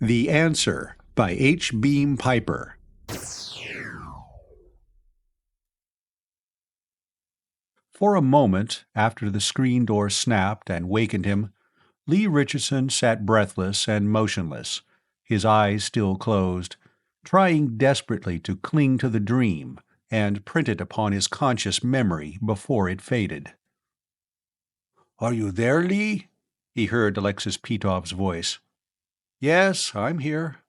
The Answer by H. Beam Piper. For a moment after the screen door snapped and wakened him, Lee Richardson sat breathless and motionless, his eyes still closed, trying desperately to cling to the dream and print it upon his conscious memory before it faded. "Are you there, Lee?" he heard Alexis Petov's voice. "Yes, I'm here.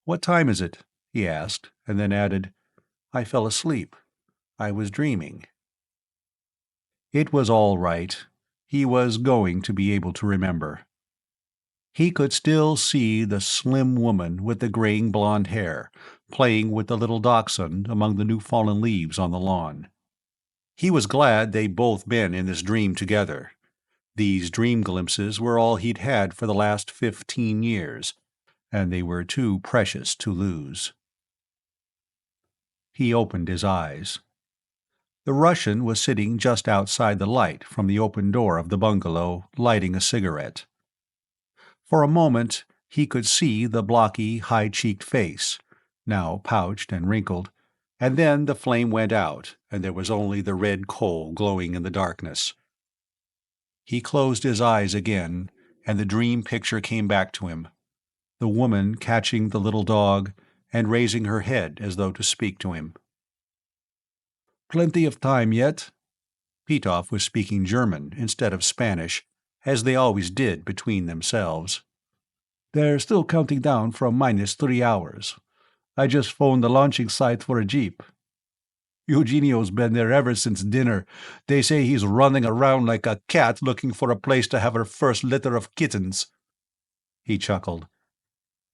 What time is it?" he asked, and then added, "I fell asleep. I was dreaming." It was all right. He was going to be able to remember. He could still see the slim woman with the graying blonde hair, playing with the little dachshund among the new-fallen leaves on the lawn. He was glad they'd both been in this dream together. These dream glimpses were all he'd had for the last 15 years, and they were too precious to lose. He opened his eyes. The Russian was sitting just outside the light from the open door of the bungalow, lighting a cigarette. For a moment, he could see the blocky, high-cheeked face, now pouched and wrinkled, and then the flame went out, and there was only the red coal glowing in the darkness. He closed his eyes again, and the dream picture came back to him. The woman catching the little dog and raising her head as though to speak to him. "Plenty of time yet?" Petov was speaking German instead of Spanish, as they always did between themselves. "They're still counting down from -3 hours. I just phoned the launching site for a jeep. Eugenio's been there ever since dinner. They say he's running around like a cat looking for a place to have her first litter of kittens." He chuckled.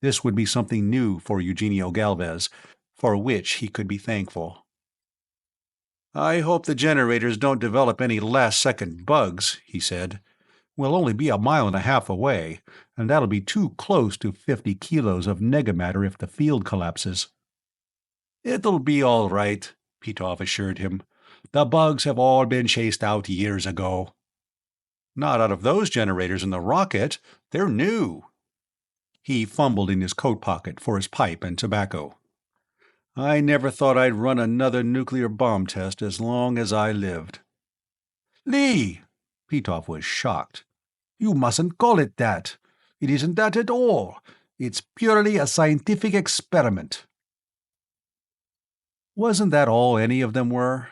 This would be something new for Eugenio Galvez, for which he could be thankful. "I hope the generators don't develop any last-second bugs," he said. "We'll only be 1.5 miles away, and that'll be too close to 50 kilos of negamatter if the field collapses." "It'll be all right," Petov assured him. "The bugs have all been chased out years ago." "Not out of those generators in the rocket. They're new." He fumbled in his coat pocket for his pipe and tobacco. "I never thought I'd run another nuclear bomb test as long as I lived." "Lee!" Petov was shocked. "You mustn't call it that. It isn't that at all. It's purely a scientific experiment." Wasn't that all any of them were?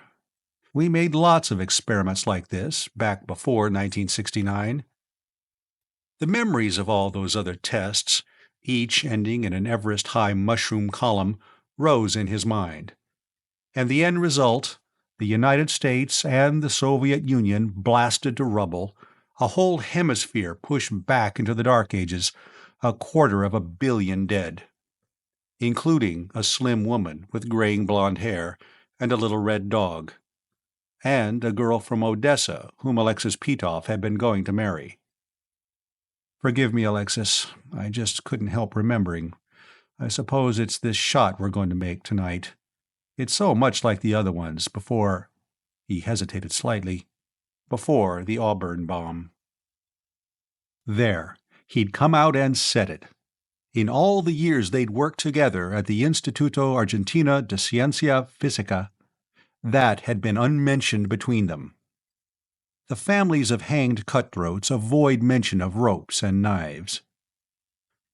We made lots of experiments like this, back before 1969. The memories of all those other tests, each ending in an Everest-high mushroom column, rose in his mind. And the end result, the United States and the Soviet Union blasted to rubble, a whole hemisphere pushed back into the Dark Ages, 250 million dead, including a slim woman with graying blonde hair and a little red dog, and a girl from Odessa whom Alexis Petov had been going to marry. "Forgive me, Alexis. I just couldn't help remembering. I suppose it's this shot we're going to make tonight. It's so much like the other ones before—" he hesitated slightly, "before the Auburn bomb." There, he'd come out and said it. In all the years they'd worked together at the Instituto Argentino de Ciencia Física, that had been unmentioned between them. The families of hanged cutthroats avoid mention of ropes and knives.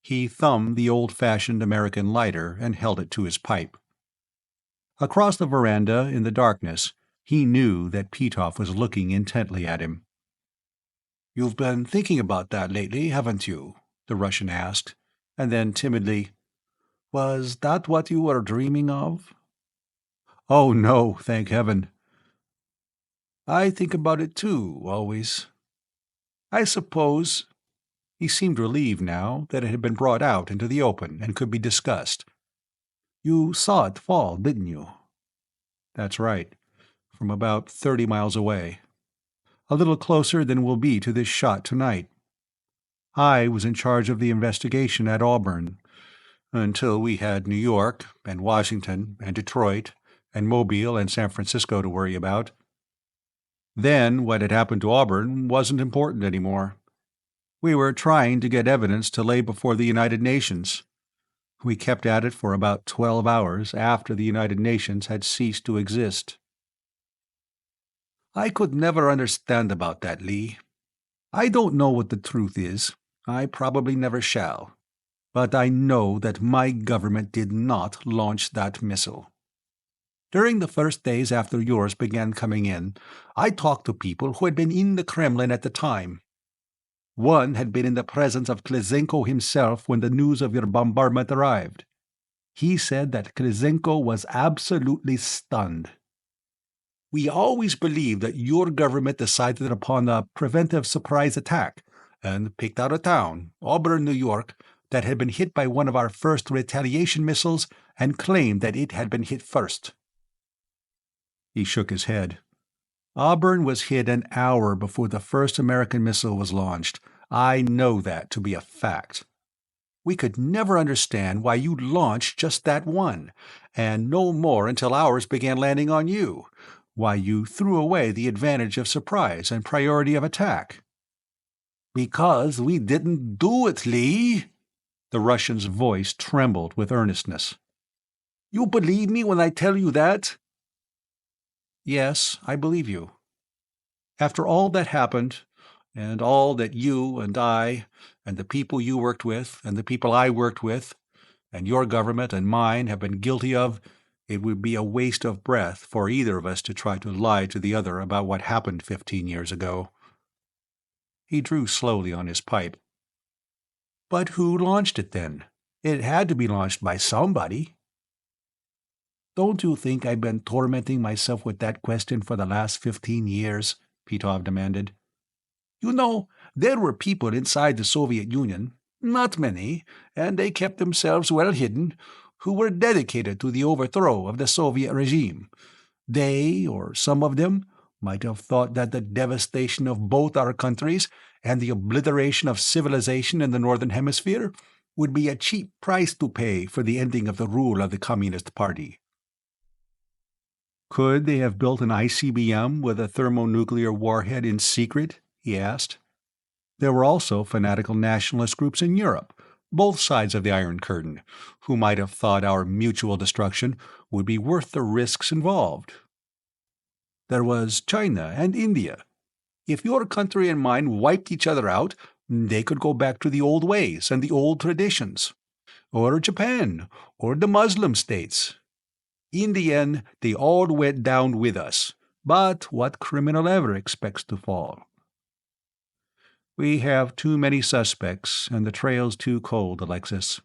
He thumbed the old-fashioned American lighter and held it to his pipe. Across the veranda, in the darkness, he knew that Petov was looking intently at him. "You've been thinking about that lately, haven't you?" the Russian asked, and then timidly, "Was that what you were dreaming of?" "Oh, no, thank heaven." "I think about it too, always. I suppose—" He seemed relieved now that it had been brought out into the open and could be discussed. "You saw it fall, didn't you?" "That's right. From about 30 miles away. A little closer than we'll be to this shot tonight. I was in charge of the investigation at Auburn, until we had New York, and Washington, and Detroit, and Mobile, and San Francisco to worry about. Then what had happened to Auburn wasn't important anymore. We were trying to get evidence to lay before the United Nations, We kept at it for about 12 hours after the United Nations had ceased to exist. I could never understand about that, Lee. I don't know what the truth is. I probably never shall. But I know that my government did not launch that missile. During the first days after yours began coming in, I talked to people who had been in the Kremlin at the time. One had been in the presence of Klizenko himself when the news of your bombardment arrived. He said that Klizenko was absolutely stunned. We always believed that your government decided upon a preventive surprise attack and picked out a town, Auburn, New York, that had been hit by one of our first retaliation missiles and claimed that it had been hit first. He shook his head. Auburn was hit an hour before the first American missile was launched. I know that to be a fact. We could never understand why you launched just that one, and no more until ours began landing on you, why you threw away the advantage of surprise and priority of attack. Because we didn't do it, Lee. The Russian's voice trembled with earnestness. You believe me when I tell you that? Yes, I believe you. After all that happened, and all that you and I, and the people you worked with, and the people I worked with, and your government and mine have been guilty of, it would be a waste of breath for either of us to try to lie to the other about what happened 15 years ago. He drew slowly on his pipe. But who launched it then? It had to be launched by somebody. Don't you think I've been tormenting myself with that question for the last 15 years? Petov demanded. You know, there were people inside the Soviet Union, not many, and they kept themselves well hidden, who were dedicated to the overthrow of the Soviet regime. They, or some of them, might have thought that the devastation of both our countries and the obliteration of civilization in the Northern Hemisphere would be a cheap price to pay for the ending of the rule of the Communist Party. Could they have built an ICBM with a thermonuclear warhead in secret? He asked. There were also fanatical nationalist groups in Europe, both sides of the Iron Curtain, who might have thought our mutual destruction would be worth the risks involved. There was China and India. If your country and mine wiped each other out, they could go back to the old ways and the old traditions. Or Japan, or the Muslim states. In the end, they all went down with us. But what criminal ever expects to fall? We have too many suspects, and the trail's too cold, Alexis.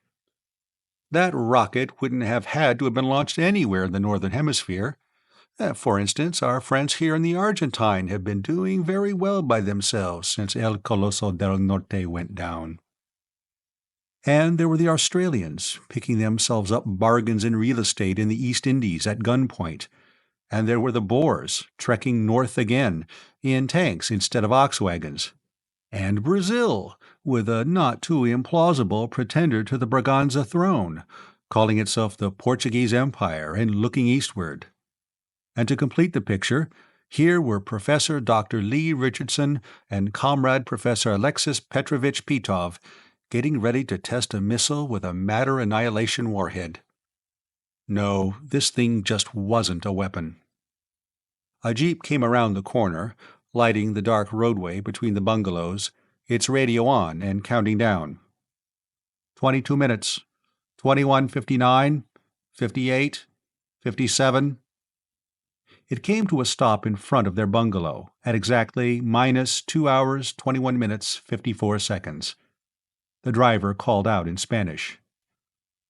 That rocket wouldn't have had to have been launched anywhere in the Northern Hemisphere. For instance, our friends here in the Argentine have been doing very well by themselves since El Coloso del Norte went down. And there were the Australians, picking themselves up bargains in real estate in the East Indies at gunpoint. And there were the Boers, trekking north again, in tanks instead of ox wagons. And Brazil, with a not too implausible pretender to the Braganza throne, calling itself the Portuguese Empire and looking eastward. And to complete the picture, here were Professor Dr. Lee Richardson and Comrade Professor Alexis Petrovich Petov getting ready to test a missile with a matter annihilation warhead. No, this thing just wasn't a weapon. A jeep came around the corner, lighting the dark roadway between the bungalows, its radio on and counting down. 22 minutes. 21:59. 58. 57. It came to a stop in front of their bungalow at exactly -2 hours, 21 minutes, 54 seconds. The driver called out in Spanish.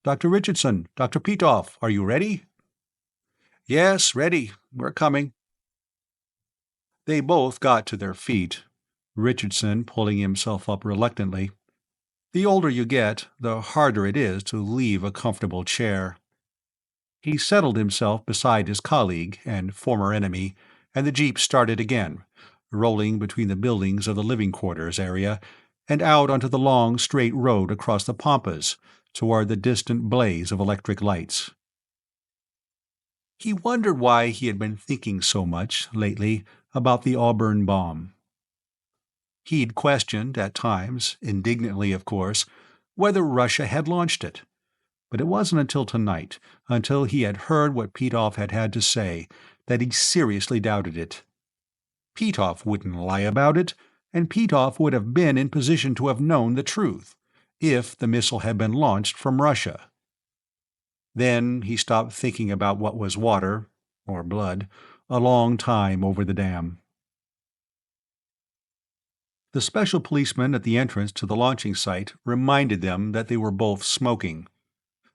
Dr. Richardson, Dr. Petov, are you ready? Yes, ready. We're coming. They both got to their feet, Richardson pulling himself up reluctantly. The older you get, the harder it is to leave a comfortable chair. He settled himself beside his colleague and former enemy, and the jeep started again, rolling between the buildings of the living quarters area and out onto the long, straight road across the pampas toward the distant blaze of electric lights. He wondered why he had been thinking so much, lately, about the Auburn bomb. He'd questioned, at times, indignantly of course, whether Russia had launched it. But it wasn't until tonight, until he had heard what Petov had had to say, that he seriously doubted it. Petov wouldn't lie about it, and Petov would have been in position to have known the truth, if the missile had been launched from Russia. Then he stopped thinking about what was water, or blood, a long time over the dam. The special policeman at the entrance to the launching site reminded them that they were both smoking.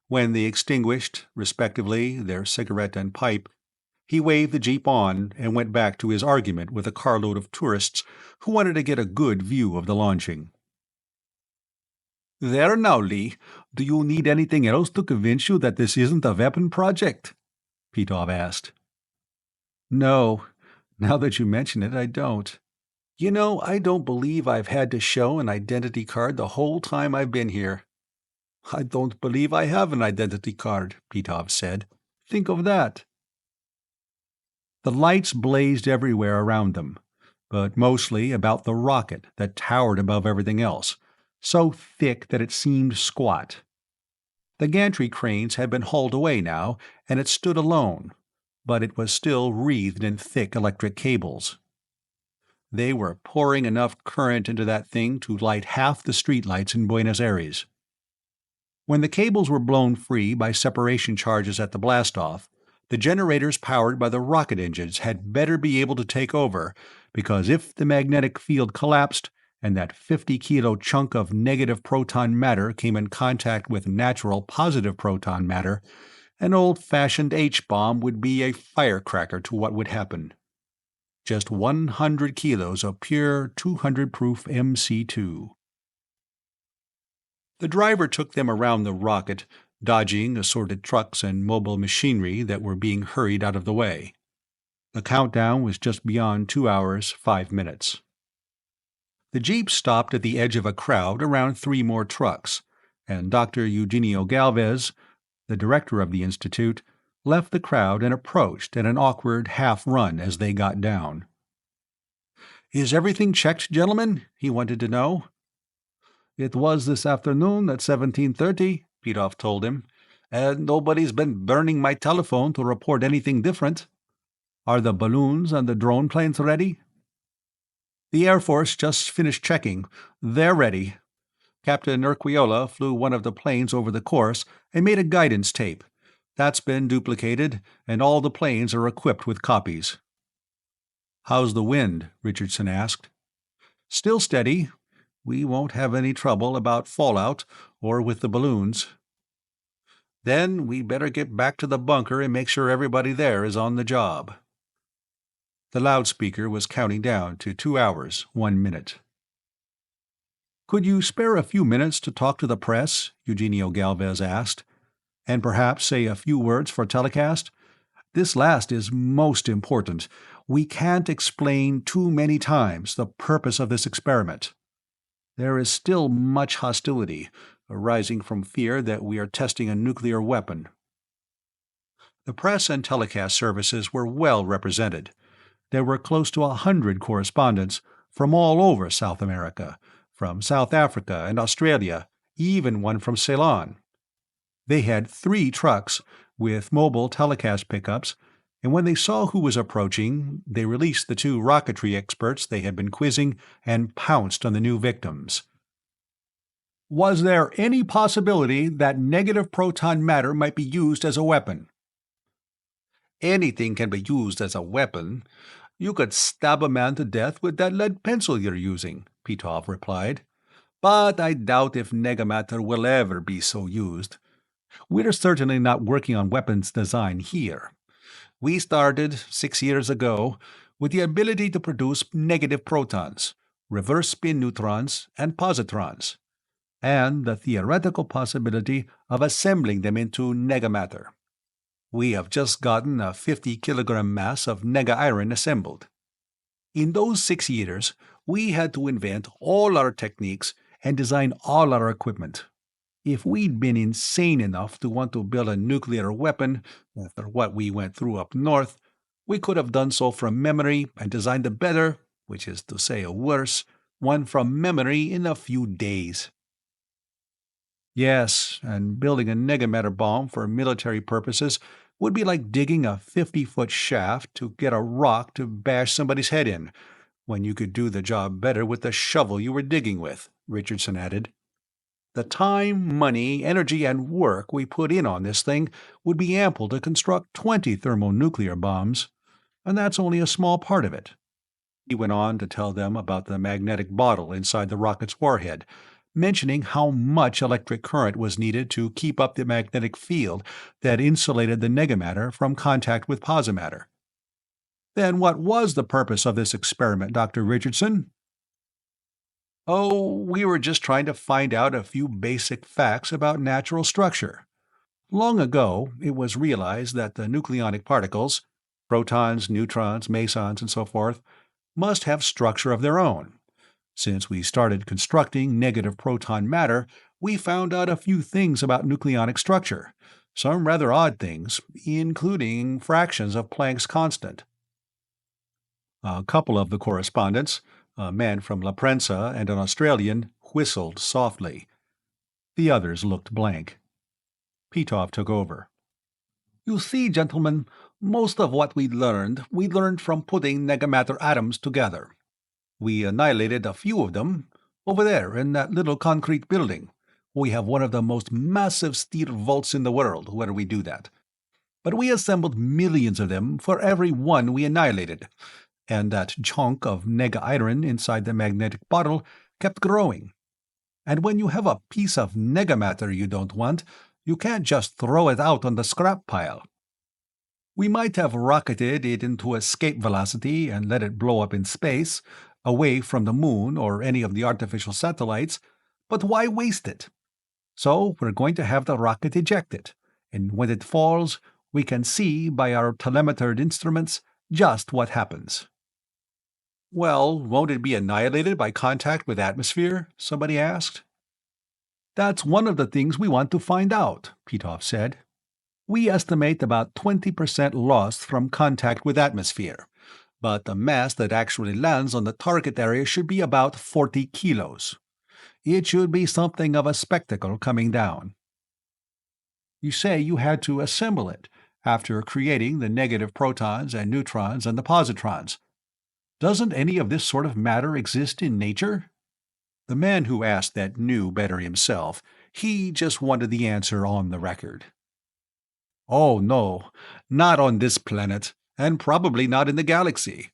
When they extinguished, respectively, their cigarette and pipe, he waved the jeep on and went back to his argument with a carload of tourists who wanted to get a good view of the launching. "There now, Lee. Do you need anything else to convince you that this isn't a weapon project?" Petov asked. "No. Now that you mention it, I don't. You know, I don't believe I've had to show an identity card the whole time I've been here." "I don't believe I have an identity card," Petov said. "Think of that." The lights blazed everywhere around them, but mostly about the rocket that towered above everything else, so thick that it seemed squat. The gantry cranes had been hauled away now, and it stood alone, but it was still wreathed in thick electric cables. They were pouring enough current into that thing to light half the streetlights in Buenos Aires. When the cables were blown free by separation charges at the blastoff, the generators powered by the rocket engines had better be able to take over, because if the magnetic field collapsed and that 50-kilo chunk of negative proton matter came in contact with natural positive proton matter, an old-fashioned H-bomb would be a firecracker to what would happen. Just 100 kilos of pure 200-proof MC2. The driver took them around the rocket, dodging assorted trucks and mobile machinery that were being hurried out of the way. The countdown was just beyond 2 hours, 5 minutes. The jeep stopped at the edge of a crowd around 3 more trucks, and Dr. Eugenio Galvez, the director of the institute, left the crowd and approached at an awkward half-run as they got down. "Is everything checked, gentlemen?" he wanted to know. "It was this afternoon at 17:30, Petov told him, "and nobody's been burning my telephone to report anything different. Are the balloons and the drone planes ready?" "The Air Force just finished checking. They're ready. Captain Urquiola flew one of the planes over the course and made a guidance tape. That's been duplicated, and all the planes are equipped with copies." "How's the wind?" Richardson asked. "Still steady. We won't have any trouble about fallout or with the balloons." "Then we better get back to the bunker and make sure everybody there is on the job." The loudspeaker was counting down to 2 hours, 1 minute. "Could you spare a few minutes to talk to the press?" Eugenio Galvez asked. "And perhaps say a few words for telecast? This last is most important. We can't explain too many times the purpose of this experiment. There is still much hostility, arising from fear that we are testing a nuclear weapon." The press and telecast services were well represented. There were close to 100 correspondents from all over South America, from South Africa and Australia, even one from Ceylon. They had 3 trucks with mobile telecast pickups, and when they saw who was approaching, they released the 2 rocketry experts they had been quizzing and pounced on the new victims. "Was there any possibility that negative proton matter might be used as a weapon?" "Anything can be used as a weapon. You could stab a man to death with that lead pencil you're using," Petov replied. "But I doubt if negamatter will ever be so used. We're certainly not working on weapons design here. We started, 6 years ago, with the ability to produce negative protons, reverse spin neutrons, and positrons, and the theoretical possibility of assembling them into negamatter. We have just gotten a 50-kilogram mass of nega-iron assembled. In those 6 years, we had to invent all our techniques and design all our equipment. If we'd been insane enough to want to build a nuclear weapon, after what we went through up north, we could have done so from memory and designed a better, which is to say a worse, one from memory in a few days." Yes, and building a negamatter bomb for military purposes would be like digging a 50-foot shaft to get a rock to bash somebody's head in, when you could do the job better with the shovel you were digging with, Richardson added. The time, money, energy, and work we put in on this thing would be ample to construct 20 thermonuclear bombs, and that's only a small part of it. He went on to tell them about the magnetic bottle inside the rocket's warhead, mentioning how much electric current was needed to keep up the magnetic field that insulated the negamatter from contact with posimatter. Then what was the purpose of this experiment, Dr. Richardson? Oh, we were just trying to find out a few basic facts about natural structure. Long ago, it was realized that the nucleonic particles, protons, neutrons, mesons, and so forth, must have structure of their own. Since we started constructing negative proton matter, we found out a few things about nucleonic structure, some rather odd things, including fractions of Planck's constant. A couple of the correspondents, a man from La Prensa and an Australian, whistled softly. The others looked blank. Petov took over. You see, gentlemen, most of what we learned from putting negamatter atoms together. We annihilated a few of them. Over there, in that little concrete building. We have one of the most massive steel vaults in the world where we do that. But we assembled millions of them for every one we annihilated, and that chunk of nega-iron inside the magnetic bottle kept growing. And when you have a piece of negamatter you don't want, you can't just throw it out on the scrap pile. We might have rocketed it into escape velocity and let it blow up in space, away from the moon or any of the artificial satellites, but why waste it? So we're going to have the rocket ejected, and when it falls, we can see by our telemetered instruments just what happens. Well, won't it be annihilated by contact with atmosphere? Somebody asked. That's one of the things we want to find out, Petov said. We estimate about 20% lost from contact with atmosphere, but the mass that actually lands on the target area should be about 40 kilos. It should be something of a spectacle coming down. You say you had to assemble it after creating the negative protons and neutrons and the positrons. Doesn't any of this sort of matter exist in nature? The man who asked that knew better himself. He just wanted the answer on the record. Oh, no, not on this planet, and probably not in the galaxy.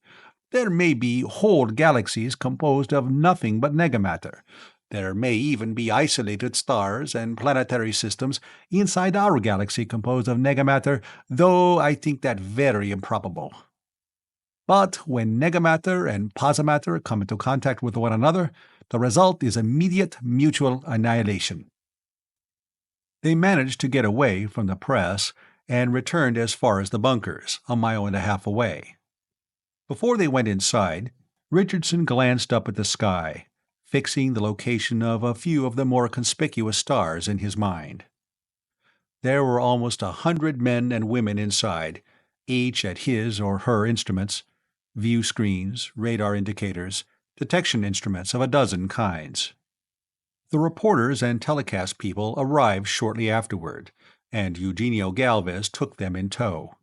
There may be whole galaxies composed of nothing but negamatter. There may even be isolated stars and planetary systems inside our galaxy composed of negamatter, though I think that very improbable. But when negamatter and posimatter come into contact with one another, the result is immediate mutual annihilation. They managed to get away from the press and returned as far as the bunkers, a mile and a half away. Before they went inside, Richardson glanced up at the sky, fixing the location of a few of the more conspicuous stars in his mind. There were almost 100 men and women inside, each at his or her instruments, view screens, radar indicators, detection instruments of a dozen kinds. The reporters and telecast people arrived shortly afterward, and Eugenio Galvez took them in tow.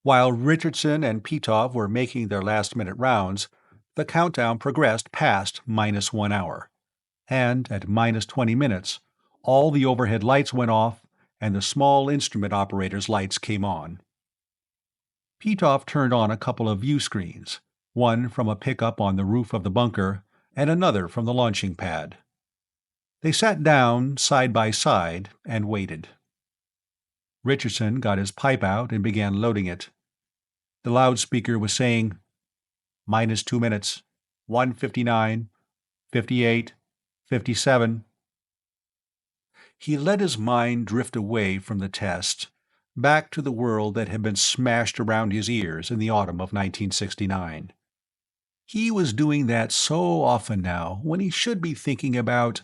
While Richardson and Petov were making their last-minute rounds, the countdown progressed past -1 hour, and at -20 minutes, all the overhead lights went off and the small instrument operator's lights came on. Petov turned on a couple of view screens, one from a pickup on the roof of the bunker and another from the launching pad. They sat down side by side and waited. Richardson got his pipe out and began loading it. The loudspeaker was saying, -2 minutes, 1:59, 58, 57. He let his mind drift away from the test, back to the world that had been smashed around his ears in the autumn of 1969. He was doing that so often now when he should be thinking about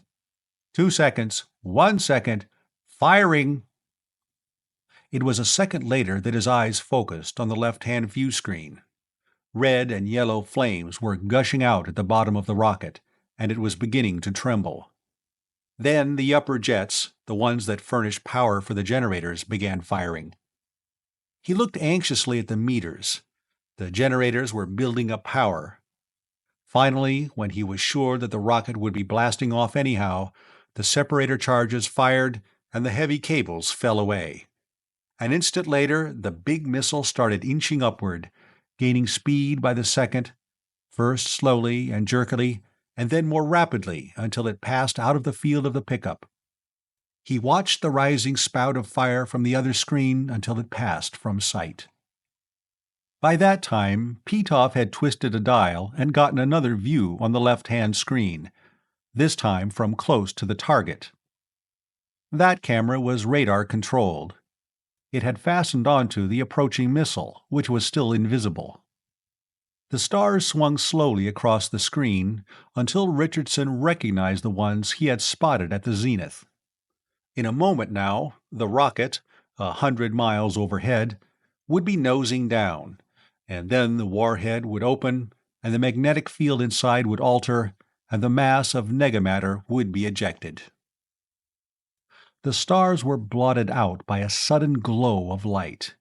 2 seconds, 1 second, firing. It was a second later that his eyes focused on the left-hand view screen. Red and yellow flames were gushing out at the bottom of the rocket, and it was beginning to tremble. Then the upper jets, the ones that furnished power for the generators, began firing. He looked anxiously at the meters. The generators were building up power. Finally, when he was sure that the rocket would be blasting off anyhow, the separator charges fired and the heavy cables fell away. An instant later, the big missile started inching upward, gaining speed by the second, first slowly and jerkily, and then more rapidly until it passed out of the field of the pickup. He watched the rising spout of fire from the other screen until it passed from sight. By that time, Petoff had twisted a dial and gotten another view on the left-hand screen, this time from close to the target. That camera was radar-controlled. It had fastened onto the approaching missile, which was still invisible. The stars swung slowly across the screen until Richardson recognized the ones he had spotted at the zenith. In a moment now, the rocket, 100 miles overhead, would be nosing down, and then the warhead would open, and the magnetic field inside would alter, and the mass of negamatter would be ejected. The stars were blotted out by a sudden glow of light.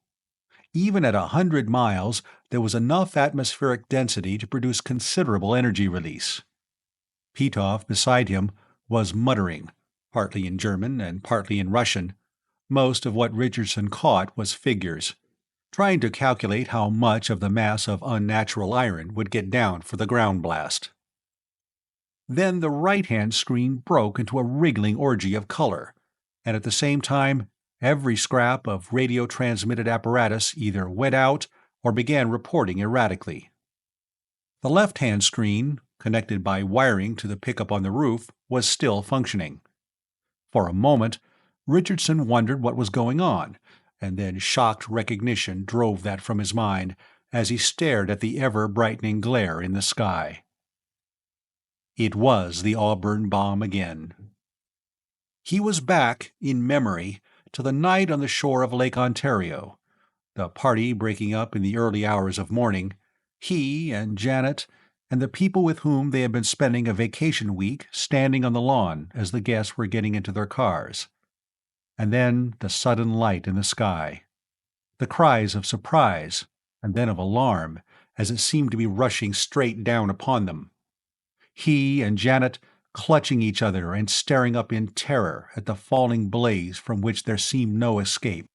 Even at 100 miles, there was enough atmospheric density to produce considerable energy release. Petoff, beside him, was muttering, partly in German and partly in Russian. Most of what Richardson caught was figures, trying to calculate how much of the mass of unnatural iron would get down for the ground blast. Then the right-hand screen broke into a wriggling orgy of color, and at the same time, every scrap of radio-transmitted apparatus either went out or began reporting erratically. The left-hand screen, connected by wiring to the pickup on the roof, was still functioning. For a moment, Richardson wondered what was going on, and then shocked recognition drove that from his mind as he stared at the ever-brightening glare in the sky. It was the Auburn bomb again. He was back, in memory, to the night on the shore of Lake Ontario, the party breaking up in the early hours of morning, he and Janet and the people with whom they had been spending a vacation week standing on the lawn as the guests were getting into their cars. And then the sudden light in the sky. The cries of surprise, and then of alarm, as it seemed to be rushing straight down upon them. He and Janet clutching each other and staring up in terror at the falling blaze from which there seemed no escape.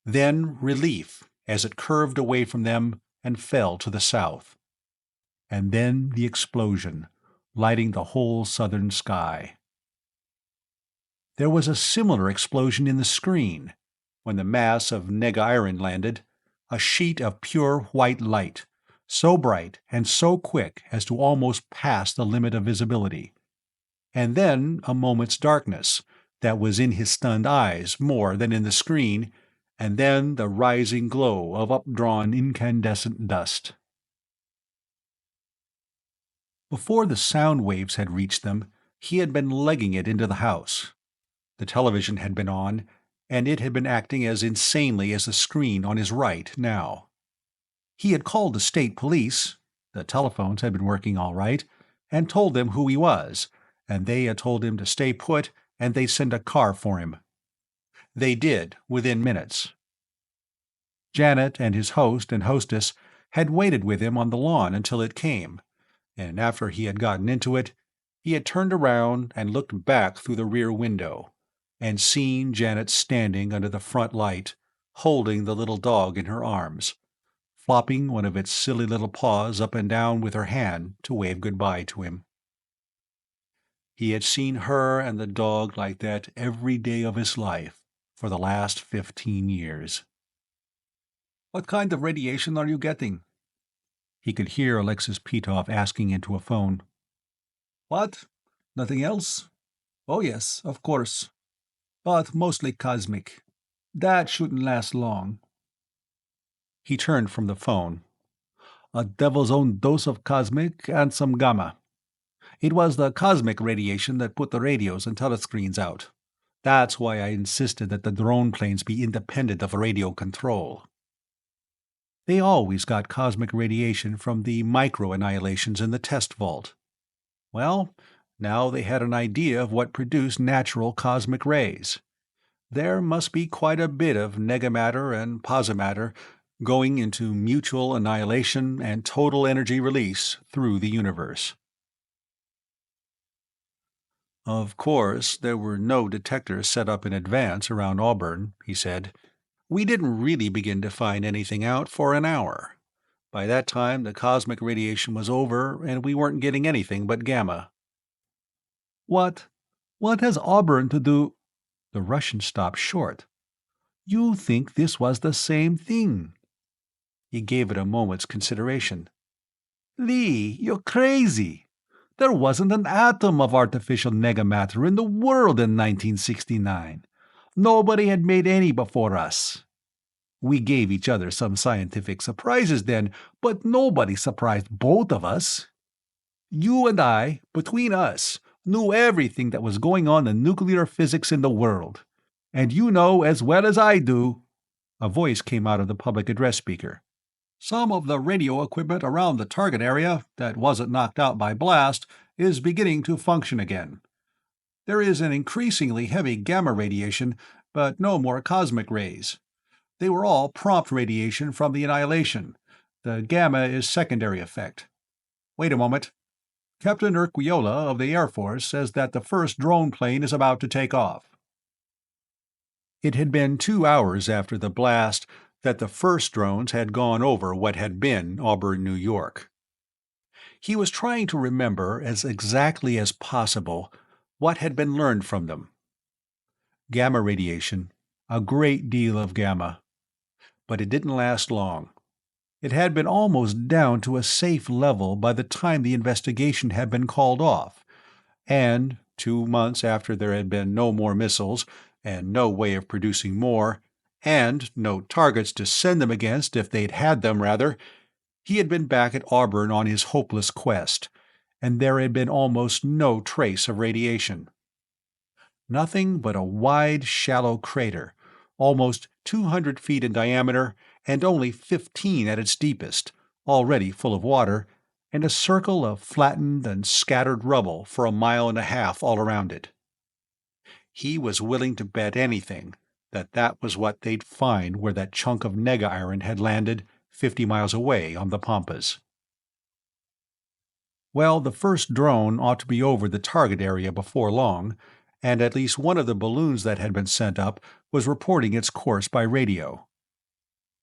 Then relief as it curved away from them and fell to the south. And then the explosion, lighting the whole southern sky. There was a similar explosion in the screen, when the mass of nega-iron landed, a sheet of pure white light, so bright and so quick as to almost pass the limit of visibility. And then a moment's darkness, that was in his stunned eyes more than in the screen, and then the rising glow of updrawn incandescent dust. Before the sound waves had reached them, he had been legging it into the house. The television had been on, and it had been acting as insanely as the screen on his right now. He had called the state police, the telephones had been working all right, and told them who he was, and they had told him to stay put and they'd send a car for him. They did, within minutes. Janet and his host and hostess had waited with him on the lawn until it came, and after he had gotten into it, he had turned around and looked back through the rear window, and seen Janet standing under the front light, holding the little dog in her arms, flopping one of its silly little paws up and down with her hand to wave goodbye to him. He had seen her and the dog like that every day of his life for the last 15 years. "What kind of radiation are you getting?" He could hear Alexis Petoff asking into a phone. "What? Nothing else? Oh yes, of course. But mostly cosmic. That shouldn't last long." He turned from the phone. "A devil's own dose of cosmic and some gamma. It was the cosmic radiation that put the radios and telescreens out. That's why I insisted that the drone planes be independent of radio control." They always got cosmic radiation from the micro-annihilations in the test vault. Well, Now they had an idea of what produced natural cosmic rays. There must be quite a bit of negamatter and posimatter going into mutual annihilation and total energy release through the universe. Of course, there were no detectors set up in advance around Auburn, he said. We didn't really begin to find anything out for an hour. By that time, the cosmic radiation was over, and we weren't getting anything but gamma. What? What has Auburn to do? The Russian stopped short. You think this was the same thing? He gave it a moment's consideration. Lee, you're crazy. There wasn't an atom of artificial negamatter in the world in 1969. Nobody had made any before us. We gave each other some scientific surprises then, but nobody surprised both of us. You and I, between us, knew everything that was going on in nuclear physics in the world. And you know as well as I do. A voice came out of the public address speaker. Some of the radio equipment around the target area that wasn't knocked out by blast is beginning to function again. There is an increasingly heavy gamma radiation, but no more cosmic rays. They were all prompt radiation from the annihilation. The gamma is secondary effect. Wait a moment. Captain Urquiola of the Air Force says that the first drone plane is about to take off. It had been 2 hours after the blast that the first drones had gone over what had been Auburn, New York. He was trying to remember as exactly as possible what had been learned from them. Gamma radiation, a great deal of gamma. But it didn't last long. It had been almost down to a safe level by the time the investigation had been called off, and 2 months after there had been no more missiles, and no way of producing more, and no targets to send them against if they'd had them, rather, he had been back at Auburn on his hopeless quest, and there had been almost no trace of radiation. Nothing but a wide, shallow crater, almost 200 feet in diameter and only 15 at its deepest, already full of water, and a circle of flattened and scattered rubble for a mile and a half all around it. He was willing to bet anything that that was what they'd find where that chunk of nega-iron had landed 50 miles away on the Pampas. Well, the first drone ought to be over the target area before long, and at least one of the balloons that had been sent up was reporting its course by radio.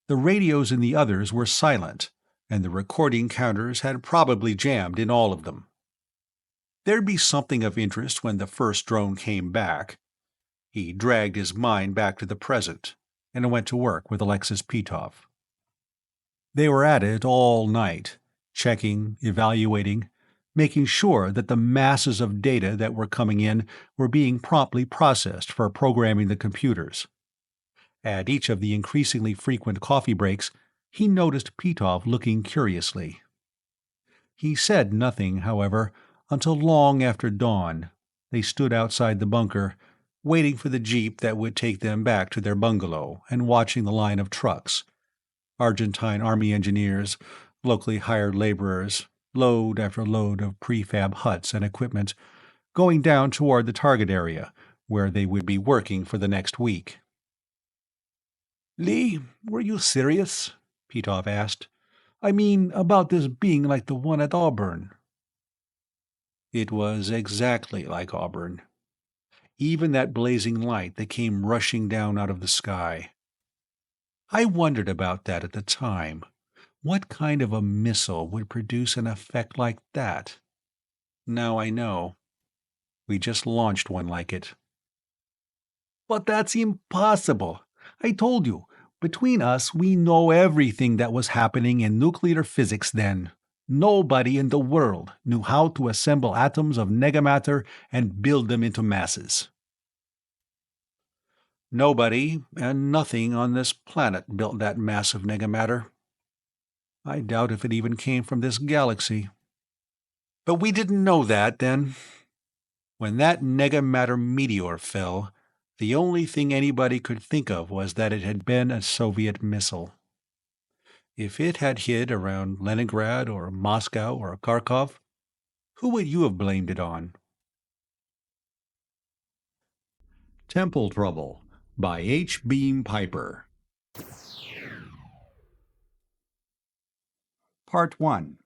The radios in the others were silent, and the recording counters had probably jammed in all of them. There'd be something of interest when the first drone came back. He dragged his mind back to the present, and went to work with Alexis Petov. They were at it all night, checking, evaluating, making sure that the masses of data that were coming in were being promptly processed for programming the computers. At each of the increasingly frequent coffee breaks, he noticed Petov looking curiously. He said nothing, however, until long after dawn. They stood outside the bunker, waiting for the jeep that would take them back to their bungalow and watching the line of trucks. Argentine Army engineers, locally hired laborers, load after load of prefab huts and equipment, going down toward the target area, where they would be working for the next week. "Lee, were you serious?" Petov asked. "I mean, about this being like the one at Auburn." It was exactly like Auburn. Even that blazing light that came rushing down out of the sky. I wondered about that at the time. What kind of a missile would produce an effect like that? Now I know. We just launched one like it. "But that's impossible. I told you, between us we know everything that was happening in nuclear physics then. Nobody in the world knew how to assemble atoms of negamatter and build them into masses." Nobody and nothing on this planet built that massive negamatter. I doubt if it even came from this galaxy. But we didn't know that then. When that negamatter meteor fell, the only thing anybody could think of was that it had been a Soviet missile. If it had hit around Leningrad or Moscow or Kharkov, who would you have blamed it on? Temple Trouble by H. Beam Piper. Part 1.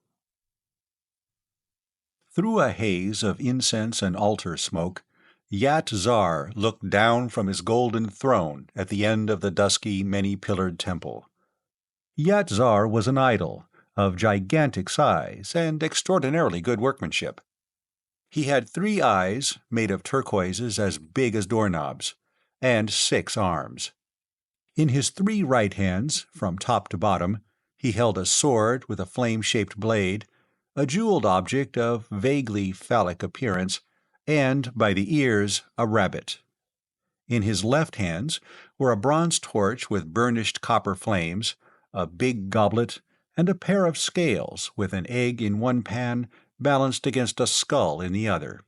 Through a haze of incense and altar smoke, Yat Zar looked down from his golden throne at the end of the dusky, many-pillared temple. Yat Zar was an idol, of gigantic size and extraordinarily good workmanship. He had 3 eyes, made of turquoises as big as doorknobs, and 6 arms. In his 3 right hands, from top to bottom, he held a sword with a flame-shaped blade, a jeweled object of vaguely phallic appearance, and, by the ears, a rabbit. In his left hands were a bronze torch with burnished copper flames, a big goblet, and a pair of scales with an egg in one pan balanced against a skull in the other.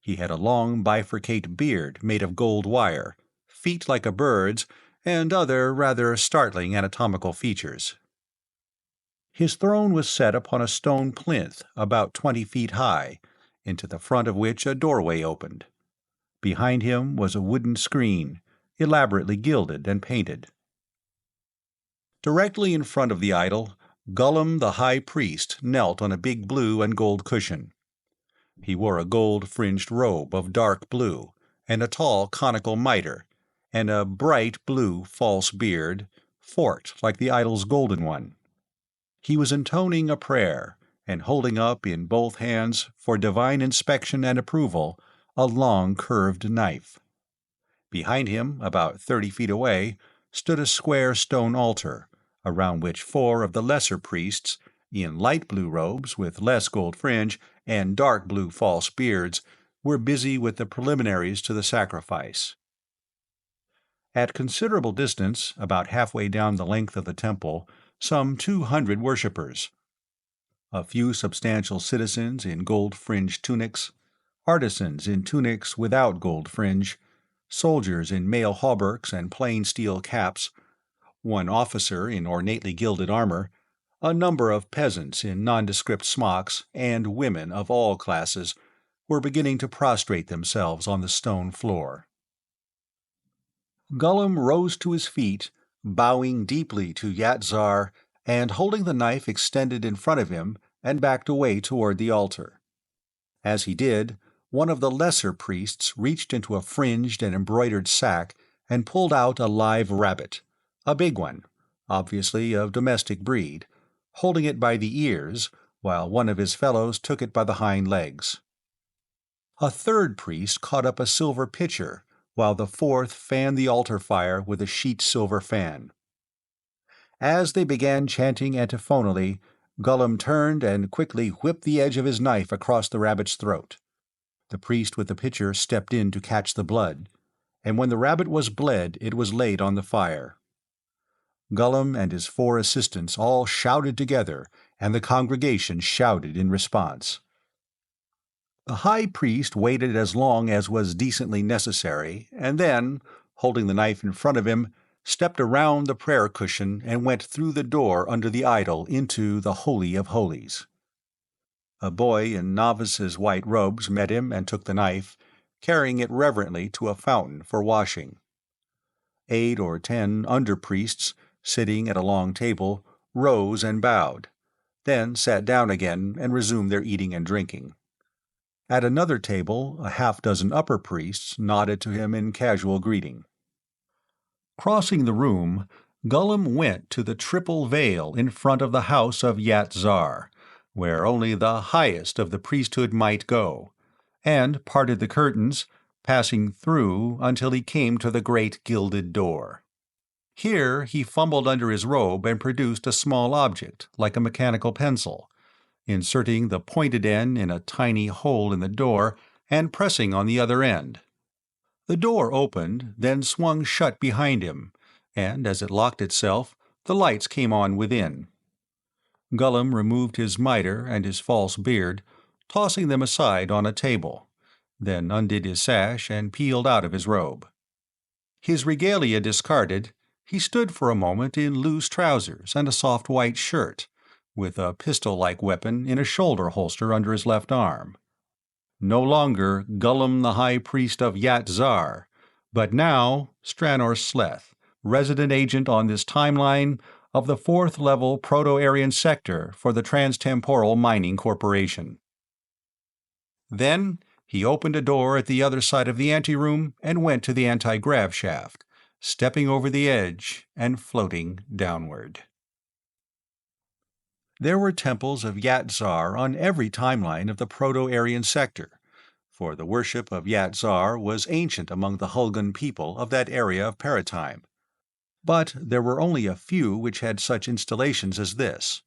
He had a long bifurcate beard made of gold wire, feet like a bird's, and other rather startling anatomical features. His throne was set upon a stone plinth about 20 feet high, into the front of which a doorway opened. Behind him was a wooden screen, elaborately gilded and painted. Directly in front of the idol, Gollum the High Priest knelt on a big blue and gold cushion. He wore a gold-fringed robe of dark blue, and a tall conical mitre, and a bright blue false beard, forked like the idol's golden one. He was intoning a prayer, and holding up in both hands, for divine inspection and approval, a long curved knife. Behind him, about 30 feet away, stood a square stone altar, around which 4 of the lesser priests, in light blue robes with less gold fringe and dark blue false beards, were busy with the preliminaries to the sacrifice. At considerable distance, about halfway down the length of the temple, some 200 worshippers. A few substantial citizens in gold-fringed tunics, artisans in tunics without gold fringe, soldiers in mail hauberks and plain steel caps, one officer in ornately gilded armor, a number of peasants in nondescript smocks, and women of all classes, were beginning to prostrate themselves on the stone floor. Gollum rose to his feet, bowing deeply to Yat Zar, and holding the knife extended in front of him, and backed away toward the altar. As he did, one of the lesser priests reached into a fringed and embroidered sack and pulled out a live rabbit, a big one, obviously of domestic breed, holding it by the ears, while one of his fellows took it by the hind legs. A third priest caught up a silver pitcher, while the 4th fanned the altar fire with a sheet silver fan. As they began chanting antiphonally, Gollum turned and quickly whipped the edge of his knife across the rabbit's throat. The priest with the pitcher stepped in to catch the blood, and when the rabbit was bled, it was laid on the fire. Gollum and his 4 assistants all shouted together, and the congregation shouted in response. The high priest waited as long as was decently necessary, and then, holding the knife in front of him, stepped around the prayer cushion and went through the door under the idol into the Holy of Holies. A boy in novice's white robes met him and took the knife, carrying it reverently to a fountain for washing. 8 or 10 under-priests, sitting at a long table, rose and bowed, then sat down again and resumed their eating and drinking. At another table, a half-dozen upper priests nodded to him in casual greeting. Crossing the room, Gollum went to the triple veil in front of the house of Yat Zar, where only the highest of the priesthood might go, and parted the curtains, passing through until he came to the great gilded door. Here he fumbled under his robe and produced a small object, like a mechanical pencil, inserting the pointed end in a tiny hole in the door and pressing on the other end. The door opened, then swung shut behind him, and as it locked itself, the lights came on within. Gollum removed his mitre and his false beard, tossing them aside on a table, then undid his sash and peeled out of his robe. His regalia discarded, he stood for a moment in loose trousers and a soft white shirt, with a pistol-like weapon in a shoulder holster under his left arm. No longer Gollum the High Priest of Yat Zar, But now, Stranor Sleth, resident agent on this timeline of the fourth level Proto-Aryan sector for the Transtemporal Mining Corporation. Then he opened a door at the other side of the anteroom and went to the anti-grav shaft, stepping over the edge and floating downward. There were temples of Yat-Zar on every timeline of the Proto-Aryan sector, for the worship of Yat-Zar was ancient among the Hulgun people of that area of paratime. But there were only a few which had such installations as this,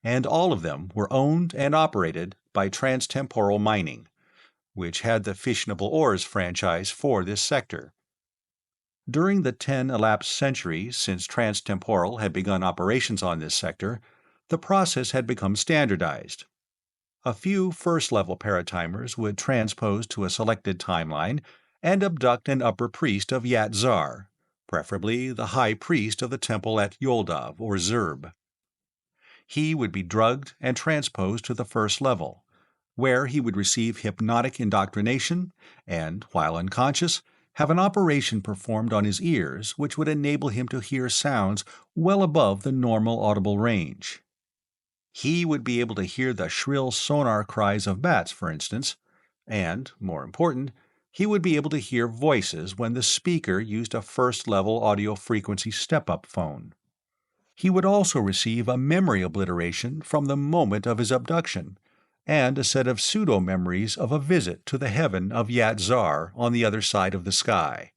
and all of them were owned and operated by Transtemporal Mining, which had the fissionable ores franchise for this sector. During the 10 elapsed centuries since Transtemporal had begun operations on this sector, the process had become standardized. A few first-level paratimers would transpose to a selected timeline and abduct an upper priest of Yat-Zar, preferably the high priest of the temple at Yoldav or Zerb. He would be drugged and transposed to the first level, where he would receive hypnotic indoctrination and, while unconscious, have an operation performed on his ears which would enable him to hear sounds well above the normal audible range. He would be able to hear the shrill sonar cries of bats, for instance, and, more important, he would be able to hear voices when the speaker used a first-level audio frequency step-up phone. He would also receive a memory obliteration from the moment of his abduction, and a set of pseudo-memories of a visit to the heaven of Yat-Zar on the other side of the sky.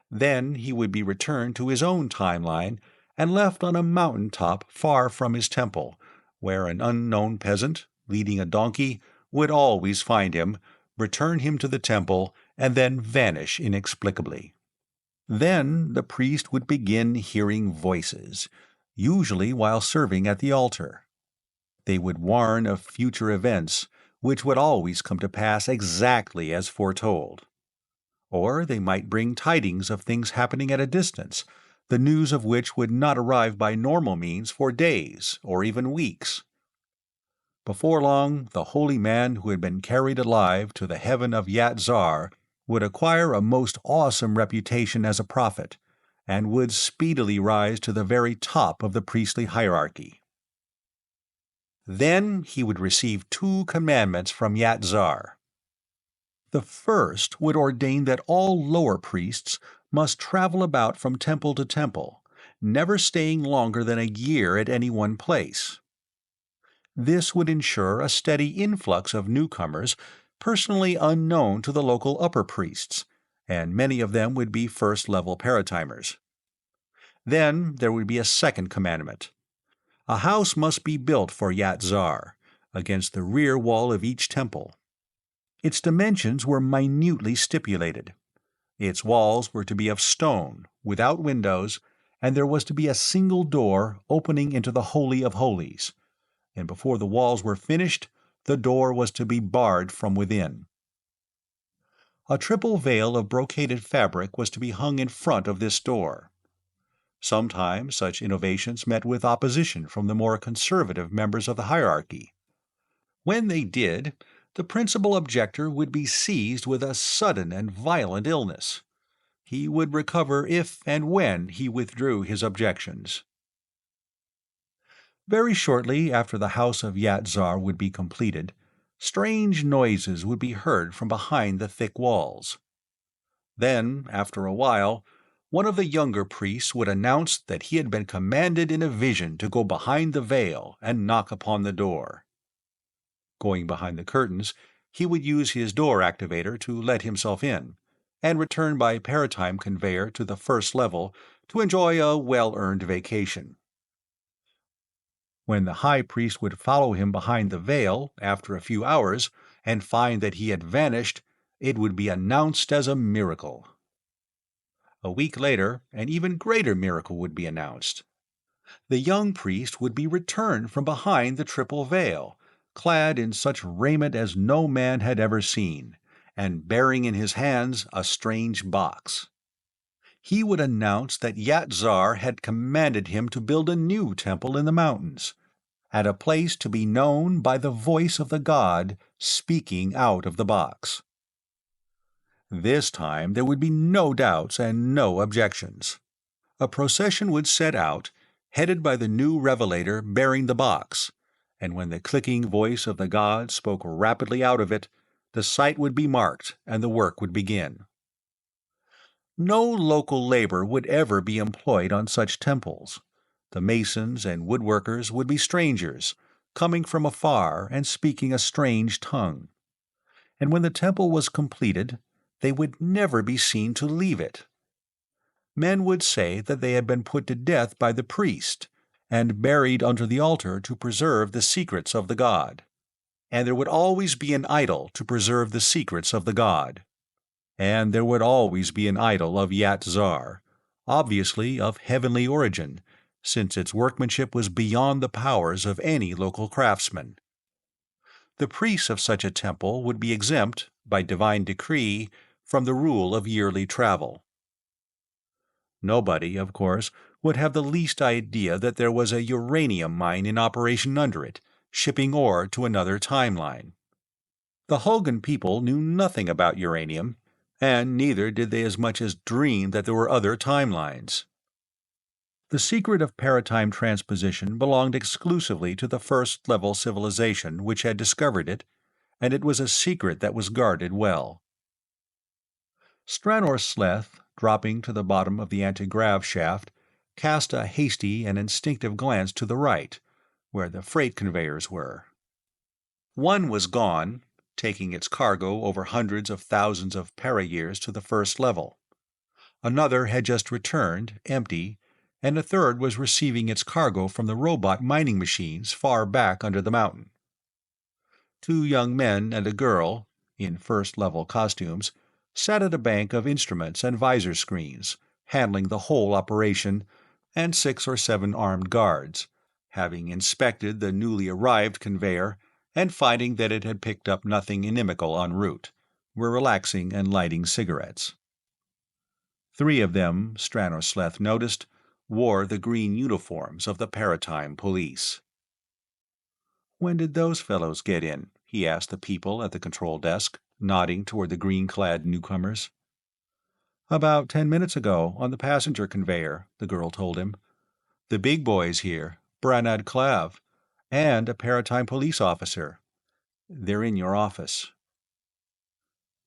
Then he would be returned to his own timeline and left on a mountain top far from his temple, where an unknown peasant, leading a donkey, would always find him, return him to the temple, and then vanish inexplicably. Then the priest would begin hearing voices, usually while serving at the altar. They would warn of future events, which would always come to pass exactly as foretold. Or they might bring tidings of things happening at a distance, the news of which would not arrive by normal means for days or even weeks. Before long, the holy man who had been carried alive to the heaven of Yat-Zar would acquire a most awesome reputation as a prophet, and would speedily rise to the very top of the priestly hierarchy. Then he would receive 2 commandments from Yat-Zar. The first would ordain that all lower priests must travel about from temple to temple, never staying longer than a year at any one place. This would ensure a steady influx of newcomers personally unknown to the local upper priests, and many of them would be first-level paratimers. Then there would be a second commandment. A house must be built for Yat-Zar, against the rear wall of each temple. Its dimensions were minutely stipulated. Its walls were to be of stone, without windows, and there was to be a single door opening into the Holy of Holies, and before the walls were finished, the door was to be barred from within. A triple veil of brocaded fabric was to be hung in front of this door. Sometimes such innovations met with opposition from the more conservative members of the hierarchy. When they did, the principal objector would be seized with a sudden and violent illness. He would recover if and when he withdrew his objections. Very shortly after the house of Yat-Zar would be completed, strange noises would be heard from behind the thick walls. Then, after a while, one of the younger priests would announce that he had been commanded in a vision to go behind the veil and knock upon the door. Going behind the curtains, he would use his door activator to let himself in, and return by paratime conveyor to the first level to enjoy a well-earned vacation. When the high priest would follow him behind the veil, after a few hours, and find that he had vanished, it would be announced as a miracle. A week later, an even greater miracle would be announced. The young priest would be returned from behind the triple veil, clad in such raiment as no man had ever seen, and bearing in his hands a strange box. He would announce that Yat-Zar had commanded him to build a new temple in the mountains, at a place to be known by the voice of the god speaking out of the box. This time there would be no doubts and no objections. A procession would set out, headed by the new revelator bearing the box, and when the clicking voice of the god spoke rapidly out of it, the site would be marked and the work would begin. No local labor would ever be employed on such temples. The masons and woodworkers would be strangers, coming from afar and speaking a strange tongue. And when the temple was completed, they would never be seen to leave it. Men would say that they had been put to death by the priest and buried under the altar to preserve the secrets of the god. And there would always be an idol to preserve the secrets of the god. And there would always be an idol of Yat-Zar, obviously of heavenly origin, since its workmanship was beyond the powers of any local craftsman. The priests of such a temple would be exempt, by divine decree, from the rule of yearly travel. Nobody, of course, would have the least idea that there was a uranium mine in operation under it, shipping ore to another timeline. The Hogan people knew nothing about uranium, and neither did they as much as dream that there were other timelines. The secret of paratime transposition belonged exclusively to the first-level civilization which had discovered it, and it was a secret that was guarded well. Stranor Sleth, dropping to the bottom of the anti-grav shaft, cast a hasty and instinctive glance to the right, where the freight conveyors were. One was gone, taking its cargo over hundreds of thousands of para-years to the first level. Another had just returned, empty, and a third was receiving its cargo from the robot mining machines far back under the mountain. Two young men and a girl, in first-level costumes, sat at a bank of instruments and visor screens, handling the whole operation, and 6 or 7 armed guards, having inspected the newly arrived conveyor and finding that it had picked up nothing inimical en route, were relaxing and lighting cigarettes. 3 of them, Stranor Sleth noticed, wore the green uniforms of the Paratime Police. "When did those fellows get in?" he asked the people at the control desk, nodding toward the green-clad newcomers. "About 10 minutes ago, on the passenger conveyor," the girl told him. "The big boy's here, Branad Clav, and a Paratime police officer. They're in your office."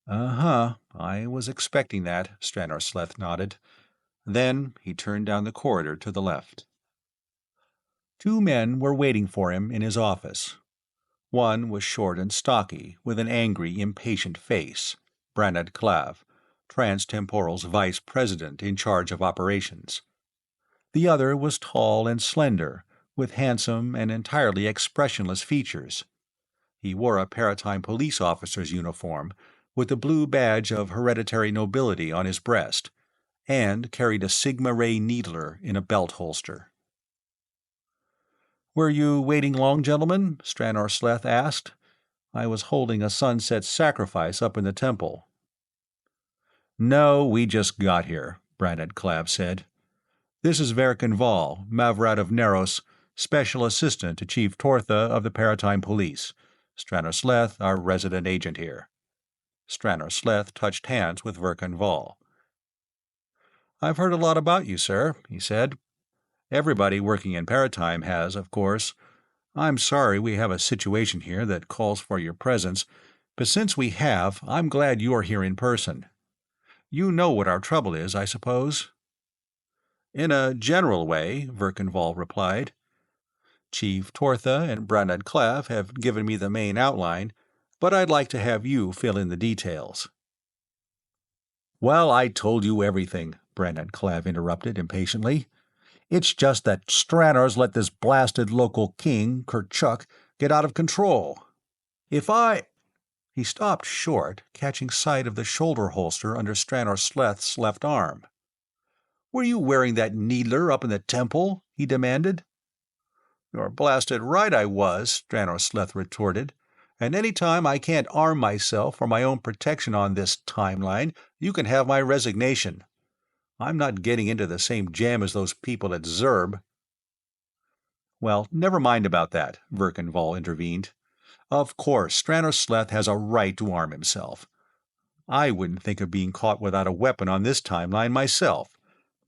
"Uh-huh, I was expecting that," Stranor Sleth nodded. Then he turned down the corridor to the left. 2 men were waiting for him in his office. One was short and stocky, with an angry, impatient face, Branad Clav, Transtemporal's vice president in charge of operations. The other was tall and slender, with handsome and entirely expressionless features. He wore a Paratime police officer's uniform, with the blue badge of hereditary nobility on his breast, and carried a Sigma-ray needler in a belt holster. "Were you waiting long, gentlemen?" Stranor Sleth asked. "I was holding a sunset sacrifice up in the temple." "No, we just got here," Branad Clav said. "This is Verkan Vall, Mavrat of Neros, Special Assistant to Chief Tortha of the Paratime Police. Stranor Sleth, our resident agent here." Stranor Sleth touched hands with Verkan Vall. "I've heard a lot about you, sir," he said. "Everybody working in Paratime has, of course. I'm sorry we have a situation here that calls for your presence, but since we have, I'm glad you're here in person. You know what our trouble is, I suppose?" "In a general way," Verkan Vall replied. "Chief Tortha and Branad Clav have given me the main outline, but I'd like to have you fill in the details." "Well, I told you everything," Branad Clav interrupted impatiently. "It's just that Stranor's let this blasted local king, Kurchuk, get out of control. If I—" He stopped short, catching sight of the shoulder holster under Stranor Sleth's left arm. "Were you wearing that needler up in the temple?" he demanded. "You're blasted right I was," Stranor Sleth retorted. "And any time I can't arm myself for my own protection on this timeline, you can have my resignation. I'm not getting into the same jam as those people at Zerb." "Well, never mind about that," Verkan Vall intervened. "Of course, Stranor Sleth has a right to arm himself. I wouldn't think of being caught without a weapon on this timeline myself.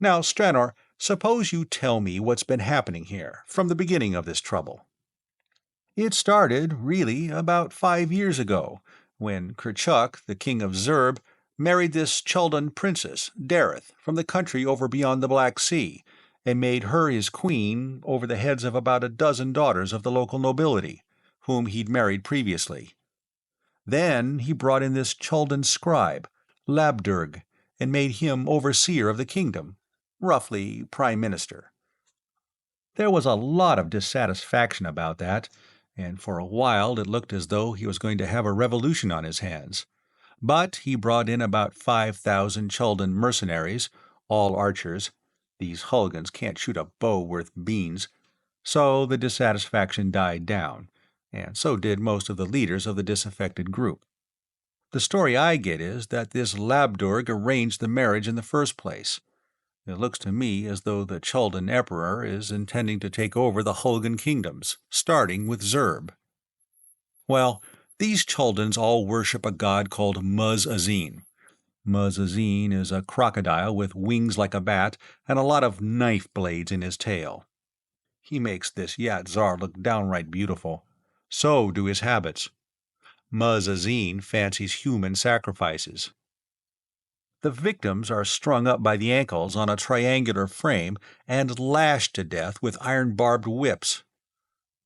Now, Stranor, suppose you tell me what's been happening here, from the beginning of this trouble. It started, really, about 5 years ago, when Kerchuk, the king of Zerb, married this Chaldan princess, Dareth, from the country over beyond the Black Sea, and made her his queen over the heads of about a dozen daughters of the local nobility, whom he'd married previously. Then he brought in this Chaldan scribe, Labdurg, and made him overseer of the kingdom, roughly prime minister. There was a lot of dissatisfaction about that, and for a while it looked as though he was going to have a revolution on his hands. But he brought in about 5,000 Chaldan mercenaries, all archers. These Hulgans can't shoot a bow worth beans. So the dissatisfaction died down, and so did most of the leaders of the disaffected group. The story I get is that this Labdurg arranged the marriage in the first place. It looks to me as though the Chaldan Emperor is intending to take over the Hulgan kingdoms, starting with Zerb. Well, these Chaldans all worship a god called Muz-Azin. Muz-Azin is a crocodile with wings like a bat and a lot of knife blades in his tail. He makes this Yat-Zar look downright beautiful. So do his habits. Muz-Azin fancies human sacrifices. The victims are strung up by the ankles on a triangular frame and lashed to death with iron-barbed whips.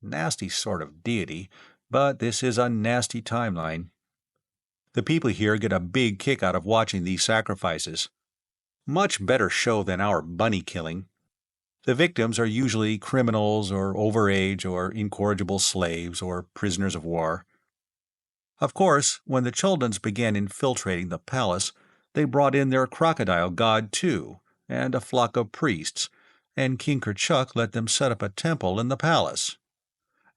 Nasty sort of deity, but this is a nasty timeline. The people here get a big kick out of watching these sacrifices. Much better show than our bunny killing. The victims are usually criminals or overage or incorrigible slaves or prisoners of war. Of course, when the Chaldans began infiltrating the palace, they brought in their crocodile god too, and a flock of priests, and King Kerchuk let them set up a temple in the palace.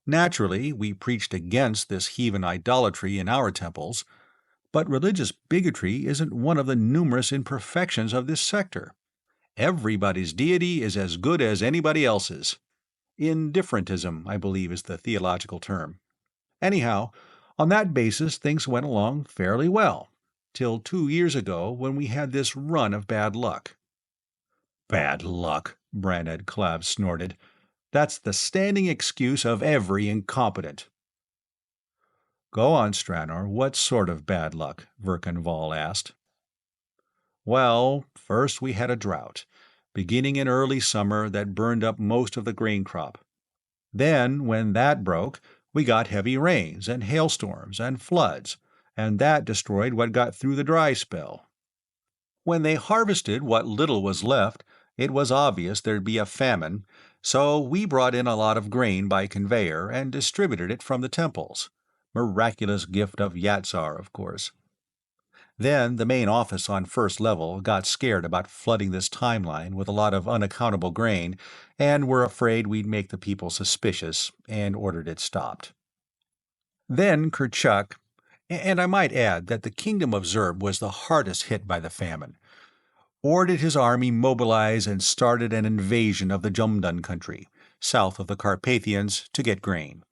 Naturally, we preached against this heathen idolatry in our temples, but religious bigotry isn't one of the numerous imperfections of this sector. Everybody's deity is as good as anybody else's. Indifferentism, I believe, is the theological term. Anyhow, on that basis things went along fairly well, till 2 years ago when we had this run of bad luck. "Bad luck," Branad Clav snorted. "That's the standing excuse of every incompetent." "Go on, Stranor, what sort of bad luck?" Verkan Vall asked. "Well, first we had a drought, beginning in early summer that burned up most of the grain crop. Then, when that broke, we got heavy rains and hailstorms and floods, and that destroyed what got through the dry spell. When they harvested what little was left, it was obvious there'd be a famine, so we brought in a lot of grain by conveyor and distributed it from the temples. Miraculous gift of Yat-Zar, of course. Then the main office on first level got scared about flooding this timeline with a lot of unaccountable grain, and were afraid we'd make the people suspicious, and ordered it stopped. Then Kerchuk, and I might add that the kingdom of Zerb was the hardest hit by the famine, ordered his army mobilize and started an invasion of the Jumdun country, south of the Carpathians, to get grain.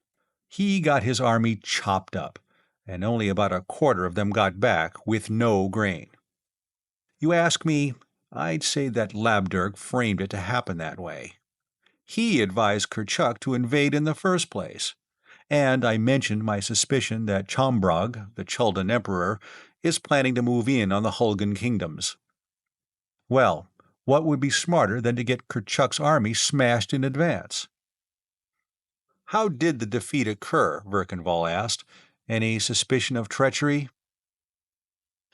He got his army chopped up, and only about a quarter of them got back with no grain. You ask me, I'd say that Labdurg framed it to happen that way. He advised Kerchuk to invade in the first place, and I mentioned my suspicion that Chambrag, the Chaldan emperor, is planning to move in on the Hulgan kingdoms. Well, what would be smarter than to get Kerchuk's army smashed in advance? "How did the defeat occur?" Verkan Vall asked. "Any suspicion of treachery?"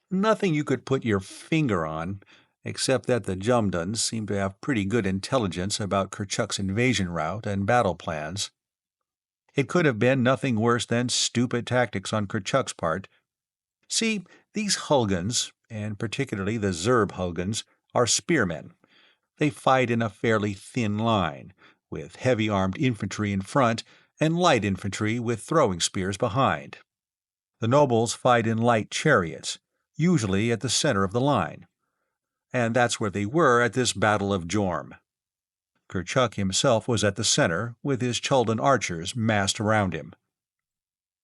"Nothing you could put your finger on, except that the Jumduns seem to have pretty good intelligence about Kerchuk's invasion route and battle plans. It could have been nothing worse than stupid tactics on Kerchuk's part. See, these Hulgans, and particularly the Zerb Hulgans, are spearmen. They fight in a fairly thin line, with heavy-armed infantry in front and light infantry with throwing spears behind. The nobles fight in light chariots, usually at the center of the line. And that's where they were at this Battle of Jorm. Kerchuk himself was at the center, with his Chaldan archers massed around him.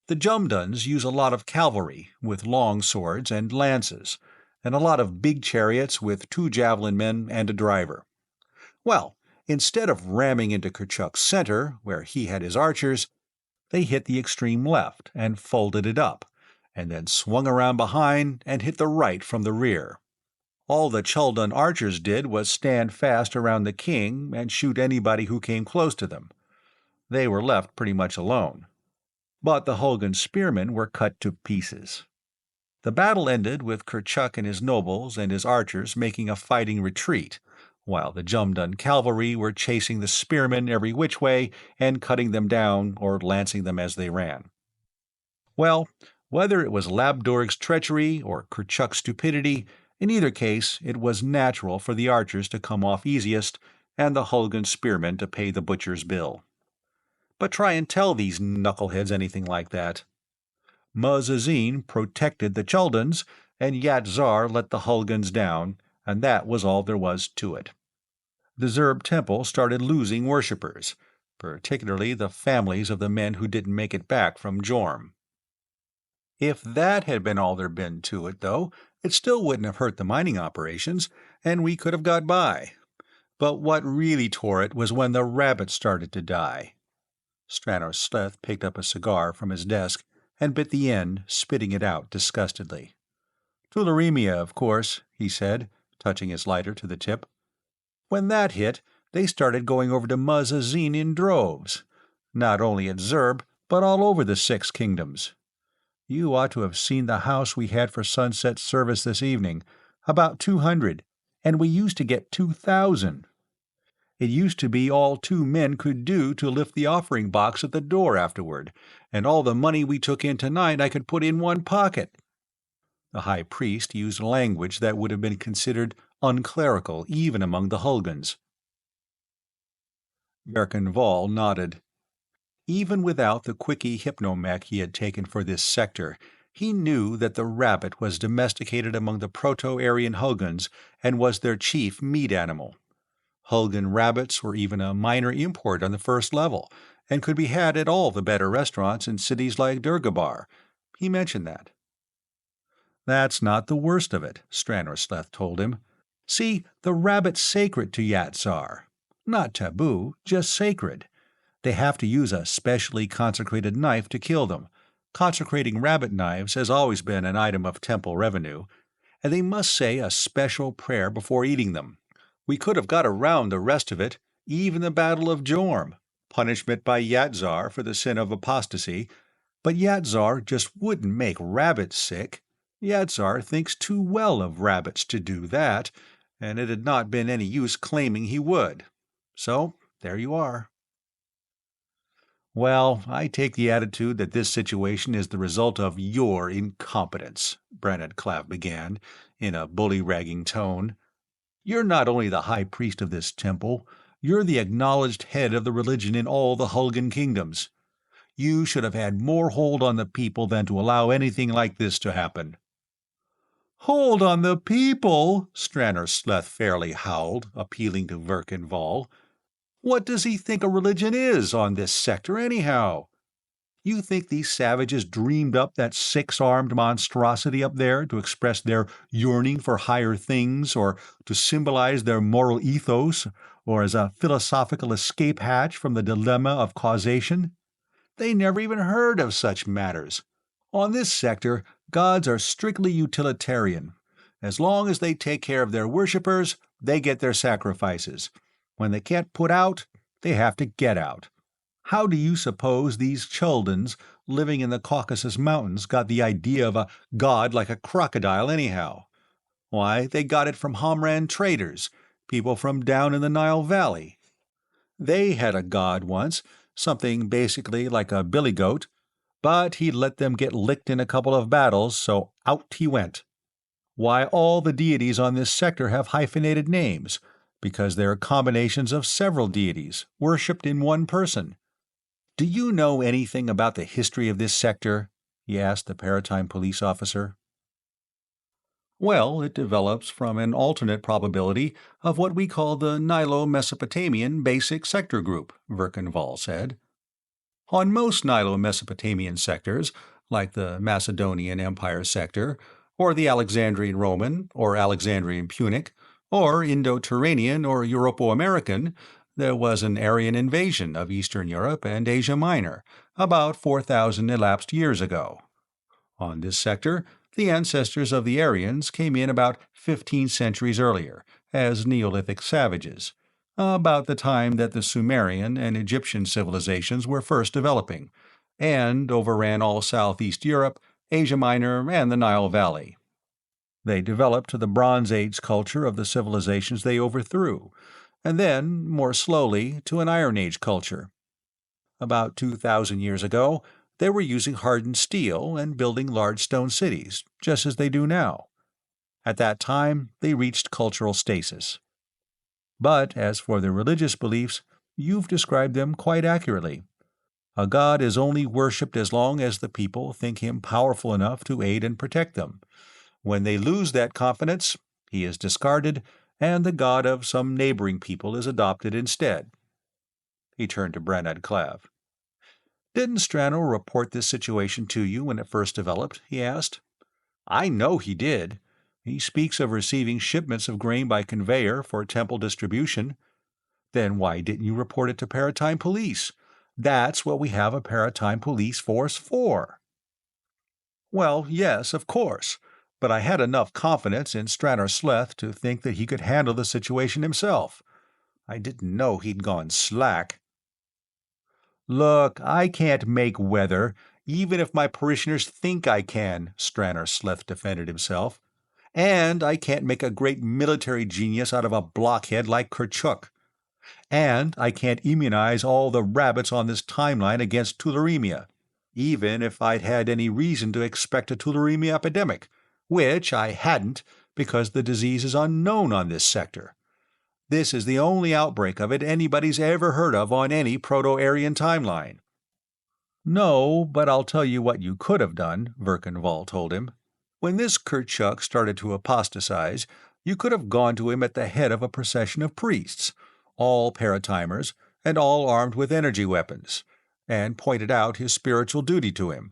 The Jumduns use a lot of cavalry, with long swords and lances, and a lot of big chariots with 2 javelin men and a driver. Well, instead of ramming into Kerchuk's center, where he had his archers, they hit the extreme left and folded it up, and then swung around behind and hit the right from the rear. All the Chuldun archers did was stand fast around the king and shoot anybody who came close to them. They were left pretty much alone. But the Hulgun spearmen were cut to pieces. The battle ended with Kerchuk and his nobles and his archers making a fighting retreat, while the Jumdun cavalry were chasing the spearmen every which way and cutting them down or lancing them as they ran. Well, whether it was Labdorg's treachery or Kerchuk's stupidity, in either case it was natural for the archers to come off easiest and the Hulgun spearmen to pay the butcher's bill. But try and tell these knuckleheads anything like that. Muzazin protected the Chulduns, and Yatzar let the Hulguns down, and that was all there was to it. The Zerb temple started losing worshippers, particularly the families of the men who didn't make it back from Jorm. If that had been all there'd been to it, though, it still wouldn't have hurt the mining operations, and we could have got by. But what really tore it was when the rabbits started to die. Stranos Sleth picked up a cigar from his desk and bit the end, spitting it out disgustedly. "Tularemia, of course," he said, touching his lighter to the tip. "When that hit, they started going over to Muzazin in droves, not only at Zerb, but all over the 6 kingdoms. You ought to have seen the house we had for sunset service this evening. About 200, and we used to get 2,000. It used to be all 2 men could do to lift the offering box at the door afterward, and all the money we took in tonight I could put in one pocket." The high priest used language that would have been considered unclerical even among the Hulguns. Verkan Vall nodded. Even without the quickie hypnomech he had taken for this sector, he knew that the rabbit was domesticated among the Proto-Aryan Hulguns and was their chief meat animal. Hulgun rabbits were even a minor import on the first level, and could be had at all the better restaurants in cities like Durgabar. He mentioned that. "That's not the worst of it," Stranos Sleth told him. "See, the rabbit's sacred to Yatzar. Not taboo, just sacred. They have to use a specially consecrated knife to kill them. Consecrating rabbit knives has always been an item of temple revenue, and they must say a special prayer before eating them. We could have got around the rest of it, even the Battle of Jorm, punishment by Yatzar for the sin of apostasy, but Yatzar just wouldn't make rabbits sick. Yatzar thinks too well of rabbits to do that, and it had not been any use claiming he would. So, there you are." "Well, I take the attitude that this situation is the result of your incompetence," Brannet Clav began, in a bully-ragging tone. "You're not only the high priest of this temple, you're the acknowledged head of the religion in all the Hulgun kingdoms. You should have had more hold on the people than to allow anything like this to happen." "Hold on the people!" Stranos Sleth fairly howled, appealing to Verkan Vall. "What does he think a religion is on this sector, anyhow? You think these savages dreamed up that 6-armed monstrosity up there to express their yearning for higher things, or to symbolize their moral ethos, or as a philosophical escape hatch from the dilemma of causation? They never even heard of such matters. On this sector, gods are strictly utilitarian. As long as they take care of their worshippers, they get their sacrifices. When they can't put out, they have to get out. How do you suppose these Chulduns living in the Caucasus Mountains got the idea of a god like a crocodile anyhow? Why, they got it from Homran traders, people from down in the Nile Valley. They had a god once, something basically like a billy goat, but he let them get licked in a couple of battles, so out he went. Why, all the deities on this sector have hyphenated names, because they're combinations of several deities, worshipped in one person. Do you know anything about the history of this sector?" he asked the Paratime police officer. "Well, it develops from an alternate probability of what we call the Nilo-Mesopotamian Basic Sector Group," Verkan Vall said. On most Nilo-Mesopotamian sectors, like the Macedonian Empire sector, or the Alexandrian Roman, or Alexandrian Punic, or Indo-Turanian or Europo-American, there was an Aryan invasion of Eastern Europe and Asia Minor, about 4,000 elapsed years ago. On this sector, the ancestors of the Aryans came in about 15 centuries earlier, as Neolithic savages, about the time that the Sumerian and Egyptian civilizations were first developing, and overran all Southeast Europe, Asia Minor, and the Nile Valley. They developed to the Bronze Age culture of the civilizations they overthrew, and then, more slowly, to an Iron Age culture. About 2,000 years ago, they were using hardened steel and building large stone cities, just as they do now. At that time, they reached cultural stasis. But as for their religious beliefs, you've described them quite accurately. A god is only worshipped as long as the people think him powerful enough to aid and protect them. When they lose that confidence, he is discarded, and the god of some neighboring people is adopted instead. He turned to Branad Clav. "Didn't Strano report this situation to you when it first developed?" he asked. "I know he did. He speaks of receiving shipments of grain by conveyor for temple distribution. Then why didn't you report it to Paratime Police? That's what we have a Paratime Police force for." "Well, yes, of course, but I had enough confidence in Stranor Sleth to think that he could handle the situation himself. I didn't know he'd gone slack." "Look, I can't make weather, even if my parishioners think I can," Stranor Sleth defended himself. "And I can't make a great military genius out of a blockhead like Kerchuk. And I can't immunize all the rabbits on this timeline against tularemia, even if I'd had any reason to expect a tularemia epidemic, which I hadn't because the disease is unknown on this sector. This is the only outbreak of it anybody's ever heard of on any Proto-Aryan timeline." "No, but I'll tell you what you could have done," Verkanval told him. "When this Kerchuk started to apostatize, you could have gone to him at the head of a procession of priests, all paratimers, and all armed with energy weapons, and pointed out his spiritual duty to him,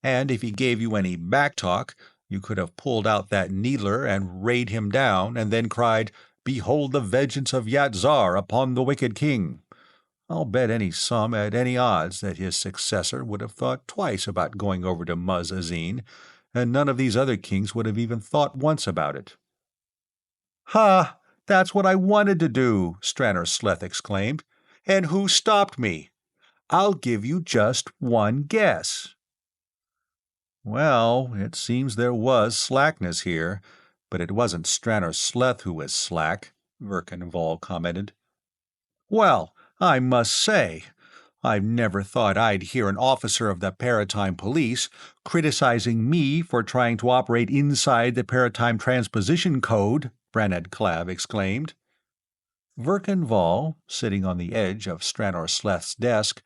and if he gave you any backtalk, you could have pulled out that needler and rayed him down, and then cried, 'Behold the vengeance of Yat-Zar upon the wicked king.' I'll bet any sum at any odds that his successor would have thought twice about going over to Muz-Azin, and none of these other kings would have even thought once about it." "Ha! That's what I wanted to do," Stranor Sleth exclaimed. "And who stopped me? I'll give you just one guess." "Well, it seems there was slackness here, but it wasn't Stranor Sleth who was slack," Verkanval commented. "Well, I must say, I've never thought I'd hear an officer of the Paratime Police criticizing me for trying to operate inside the Paratime Transposition Code," Branad Clav exclaimed. Verkanval, sitting on the edge of Stranor Sleth's desk,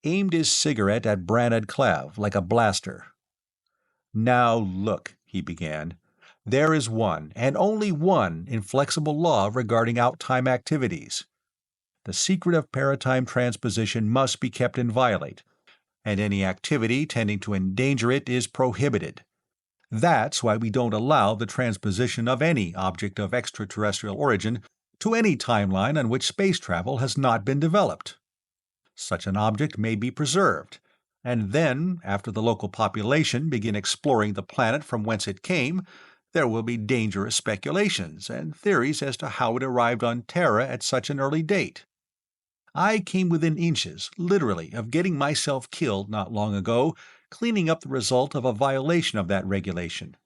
aimed his cigarette at Branad Clav like a blaster. "Now look," he began. "There is one, and only one, inflexible law regarding outtime activities. The secret of paratime transposition must be kept inviolate, and any activity tending to endanger it is prohibited. That's why we don't allow the transposition of any object of extraterrestrial origin to any timeline on which space travel has not been developed. Such an object may be preserved, and then, after the local population begin exploring the planet from whence it came, there will be dangerous speculations and theories as to how it arrived on Terra at such an early date. I came within inches, literally, of getting myself killed not long ago, cleaning up the result of a violation of that regulation.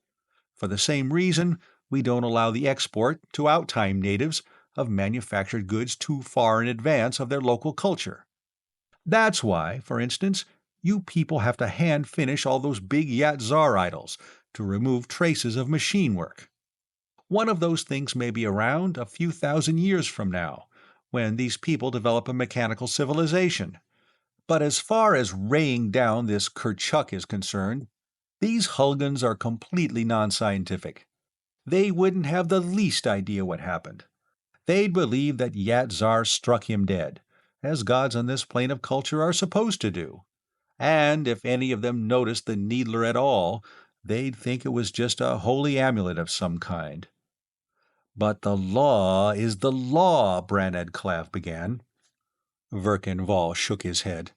For the same reason, we don't allow the export, to outtime natives, of manufactured goods too far in advance of their local culture. That's why, for instance, you people have to hand-finish all those big Yat-Zar idols to remove traces of machine work. One of those things may be around a few thousand years from now, when these people develop a mechanical civilization. But as far as raying down this Kerchuk is concerned, these Hulgans are completely non-scientific. They wouldn't have the least idea what happened. They'd believe that Yat-Zar struck him dead, as gods on this plane of culture are supposed to do. And if any of them noticed the needler at all, they'd think it was just a holy amulet of some kind. But the law is the law, Braned Clav began. Verkan shook his head.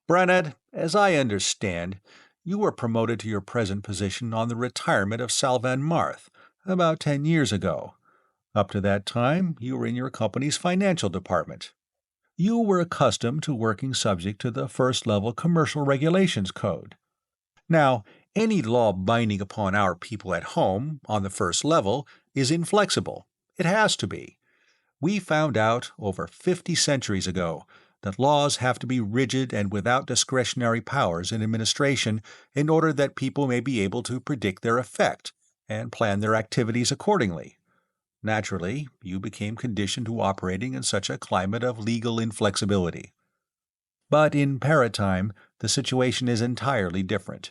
Braned, as I understand, you were promoted to your present position on the retirement of Salvan Marth about 10 years ago. Up to that time, you were in your company's financial department. You were accustomed to working subject to the first-level Commercial Regulations Code. Now, any law binding upon our people at home, on the first level, is inflexible. It has to be. We found out, over 50 centuries ago, that laws have to be rigid and without discretionary powers in administration in order that people may be able to predict their effect and plan their activities accordingly. Naturally, you became conditioned to operating in such a climate of legal inflexibility. But in paratime, the situation is entirely different.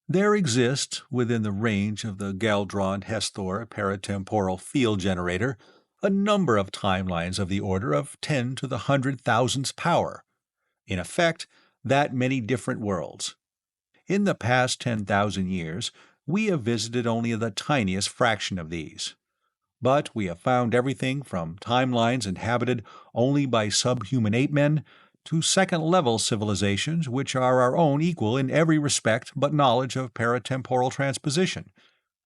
There exist, within the range of the Galdron-Hesthor paratemporal field generator, a number of timelines of the order of 10 to the 100,000th power. In effect, that many different worlds. In the past 10,000 years, we have visited only the tiniest fraction of these. But we have found everything from timelines inhabited only by subhuman ape-men to second-level civilizations which are our own equal in every respect but knowledge of paratemporal transposition.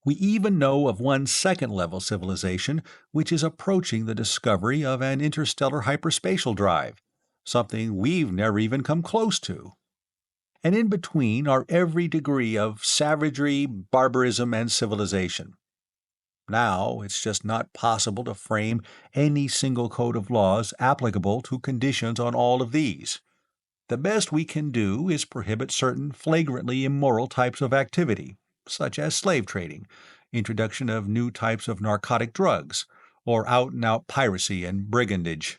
We even know of one second-level civilization which is approaching the discovery of an interstellar hyperspatial drive, something we've never even come close to. And in between are every degree of savagery, barbarism, and civilization. Now, it's just not possible to frame any single code of laws applicable to conditions on all of these. The best we can do is prohibit certain flagrantly immoral types of activity, such as slave trading, introduction of new types of narcotic drugs, or out-and-out piracy and brigandage.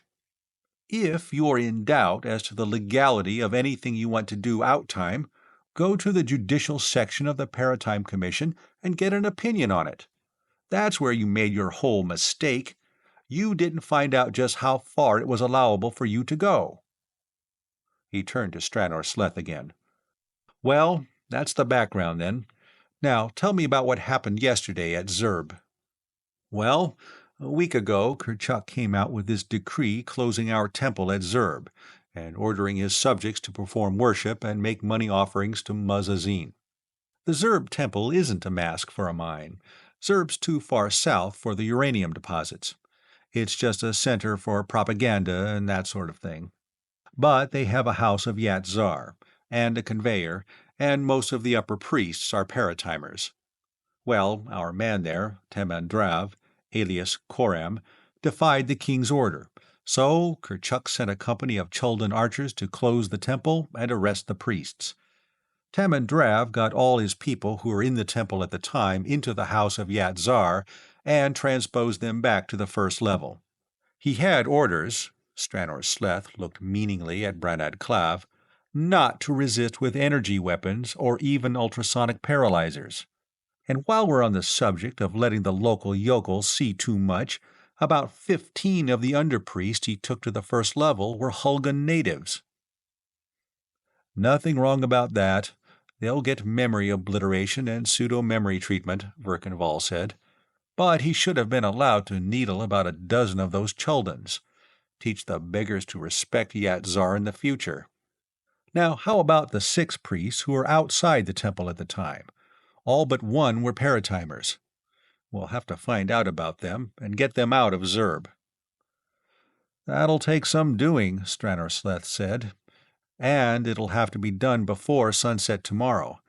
If you're in doubt as to the legality of anything you want to do outtime, go to the judicial section of the Paratime Commission and get an opinion on it. That's where you made your whole mistake. You didn't find out just how far it was allowable for you to go. He turned to Stranor Sleth again. Well, that's the background, then. Now, tell me about what happened yesterday at Zerb. Well, a week ago, Kerchuk came out with this decree closing our temple at Zerb, and ordering his subjects to perform worship and make money offerings to Muzazin. The Zerb temple isn't a mask for a mine. Zerb's too far south for the uranium deposits. It's just a center for propaganda and that sort of thing. But they have a house of Yat Zar, and a conveyor, and most of the upper priests are paratimers. Well, our man there, Temandrav, alias Koram, defied the king's order, so Kerchuk sent a company of Chuldan archers to close the temple and arrest the priests. Temandrav got all his people who were in the temple at the time into the house of Yat Zar and transposed them back to the first level. He had orders, Stranor Sleth looked meaningly at Branad Clav, not to resist with energy weapons or even ultrasonic paralyzers. And while we're on the subject of letting the local yokels see too much, about 15 of the underpriests he took to the first level were Hulgun natives. Nothing wrong about that. They'll get memory obliteration and pseudo-memory treatment, Verkanval said. But he should have been allowed to needle about a dozen of those Chuldans. Teach the beggars to respect Yat Zar in the future. Now, how about the 6 priests who were outside the temple at the time? All but one were paratimers. We'll have to find out about them and get them out of Zerb. That'll take some doing, Stranor Sleth said. And it'll have to be done before sunset tomorrow.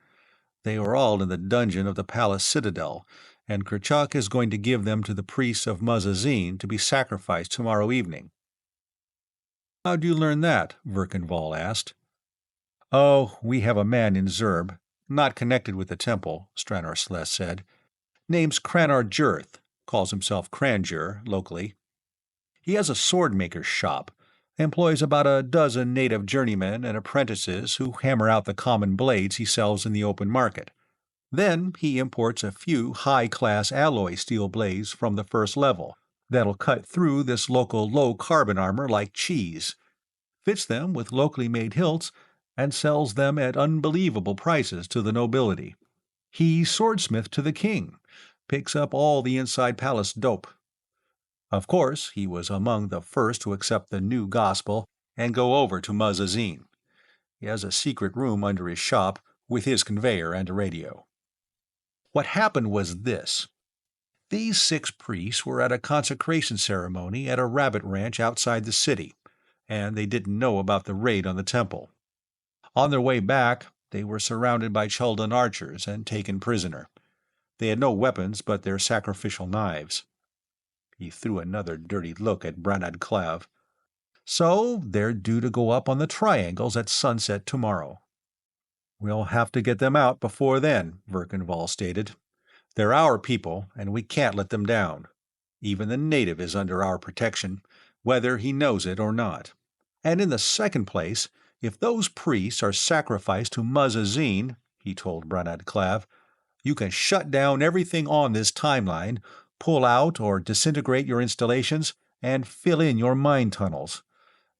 They were all in the dungeon of the palace citadel, and Kerchuk is going to give them to the priests of Muzazin to be sacrificed tomorrow evening. How'd you learn that? Verkanval asked. Oh, we have a man in Zerb, not connected with the temple, Stranor Sleth said. Name's Cranar Jirth, calls himself Cranjur, locally. He has a sword-maker's shop, employs about a dozen native journeymen and apprentices who hammer out the common blades he sells in the open market. Then he imports a few high-class alloy steel blades from the first level that'll cut through this local low-carbon armor like cheese, fits them with locally made hilts, and sells them at unbelievable prices to the nobility. He swordsmith to the king, picks up all the inside palace dope. Of course, he was among the first to accept the new gospel and go over to Muzazine. He has a secret room under his shop with his conveyor and a radio. What happened was this. These 6 priests were at a consecration ceremony at a rabbit ranch outside the city, and they didn't know about the raid on the temple. On their way back, they were surrounded by Chuldan archers and taken prisoner. They had no weapons but their sacrificial knives. He threw another dirty look at Branad Clav. So they're due to go up on the triangles at sunset tomorrow. We'll have to get them out before then, Verkenval stated. They're our people, and we can't let them down. Even the native is under our protection, whether he knows it or not. And in the second place, if those priests are sacrificed to Muzazine, he told Branad Clav, you can shut down everything on this timeline, pull out or disintegrate your installations, and fill in your mine tunnels.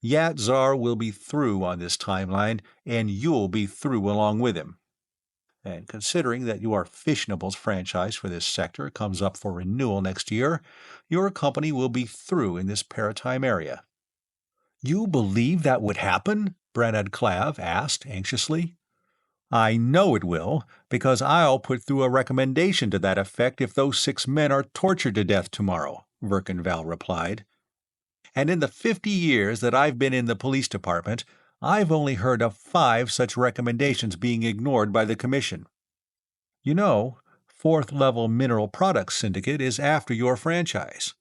Yatzar will be through on this timeline, and you'll be through along with him. And considering that your Fishnable's franchise for this sector comes up for renewal next year, your company will be through in this paratime area. You believe that would happen? Branad Clav asked anxiously. I know it will, because I'll put through a recommendation to that effect if those 6 men are tortured to death tomorrow, Verkenval replied. And in the 50 years that I've been in the police department, I've only heard of 5 such recommendations being ignored by the Commission. You know, 4th-level Mineral Products Syndicate is after your franchise.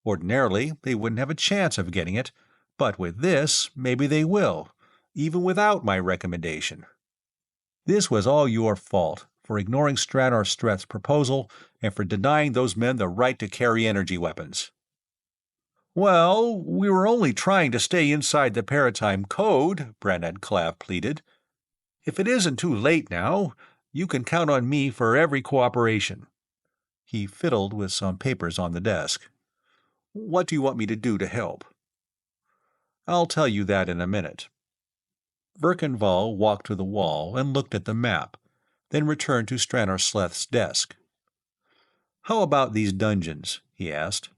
Ordinarily, they wouldn't have a chance of getting it, but with this, maybe they will, even without my recommendation. This was all your fault, for ignoring Stranar Streth's proposal and for denying those men the right to carry energy weapons. Well, we were only trying to stay inside the Paratime Code, Branad Clav pleaded. If it isn't too late now, you can count on me for every cooperation. He fiddled with some papers on the desk. What do you want me to do to help? I'll tell you that in a minute. Verkenval walked to the wall and looked at the map, then returned to Stranar Sleth's desk. How about these dungeons? He asked.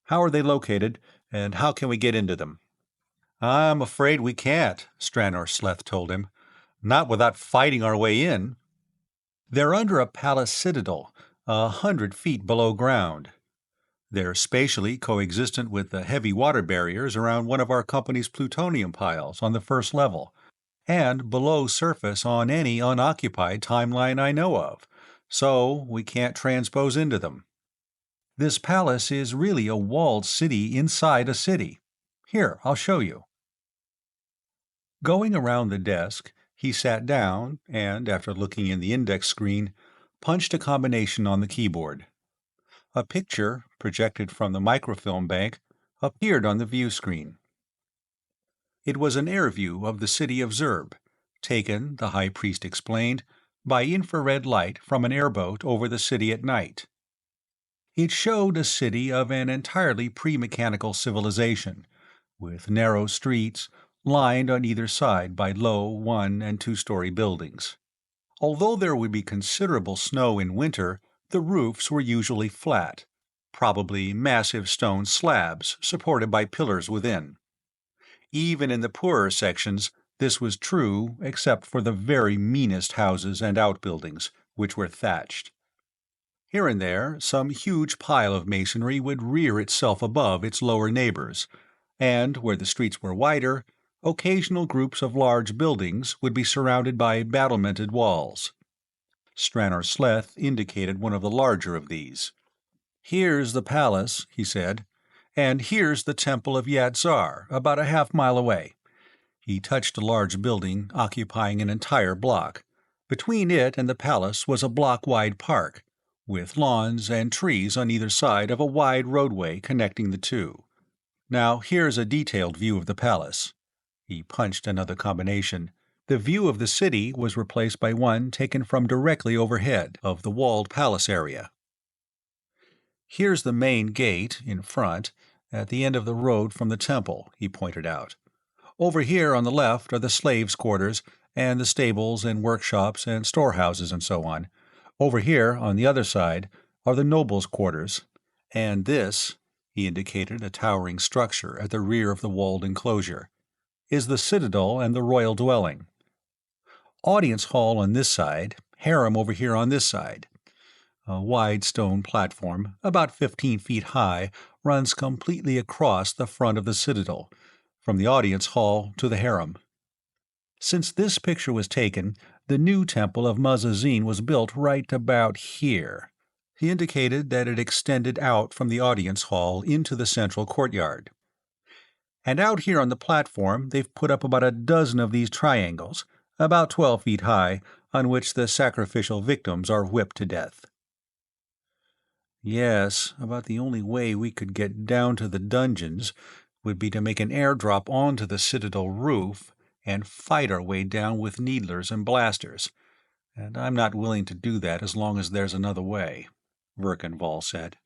How are they located, and how can we get into them? I'm afraid we can't, Stranar Sleth told him. Not without fighting our way in. They're under a palace citadel, 100 feet below ground. They're spatially coexistent with the heavy water barriers around one of our company's plutonium piles on the 1st level, and below surface on any unoccupied timeline I know of, so we can't transpose into them. This palace is really a walled city inside a city. Here, I'll show you. Going around the desk, he sat down and, after looking in the index screen, punched a combination on the keyboard. A picture, projected from the microfilm bank, appeared on the view screen. It was an air view of the city of Zerb, taken, the High Priest explained, by infrared light from an airboat over the city at night. It showed a city of an entirely pre-mechanical civilization, with narrow streets, lined on either side by low 1- and 2-story buildings. Although there would be considerable snow in winter, the roofs were usually flat, probably massive stone slabs supported by pillars within. Even in the poorer sections, this was true except for the very meanest houses and outbuildings, which were thatched. Here and there, some huge pile of masonry would rear itself above its lower neighbors, and where the streets were wider, occasional groups of large buildings would be surrounded by battlemented walls. Stranar Sleth indicated one of the larger of these. Here's the palace, he said, and here's the Temple of Yatzar, about a half-mile away. He touched a large building occupying an entire block. Between it and the palace was a block-wide park, with lawns and trees on either side of a wide roadway connecting the two. Now here's a detailed view of the palace. He punched another combination. The view of the city was replaced by one taken from directly overhead of the walled palace area. Here's the main gate, in front, at the end of the road from the temple, he pointed out. Over here on the left are the slaves' quarters, and the stables and workshops and storehouses and so on. Over here, on the other side, are the nobles' quarters. And this, he indicated a towering structure at the rear of the walled enclosure, is the citadel and the royal dwelling. Audience hall on this side, harem over here on this side. A wide stone platform, about 15 feet high, runs completely across the front of the citadel, from the audience hall to the harem. Since this picture was taken, the new temple of Musazin was built right about here. He indicated that it extended out from the audience hall into the central courtyard. And out here on the platform, they've put up about a dozen of these triangles, about 12 feet high, on which the sacrificial victims are whipped to death. Yes, about the only way we could get down to the dungeons would be to make an airdrop onto the citadel roof and fight our way down with needlers and blasters, and I'm not willing to do that as long as there's another way, Verkenval said.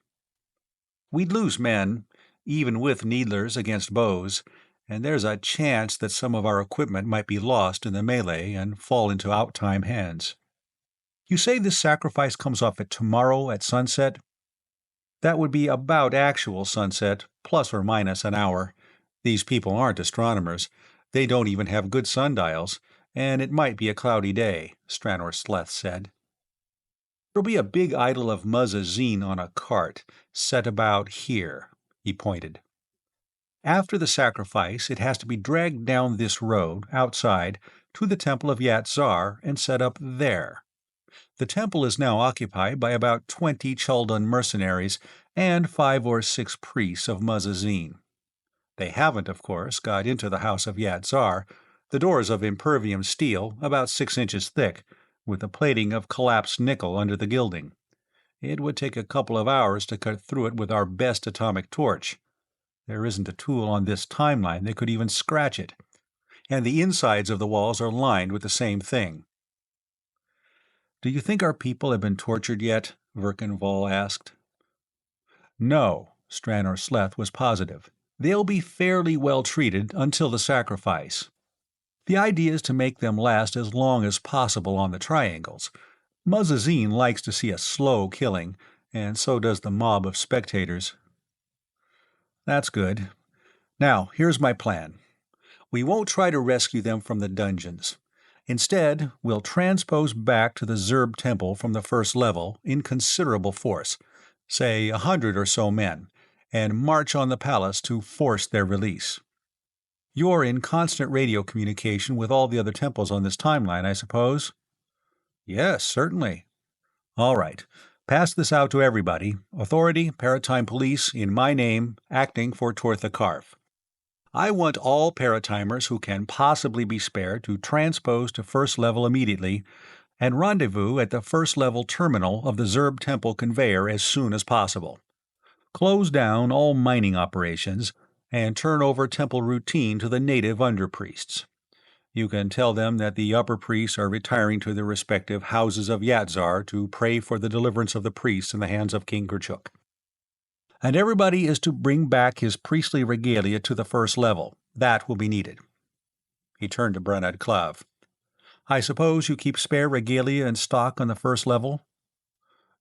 We'd lose men, even with needlers against bows, and there's a chance that some of our equipment might be lost in the melee and fall into out-time hands. You say this sacrifice comes off at tomorrow at sunset? That would be about actual sunset, plus or minus an hour. These people aren't astronomers. They don't even have good sundials, and it might be a cloudy day, Stranor Sleth said. There'll be a big idol of Muzazine on a cart, set about here, he pointed. After the sacrifice, it has to be dragged down this road, outside, to the temple of Yat-Zar and set up there. The temple is now occupied by about 20 Chuldun mercenaries and 5 or 6 priests of Muzazine. They haven't, of course, got into the house of Yat-Zar, the doors of impervium steel, about 6 inches thick, with a plating of collapsed nickel under the gilding. It would take a couple of hours to cut through it with our best atomic torch. There isn't a tool on this timeline that could even scratch it. And the insides of the walls are lined with the same thing. "Do you think our people have been tortured yet?" Verkenval asked. No, Stranor Sleth was positive. They'll be fairly well treated until the sacrifice. The idea is to make them last as long as possible on the triangles. Muzazine likes to see a slow killing, and so does the mob of spectators. That's good. Now, here's my plan. We won't try to rescue them from the dungeons. Instead, we'll transpose back to the Zerb temple from the first level in considerable force, say 100 or so men, and march on the palace to force their release. You're in constant radio communication with all the other temples on this timeline, I suppose? Yes, certainly. All right. Pass this out to everybody. Authority, Paratime Police, in my name, acting for Tortha Karf. I want all paratimers who can possibly be spared to transpose to first level immediately and rendezvous at the first level terminal of the Zerb Temple conveyor as soon as possible. Close down all mining operations and turn over temple routine to the native underpriests. You can tell them that the upper priests are retiring to their respective houses of Yat-Zar to pray for the deliverance of the priests in the hands of King Kurchuk. And everybody is to bring back his priestly regalia to the first level. That will be needed. He turned to Branad Klav. I suppose you keep spare regalia in stock on the first level?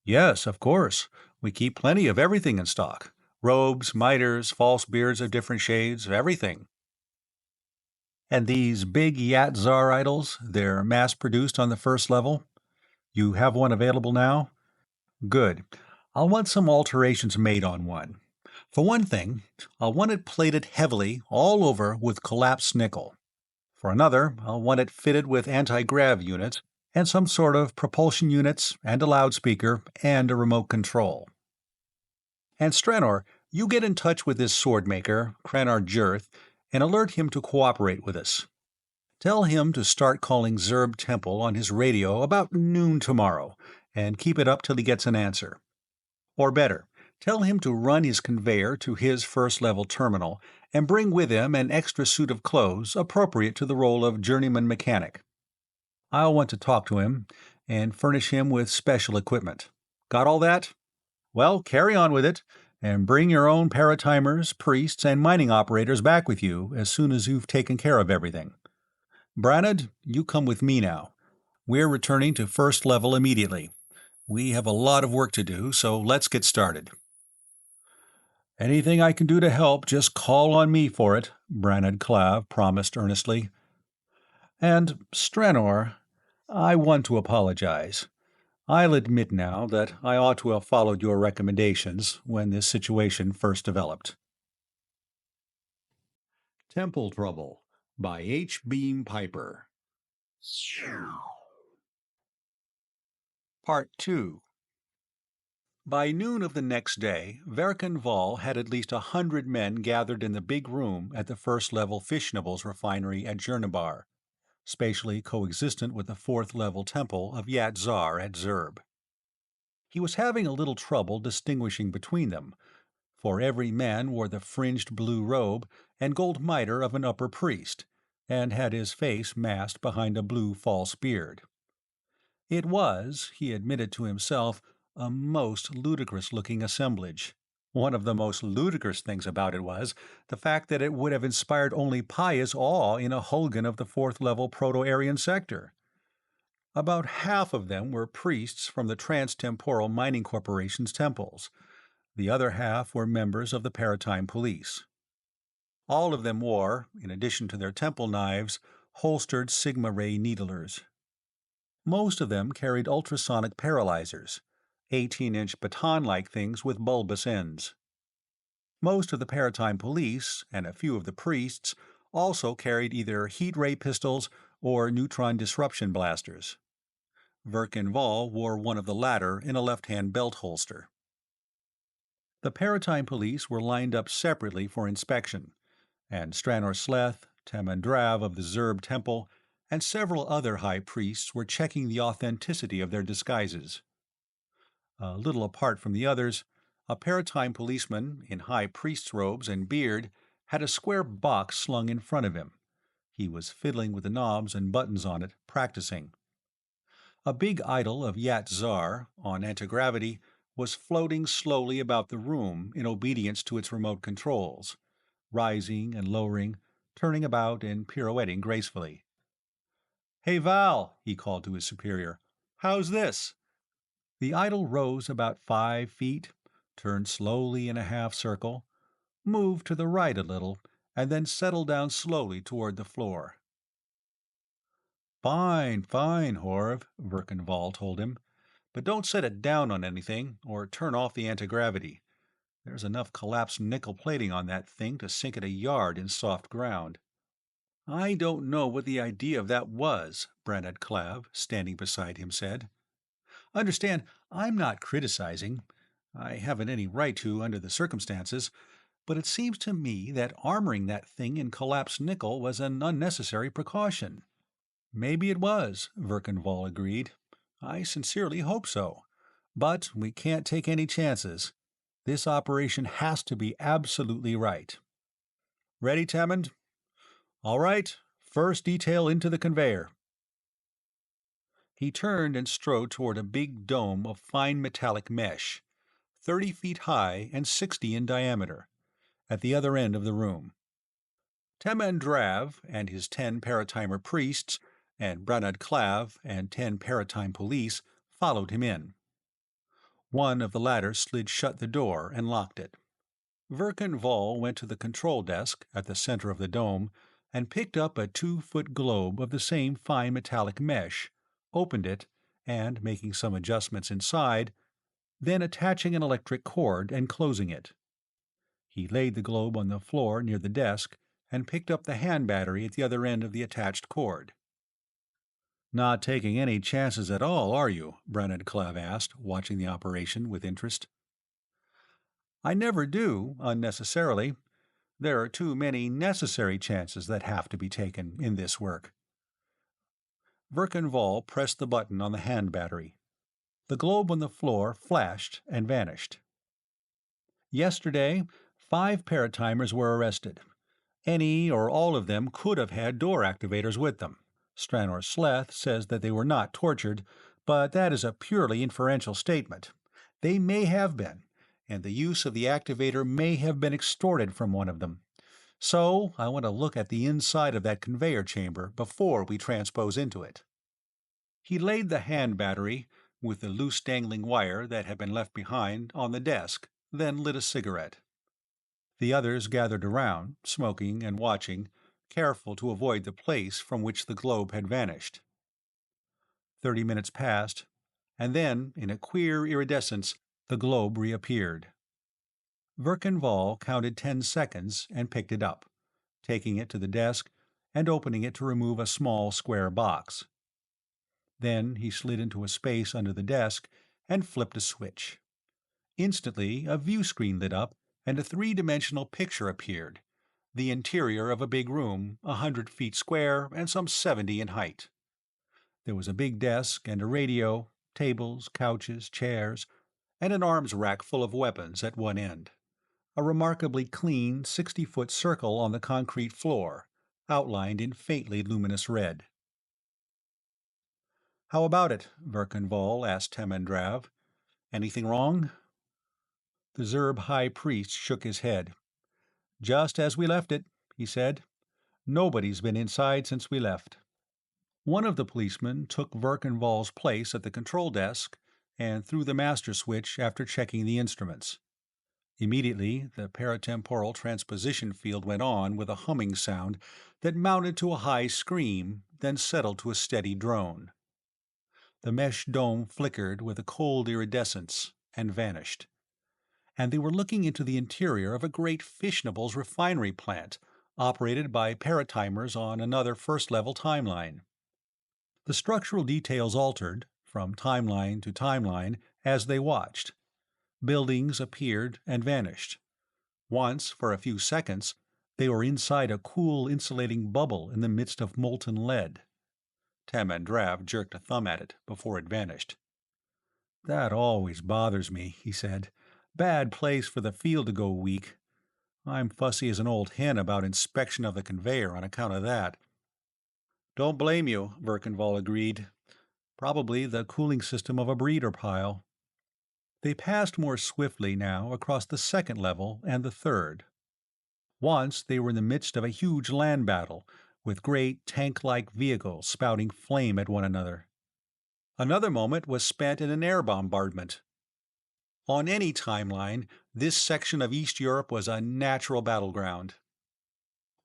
Yes, of course. We keep plenty of everything in stock. Robes, miters, false beards of different shades, everything. And these big Yat-Zar idols, they're mass-produced on the first level? You have one available now? Good. I'll want some alterations made on one. For one thing, I'll want it plated heavily all over with collapsed nickel. For another, I'll want it fitted with anti-grav units and some sort of propulsion units and a loudspeaker and a remote control. And Stranor, you get in touch with this swordmaker, Cranar Jirth, and alert him to cooperate with us. Tell him to start calling Zerb Temple on his radio about noon tomorrow, and keep it up till he gets an answer. Or better, tell him to run his conveyor to his first-level terminal and bring with him an extra suit of clothes appropriate to the role of journeyman mechanic. I'll want to talk to him and furnish him with special equipment. Got all that? Well, carry on with it, and bring your own paratimers, priests, and mining operators back with you as soon as you've taken care of everything. Branad, you come with me now. We're returning to first level immediately. We have a lot of work to do, so let's get started. Anything I can do to help, just call on me for it, Branad Clav promised earnestly. And, Stranor, I want to apologize. I'll admit now that I ought to have followed your recommendations when this situation first developed. Temple Trouble by H. Beam Piper. Part 2. By noon of the next day, Verkan Vall had at least 100 men gathered in the big room at the first-level fissionables refinery at Jernabar, spatially coexistent with the fourth-level temple of Yat Zar at Zerb. He was having a little trouble distinguishing between them, for every man wore the fringed blue robe and gold mitre of an upper priest, and had his face masked behind a blue false beard. It was, he admitted to himself, a most ludicrous-looking assemblage. One of the most ludicrous things about it was the fact that it would have inspired only pious awe in a Hulgun of the fourth-level Proto-Aryan sector. About half of them were priests from the Trans-Temporal Mining Corporation's temples. The other half were members of the Paratime Police. All of them wore, in addition to their temple knives, holstered sigma-ray needlers. Most of them carried ultrasonic paralyzers, 18-inch baton-like things with bulbous ends. Most of the Paratime Police, and a few of the priests, also carried either heat ray pistols or neutron disruption blasters. Verkan Vall wore one of the latter in a left-hand belt holster. The Paratime Police were lined up separately for inspection, and Stranor Sleth, Temandrav of the Zerb Temple, and several other high priests were checking the authenticity of their disguises. A little apart from the others, a Paratime policeman, in high priest's robes and beard, had a square box slung in front of him. He was fiddling with the knobs and buttons on it, practicing. A big idol of Yat Zar, on antigravity, was floating slowly about the room in obedience to its remote controls, rising and lowering, turning about and pirouetting gracefully. "Hey, Val," he called to his superior. "How's this?" The idol rose about 5 feet, turned slowly in a half-circle, moved to the right a little, and then settled down slowly toward the floor. "Fine, fine, Horv," Verkan Vall told him. "But don't set it down on anything, or turn off the antigravity. There's enough collapsed nickel plating on that thing to sink it a yard in soft ground." "I don't know what the idea of that was," Branad Clav, standing beside him, said. "Understand, I'm not criticizing. I haven't any right to under the circumstances, but it seems to me that armoring that thing in collapsed nickel was an unnecessary precaution." "Maybe it was," Verkan Vall agreed. "I sincerely hope so. But we can't take any chances. This operation has to be absolutely right. Ready, Tamond? All right, first detail into the conveyor." He turned and strode toward a big dome of fine metallic mesh, 30 feet high and 60 in diameter, at the other end of the room. Temandrav and his 10 Paratimer priests, and Branad Clav and 10 Paratime police followed him in. One of the latter slid shut the door and locked it. Verkan Vall went to the control desk at the center of the dome and picked up a 2-foot globe of the same fine metallic mesh, opened it, and, making some adjustments inside, then attaching an electric cord and closing it. He laid the globe on the floor near the desk and picked up the hand battery at the other end of the attached cord. "Not taking any chances at all, are you?" Branad Clav asked, watching the operation with interest. "I never do, unnecessarily. There are too many necessary chances that have to be taken in this work." Verkan Vall pressed the button on the hand battery. The globe on the floor flashed and vanished. "Yesterday, 5 paratimers were arrested. Any or all of them could have had door activators with them. Stranor Sleth says that they were not tortured, but that is a purely inferential statement. They may have been, and the use of the activator may have been extorted from one of them. So I want to look at the inside of that conveyor chamber before we transpose into it." He laid the hand battery, with the loose dangling wire that had been left behind, on the desk, then lit a cigarette. The others gathered around, smoking and watching, careful to avoid the place from which the globe had vanished. 30 minutes passed, and then, in a queer iridescence, the globe reappeared. Verkenval counted 10 seconds and picked it up, taking it to the desk and opening it to remove a small square box. Then he slid into a space under the desk and flipped a switch. Instantly, a view screen lit up and a three-dimensional picture appeared, the interior of a big room, 100 feet square and some 70 in height. There was a big desk and a radio, tables, couches, chairs, and an arms rack full of weapons at one end. A remarkably clean 60-foot circle on the concrete floor, outlined in faintly luminous red. "How about it?" Verkenval asked Temendrav. "Anything wrong?" The Zerb High Priest shook his head. "Just as we left it," he said. "Nobody's been inside since we left." One of the policemen took Verkenval's place at the control desk and threw the master switch after checking the instruments. Immediately, the paratemporal transposition field went on with a humming sound that mounted to a high scream, then settled to a steady drone. The mesh dome flickered with a cold iridescence and vanished. And they were looking into the interior of a great fissionables refinery plant, operated by paratimers on another first-level timeline. The structural details altered, from timeline to timeline, as they watched. Buildings appeared and vanished. Once, for a few seconds, they were inside a cool insulating bubble in the midst of molten lead. Temendrav jerked a thumb at it before it vanished. "That always bothers me," he said. "Bad place for the field to go weak. I'm fussy as an old hen about inspection of the conveyor on account of that." "Don't blame you," Verkenval agreed. "Probably the cooling system of a breeder pile." They passed more swiftly now across the second level and the third. Once they were in the midst of a huge land battle, with great tank-like vehicles spouting flame at one another. Another moment was spent in an air bombardment. On any timeline, this section of East Europe was a natural battleground.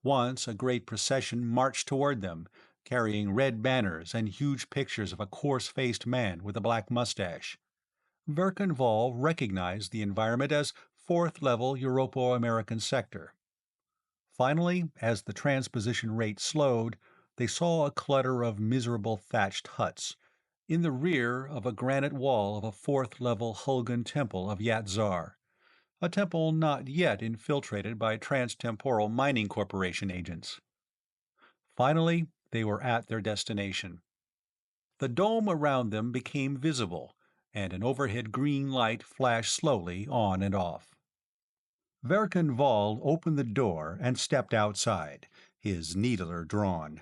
Once a great procession marched toward them, carrying red banners and huge pictures of a coarse-faced man with a black mustache. Verkenval recognized the environment as fourth-level Europo-American sector. Finally, as the transposition rate slowed, they saw a clutter of miserable thatched huts, in the rear of a granite wall of a fourth-level Hulgun temple of Yat-Zar, a temple not yet infiltrated by Transtemporal Mining Corporation agents. Finally, they were at their destination. The dome around them became visible, and an overhead green light flashed slowly on and off. Verkenval opened the door and stepped outside, his needler drawn.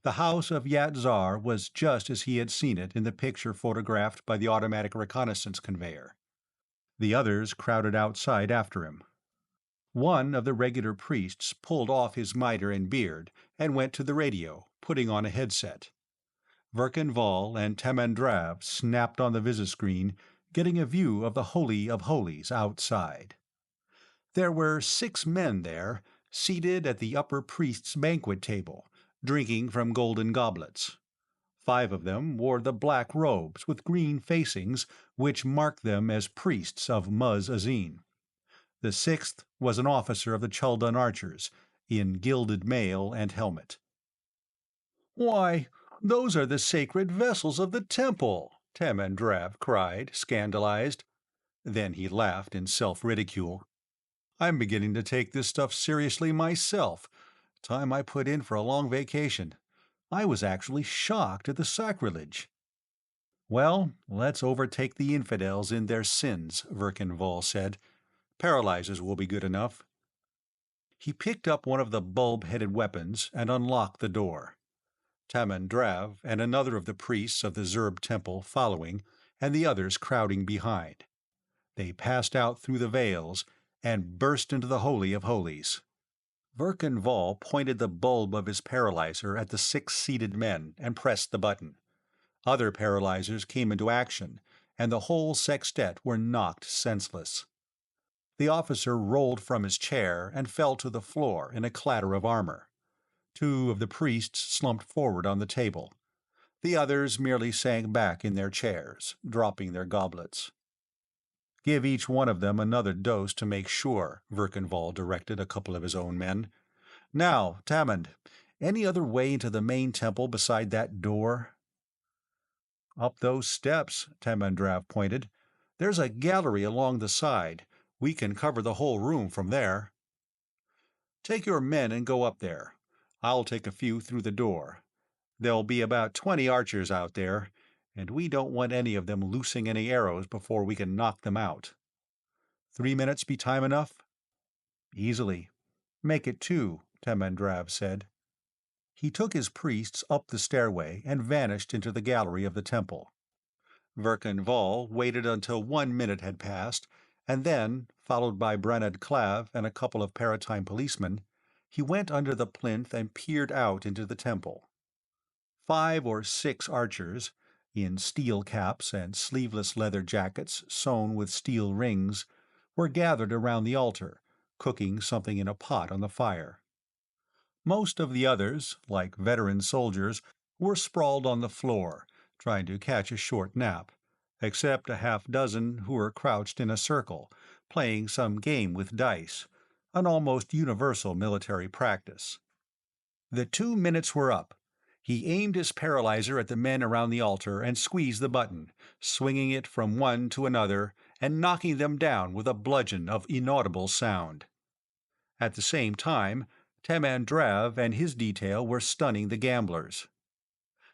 The house of Yat-Zar was just as he had seen it in the picture photographed by the automatic reconnaissance conveyor. The others crowded outside after him. One of the regular priests pulled off his mitre and beard and went to the radio, putting on a headset. Verkenval and Temendrav snapped on the visiscreen, getting a view of the Holy of Holies outside. There were 6 men there, seated at the upper priest's banquet table, drinking from golden goblets. 5 of them wore the black robes with green facings which marked them as priests of Muz-Azin. The 6th was an officer of the Chuldun archers, in gilded mail and helmet. "Why, those are the sacred vessels of the temple!" Temendrav cried, scandalized. Then he laughed in self-ridicule. "I'm beginning to take this stuff seriously myself. Time I put in for a long vacation. I was actually shocked at the sacrilege." "Well, let's overtake the infidels in their sins," Verkenval said. "Paralyzers will be good enough." He picked up one of the bulb-headed weapons and unlocked the door. Temendrav and another of the priests of the Zerb temple following, and the others crowding behind. They passed out through the veils and burst into the Holy of Holies. Verkenval pointed the bulb of his paralyzer at the 6 seated men and pressed the button. Other paralyzers came into action, and the whole sextet were knocked senseless. The officer rolled from his chair and fell to the floor in a clatter of armor. 2 of the priests slumped forward on the table. The others merely sank back in their chairs, dropping their goblets. "Give each one of them another dose to make sure," Verkenval directed a couple of his own men. "Now, Tamond, any other way into the main temple beside that door?" "Up those steps," Tamandrav pointed. "There's a gallery along the side. We can cover the whole room from there." "Take your men and go up there. I'll take a few through the door. There'll be about 20 archers out there, and we don't want any of them loosing any arrows before we can knock them out. 3 minutes be time enough?" "Easily. Make it 2, Tamandrav said. He took his priests up the stairway and vanished into the gallery of the temple. Verkenval waited until 1 minute had passed, and then, followed by Branad Clav and a couple of Paratime policemen, he went under the plinth and peered out into the temple. 5 or 6 archers, in steel caps and sleeveless leather jackets sewn with steel rings, were gathered around the altar, cooking something in a pot on the fire. Most of the others, like veteran soldiers, were sprawled on the floor, trying to catch a short nap, except a half-dozen who were crouched in a circle, playing some game with dice, an almost universal military practice. The 2 minutes were up. He aimed his paralyzer at the men around the altar and squeezed the button, swinging it from one to another and knocking them down with a bludgeon of inaudible sound. At the same time, Tamandrav and his detail were stunning the gamblers.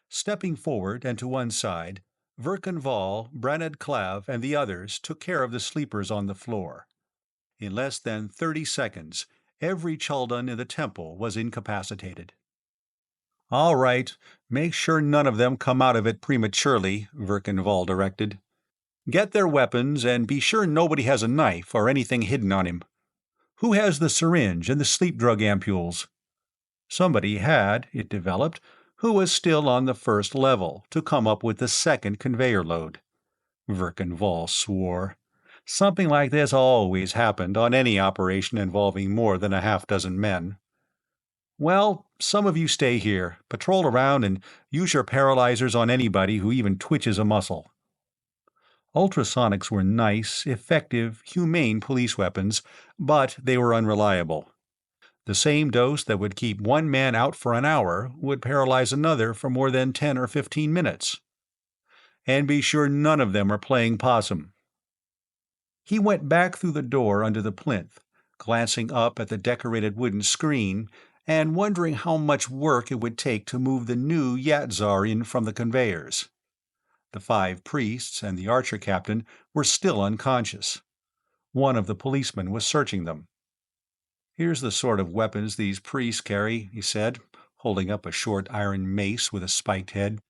Stepping forward and to one side, Verkenval, Branad Clav, and the others took care of the sleepers on the floor. In less than 30 seconds, every Chuldan in the temple was incapacitated. "All right, make sure none of them come out of it prematurely," Verkenval directed. "Get their weapons and be sure nobody has a knife or anything hidden on him. Who has the syringe and the sleep drug ampules?" Somebody had, it developed, who was still on the first level, to come up with the second conveyor load. Verkenval swore. Something like this always happened on any operation involving more than a half-dozen men. "Well, some of you stay here, patrol around, and use your paralyzers on anybody who even twitches a muscle." Ultrasonics were nice, effective, humane police weapons, but they were unreliable. The same dose that would keep one man out for an hour would paralyze another for more than 10 or 15 minutes. And be sure none of them are playing possum. He went back through the door under the plinth, glancing up at the decorated wooden screen and wondering how much work it would take to move the new Yatzar in from the conveyors. The 5 priests and the archer captain were still unconscious. One of the policemen was searching them. "Here's the sort of weapons these priests carry," he said, holding up a short iron mace with a spiked head.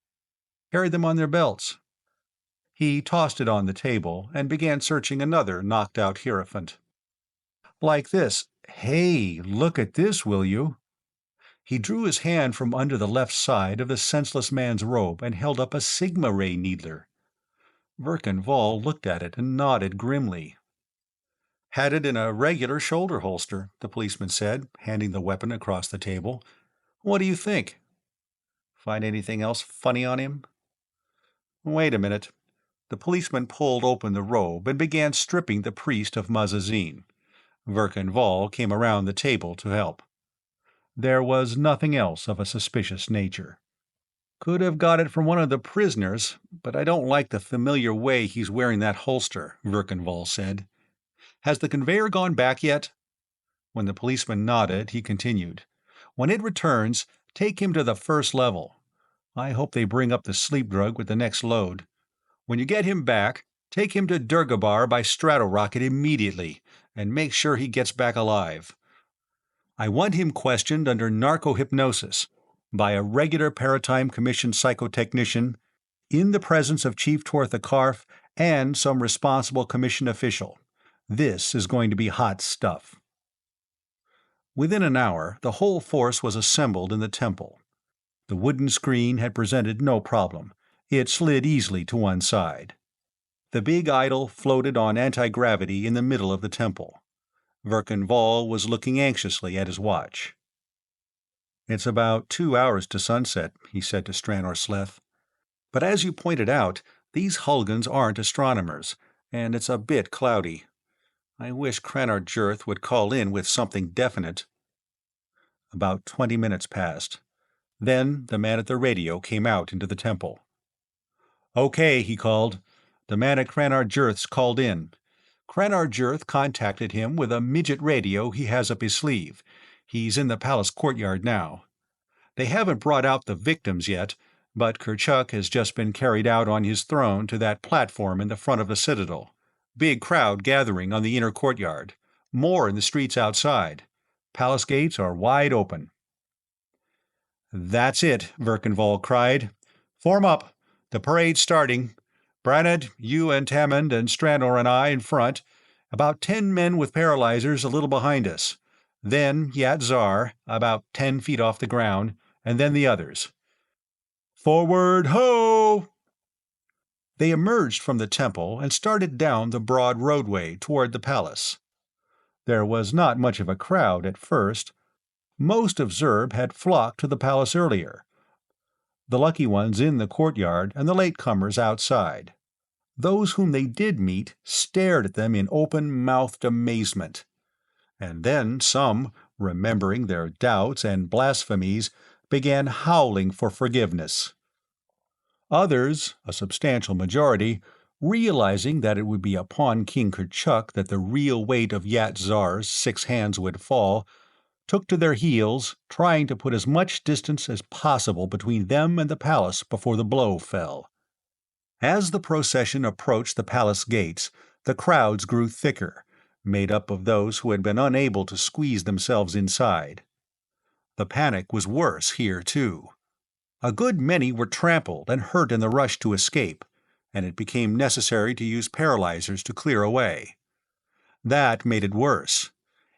"Carry them on their belts." He tossed it on the table and began searching another knocked-out hierophant. "Like this. Hey, look at this, will you?" He drew his hand from under the left side of the senseless man's robe and held up a sigma-ray needler. Verkenval looked at it and nodded grimly. "Had it in a regular shoulder holster," the policeman said, handing the weapon across the table. "What do you think? Find anything else funny on him?" "Wait a minute." The policeman pulled open the robe and began stripping the priest of Mazazin. Verkenval came around the table to help. There was nothing else of a suspicious nature. "Could have got it from one of the prisoners, but I don't like the familiar way he's wearing that holster," Verkenval said. "Has the conveyor gone back yet?" When the policeman nodded, he continued. "When it returns, take him to the first level. I hope they bring up the sleep drug with the next load. When you get him back, take him to Durgabar by stratorocket immediately, and make sure he gets back alive. I want him questioned under narco-hypnosis by a regular Paratime Commission psychotechnician, in the presence of Chief Tortha Karf and some responsible Commission official. This is going to be hot stuff." Within an hour, the whole force was assembled in the temple. The wooden screen had presented no problem. It slid easily to one side. The big idol floated on anti-gravity in the middle of the temple. Verkan Vall was looking anxiously at his watch. "It's about 2 hours to sunset," he said to Stranor Sleth. "But as you pointed out, these Hulgans aren't astronomers, and it's a bit cloudy. I wish Crannar Jurth would call in with something definite." About 20 minutes passed. Then the man at the radio came out into the temple. "Okay," he called. "The man at Crannar Jurth's called in. Crannar Jurth contacted him with a midget radio he has up his sleeve. He's in the palace courtyard now. They haven't brought out the victims yet, but Kurchuk has just been carried out on his throne to that platform in the front of the citadel. Big crowd gathering on the inner courtyard. More in the streets outside. Palace gates are wide open." "That's it," Verkan Vall cried. "Form up. The parade's starting. Branad, you and Tamond and Stranor and I in front. About 10 men with paralyzers a little behind us. Then Yat Zar, about 10 feet off the ground, and then the others. Forward, ho!" They emerged from the temple and started down the broad roadway toward the palace. There was not much of a crowd at first. Most of Zurb had flocked to the palace earlier, the lucky ones in the courtyard and the latecomers outside. Those whom they did meet stared at them in open-mouthed amazement. And then some, remembering their doubts and blasphemies, began howling for forgiveness. Others, a substantial majority, realizing that it would be upon King Kurchuk that the real weight of Yat Zar's 6 hands would fall, took to their heels, trying to put as much distance as possible between them and the palace before the blow fell. As the procession approached the palace gates, the crowds grew thicker, made up of those who had been unable to squeeze themselves inside. The panic was worse here, too. A good many were trampled and hurt in the rush to escape, and it became necessary to use paralyzers to clear away. That made it worse.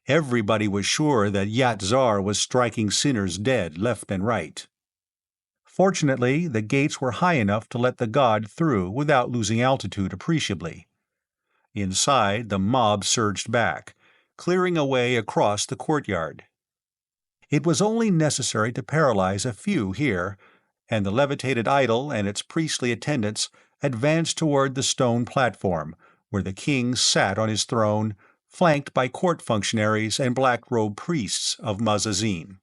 Everybody was sure that Yat Zar was striking sinners dead left and right. Fortunately, the gates were high enough to let the god through without losing altitude appreciably. Inside, the mob surged back, clearing a way across the courtyard. It was only necessary to paralyze a few here, and the levitated idol and its priestly attendants advanced toward the stone platform, where the king sat on his throne, flanked by court functionaries and black-robed priests of Mazazin.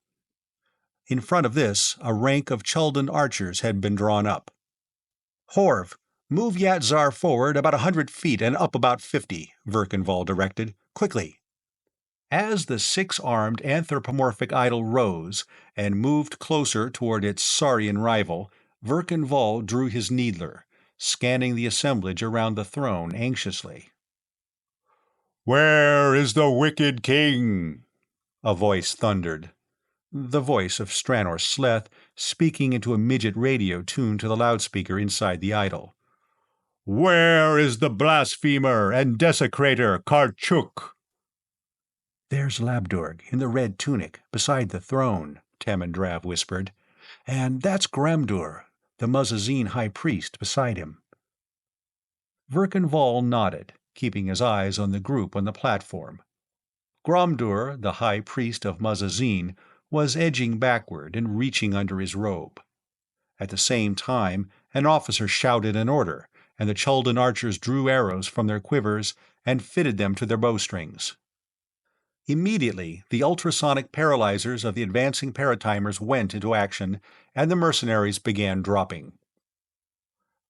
In front of this, a rank of Chuldan archers had been drawn up. "Horv, move Yat Zar forward about 100 feet and up about 50, Verkan Vall directed. "Quickly." As the 6-armed anthropomorphic idol rose and moved closer toward its saurian rival, Verkan Vall drew his needler, scanning the assemblage around the throne anxiously. "Where is the wicked king?" a voice thundered. The voice of Stranor Sleth, speaking into a midget radio tuned to the loudspeaker inside the idol. "Where is the blasphemer and desecrator Karchuk?" "There's Labdurg, in the red tunic, beside the throne," Tamandrav whispered. "And that's Gramdur, the Mazazin high priest, beside him." Verkan Vall nodded, keeping his eyes on the group on the platform. Gramdur, the high priest of Mazazin, was edging backward and reaching under his robe. At the same time, an officer shouted an order, and the Chuldan archers drew arrows from their quivers and fitted them to their bowstrings. Immediately, the ultrasonic paralyzers of the advancing paratimers went into action, and the mercenaries began dropping.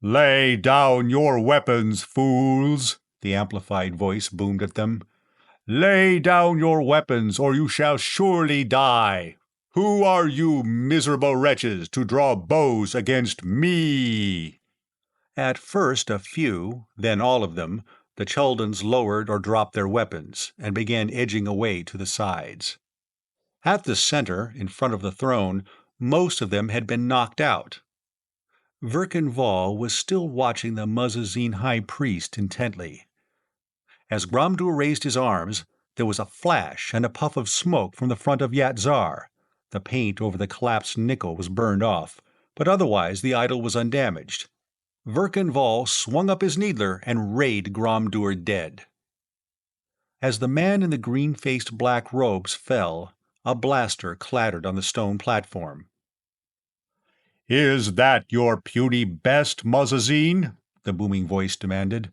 "Lay down your weapons, fools!" the amplified voice boomed at them. "Lay down your weapons, or you shall surely die! Who are you, miserable wretches, to draw bows against me?" At first a few, then all of them, the Chuldans lowered or dropped their weapons and began edging away to the sides. At the center, in front of the throne, most of them had been knocked out. Verkan Vall was still watching the Mazazin high priest intently. As Gramdur raised his arms, There was a flash and a puff of smoke from the front of Yatzar. The paint over the collapsed nickel was burned off, but otherwise the idol was undamaged. Verkan swung up his needler and rayed Gromdur dead. As the man in the green-faced black robes fell, a blaster clattered on the stone platform. "Is that your puny best, Muzzazine?" the booming voice demanded.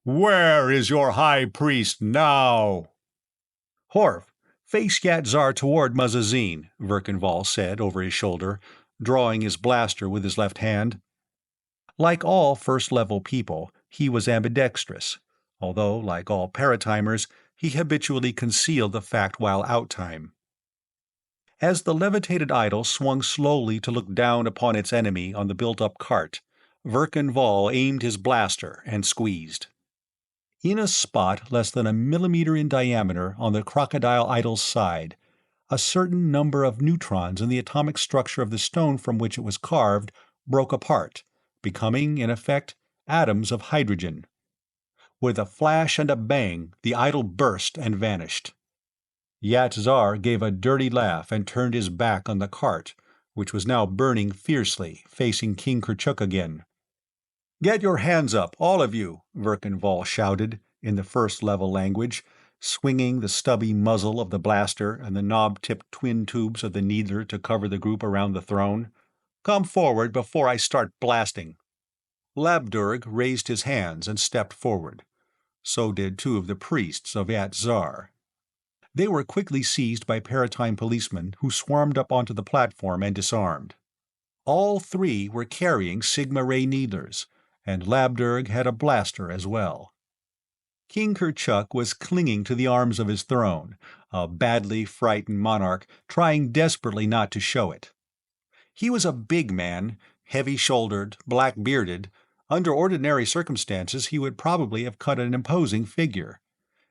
"Where is your high priest now?" "Horf, face Yatzar toward Muzzazine," Verkan said over his shoulder, drawing his blaster with his left hand. Like all first-level people, he was ambidextrous, although, like all paratimers, he habitually concealed the fact while outtime. As the levitated idol swung slowly to look down upon its enemy on the built-up cart, Verkan aimed his blaster and squeezed. In a spot less than a millimeter in diameter on the crocodile idol's side, a certain number of neutrons in the atomic structure of the stone from which it was carved broke apart, becoming, in effect, atoms of hydrogen. With a flash and a bang, the idol burst and vanished. Yatzar gave a dirty laugh and turned his back on the cart, which was now burning fiercely, facing King Kurchuk again. "Get your hands up, all of you," Verkan shouted, in the first-level language, swinging the stubby muzzle of the blaster and the knob-tipped twin tubes of the needler to cover the group around the throne. "Come forward before I start blasting." Labdurg raised his hands and stepped forward. So did two of the priests of Yatzar. They were quickly seized by paratime policemen who swarmed up onto the platform and disarmed. All three were carrying sigma-ray needlers, and Labdurg had a blaster as well. King Kurchuk was clinging to the arms of his throne, a badly frightened monarch trying desperately not to show it. He was a big man, heavy-shouldered, black-bearded. Under ordinary circumstances he would probably have cut an imposing figure.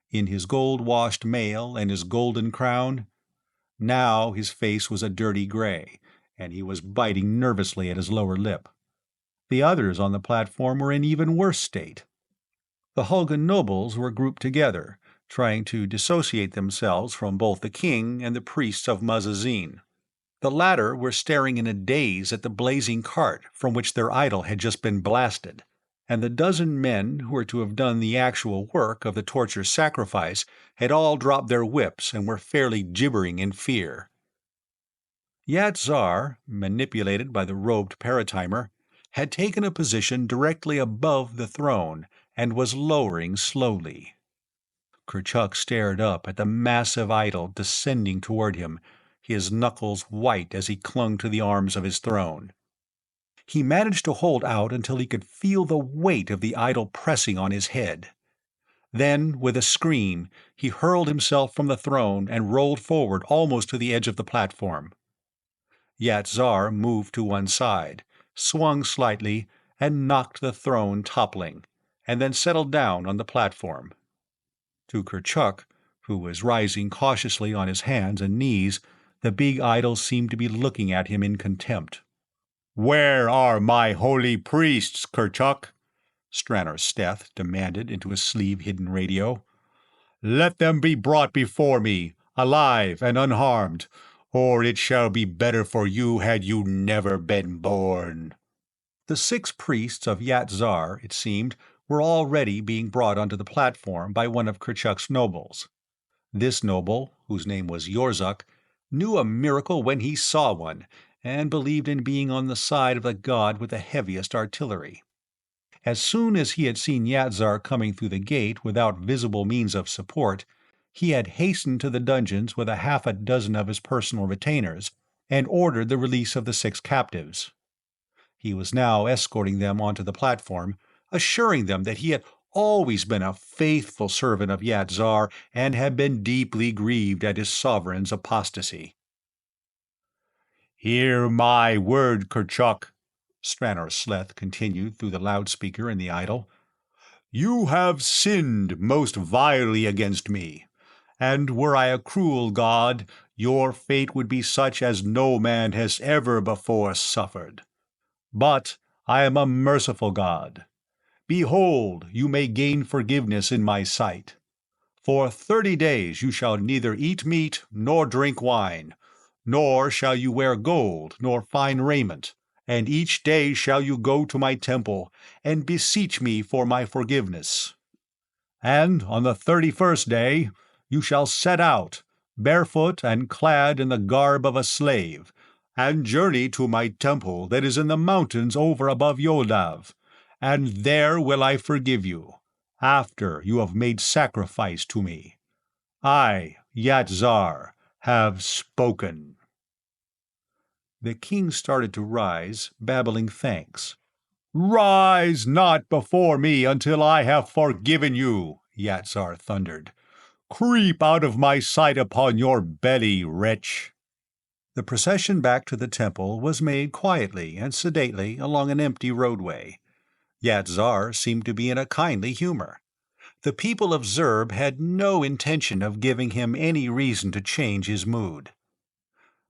In his gold-washed mail and his golden crown. Now his face was a dirty gray, and he was biting nervously at his lower lip. The others on the platform were in even worse state. The Hulgun nobles were grouped together, trying to dissociate themselves from both the king and the priests of Muzzazine. The latter were staring in a daze at the blazing cart from which their idol had just been blasted, and the dozen men who were to have done the actual work of the torture sacrifice had all dropped their whips and were fairly gibbering in fear. Yatzar, manipulated by the robed paratimer, had taken a position directly above the throne and was lowering slowly. Kurchuk stared up at the massive idol descending toward him, his knuckles white as he clung to the arms of his throne. He managed to hold out until he could feel the weight of the idol pressing on his head. Then, with a scream, he hurled himself from the throne and rolled forward almost to the edge of the platform. Yatzar moved to one side, swung slightly, and knocked the throne toppling, and then settled down on the platform. To Kurchuk, who was rising cautiously on his hands and knees, the big idol seemed to be looking at him in contempt. "Where are my holy priests, Kurchuk?" Stranor Steth demanded into a sleeve-hidden radio. "Let them be brought before me, alive and unharmed, or it shall be better for you had you never been born." The 6 priests of Yatzar, it seemed, were already being brought onto the platform by one of Kurchuk's nobles. This noble, whose name was Yorzuk, knew a miracle when he saw one, and believed in being on the side of the god with the heaviest artillery. As soon as he had seen Yatzar coming through the gate without visible means of support, he had hastened to the dungeons with a half a dozen of his personal retainers and ordered the release of the 6 captives. He was now escorting them onto the platform, assuring them that he had always been a faithful servant of Yatzar and had been deeply grieved at his sovereign's apostasy. "Hear my word, Kurchuk," Stranor Sleth continued through the loudspeaker in the idol. "You have sinned most vilely against me, and were I a cruel god, your fate would be such as no man has ever before suffered. But I am a merciful god. Behold, you may gain forgiveness in my sight. For 30 days you shall neither eat meat nor drink wine, nor shall you wear gold nor fine raiment, and each day shall you go to my temple, and beseech me for my forgiveness. And on the 31st day you shall set out, barefoot and clad in the garb of a slave, and journey to my temple that is in the mountains over above Yoldav, and there will I forgive you, after you have made sacrifice to me. I, Yatzar, have spoken." The king started to rise, babbling thanks. "Rise not before me until I have forgiven you," Yatzar thundered. "Creep out of my sight upon your belly, wretch." The procession back to the temple was made quietly and sedately along an empty roadway. Yatzar seemed to be in a kindly humor. The people of Zurb had no intention of giving him any reason to change his mood.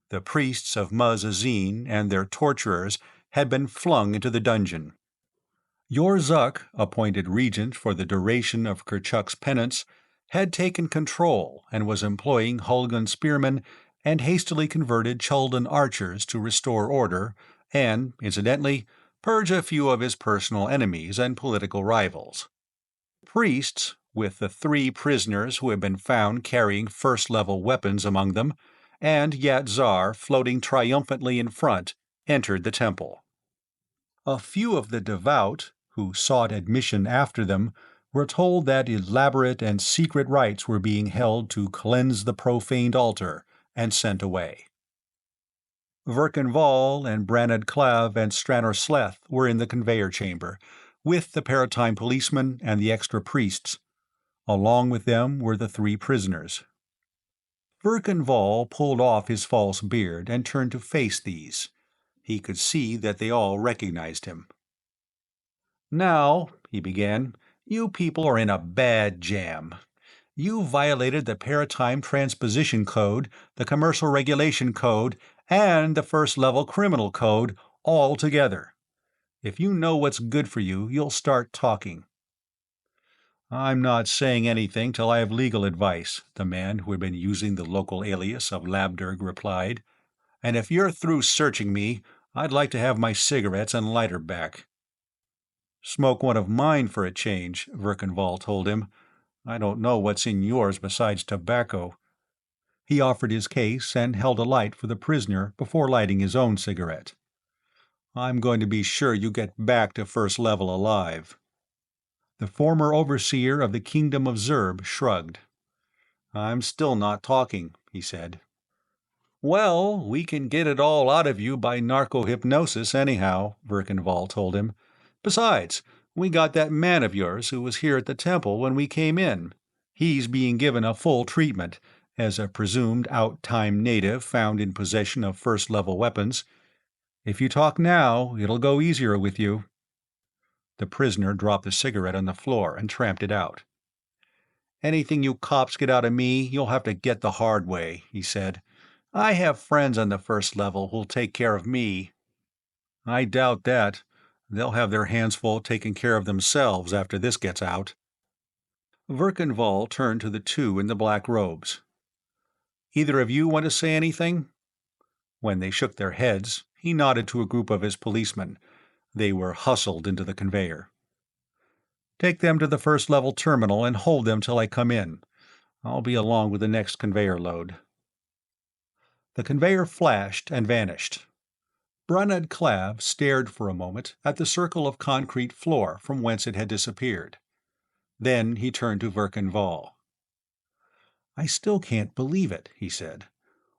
The priests of Muz-Azin and their torturers had been flung into the dungeon. Yorzuk, appointed regent for the duration of Kerchuk's penance, had taken control and was employing Hulgun spearmen and hastily converted Chuldan archers to restore order and, incidentally, purge a few of his personal enemies and political rivals. Priests, with the 3 prisoners who had been found carrying first-level weapons among them, and Yatzar floating triumphantly in front, entered the temple. A few of the devout, who sought admission after them, were told that elaborate and secret rites were being held to cleanse the profaned altar, and sent away. Verkenval and Branad Clav and Stranor Sleth were in the conveyor chamber, with the Paratime policemen and the extra priests. Along with them were the 3 prisoners. Verkenval pulled off his false beard and turned to face these. He could see that they all recognized him. "Now," he began, "you people are in a bad jam. You violated the Paratime Transposition Code, the Commercial Regulation Code, and the First-Level Criminal Code all together. If you know what's good for you, you'll start talking." "I'm not saying anything till I have legal advice," the man who had been using the local alias of Labdurg replied. "And if you're through searching me, I'd like to have my cigarettes and lighter back." "Smoke one of mine for a change," Verkenval told him. "I don't know what's in yours besides tobacco." He offered his case and held a light for the prisoner before lighting his own cigarette. "I'm going to be sure you get back to first level alive." The former overseer of the Kingdom of Zurb shrugged. "I'm still not talking," he said. "Well, we can get it all out of you by narco-hypnosis anyhow," Verkenval told him. "Besides, we got that man of yours who was here at the temple when we came in. He's being given a full treatment, as a presumed out-time native found in possession of first-level weapons. If you talk now, it'll go easier with you." The prisoner dropped the cigarette on the floor and tramped it out. "Anything you cops get out of me, you'll have to get the hard way," he said. "I have friends on the first level who'll take care of me." "I doubt that. They'll have their hands full taking care of themselves after this gets out." Verkenval turned to the 2 in the black robes. "Either of you want to say anything?" When they shook their heads, he nodded to a group of his policemen. They were hustled into the conveyor. "Take them to the first-level terminal and hold them till I come in. I'll be along with the next conveyor load." The conveyor flashed and vanished. Branad Clav stared for a moment at the circle of concrete floor from whence it had disappeared. Then he turned to Verkenval. "I still can't believe it," he said.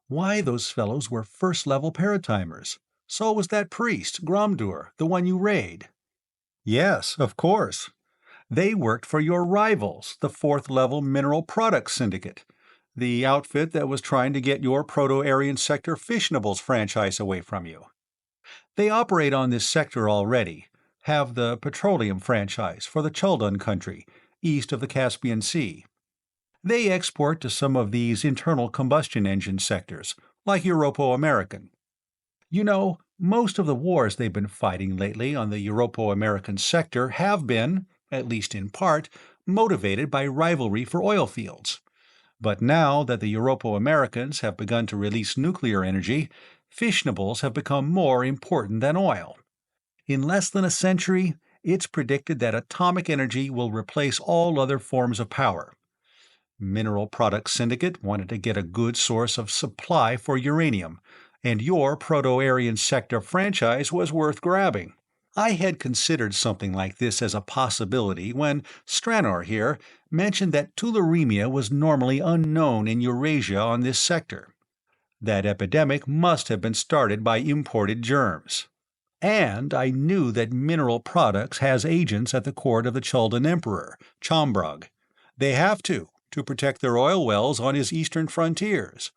"Why, those fellows were first-level paratimers. So was that priest, Gromdur, the one you raid." "Yes, of course. They worked for your rivals, the 4th-level Mineral Products Syndicate, the outfit that was trying to get your Proto-Aryan Sector Fissionables franchise away from you. They operate on this sector already, have the petroleum franchise for the Chuldan country, east of the Caspian Sea. They export to some of these internal combustion engine sectors, like Europo-American. You know, most of the wars they've been fighting lately on the Europo-American sector have been, at least in part, motivated by rivalry for oil fields. But now that the Europo-Americans have begun to release nuclear energy, fissionables have become more important than oil. In less than a century, it's predicted that atomic energy will replace all other forms of power. Mineral Products Syndicate wanted to get a good source of supply for uranium, and your Proto-Aryan Sector franchise was worth grabbing. I had considered something like this as a possibility when Stranor here mentioned that tularemia was normally unknown in Eurasia on this sector. That epidemic must have been started by imported germs. And I knew that Mineral Products has agents at the court of the Chaldan Emperor, Chombrog. They have to protect their oil wells on his eastern frontiers.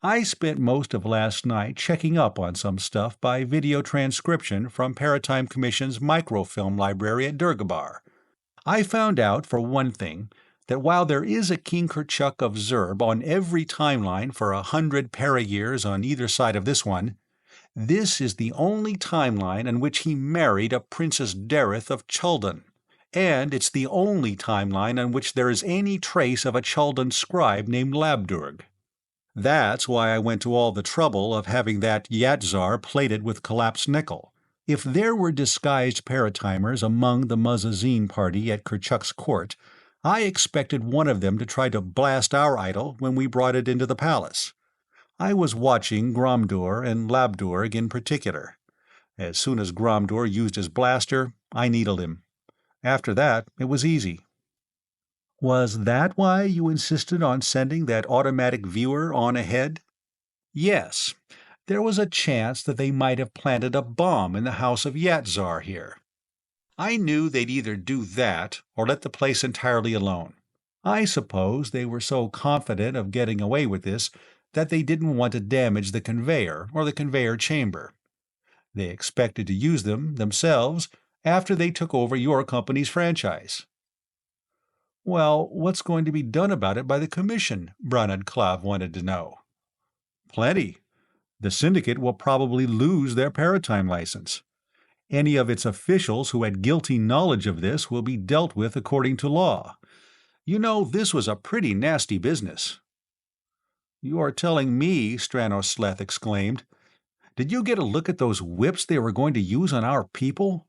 I spent most of last night checking up on some stuff by video transcription from Paratime Commission's microfilm library at Durgabar. I found out, for one thing, that while there is a King Kurchuk of Zerb on every timeline for 100 para-years on either side of this one, this is the only timeline in which he married a Princess Dareth of Chaldan, and it's the only timeline on which there is any trace of a Chaldan scribe named Labdurg. That's why I went to all the trouble of having that Yatzar plated with collapsed nickel. If there were disguised paratimers among the Muzzazine party at Kurchuk's court, I expected one of them to try to blast our idol when we brought it into the palace. I was watching Gromdur and Labdurg in particular. As soon as Gromdur used his blaster, I needled him. After that, it was easy. Was that why you insisted on sending that automatic viewer on ahead? Yes. There was a chance that they might have planted a bomb in the house of Yatzar here. I knew they'd either do that or let the place entirely alone. I suppose they were so confident of getting away with this that they didn't want to damage the conveyor or the conveyor chamber. They expected to use them themselves after they took over your company's franchise. Well, what's going to be done about it by the Commission? Branad Klav wanted to know. Plenty. The Syndicate will probably lose their paratime license. Any of its officials who had guilty knowledge of this will be dealt with according to law. You know, this was a pretty nasty business. You are telling me, Stranos exclaimed. Did you get a look at those whips they were going to use on our people?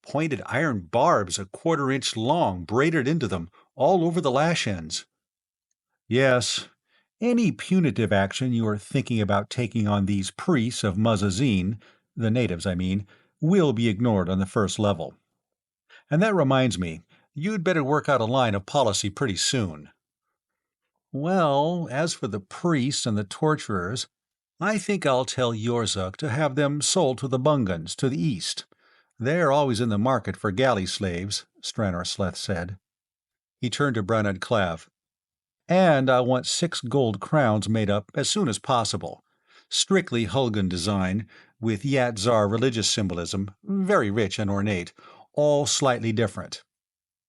Pointed iron barbs a quarter-inch long braided into them, all over the lash ends. Yes, any punitive action you are thinking about taking on these priests of Muzzazine, the natives I mean, will be ignored on the first level. And that reminds me, you'd better work out a line of policy pretty soon. Well, as for the priests and the torturers, I think I'll tell Yorzuk to have them sold to the Bungans to the east. They're always in the market for galley slaves, Stranor Sleth said. He turned to Branad Klav. And I want 6 gold crowns made up as soon as possible. Strictly Hulgun design, with Yatzar religious symbolism, very rich and ornate, all slightly different.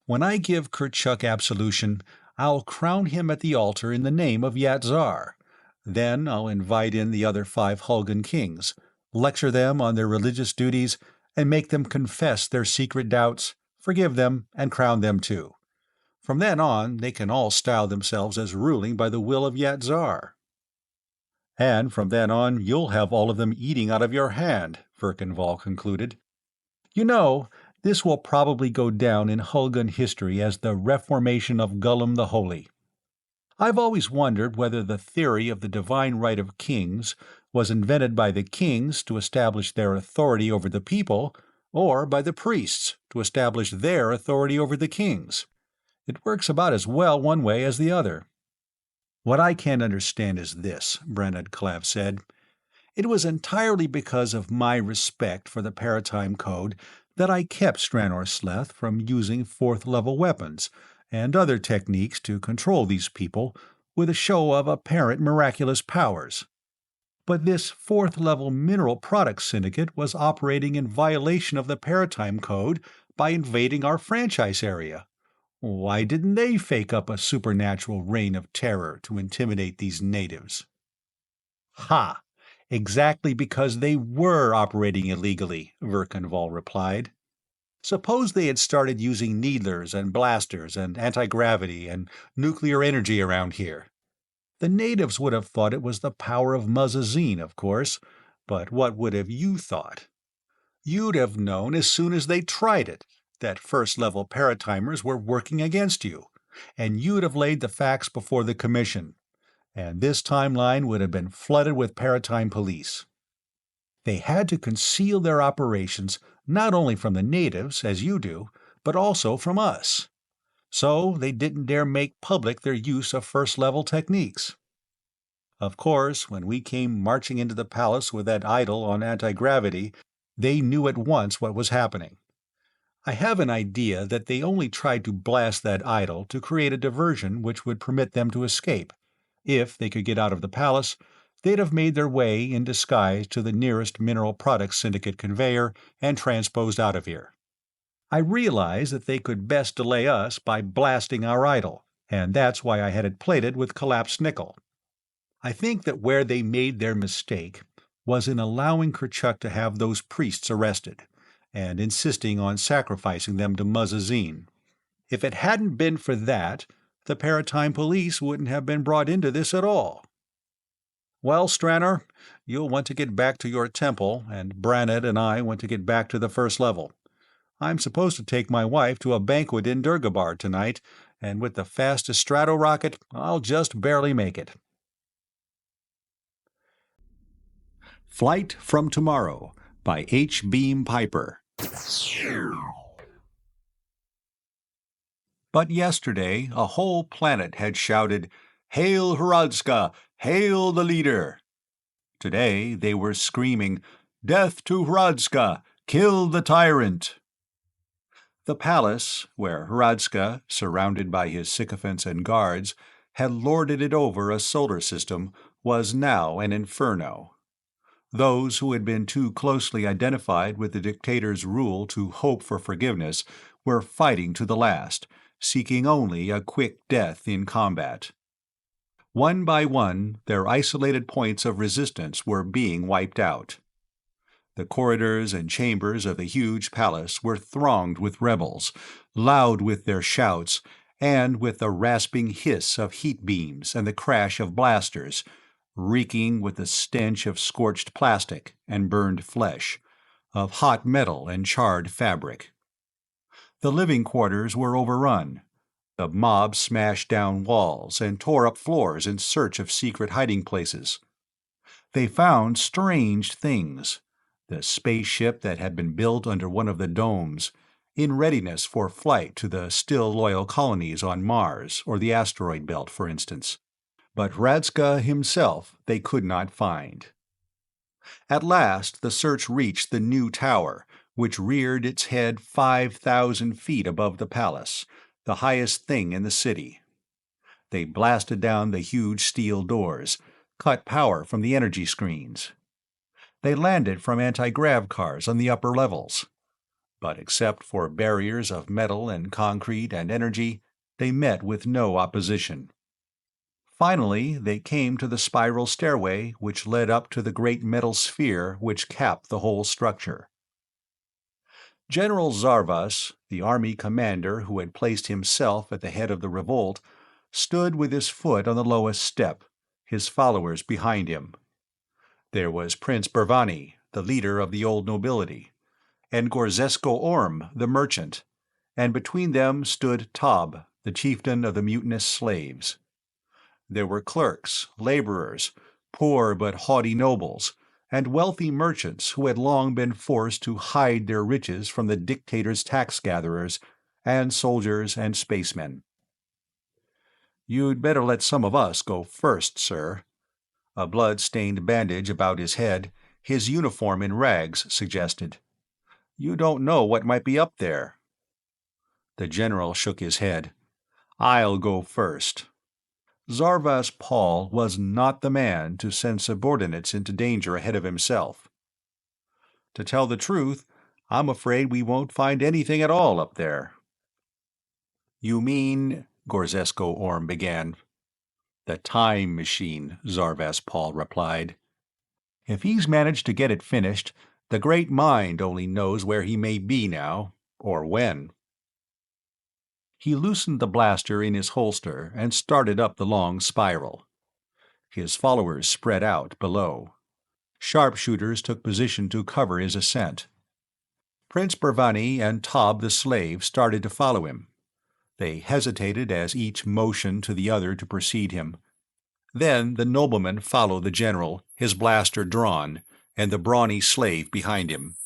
When I give Kurchuk absolution, I'll crown him at the altar in the name of Yatzar. Then I'll invite in the other 5 Hulgun kings, lecture them on their religious duties, and make them confess their secret doubts, forgive them, and crown them too. From then on, they can all style themselves as ruling by the will of Yatzar. And from then on, you'll have all of them eating out of your hand, Verkenval concluded. You know, this will probably go down in Hulgun history as the Reformation of Gullum the Holy. I've always wondered whether the theory of the divine right of kings was invented by the kings to establish their authority over the people, or by the priests to establish their authority over the kings. It works about as well one way as the other. What I can't understand is this, Branad Klav said. It was entirely because of my respect for the Paratime Code that I kept Stranor Sleth from using 4th-level weapons and other techniques to control these people with a show of apparent miraculous powers. But this 4th-level Mineral Products Syndicate was operating in violation of the Paratime Code by invading our franchise area. Why didn't they fake up a supernatural reign of terror to intimidate these natives? Ha! Exactly because they were operating illegally, Verkenval replied. Suppose they had started using needlers and blasters and anti-gravity and nuclear energy around here. The natives would have thought it was the power of musazine, of course, but what would have you thought? You'd have known as soon as they tried it that first-level paratimers were working against you, and you'd have laid the facts before the Commission, and this timeline would have been flooded with paratime police. They had to conceal their operations not only from the natives, as you do, but also from us. So they didn't dare make public their use of first-level techniques. Of course, when we came marching into the palace with that idol on anti-gravity, they knew at once what was happening. I have an idea that they only tried to blast that idol to create a diversion which would permit them to escape. If they could get out of the palace, they'd have made their way in disguise to the nearest Mineral Products Syndicate conveyor and transposed out of here. I realized that they could best delay us by blasting our idol, and that's why I had it plated with collapsed nickel. I think that where they made their mistake was in allowing Kerchuk to have those priests arrested, and insisting on sacrificing them to Muzzazine. If it hadn't been for that, the Paratime Police wouldn't have been brought into this at all. Well, Stranner, you'll want to get back to your temple, and Branett and I want to get back to the first level. I'm supposed to take my wife to a banquet in Durgabar tonight, and with the fastest strato-rocket, I'll just barely make it. Flight from Tomorrow by H. Beam Piper. But yesterday a whole planet had shouted, "Hail Hradska! Hail the leader!" Today they were screaming, "Death to Hradska! Kill the tyrant!" The palace, where Hradska, surrounded by his sycophants and guards, had lorded it over a solar system, was now an inferno. Those who had been too closely identified with the dictator's rule to hope for forgiveness were fighting to the last, seeking only a quick death in combat. One by one, their isolated points of resistance were being wiped out. The corridors and chambers of the huge palace were thronged with rebels, loud with their shouts, and with the rasping hiss of heat beams and the crash of blasters, reeking with the stench of scorched plastic and burned flesh, of hot metal and charred fabric. The living quarters were overrun. The mob smashed down walls and tore up floors in search of secret hiding places. They found strange things. The spaceship that had been built under one of the domes, in readiness for flight to the still loyal colonies on Mars or the asteroid belt, for instance. But Hradska himself they could not find. At last the search reached the new tower, which reared its head 5,000 feet above the palace, the highest thing in the city. They blasted down the huge steel doors, cut power from the energy screens. They landed from anti-grav cars on the upper levels. But except for barriers of metal and concrete and energy, they met with no opposition. Finally, they came to the spiral stairway which led up to the great metal sphere which capped the whole structure. General Zarvas, the army commander who had placed himself at the head of the revolt, stood with his foot on the lowest step, his followers behind him. There was Prince Bervani, the leader of the old nobility, and Gorzesko Orm, the merchant, and between them stood Tob, the chieftain of the mutinous slaves. There were clerks, laborers, poor but haughty nobles, and wealthy merchants who had long been forced to hide their riches from the dictator's tax-gatherers, and soldiers and spacemen. "You'd better let some of us go first, sir." A blood-stained bandage about his head, his uniform in rags, suggested. "You don't know what might be up there." The general shook his head. "I'll go first." Zarvas Paul was not the man to send subordinates into danger ahead of himself. "To tell the truth, I'm afraid we won't find anything at all up there." "You mean—" Gorzesko Orm began. "The time machine," Zarvas Paul replied. "If he's managed to get it finished, the great mind only knows where he may be now. or when. He loosened the blaster in his holster and started up the long spiral. His followers spread out below. Sharpshooters took position to cover his ascent. Prince Burvani and Tob the slave started to follow him. They hesitated as each motioned to the other to precede him. Then the nobleman followed the general, his blaster drawn, and the brawny slave behind him.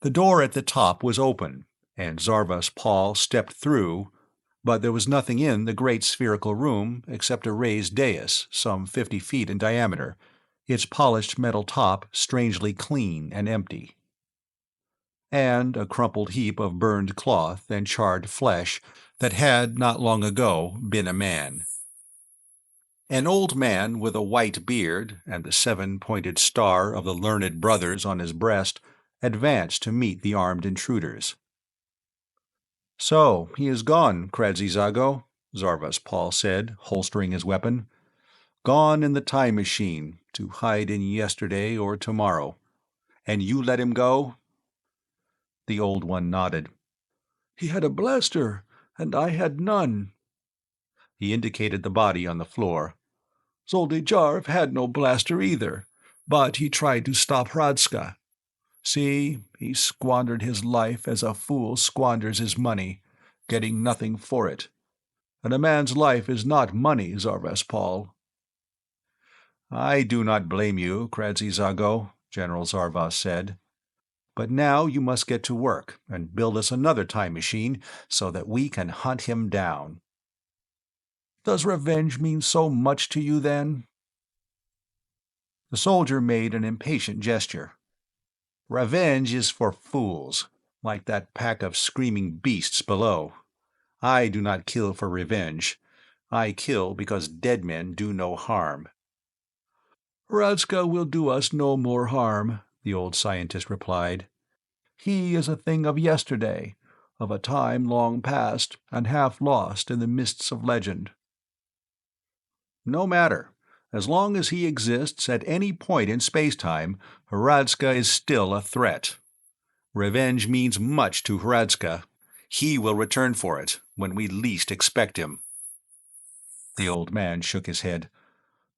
The door at the top was open, and Zarvas Paul stepped through, but there was nothing in the great spherical room except a raised dais some 50 feet in diameter, its polished metal top strangely clean and empty. And a crumpled heap of burned cloth and charred flesh that had not long ago been a man. An old man with a white beard and the 7-pointed star of the learned brothers on his breast advanced to meet the armed intruders. "So, he is gone, Kradzizago," Zarvas Paul said, holstering his weapon. "Gone in the time machine, to hide in yesterday or tomorrow. And you let him go?" The old one nodded. "He had a blaster, and I had none." He indicated the body on the floor. "Zoldyjarv had no blaster either, but he tried to stop Hradska. See, he squandered his life as a fool squanders his money, getting nothing for it. And a man's life is not money, Zarvas Paul." "I do not blame you, Kradzizago," General Zarvas said. "But now you must get to work and build us another time machine so that we can hunt him down." "Does revenge mean so much to you, then?" The soldier made an impatient gesture. "Revenge is for fools, like that pack of screaming beasts below. I do not kill for revenge. I kill because dead men do no harm." "Hradska will do us no more harm," the old scientist replied. "He is a thing of yesterday, of a time long past and half lost in the mists of legend." "No matter. As long as he exists at any point in space-time, Hradska is still a threat. Revenge means much to Hradska. He will return for it when we least expect him." The old man shook his head.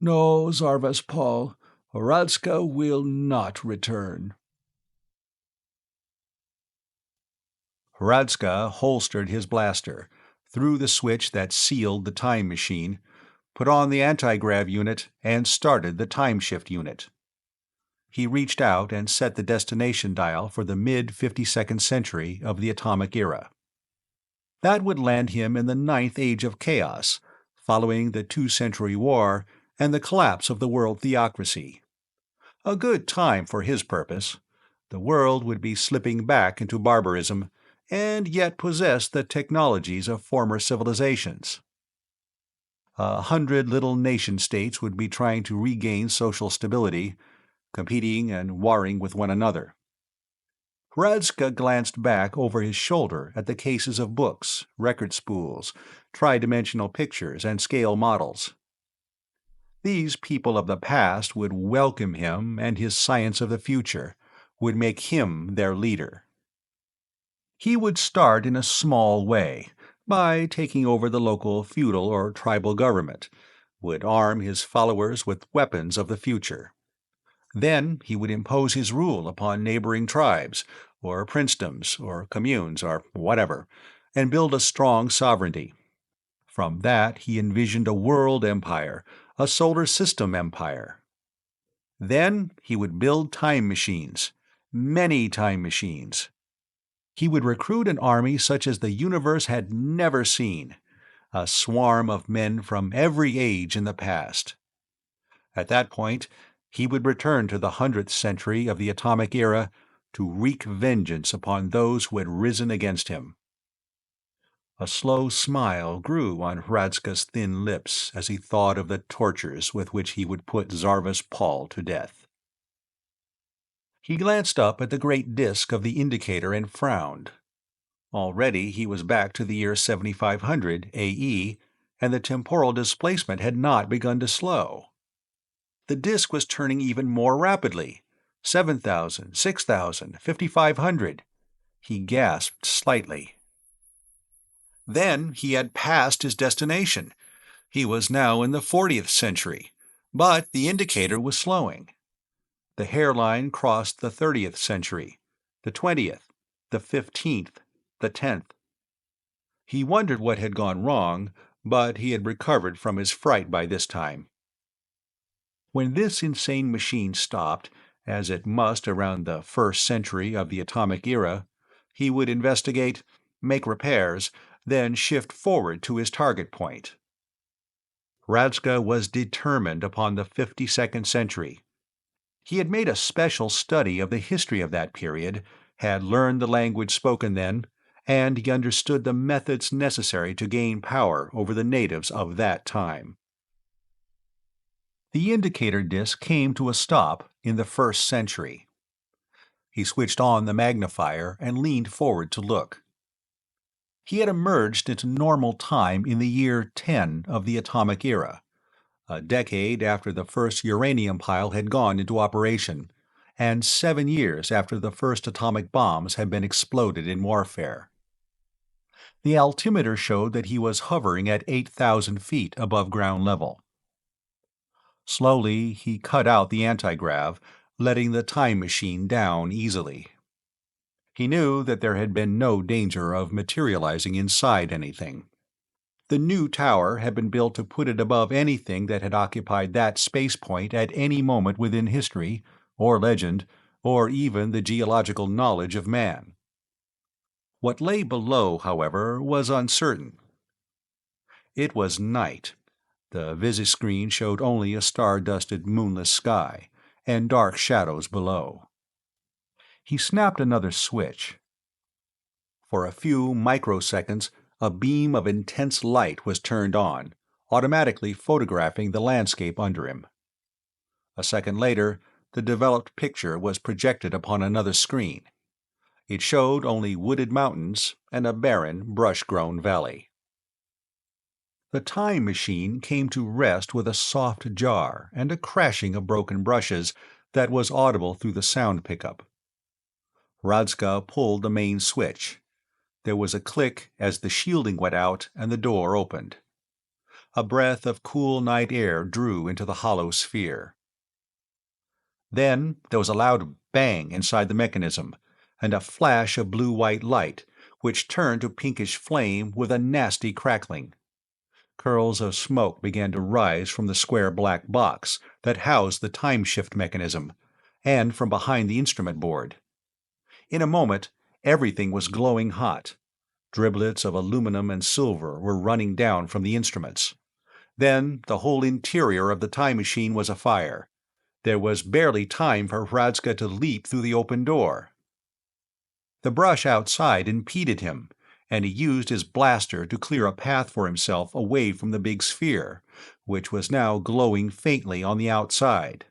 "No, Zarvas Paul, Hradska will not return." Hradska holstered his blaster, threw the switch that sealed the time machine, put on the anti-grav unit, and started the time-shift unit. He reached out and set the destination dial for the mid-52nd century of the atomic era. That would land him in the 9th Age of Chaos, following the 2-century war and the collapse of the world theocracy. A good time for his purpose. The world would be slipping back into barbarism, and yet possess the technologies of former civilizations. 100 little nation-states would be trying to regain social stability, competing and warring with one another. Hradska glanced back over his shoulder at the cases of books, record spools, tri-dimensional pictures, and scale models. These people of the past would welcome him and his science of the future, would make him their leader. He would start in a small way, by taking over the local feudal or tribal government, would arm his followers with weapons of the future. Then he would impose his rule upon neighboring tribes, or princedoms, or communes, or whatever, and build a strong sovereignty. From that he envisioned a world empire, a solar system empire. Then he would build time machines, many time machines. He would recruit an army such as the universe had never seen, a swarm of men from every age in the past. At that point, he would return to the 100th century of the atomic era to wreak vengeance upon those who had risen against him. A slow smile grew on Hradska's thin lips as he thought of the tortures with which he would put Zarvas Paul to death. He glanced up at the great disk of the indicator and frowned. Already he was back to the year 7500 AE, and the temporal displacement had not begun to slow. The disk was turning even more rapidly, 7,000, 6,000, 5,500. He gasped slightly. Then he had passed his destination. He was now in the 40th century, but the indicator was slowing. The hairline crossed the 30th century, the 20th, the 15th, the 10th. He wondered what had gone wrong, but he had recovered from his fright by this time. When this insane machine stopped, as it must around the 1st century of the atomic era, he would investigate, make repairs, then shift forward to his target point. Radska was determined upon the 52nd century. He had made a special study of the history of that period, had learned the language spoken then, and he understood the methods necessary to gain power over the natives of that time. The indicator disc came to a stop in the 1st century. He switched on the magnifier and leaned forward to look. He had emerged into normal time in the year 10 of the atomic era, a decade after the first uranium pile had gone into operation, and 7 years after the first atomic bombs had been exploded in warfare. The altimeter showed that he was hovering at 8,000 feet above ground level. Slowly, he cut out the anti-grav, letting the time machine down easily. He knew that there had been no danger of materializing inside anything. The new tower had been built to put it above anything that had occupied that space point at any moment within history, or legend, or even the geological knowledge of man. What lay below, however, was uncertain. It was night. The visiscreen showed only a star-dusted, moonless sky, and dark shadows below. He snapped another switch. For a few microseconds, a beam of intense light was turned on, automatically photographing the landscape under him. A second later, the developed picture was projected upon another screen. It showed only wooded mountains and a barren, brush-grown valley. The time machine came to rest with a soft jar and a crashing of broken brushes that was audible through the sound pickup. Radska pulled the main switch. There was a click as the shielding went out and the door opened. A breath of cool night air drew into the hollow sphere. Then there was a loud bang inside the mechanism, and a flash of blue-white light, which turned to pinkish flame with a nasty crackling. Curls of smoke began to rise from the square black box that housed the time-shift mechanism, and from behind the instrument board. In a moment, everything was glowing hot. Driblets of aluminum and silver were running down from the instruments. Then the whole interior of the time machine was afire. There was barely time for Radska to leap through the open door. The brush outside impeded him, and he used his blaster to clear a path for himself away from the big sphere, which was now glowing faintly on the outside.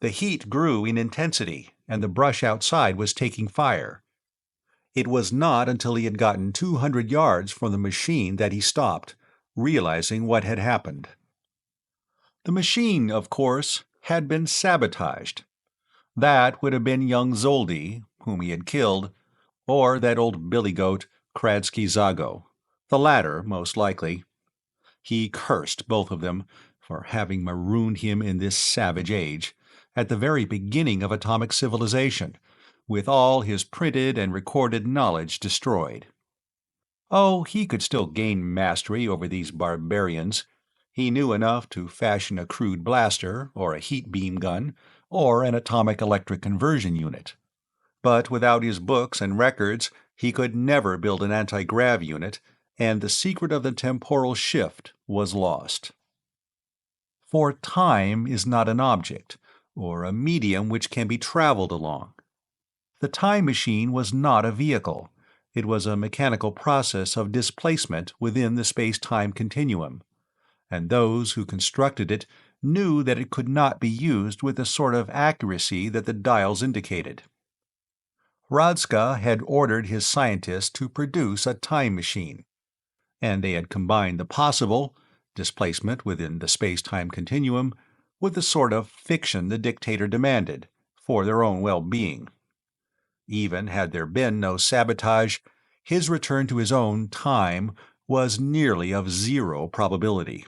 The heat grew in intensity, and the brush outside was taking fire. It was not until he had gotten 200 yards from the machine that he stopped, realizing what had happened. The machine, of course, had been sabotaged. That would have been young Zoldy, whom he had killed, or that old billy-goat, Kradsky Zago, the latter most likely. He cursed both of them for having marooned him in this savage age, at the very beginning of atomic civilization, with all his printed and recorded knowledge destroyed. Oh, he could still gain mastery over these barbarians. He knew enough to fashion a crude blaster, or a heat beam gun, or an atomic electric conversion unit. But without his books and records, he could never build an anti-grav unit, and the secret of the temporal shift was lost. For time is not an object, or a medium which can be traveled along. The time machine was not a vehicle. It was a mechanical process of displacement within the space-time continuum, and those who constructed it knew that it could not be used with the sort of accuracy that the dials indicated. Radska had ordered his scientists to produce a time machine, and they had combined the possible, displacement within the space-time continuum, with the sort of fiction the dictator demanded, for their own well-being. Even had there been no sabotage, his return to his own time was nearly of zero probability.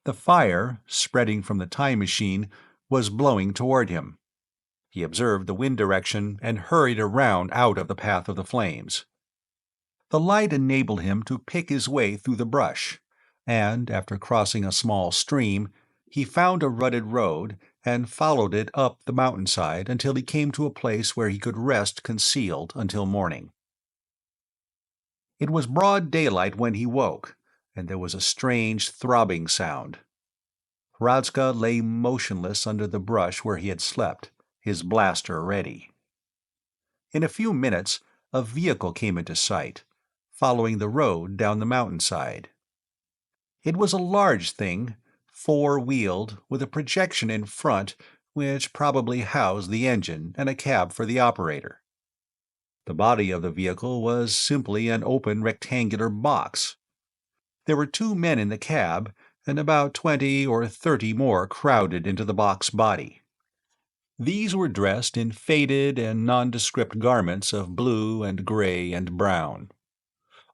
The fire, spreading from the time machine, was blowing toward him. He observed the wind direction and hurried around out of the path of the flames. The light enabled him to pick his way through the brush, and after crossing a small stream, he found a rutted road and followed it up the mountainside until he came to a place where he could rest concealed until morning. It was broad daylight when he woke, and there was a strange throbbing sound. Hradzka lay motionless under the brush where he had slept, his blaster ready. In a few minutes, a vehicle came into sight, following the road down the mountainside. It was a large thing, four-wheeled, with a projection in front which probably housed the engine and a cab for the operator. The body of the vehicle was simply an open rectangular box. There were 2 men in the cab, and about 20 or 30 more crowded into the box body. These were dressed in faded and nondescript garments of blue and gray and brown.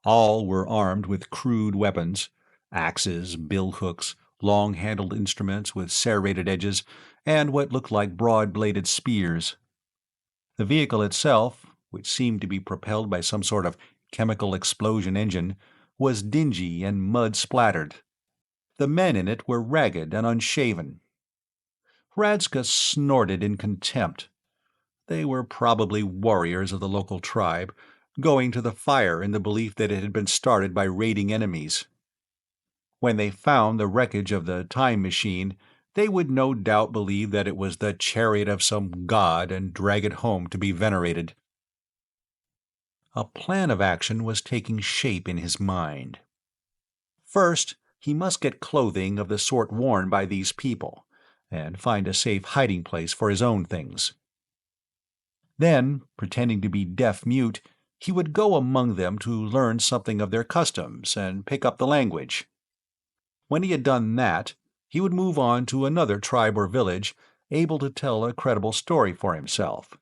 All were armed with crude weapons, axes, billhooks, long-handled instruments with serrated edges, and what looked like broad-bladed spears. The vehicle itself, which seemed to be propelled by some sort of chemical explosion engine, was dingy and mud-splattered. The men in it were ragged and unshaven. Hradzka snorted in contempt. They were probably warriors of the local tribe, going to the fire in the belief that it had been started by raiding enemies. When they found the wreckage of the time machine, they would no doubt believe that it was the chariot of some god and drag it home to be venerated. A plan of action was taking shape in his mind. First, he must get clothing of the sort worn by these people, and find a safe hiding place for his own things. Then, pretending to be deaf-mute, he would go among them to learn something of their customs and pick up the language. When he had done that, he would move on to another tribe or village, able to tell a credible story for himself.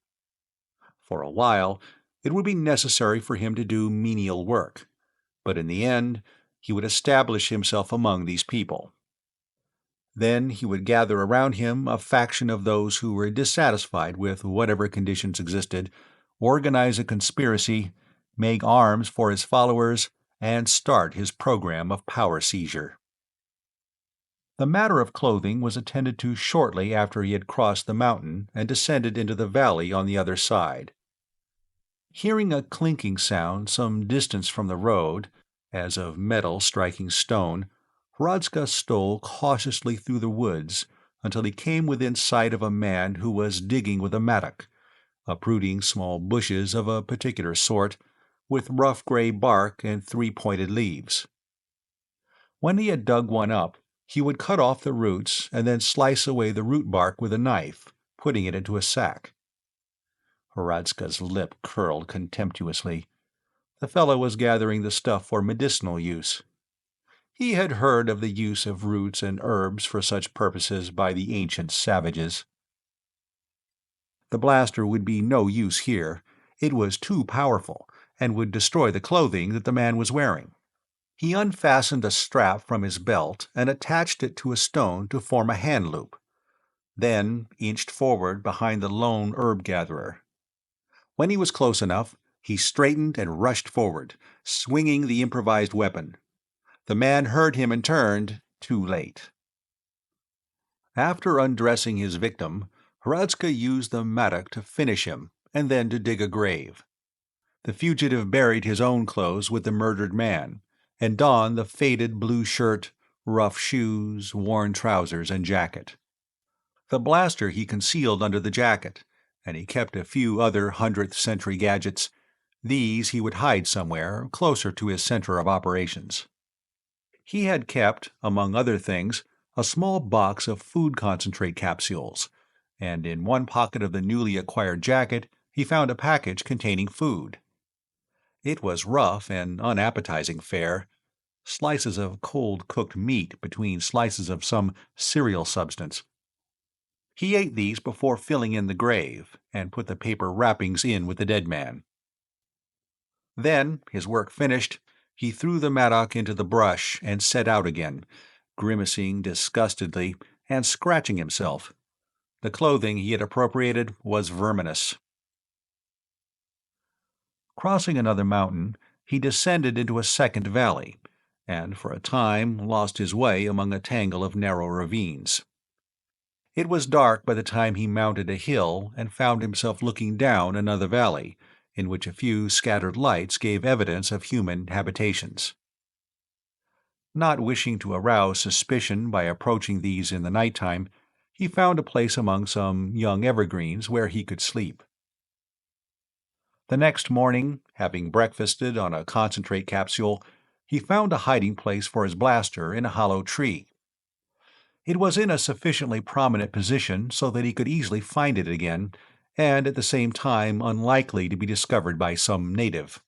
For a while, it would be necessary for him to do menial work, but in the end, he would establish himself among these people. Then he would gather around him a faction of those who were dissatisfied with whatever conditions existed, organize a conspiracy, make arms for his followers, and start his program of power seizure. The matter of clothing was attended to shortly after he had crossed the mountain and descended into the valley on the other side. Hearing a clinking sound some distance from the road, as of metal striking stone, Hradzka stole cautiously through the woods until he came within sight of a man who was digging with a mattock, uprooting small bushes of a particular sort, with rough gray bark and 3-pointed leaves. When he had dug one up, he would cut off the roots and then slice away the root bark with a knife, putting it into a sack. Hradzka's lip curled contemptuously. The fellow was gathering the stuff for medicinal use. He had heard of the use of roots and herbs for such purposes by the ancient savages. The blaster would be no use here. It was too powerful, and would destroy the clothing that the man was wearing. He unfastened a strap from his belt and attached it to a stone to form a hand loop, then inched forward behind the lone herb-gatherer. When he was close enough, he straightened and rushed forward, swinging the improvised weapon. The man heard him and turned, too late. After undressing his victim, Hradzka used the mattock to finish him, and then to dig a grave. The fugitive buried his own clothes with the murdered man, and donned the faded blue shirt, rough shoes, worn trousers, and jacket. The blaster he concealed under the jacket, and he kept a few other 100th-century gadgets. These he would hide somewhere, closer to his center of operations. He had kept, among other things, a small box of food concentrate capsules, and in one pocket of the newly acquired jacket he found a package containing food. It was rough and unappetizing fare, slices of cold-cooked meat between slices of some cereal substance. He ate these before filling in the grave, and put the paper wrappings in with the dead man. Then, his work finished, he threw the mattock into the brush and set out again, grimacing disgustedly and scratching himself. The clothing he had appropriated was verminous. Crossing another mountain, he descended into a second valley, and for a time lost his way among a tangle of narrow ravines. It was dark by the time he mounted a hill and found himself looking down another valley, in which a few scattered lights gave evidence of human habitations. Not wishing to arouse suspicion by approaching these in the night-time, he found a place among some young evergreens where he could sleep. The next morning, having breakfasted on a concentrate capsule, he found a hiding place for his blaster in a hollow tree. It was in a sufficiently prominent position so that he could easily find it again, and at the same time unlikely to be discovered by some native.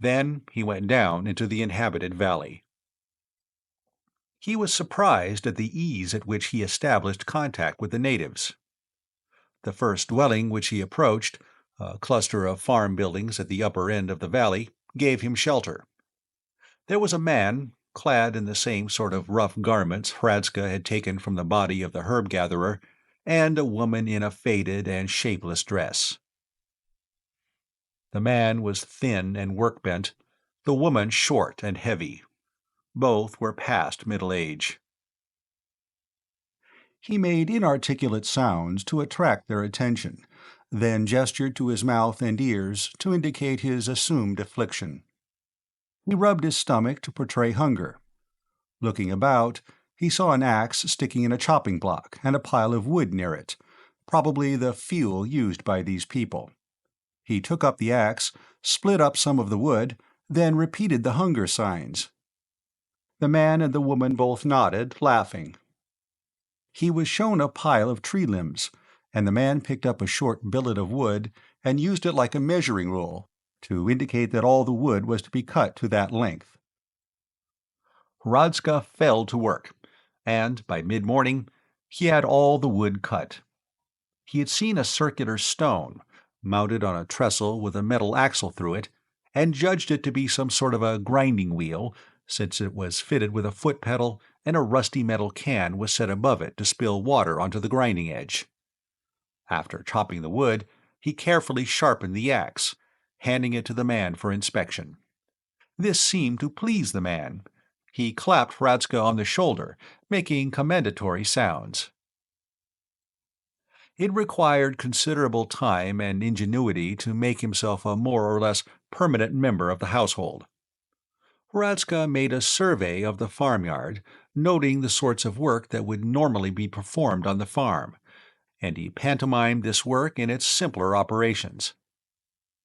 Then he went down into the inhabited valley. He was surprised at the ease at which he established contact with the natives. The first dwelling which he approached, a cluster of farm buildings at the upper end of the valley, gave him shelter. There was a man, clad in the same sort of rough garments Hradska had taken from the body of the herb-gatherer, and a woman in a faded and shapeless dress. The man was thin and work-bent, the woman short and heavy. Both were past middle age. He made inarticulate sounds to attract their attention, then gestured to his mouth and ears to indicate his assumed affliction. He rubbed his stomach to portray hunger. Looking about, he saw an axe sticking in a chopping block and a pile of wood near it, probably the fuel used by these people. He took up the axe, split up some of the wood, then repeated the hunger signs. The man and the woman both nodded, laughing. He was shown a pile of tree limbs, and the man picked up a short billet of wood and used it like a measuring rule, to indicate that all the wood was to be cut to that length. Hradska fell to work, and by mid-morning he had all the wood cut. He had seen a circular stone, mounted on a trestle with a metal axle through it, and judged it to be some sort of a grinding wheel, since it was fitted with a foot pedal and a rusty metal can was set above it to spill water onto the grinding edge. After chopping the wood, he carefully sharpened the axe, handing it to the man for inspection. This seemed to please the man. He clapped Hradska on the shoulder, making commendatory sounds. It required considerable time and ingenuity to make himself a more or less permanent member of the household. Hradska made a survey of the farmyard, noting the sorts of work that would normally be performed on the farm, and he pantomimed this work in its simpler operations.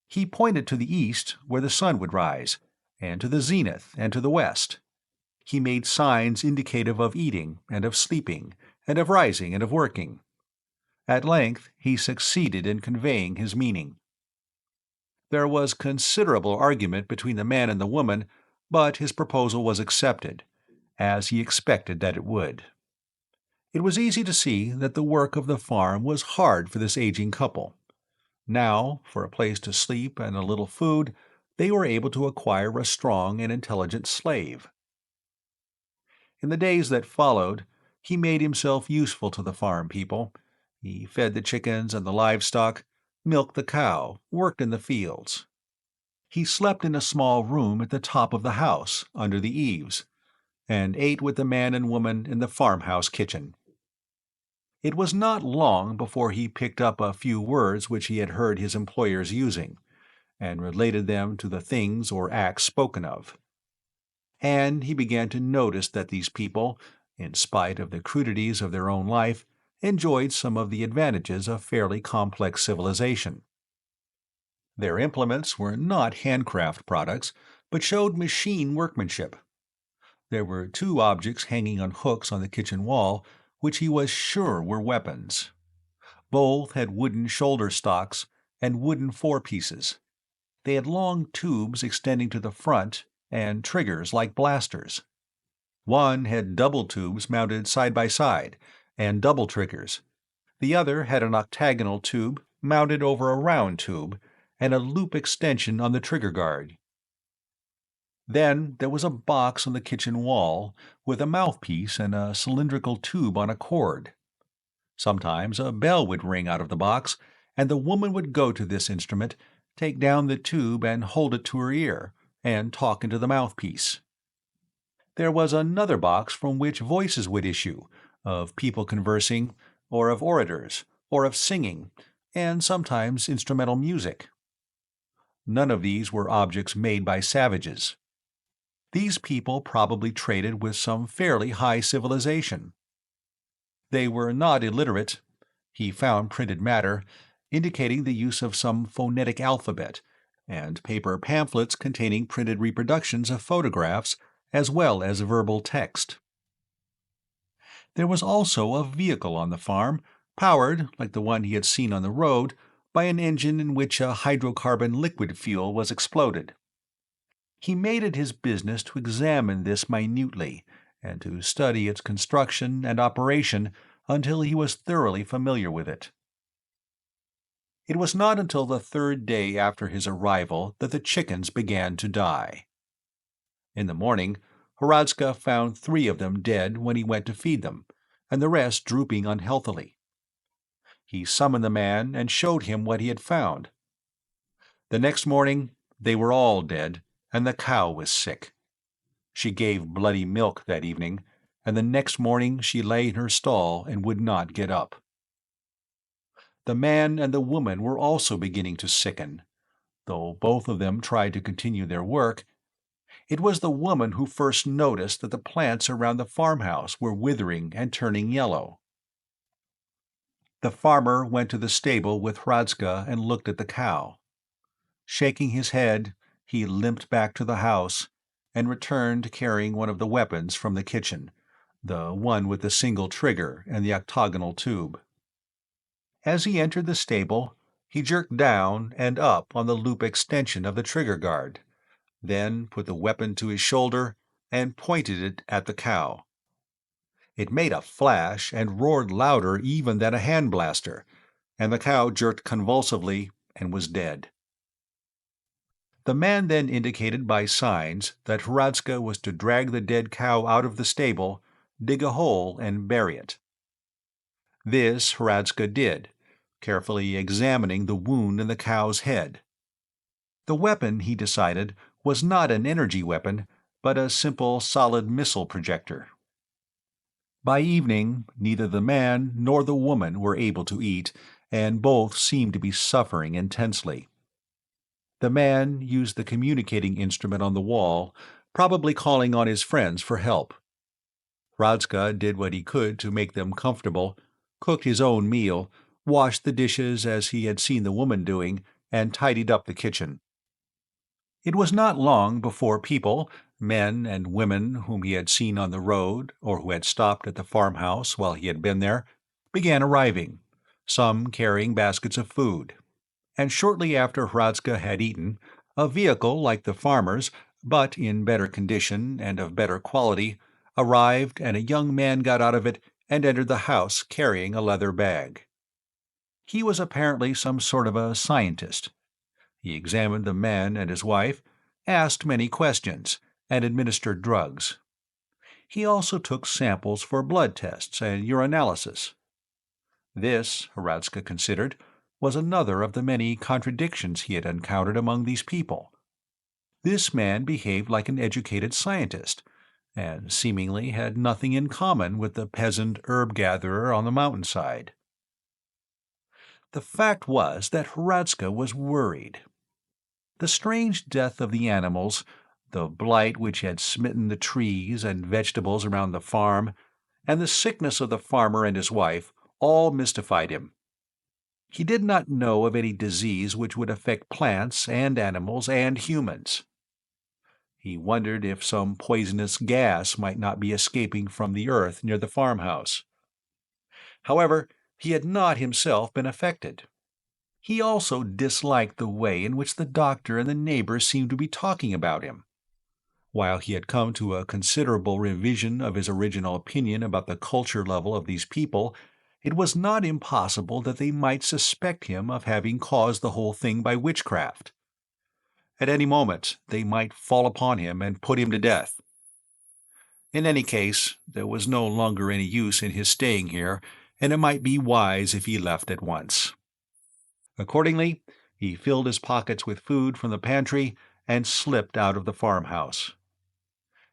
He pointed to the east, where the sun would rise, and to the zenith and to the west. He made signs indicative of eating and of sleeping, and of rising and of working. At length he succeeded in conveying his meaning. There was considerable argument between the man and the woman, but his proposal was accepted, as he expected that it would. It was easy to see that the work of the farm was hard for this aging couple. Now, for a place to sleep and a little food, they were able to acquire a strong and intelligent slave. In the days that followed, he made himself useful to the farm people. He fed the chickens and the livestock, milked the cow, worked in the fields. He slept in a small room at the top of the house, under the eaves, and ate with the man and woman in the farmhouse kitchen. It was not long before he picked up a few words which he had heard his employers using, and related them to the things or acts spoken of. And he began to notice that these people, in spite of the crudities of their own life, enjoyed some of the advantages of fairly complex civilization. Their implements were not handcraft products, but showed machine workmanship. There were 2 objects hanging on hooks on the kitchen wall, which he was sure were weapons. Both had wooden shoulder stocks and wooden forepieces. They had long tubes extending to the front and triggers like blasters. One had double tubes mounted side by side, and double triggers, The other had an octagonal tube mounted over a round tube and a loop extension on the trigger guard. Then there was a box on the kitchen wall with a mouthpiece and a cylindrical tube on a cord. Sometimes a bell would ring out of the box, and the woman would go to this instrument, take down the tube and hold it to her ear, and talk into the mouthpiece. There was another box from which voices would issue, of people conversing, or of orators, or of singing, and sometimes instrumental music. None of these were objects made by savages. These people probably traded with some fairly high civilization. They were not illiterate. He found printed matter, indicating the use of some phonetic alphabet, and paper pamphlets containing printed reproductions of photographs as well as verbal text. There was also a vehicle on the farm, powered, like the one he had seen on the road, by an engine in which a hydrocarbon liquid fuel was exploded. He made it his business to examine this minutely, and to study its construction and operation until he was thoroughly familiar with it. It was not until the third day after his arrival that the chickens began to die. In the morning, Horadska found 3 of them dead when he went to feed them, and the rest drooping unhealthily. He summoned the man and showed him what he had found. The next morning they were all dead, and the cow was sick. She gave bloody milk that evening, and the next morning she lay in her stall and would not get up. The man and the woman were also beginning to sicken. Though both of them tried to continue their work, it was the woman who first noticed that the plants around the farmhouse were withering and turning yellow. The farmer went to the stable with Hradska and looked at the cow. Shaking his head, he limped back to the house and returned carrying one of the weapons from the kitchen, the one with the single trigger and the octagonal tube. As he entered the stable, he jerked down and up on the loop extension of the trigger guard, then put the weapon to his shoulder and pointed it at the cow. It made a flash and roared louder even than a hand blaster, and the cow jerked convulsively and was dead. The man then indicated by signs that Hradska was to drag the dead cow out of the stable, dig a hole, and bury it. This Hradska did, carefully examining the wound in the cow's head. The weapon, he decided, was not an energy weapon, but a simple solid missile projector. By evening, neither the man nor the woman were able to eat, and both seemed to be suffering intensely. The man used the communicating instrument on the wall, probably calling on his friends for help. Hradska did what he could to make them comfortable, cooked his own meal, washed the dishes as he had seen the woman doing, and tidied up the kitchen. It was not long before people, men and women whom he had seen on the road or who had stopped at the farmhouse while he had been there, began arriving, some carrying baskets of food. And shortly after Hradska had eaten, a vehicle like the farmer's, but in better condition and of better quality, arrived, and a young man got out of it and entered the house carrying a leather bag. He was apparently some sort of a scientist. He examined the man and his wife, asked many questions, and administered drugs. He also took samples for blood tests and urinalysis. This, Hradska considered, was another of the many contradictions he had encountered among these people. This man behaved like an educated scientist, and seemingly had nothing in common with the peasant herb-gatherer on the mountainside. The fact was that Hradska was worried. The strange death of the animals, the blight which had smitten the trees and vegetables around the farm, and the sickness of the farmer and his wife all mystified him. He did not know of any disease which would affect plants and animals and humans. He wondered if some poisonous gas might not be escaping from the earth near the farmhouse. However, he had not himself been affected. He also disliked the way in which the doctor and the neighbors seemed to be talking about him. While he had come to a considerable revision of his original opinion about the culture level of these people, It was not impossible that they might suspect him of having caused the whole thing by witchcraft. At any moment they might fall upon him and put him to death. In any case, there was no longer any use in his staying here, and it might be wise if he left at once. Accordingly, he filled his pockets with food from the pantry and slipped out of the farmhouse.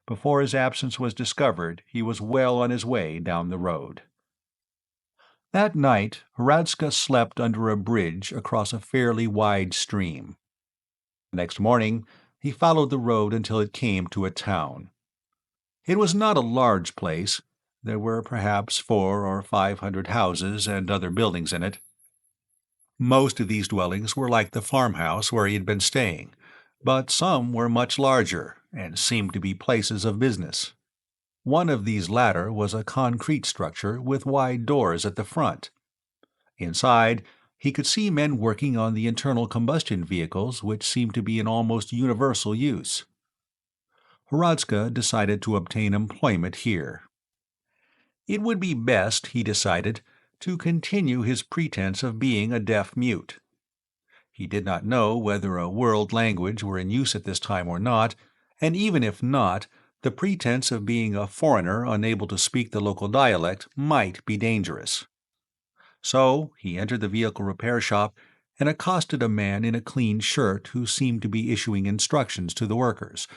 Before his absence was discovered, he was well on his way down the road. That night, Hradzka slept under a bridge across a fairly wide stream. Next morning, he followed the road until it came to a town. It was not a large place. There were perhaps 400 or 500 houses and other buildings in it. Most of these dwellings were like the farmhouse where he had been staying, but some were much larger and seemed to be places of business. One of these latter was a concrete structure with wide doors at the front. Inside, he could see men working on the internal combustion vehicles which seemed to be in almost universal use. Hradzka decided to obtain employment here. It would be best, he decided, to continue his pretense of being a deaf-mute. He did not know whether a world language were in use at this time or not, and even if not, the pretense of being a foreigner unable to speak the local dialect might be dangerous. So he entered the vehicle repair shop and accosted a man in a clean shirt who seemed to be issuing instructions to the workers,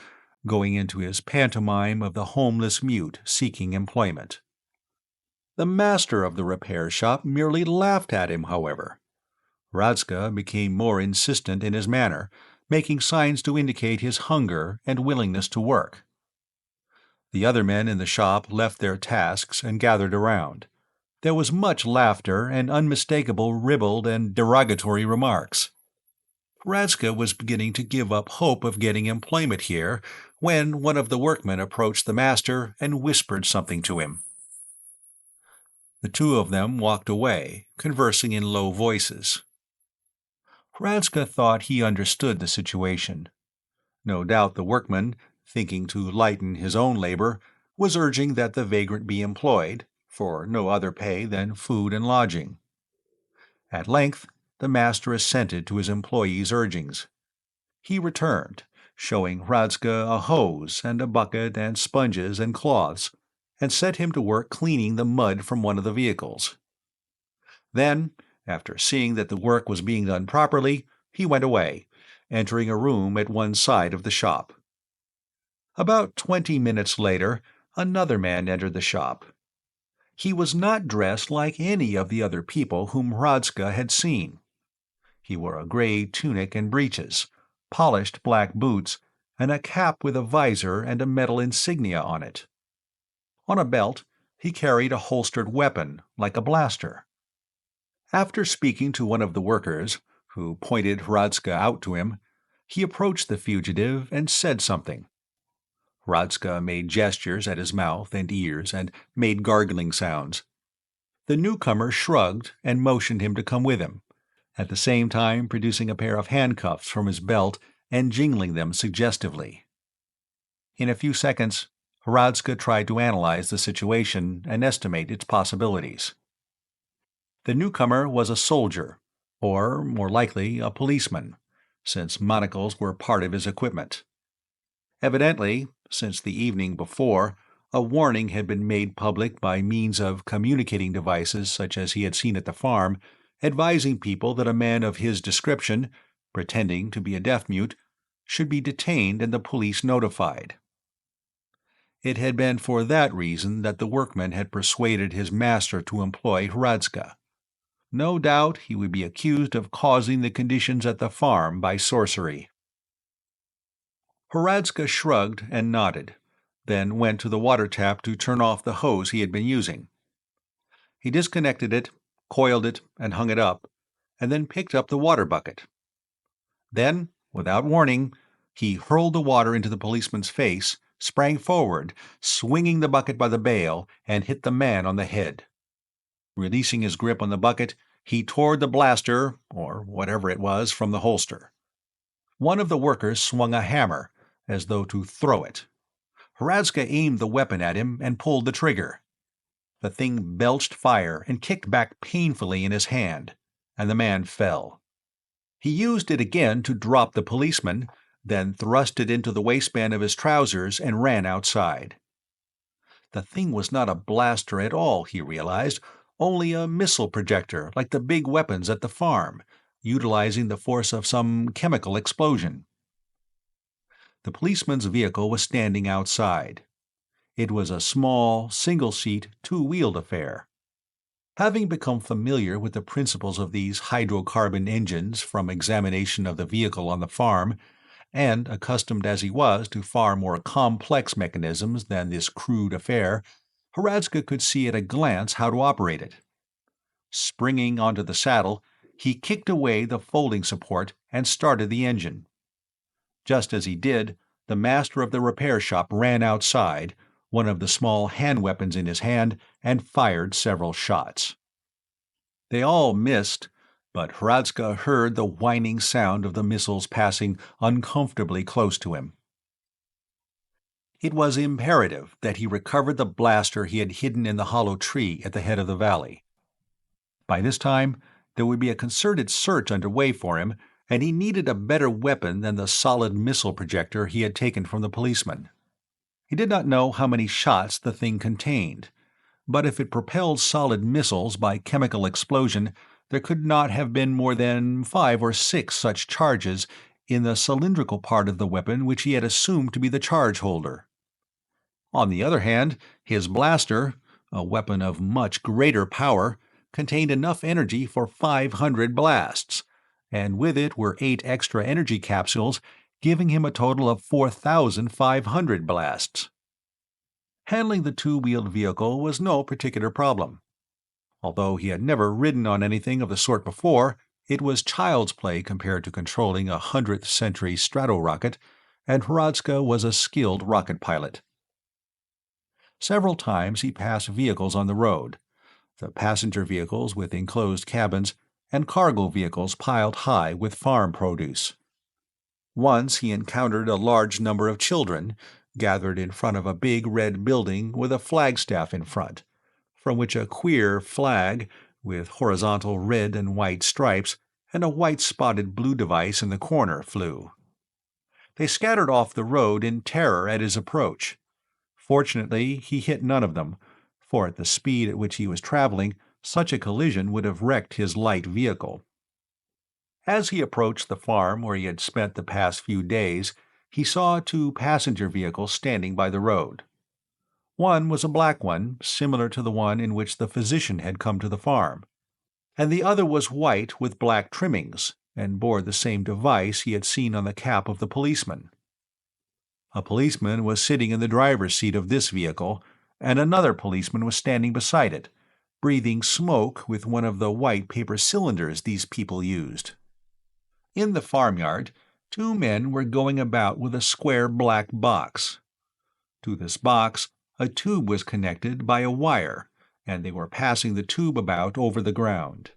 going into his pantomime of the homeless mute seeking employment. The master of the repair shop merely laughed at him, however. Hradzka became more insistent in his manner, making signs to indicate his hunger and willingness to work. The other men in the shop left their tasks and gathered around. There was much laughter and unmistakable ribald and derogatory remarks. Hradzka was beginning to give up hope of getting employment here when one of the workmen approached the master and whispered something to him. The two of them walked away, conversing in low voices. Hradzka thought he understood the situation. No doubt the workman, thinking to lighten his own labor, was urging that the vagrant be employed, for no other pay than food and lodging. At length, the master assented to his employee's urgings. He returned, showing Hradzka a hose and a bucket and sponges and cloths, and set him to work cleaning the mud from one of the vehicles. Then, after seeing that the work was being done properly, he went away, entering a room at one side of the shop. About 20 minutes later, another man entered the shop. He was not dressed like any of the other people whom Hradzka had seen. He wore a gray tunic and breeches, polished black boots, and a cap with a visor and a metal insignia on it. On a belt, he carried a holstered weapon, like a blaster. After speaking to one of the workers, who pointed Hradzka out to him, he approached the fugitive and said something. Hradzka made gestures at his mouth and ears and made gargling sounds. The newcomer shrugged and motioned him to come with him, at the same time producing a pair of handcuffs from his belt and jingling them suggestively. In a few seconds, Hradzka tried to analyze the situation and estimate its possibilities. The newcomer was a soldier, or, more likely, a policeman, since monocles were part of his equipment. Evidently, since the evening before, a warning had been made public by means of communicating devices such as he had seen at the farm, advising people that a man of his description, pretending to be a deaf-mute, should be detained and the police notified. It had been for that reason that the workman had persuaded his master to employ Hradzka. No doubt he would be accused of causing the conditions at the farm by sorcery. Hradzka shrugged and nodded, then went to the water tap to turn off the hose he had been using. He disconnected it, coiled it, and hung it up, and then picked up the water bucket. Then, without warning, he hurled the water into the policeman's face, sprang forward, swinging the bucket by the bail, and hit the man on the head. Releasing his grip on the bucket, he tore the blaster, or whatever it was, from the holster. One of the workers swung a hammer, as though to throw it. Hradzka aimed the weapon at him and pulled the trigger. The thing belched fire and kicked back painfully in his hand, and the man fell. He used it again to drop the policeman, then thrust it into the waistband of his trousers and ran outside. The thing was not a blaster at all, he realized, only a missile projector like the big weapons at the farm, utilizing the force of some chemical explosion. The policeman's vehicle was standing outside. It was a small, single-seat, two-wheeled affair. Having become familiar with the principles of these hydrocarbon engines from examination of the vehicle on the farm, and accustomed as he was to far more complex mechanisms than this crude affair, Hradska could see at a glance how to operate it. Springing onto the saddle, he kicked away the folding support and started the engine. Just as he did, the master of the repair shop ran outside, one of the small hand weapons in his hand, and fired several shots. They all missed, but Hradska heard the whining sound of the missiles passing uncomfortably close to him. It was imperative that he recovered the blaster he had hidden in the hollow tree at the head of the valley. By this time, there would be a concerted search underway for him, and he needed a better weapon than the solid missile projector he had taken from the policeman. He did not know how many shots the thing contained, but if it propelled solid missiles by chemical explosion, there could not have been more than 5 or 6 such charges in the cylindrical part of the weapon which he had assumed to be the charge holder. On the other hand, his blaster, a weapon of much greater power, contained enough energy for 500 blasts, and with it were 8 extra energy capsules, giving him a total of 4,500 blasts. Handling the two-wheeled vehicle was no particular problem. Although he had never ridden on anything of the sort before, it was child's play compared to controlling a 100th-century stratorocket, and Hradska was a skilled rocket pilot. Several times he passed vehicles on the road, the passenger vehicles with enclosed cabins, and cargo vehicles piled high with farm produce. Once he encountered a large number of children, gathered in front of a big red building with a flagstaff in front, from which a queer flag, with horizontal red and white stripes and a white-spotted blue device in the corner, flew. They scattered off the road in terror at his approach. Fortunately, he hit none of them, for at the speed at which he was traveling, such a collision would have wrecked his light vehicle. As he approached the farm where he had spent the past few days, he saw 2 passenger vehicles standing by the road. One was a black one, similar to the one in which the physician had come to the farm, and the other was white with black trimmings, and bore the same device he had seen on the cap of the policeman. A policeman was sitting in the driver's seat of this vehicle, and another policeman was standing beside it, breathing smoke with one of the white paper cylinders these people used. In the farmyard, 2 men were going about with a square black box. To this box, a tube was connected by a wire, and they were passing the tube about over the ground.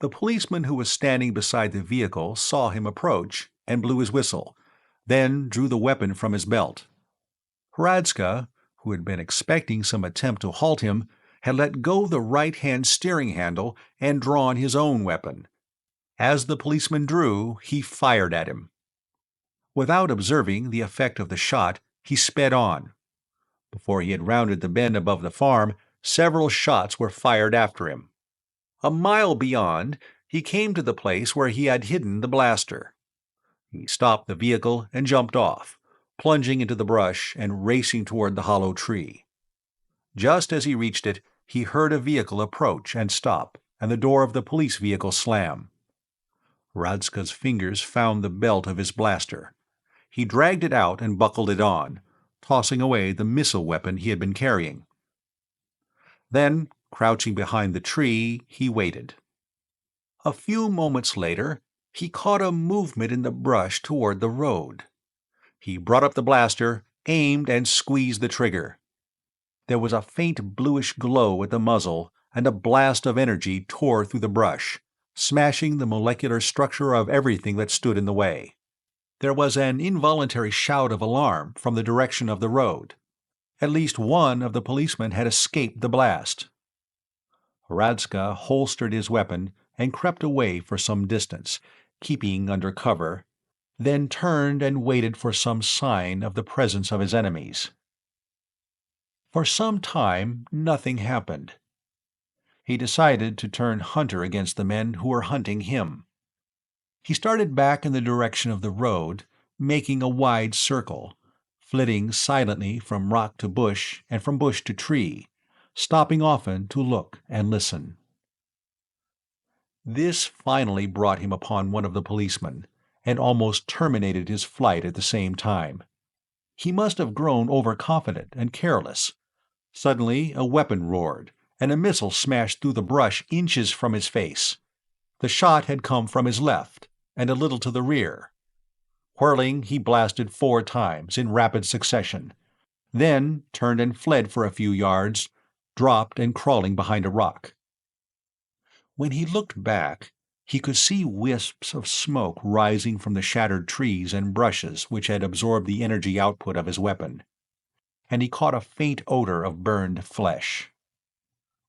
The policeman who was standing beside the vehicle saw him approach and blew his whistle, then drew the weapon from his belt. Hradska, who had been expecting some attempt to halt him, had let go the right-hand steering handle and drawn his own weapon. As the policeman drew, he fired at him. Without observing the effect of the shot, he sped on. Before he had rounded the bend above the farm, several shots were fired after him. A mile beyond, he came to the place where he had hidden the blaster. He stopped the vehicle and jumped off, plunging into the brush and racing toward the hollow tree. Just as he reached it, he heard a vehicle approach and stop, and the door of the police vehicle slam. Hradska's fingers found the belt of his blaster. He dragged it out and buckled it on, tossing away the missile weapon he had been carrying. Then, crouching behind the tree, he waited. A few moments later, he caught a movement in the brush toward the road. He brought up the blaster, aimed, and squeezed the trigger. There was a faint bluish glow at the muzzle, and a blast of energy tore through the brush, smashing the molecular structure of everything that stood in the way. There was an involuntary shout of alarm from the direction of the road. At least one of the policemen had escaped the blast. Radska holstered his weapon and crept away for some distance, keeping under cover, then turned and waited for some sign of the presence of his enemies. For some time, nothing happened. He decided to turn hunter against the men who were hunting him. He started back in the direction of the road, making a wide circle, flitting silently from rock to bush and from bush to tree, stopping often to look and listen. This finally brought him upon one of the policemen, and almost terminated his flight at the same time. He must have grown overconfident and careless. Suddenly a weapon roared, and a missile smashed through the brush inches from his face. The shot had come from his left, and a little to the rear. Whirling, he blasted 4 times in rapid succession, then turned and fled for a few yards, dropped and crawling behind a rock. When he looked back, he could see wisps of smoke rising from the shattered trees and brushes which had absorbed the energy output of his weapon, and he caught a faint odor of burned flesh.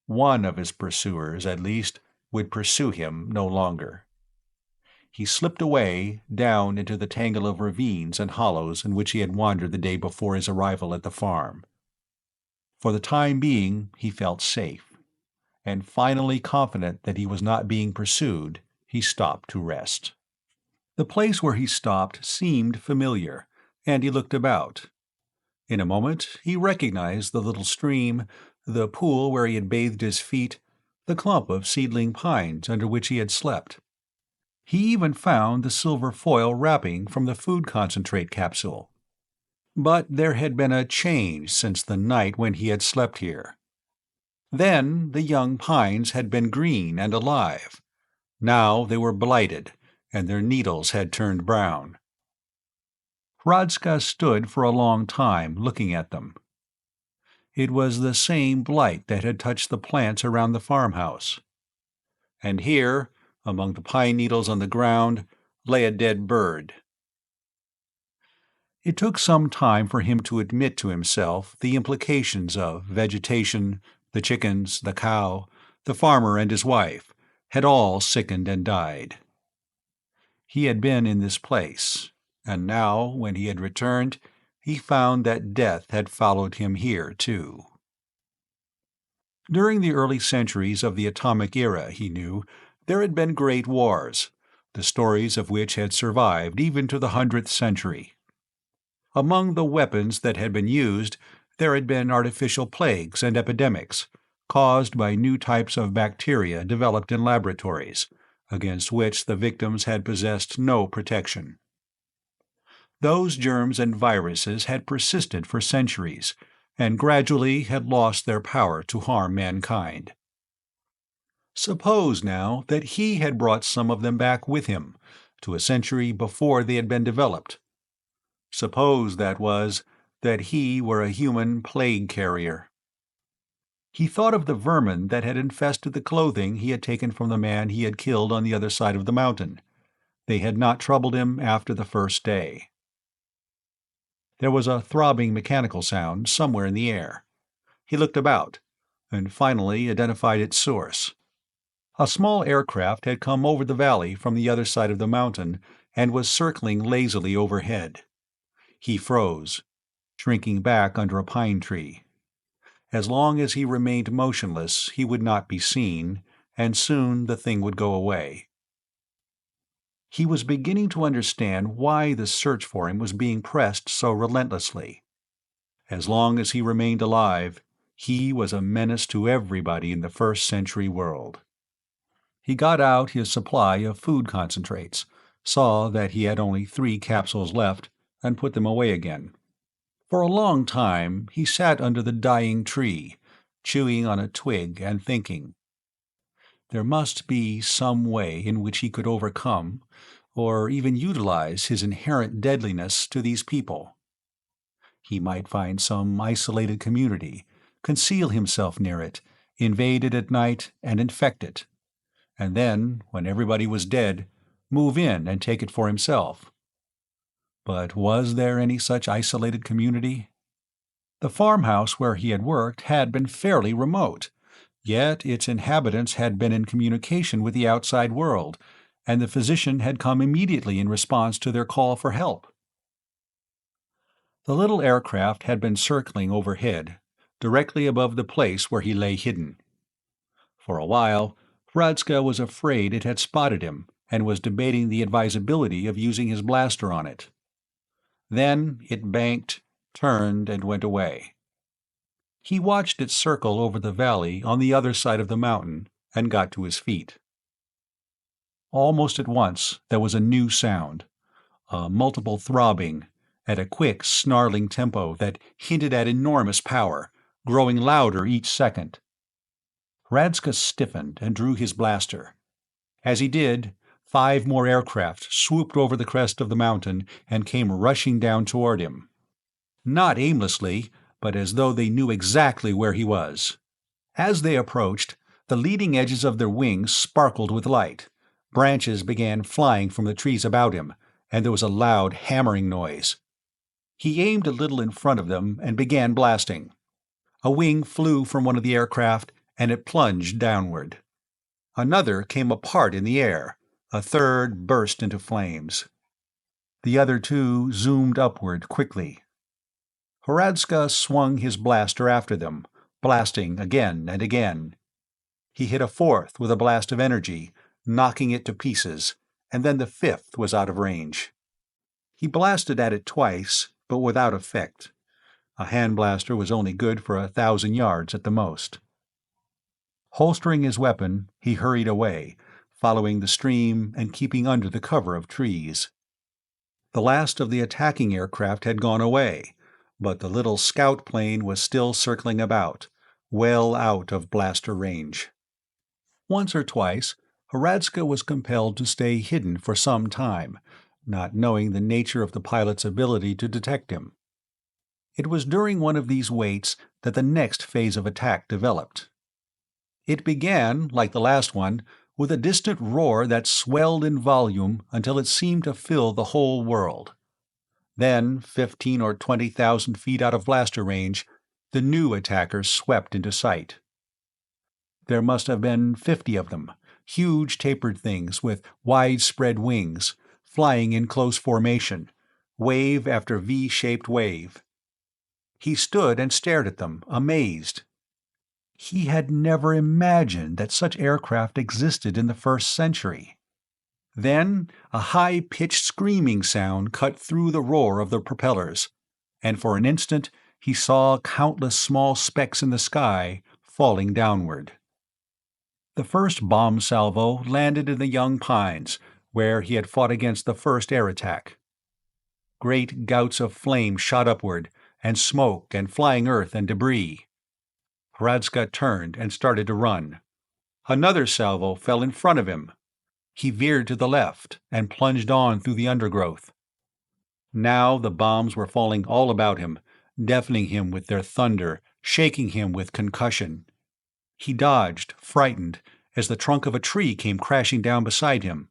One of his pursuers, at least, would pursue him no longer. He slipped away, down into the tangle of ravines and hollows in which he had wandered the day before his arrival at the farm. For the time being, he felt safe, and finally confident that he was not being pursued, he stopped to rest. The place where he stopped seemed familiar, and he looked about. In a moment he recognized the little stream, the pool where he had bathed his feet, the clump of seedling pines under which he had slept. He even found the silver foil wrapping from the food concentrate capsule. But there had been a change since the night when he had slept here. Then the young pines had been green and alive. Now they were blighted, and their needles had turned brown. Radska stood for a long time looking at them. It was the same blight that had touched the plants around the farmhouse. And here, among the pine needles on the ground, lay a dead bird. It took some time for him to admit to himself the implications of vegetation. The chickens, the cow, the farmer and his wife had all sickened and died. He had been in this place, and now, when he had returned, he found that death had followed him here, too. During the early centuries of the atomic era, he knew, there had been great wars, the stories of which had survived even to the 100th century. Among the weapons that had been used, there had been artificial plagues and epidemics, caused by new types of bacteria developed in laboratories, against which the victims had possessed no protection. Those germs and viruses had persisted for centuries, and gradually had lost their power to harm mankind. Suppose now that he had brought some of them back with him, to a century before they had been developed. Suppose, that was, that he were a human plague carrier. He thought of the vermin that had infested the clothing he had taken from the man he had killed on the other side of the mountain. They had not troubled him after the first day. There was a throbbing mechanical sound somewhere in the air. He looked about, and finally identified its source. A small aircraft had come over the valley from the other side of the mountain and was circling lazily overhead. He froze, shrinking back under a pine tree. As long as he remained motionless, he would not be seen, and soon the thing would go away. He was beginning to understand why the search for him was being pressed so relentlessly. As long as he remained alive, he was a menace to everybody in the first-century world. He got out his supply of food concentrates, saw that he had only 3 capsules left, and put them away again. For a long time he sat under the dying tree, chewing on a twig and thinking. There must be some way in which he could overcome, or even utilize his inherent deadliness to these people. He might find some isolated community, conceal himself near it, invade it at night, and infect it. And then, when everybody was dead, move in and take it for himself. But was there any such isolated community? The farmhouse where he had worked had been fairly remote, yet its inhabitants had been in communication with the outside world, and the physician had come immediately in response to their call for help. The little aircraft had been circling overhead, directly above the place where he lay hidden. For a while, Hradzka was afraid it had spotted him and was debating the advisability of using his blaster on it. Then it banked, turned, and went away. He watched it circle over the valley on the other side of the mountain and got to his feet. Almost at once there was a new sound, a multiple throbbing, at a quick, snarling tempo that hinted at enormous power, growing louder each second. Hradzka stiffened and drew his blaster. As he did, 5 more aircraft swooped over the crest of the mountain and came rushing down toward him. Not aimlessly, but as though they knew exactly where he was. As they approached, the leading edges of their wings sparkled with light. Branches began flying from the trees about him, and there was a loud hammering noise. He aimed a little in front of them and began blasting. A wing flew from one of the aircraft, and it plunged downward. Another came apart in the air. A third burst into flames. The other 2 zoomed upward quickly. Hradzka swung his blaster after them, blasting again and again. He hit a 4th with a blast of energy, knocking it to pieces, and then the 5th was out of range. He blasted at it twice, but without effect. A hand blaster was only good for 1,000 yards at the most. Holstering his weapon, he hurried away, following the stream and keeping under the cover of trees. The last of the attacking aircraft had gone away, but the little scout plane was still circling about, well out of blaster range. Once or twice, Hradzka was compelled to stay hidden for some time, not knowing the nature of the pilot's ability to detect him. It was during one of these waits that the next phase of attack developed. It began, like the last one, with a distant roar that swelled in volume until it seemed to fill the whole world. Then, 15 or 20,000 feet out of blaster range, the new attackers swept into sight. There must have been 50 of them, huge tapered things with widespread wings, flying in close formation, wave after V-shaped wave. He stood and stared at them, amazed. He had never imagined that such aircraft existed in the 1st century. Then a high-pitched screaming sound cut through the roar of the propellers, and for an instant he saw countless small specks in the sky falling downward. The first bomb salvo landed in the young pines, where he had fought against the first air attack. Great gouts of flame shot upward, and smoke and flying earth and debris. Hradzka turned and started to run. Another salvo fell in front of him. He veered to the left and plunged on through the undergrowth. Now the bombs were falling all about him, deafening him with their thunder, shaking him with concussion. He dodged, frightened, as the trunk of a tree came crashing down beside him.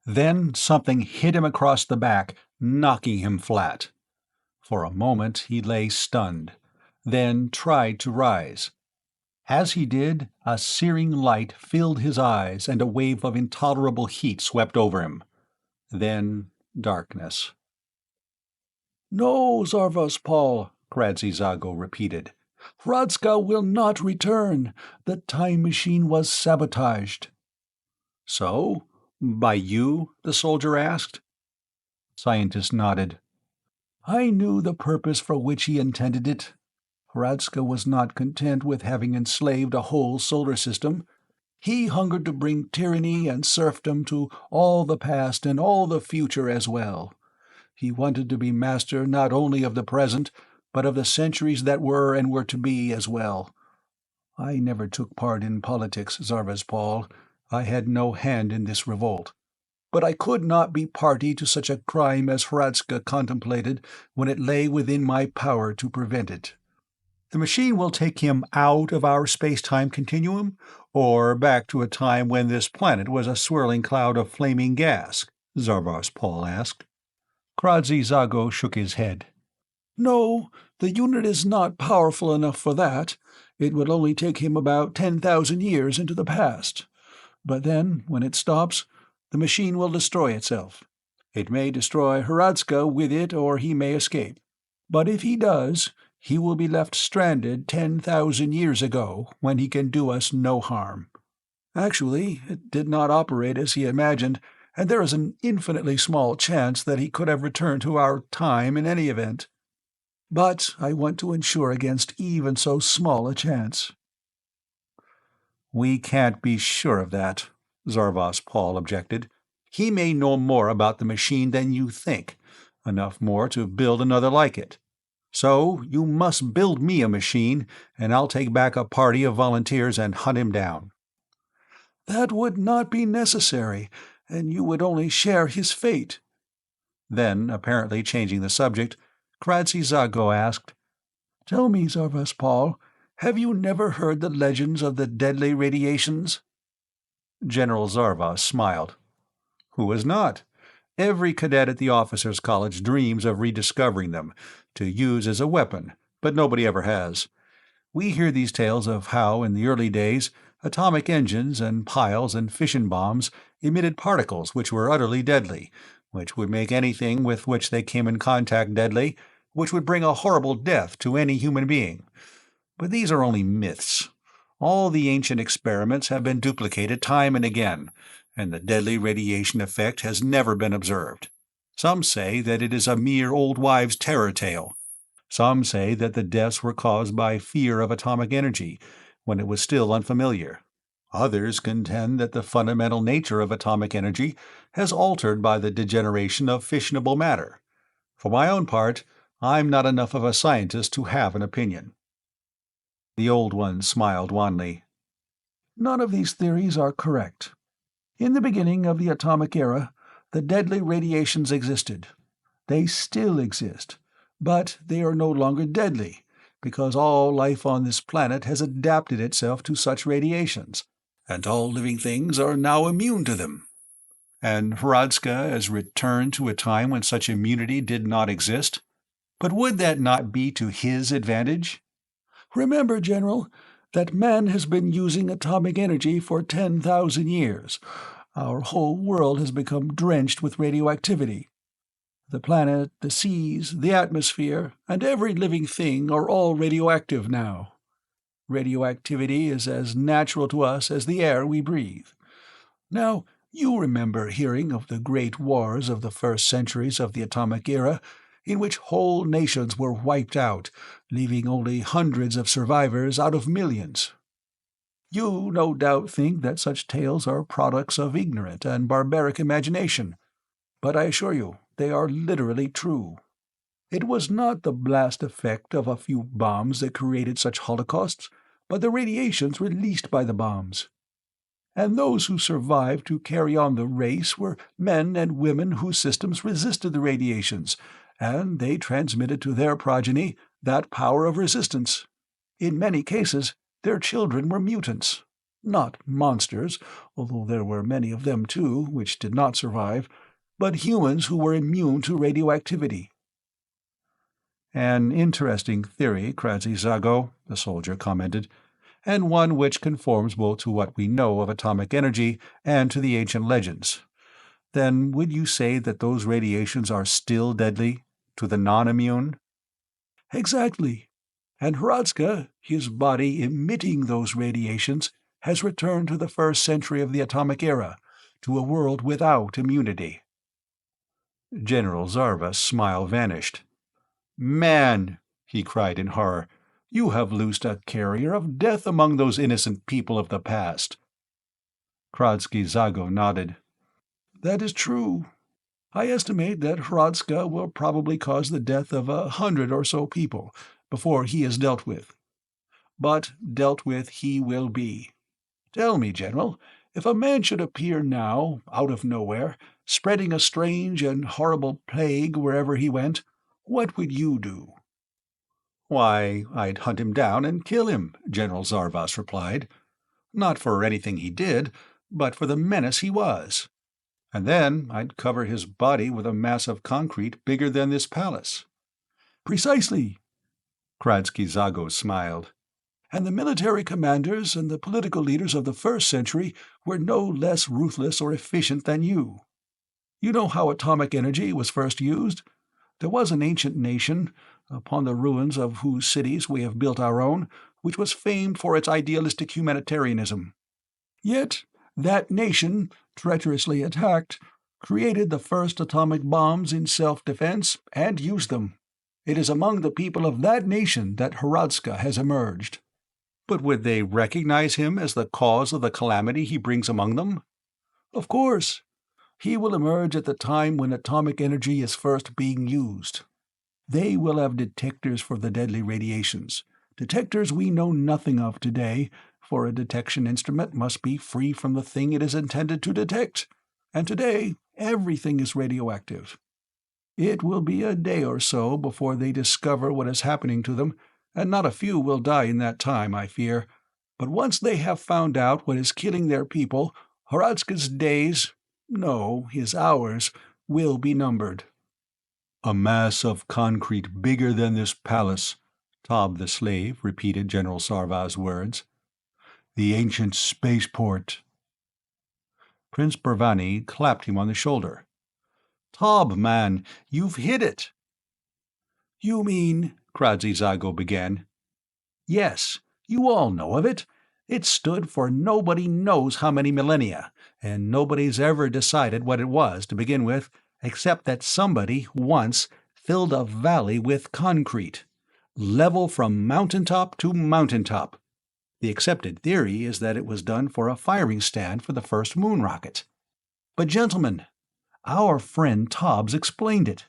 Then something hit him across the back, knocking him flat. For a moment he lay stunned, then tried to rise. As he did, a searing light filled his eyes and a wave of intolerable heat swept over him. Then darkness. "No, Zarvas-Pol," Kradzy-Zago repeated. "Hradzka will not return. The time machine was sabotaged." "So? By you?" the soldier asked. Scientist nodded. "I knew the purpose for which he intended it. Hradzka was not content with having enslaved a whole solar system. He hungered to bring tyranny and serfdom to all the past and all the future as well. He wanted to be master not only of the present, but of the centuries that were and were to be as well. I never took part in politics, Zarvas-Pol. I had no hand in this revolt. But I could not be party to such a crime as Hradzka contemplated when it lay within my power to prevent it." "The machine will take him out of our space-time continuum, or back to a time when this planet was a swirling cloud of flaming gas?" Zarvas-Pol asked. Kradzy-Zago shook his head. "No, The unit is not powerful enough for that. It would only take him about 10,000 years into the past. But then, when it stops, the machine will destroy itself. It may destroy Hradska with it, or he may escape. But if he does, he will be left stranded 10,000 years ago, when he can do us no harm. Actually, it did not operate as he imagined, and there is an infinitely small chance that he could have returned to our time in any event. But I want to insure against even so small a chance." "We can't be sure of that," Zarvas Paul objected. "He may know more about the machine than you think, enough more to build another like it. So you must build me a machine, and I'll take back a party of volunteers and hunt him down." "That would not be necessary, and you would only share his fate." Then, apparently changing the subject, Kradzy Zago asked, "Tell me, Zarvas Paul, have you never heard the legends of the deadly radiations?" General Zarvas smiled. "Who has not? Every cadet at the Officers' College dreams of rediscovering them, to use as a weapon, but nobody ever has. We hear these tales of how, in the early days, atomic engines and piles and fission bombs emitted particles which were utterly deadly, which would make anything with which they came in contact deadly, which would bring a horrible death to any human being. But these are only myths. All the ancient experiments have been duplicated time and again, and the deadly radiation effect has never been observed. Some say that it is a mere old wives' terror tale. Some say that the deaths were caused by fear of atomic energy, when it was still unfamiliar. Others contend that the fundamental nature of atomic energy has altered by the degeneration of fissionable matter. For my own part, I'm not enough of a scientist to have an opinion." The old one smiled wanly. "None of these theories are correct. In the beginning of the atomic era, the deadly radiations existed. They still exist, but they are no longer deadly, because all life on this planet has adapted itself to such radiations, and all living things are now immune to them." And Hradska has returned to a time when such immunity did not exist? But would that not be to his advantage? "Remember, General, that man has been using atomic energy for 10,000 years. Our whole world has become drenched with radioactivity. The planet, the seas, the atmosphere, and every living thing are all radioactive now. Radioactivity is as natural to us as the air we breathe. Now, you remember hearing of the great wars of the first centuries of the atomic era, in which whole nations were wiped out, leaving only hundreds of survivors out of millions. You no doubt think that such tales are products of ignorant and barbaric imagination, but I assure you they are literally true. It was not the blast effect of a few bombs that created such holocausts, but the radiations released by the bombs. And those who survived to carry on the race were men and women whose systems resisted the radiations, and they transmitted to their progeny that power of resistance. In many cases, their children were mutants. Not monsters, although there were many of them too, which did not survive, but humans who were immune to radioactivity." "An interesting theory, Kradzy Zago," the soldier commented, "and one which conforms both to what we know of atomic energy and to the ancient legends. Then would you say that those radiations are still deadly, to the non-immune?" "Exactly. And Hradska, his body emitting those radiations, has returned to the first century of the atomic era, to a world without immunity." General Zarvas' smile vanished. "Man!" he cried in horror. "You have loosed a carrier of death among those innocent people of the past." Kradzy Zago nodded. "That is true. I estimate that Hradska will probably cause the death of 100 or so people before he is dealt with. But dealt with he will be. Tell me, General, if a man should appear now, out of nowhere, spreading a strange and horrible plague wherever he went, what would you do?" "Why, I'd hunt him down and kill him," General Zarvas replied. "Not for anything he did, but for the menace he was. And then I'd cover his body with a mass of concrete bigger than this palace." "Precisely. Kradsky-Zago smiled. And the military commanders and the political leaders of the first century were no less ruthless or efficient than you. You know how atomic energy was first used? There was an ancient nation, upon the ruins of whose cities we have built our own, which was famed for its idealistic humanitarianism. Yet that nation, treacherously attacked, created the first atomic bombs in self-defense and used them. It is among the people of that nation that Hradska has emerged. But would they recognize him as the cause of the calamity he brings among them? Of course. He will emerge at the time when atomic energy is first being used. They will have detectors for the deadly radiations, detectors we know nothing of today, for a detection instrument must be free from the thing it is intended to detect, and today everything is radioactive. It will be a day or so before they discover what is happening to them, and not a few will die in that time, I fear. But once they have found out what is killing their people, Hradska's days, no, his hours, will be numbered. A mass of concrete bigger than this palace, Tob the slave repeated General Sarva's words. The ancient spaceport. Prince Burvani clapped him on the shoulder. Tob, man, you've hit it. You mean, Kradzizago began. Yes, you all know of it. It stood for nobody knows how many millennia, and nobody's ever decided what it was to begin with, except that somebody once filled a valley with concrete, level from mountaintop to mountaintop. The accepted theory is that it was done for a firing stand for the first moon rocket. But gentlemen, our friend Tobbs explained it.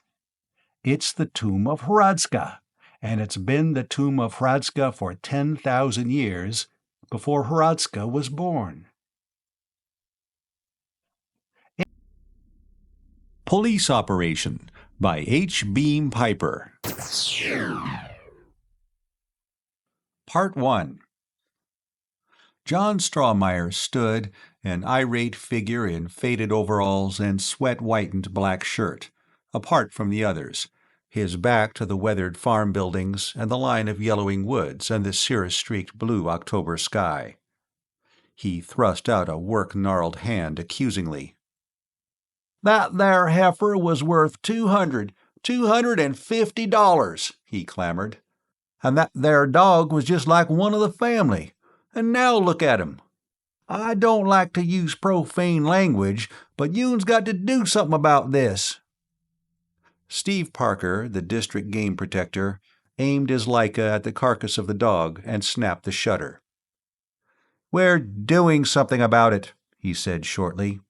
It's the tomb of Hradska, and it's been the tomb of Hradska for 10,000 years before Hradska was born. Police Operation by H. Beam Piper. Part 1. John Strawmeyer stood, an irate figure in faded overalls and sweat-whitened black shirt, apart from the others, his back to the weathered farm buildings and the line of yellowing woods and the cirrus-streaked blue October sky. He thrust out a work-gnarled hand accusingly. "That there heifer was worth $250, he clamored. "And that there dog was just like one of the family. And now look at him. I don't like to use profane language, but you'n's got to do something about this." Steve Parker, the district game protector, aimed his Leica at the carcass of the dog and snapped the shutter. "We're doing something about it," he said shortly.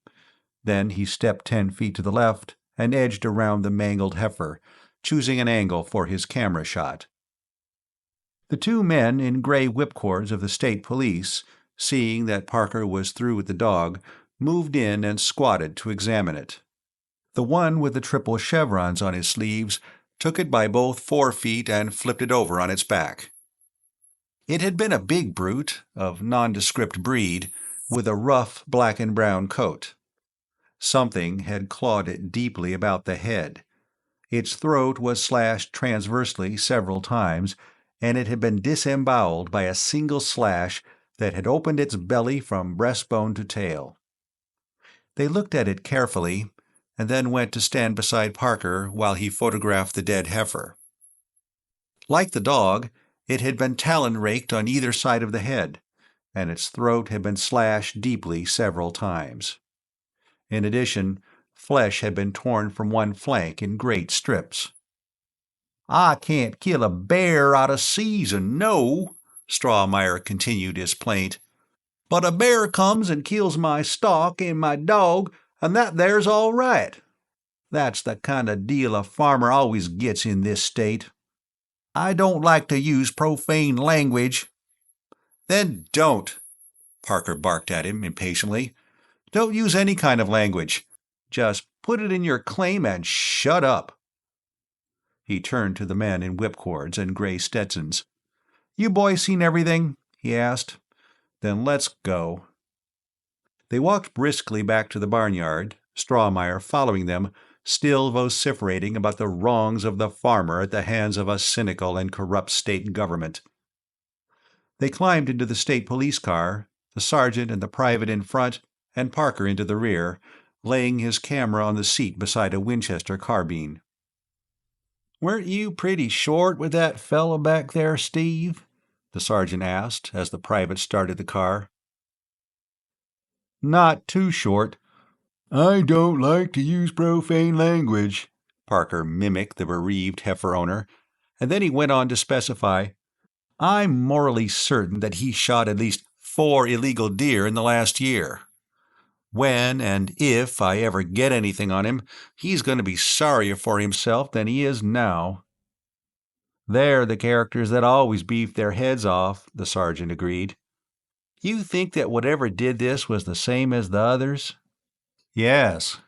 Then he stepped 10 feet to the left and edged around the mangled heifer, choosing an angle for his camera shot. The two men in gray whipcords of the state police, seeing that Parker was through with the dog, moved in and squatted to examine it. The one with the triple chevrons on his sleeves took it by both forefeet and flipped it over on its back. It had been a big brute, of nondescript breed, with a rough black and brown coat. Something had clawed it deeply about the head. Its throat was slashed transversely several times, and it had been disemboweled by a single slash that had opened its belly from breastbone to tail. They looked at it carefully, and then went to stand beside Parker while he photographed the dead heifer. Like the dog, it had been talon-raked on either side of the head, and its throat had been slashed deeply several times. In addition, flesh had been torn from one flank in great strips. "I can't kill a bear out of season, no," Strawmeyer continued his plaint. "But a bear comes and kills my stock and my dog, and that there's all right. That's the kind of deal a farmer always gets in this state. I don't like to use profane language." "Then don't," Parker barked at him impatiently. "Don't use any kind of language. Just put it in your claim and shut up." He turned to the men in whipcords and gray Stetsons. "You boys seen everything?" he asked. "Then let's go." They walked briskly back to the barnyard, Strawmeyer following them, still vociferating about the wrongs of the farmer at the hands of a cynical and corrupt state government. They climbed into the state police car, the sergeant and the private in front, and Parker into the rear, laying his camera on the seat beside a Winchester carbine. "Weren't you pretty short with that fellow back there, Steve?" the sergeant asked as the private started the car. "Not too short. I don't like to use profane language," Parker mimicked the bereaved heifer owner, and then he went on to specify, "I'm morally certain that he shot at least 4 illegal deer in the last year. When and if I ever get anything on him, he's going to be sorrier for himself than he is now." "They're the characters that always beef their heads off," the sergeant agreed. "You think that whatever did this was the same as the others?" "Yes.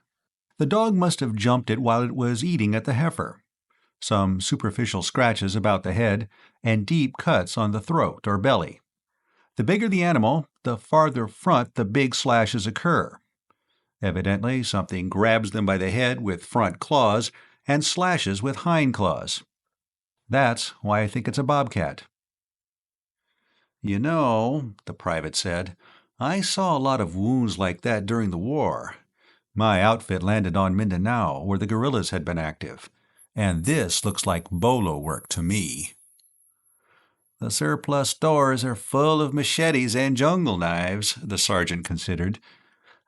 The dog must have jumped it while it was eating at the heifer. Some superficial scratches about the head, and deep cuts on the throat or belly. The bigger the animal, the farther front the big slashes occur. Evidently, something grabs them by the head with front claws and slashes with hind claws. That's why I think it's a bobcat." "You know," the private said, "I saw a lot of wounds like that during the war. My outfit landed on Mindanao, where the guerrillas had been active, and this looks like bolo work to me." "The surplus stores are full of machetes and jungle knives," the sergeant considered.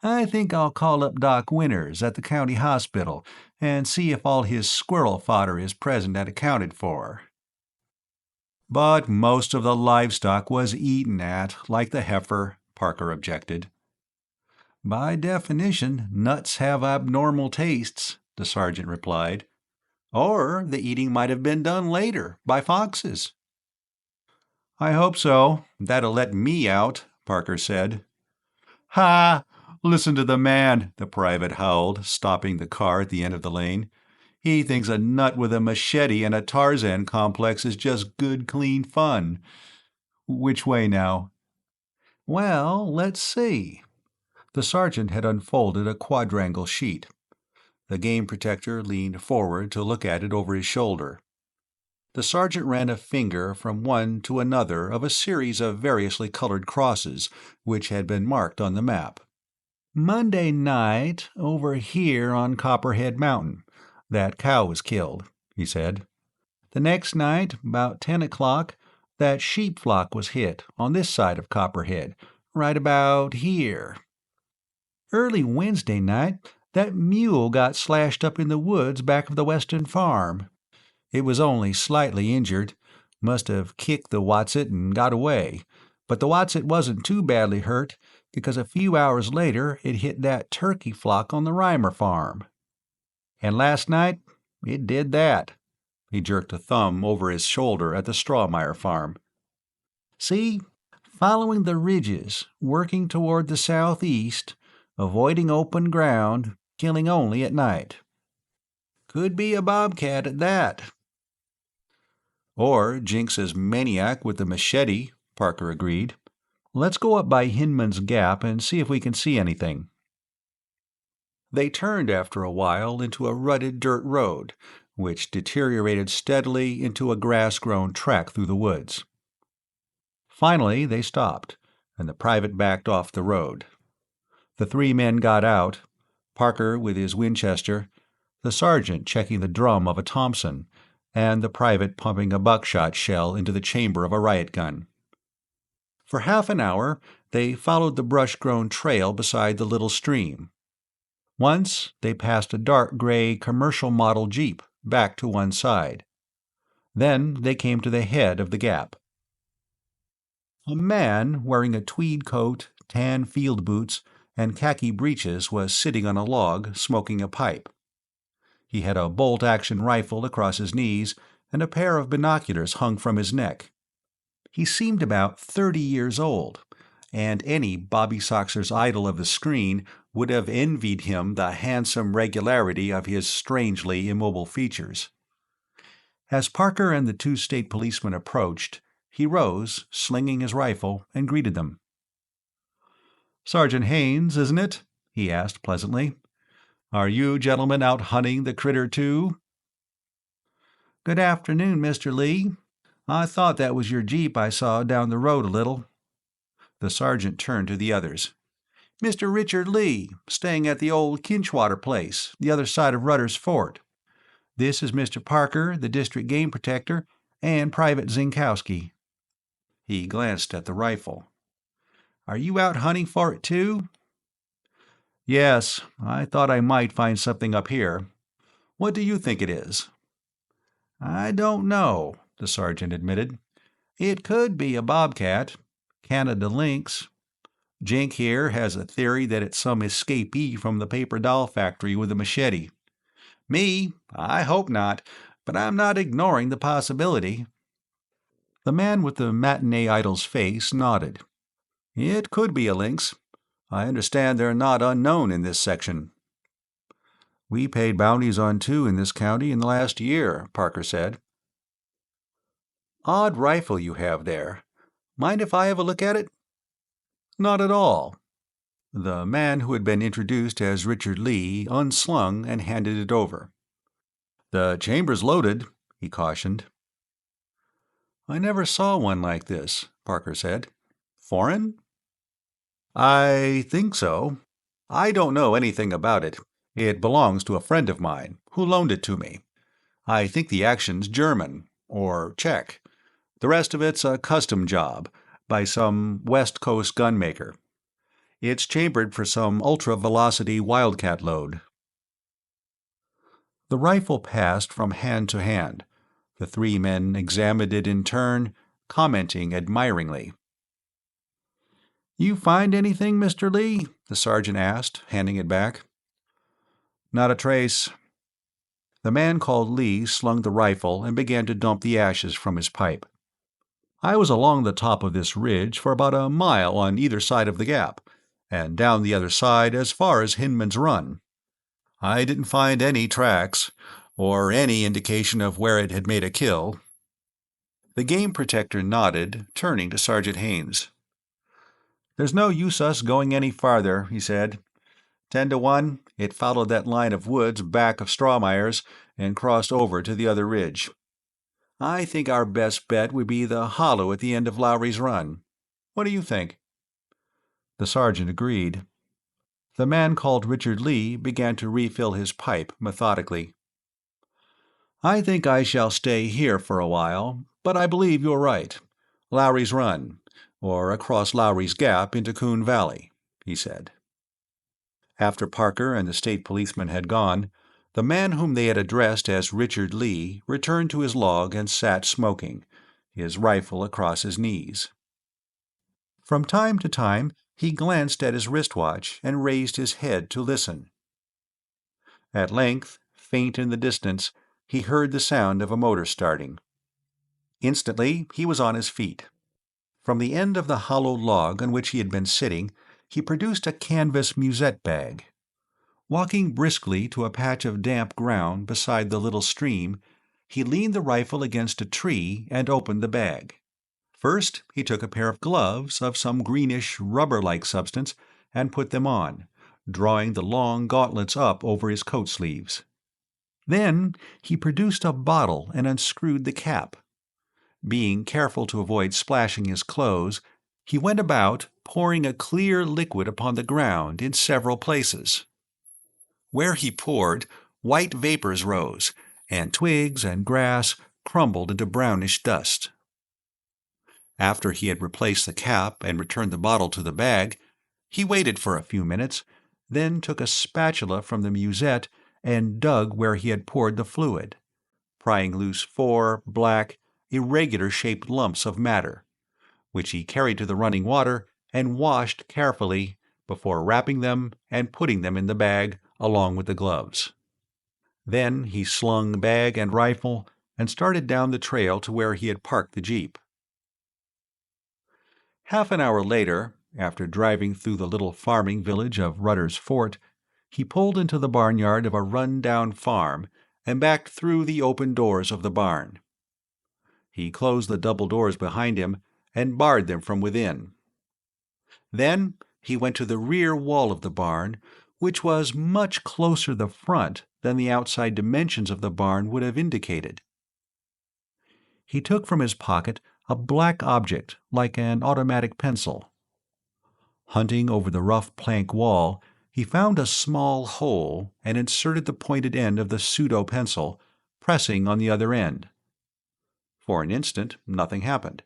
"I think I'll call up Doc Winters at the county hospital and see if all his squirrel fodder is present and accounted for." "But most of the livestock was eaten at, like the heifer," Parker objected. "By definition, nuts have abnormal tastes," the sergeant replied. "Or the eating might have been done later, by foxes." "I hope so. That'll let me out," Parker said. "Ha! Listen to the man," the private howled, stopping the car at the end of the lane. "He thinks a nut with a machete and a Tarzan complex is just good, clean fun. Which way now?" "Well, let's see." The sergeant had unfolded a quadrangle sheet. The game protector leaned forward to look at it over his shoulder. The sergeant ran a finger from one to another of a series of variously colored crosses which had been marked on the map. "Monday night, over here on Copperhead Mountain, that cow was killed," he said. "The next night, about 10 o'clock, that sheep flock was hit on this side of Copperhead, right about here. Early Wednesday night, that mule got slashed up in the woods back of the western farm. It was only slightly injured, must have kicked the Watset and got away, but the Watset wasn't too badly hurt because a few hours later it hit that turkey flock on the Reimer farm. And last night, it did that." He jerked a thumb over his shoulder at the Strawmeyer farm. "See, following the ridges, working toward the southeast, avoiding open ground, killing only at night. Could be a bobcat at that." "Or Jinx's maniac with the machete," Parker agreed. "Let's go up by Hinman's Gap and see if we can see anything." They turned after a while into a rutted dirt road, which deteriorated steadily into a grass-grown track through the woods. Finally they stopped, and the private backed off the road. The 3 men got out, Parker with his Winchester, the sergeant checking the drum of a Thompson, and the private pumping a buckshot shell into the chamber of a riot gun. For half an hour they followed the brush-grown trail beside the little stream. Once they passed a dark gray commercial model jeep, back to one side. Then they came to the head of the gap. A man wearing a tweed coat, tan field boots, and khaki breeches was sitting on a log, smoking a pipe. He had a bolt-action rifle across his knees, and a pair of binoculars hung from his neck. He seemed about 30 years old, and any Bobby Soxer's idol of the screen would have envied him the handsome regularity of his strangely immobile features. As Parker and the 2 state policemen approached, he rose, slinging his rifle, and greeted them. "Sergeant Haynes, isn't it?" he asked pleasantly. Are you gentlemen out hunting the critter too?" "Good afternoon, Mr. Lee. I thought that was your jeep I saw down the road a little." The sergeant turned to the others. "Mr. Richard Lee, staying at the old Kinchwater place, the other side of Rutter's Fort. This is Mr. Parker, the district game protector, and Private Zinkowski." He glanced at the rifle. "Are you out hunting for it too?" "Yes, I thought I might find something up here. What do you think it is?" "I don't know," the sergeant admitted. "It could be a bobcat. Canada lynx. Jink here has a theory that it's some escapee from the paper doll factory with a machete. Me, I hope not, but I'm not ignoring the possibility." The man with the matinee idol's face nodded. "It could be a lynx. I understand they're not unknown in this section." "We paid bounties on 2 in this county in the last year," Parker said. "Odd rifle you have there. Mind if I have a look at it?" "Not at all." The man who had been introduced as Richard Lee unslung and handed it over. "The chamber's loaded," he cautioned. "I never saw one like this," Parker said. "Foreign?" "I think so. I don't know anything about it. It belongs to a friend of mine, who loaned it to me. I think the action's German, or Czech. The rest of it's a custom job, by some West Coast gunmaker. It's chambered for some ultra-velocity wildcat load." The rifle passed from hand to hand. The 3 men examined it in turn, commenting admiringly. "You find anything, Mr. Lee?" the sergeant asked, handing it back. "Not a trace." The man called Lee slung the rifle and began to dump the ashes from his pipe. "I was along the top of this ridge for about a mile on either side of the gap, and down the other side as far as Hinman's Run. I didn't find any tracks, or any indication of where it had made a kill." The game protector nodded, turning to Sergeant Haynes. "There's no use us going any farther," he said. 10 to 1, it followed that line of woods back of Strawmeyer's and crossed over to the other ridge. I think our best bet would be the hollow at the end of Lowry's Run. What do you think?" The sergeant agreed. The man called Richard Lee began to refill his pipe methodically. "I think I shall stay here for a while, but I believe you're right. Lowry's Run, or across Lowry's Gap into Coon Valley," he said. After Parker and the state policeman had gone, the man whom they had addressed as Richard Lee returned to his log and sat smoking, his rifle across his knees. From time to time he glanced at his wristwatch and raised his head to listen. At length, faint in the distance, he heard the sound of a motor starting. Instantly he was on his feet. From the end of the hollow log on which he had been sitting, he produced a canvas musette bag. Walking briskly to a patch of damp ground beside the little stream, he leaned the rifle against a tree and opened the bag. First he took a pair of gloves of some greenish, rubber-like substance and put them on, drawing the long gauntlets up over his coat sleeves. Then he produced a bottle and unscrewed the cap. Being careful to avoid splashing his clothes, he went about pouring a clear liquid upon the ground in several places. Where he poured, white vapors rose, and twigs and grass crumbled into brownish dust. After he had replaced the cap and returned the bottle to the bag, he waited for a few minutes, then took a spatula from the musette and dug where he had poured the fluid, prying loose 4 black, irregular-shaped lumps of matter, which he carried to the running water and washed carefully before wrapping them and putting them in the bag along with the gloves. Then he slung bag and rifle and started down the trail to where he had parked the jeep. Half an hour later, after driving through the little farming village of Rutter's Fort, he pulled into the barnyard of a run-down farm and backed through the open doors of the barn. He closed the double doors behind him and barred them from within. Then he went to the rear wall of the barn, which was much closer the front than the outside dimensions of the barn would have indicated. He took from his pocket a black object like an automatic pencil. Hunting over the rough plank wall, he found a small hole and inserted the pointed end of the pseudo-pencil, pressing on the other end. For an instant, nothing happened.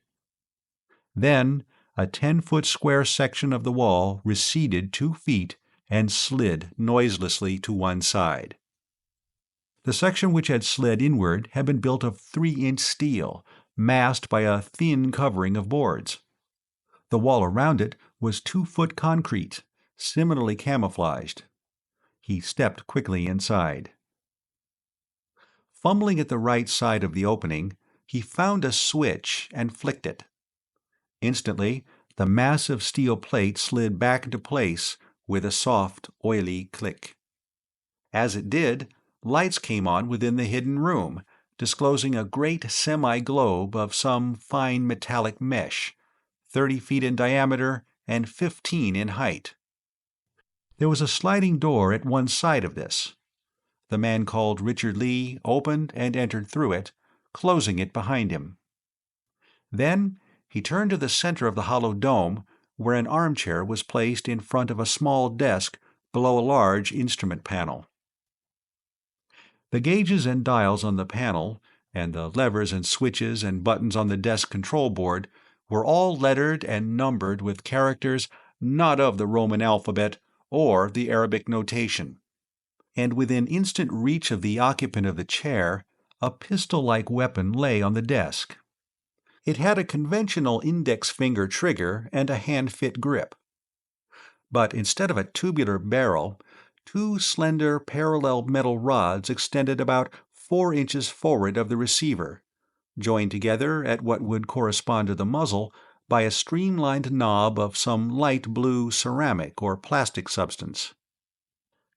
Then, a 10-foot square section of the wall receded 2 feet and slid noiselessly to one side. The section which had slid inward had been built of 3-inch steel, masked by a thin covering of boards. The wall around it was 2-foot concrete, similarly camouflaged. He stepped quickly inside. Fumbling at the right side of the opening, he found a switch and flicked it. Instantly, the massive steel plate slid back into place with a soft, oily click. As it did, lights came on within the hidden room, disclosing a great semi-globe of some fine metallic mesh, 30 feet in diameter and 15 in height. There was a sliding door at one side of this. The man called Richard Lee opened and entered through it, closing it behind him. Then he turned to the center of the hollow dome, where an armchair was placed in front of a small desk below a large instrument panel. The gauges and dials on the panel, and the levers and switches and buttons on the desk control board, were all lettered and numbered with characters not of the Roman alphabet or the Arabic notation. And within instant reach of the occupant of the chair, a pistol-like weapon lay on the desk. It had a conventional index finger trigger and a hand-fit grip. But instead of a tubular barrel, 2 slender parallel metal rods extended about 4 inches forward of the receiver, joined together at what would correspond to the muzzle by a streamlined knob of some light blue ceramic or plastic substance.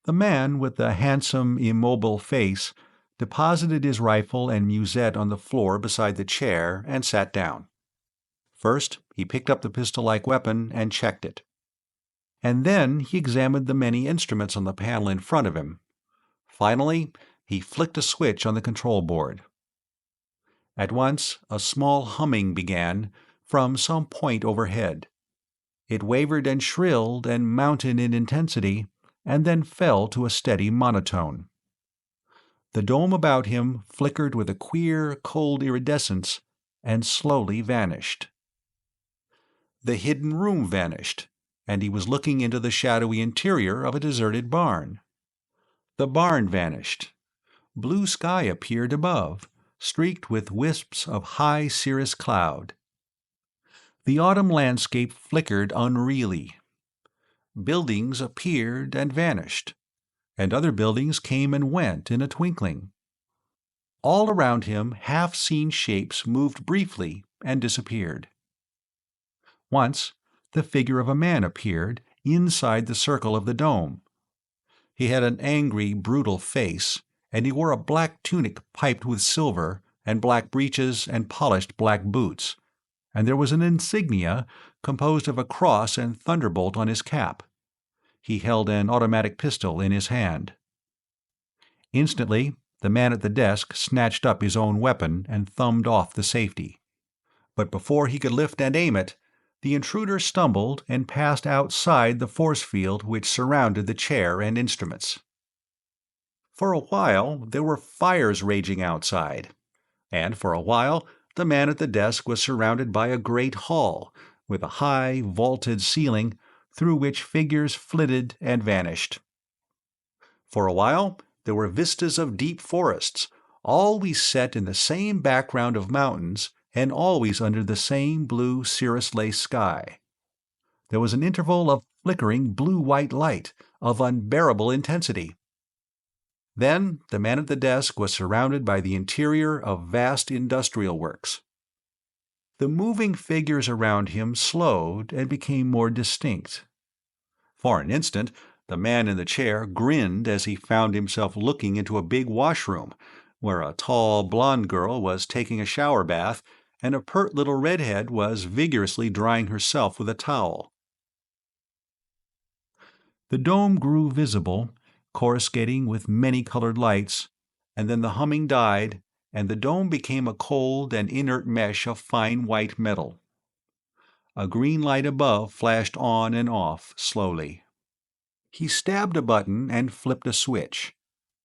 The man with the handsome, immobile face deposited his rifle and musette on the floor beside the chair and sat down. First, he picked up the pistol-like weapon and checked it. And then he examined the many instruments on the panel in front of him. Finally, he flicked a switch on the control board. At once, a small humming began from some point overhead. It wavered and shrilled and mounted in intensity, and then fell to a steady monotone. The dome about him flickered with a queer, cold iridescence and slowly vanished. The hidden room vanished, and he was looking into the shadowy interior of a deserted barn. The barn vanished. Blue sky appeared above, streaked with wisps of high cirrus cloud. The autumn landscape flickered unreally. Buildings appeared and vanished, and other buildings came and went in a twinkling. All around him half-seen shapes moved briefly and disappeared. Once, the figure of a man appeared inside the circle of the dome. He had an angry, brutal face, and he wore a black tunic piped with silver, and black breeches and polished black boots, and there was an insignia composed of a cross and thunderbolt on his cap. He held an automatic pistol in his hand. Instantly, the man at the desk snatched up his own weapon and thumbed off the safety. But before he could lift and aim it, the intruder stumbled and passed outside the force field which surrounded the chair and instruments. For a while, there were fires raging outside, and for a while, the man at the desk was surrounded by a great hall, with a high, vaulted ceiling through which figures flitted and vanished. For a while, there were vistas of deep forests, always set in the same background of mountains and always under the same blue cirrus-lace sky. There was an interval of flickering blue-white light of unbearable intensity. Then the man at the desk was surrounded by the interior of vast industrial works. The moving figures around him slowed and became more distinct. For an instant, the man in the chair grinned as he found himself looking into a big washroom, where a tall, blonde girl was taking a shower bath, and a pert little redhead was vigorously drying herself with a towel. The dome grew visible, coruscating with many-colored lights, and then the humming died, and the dome became a cold and inert mesh of fine white metal. A green light above flashed on and off slowly. He stabbed a button and flipped a switch,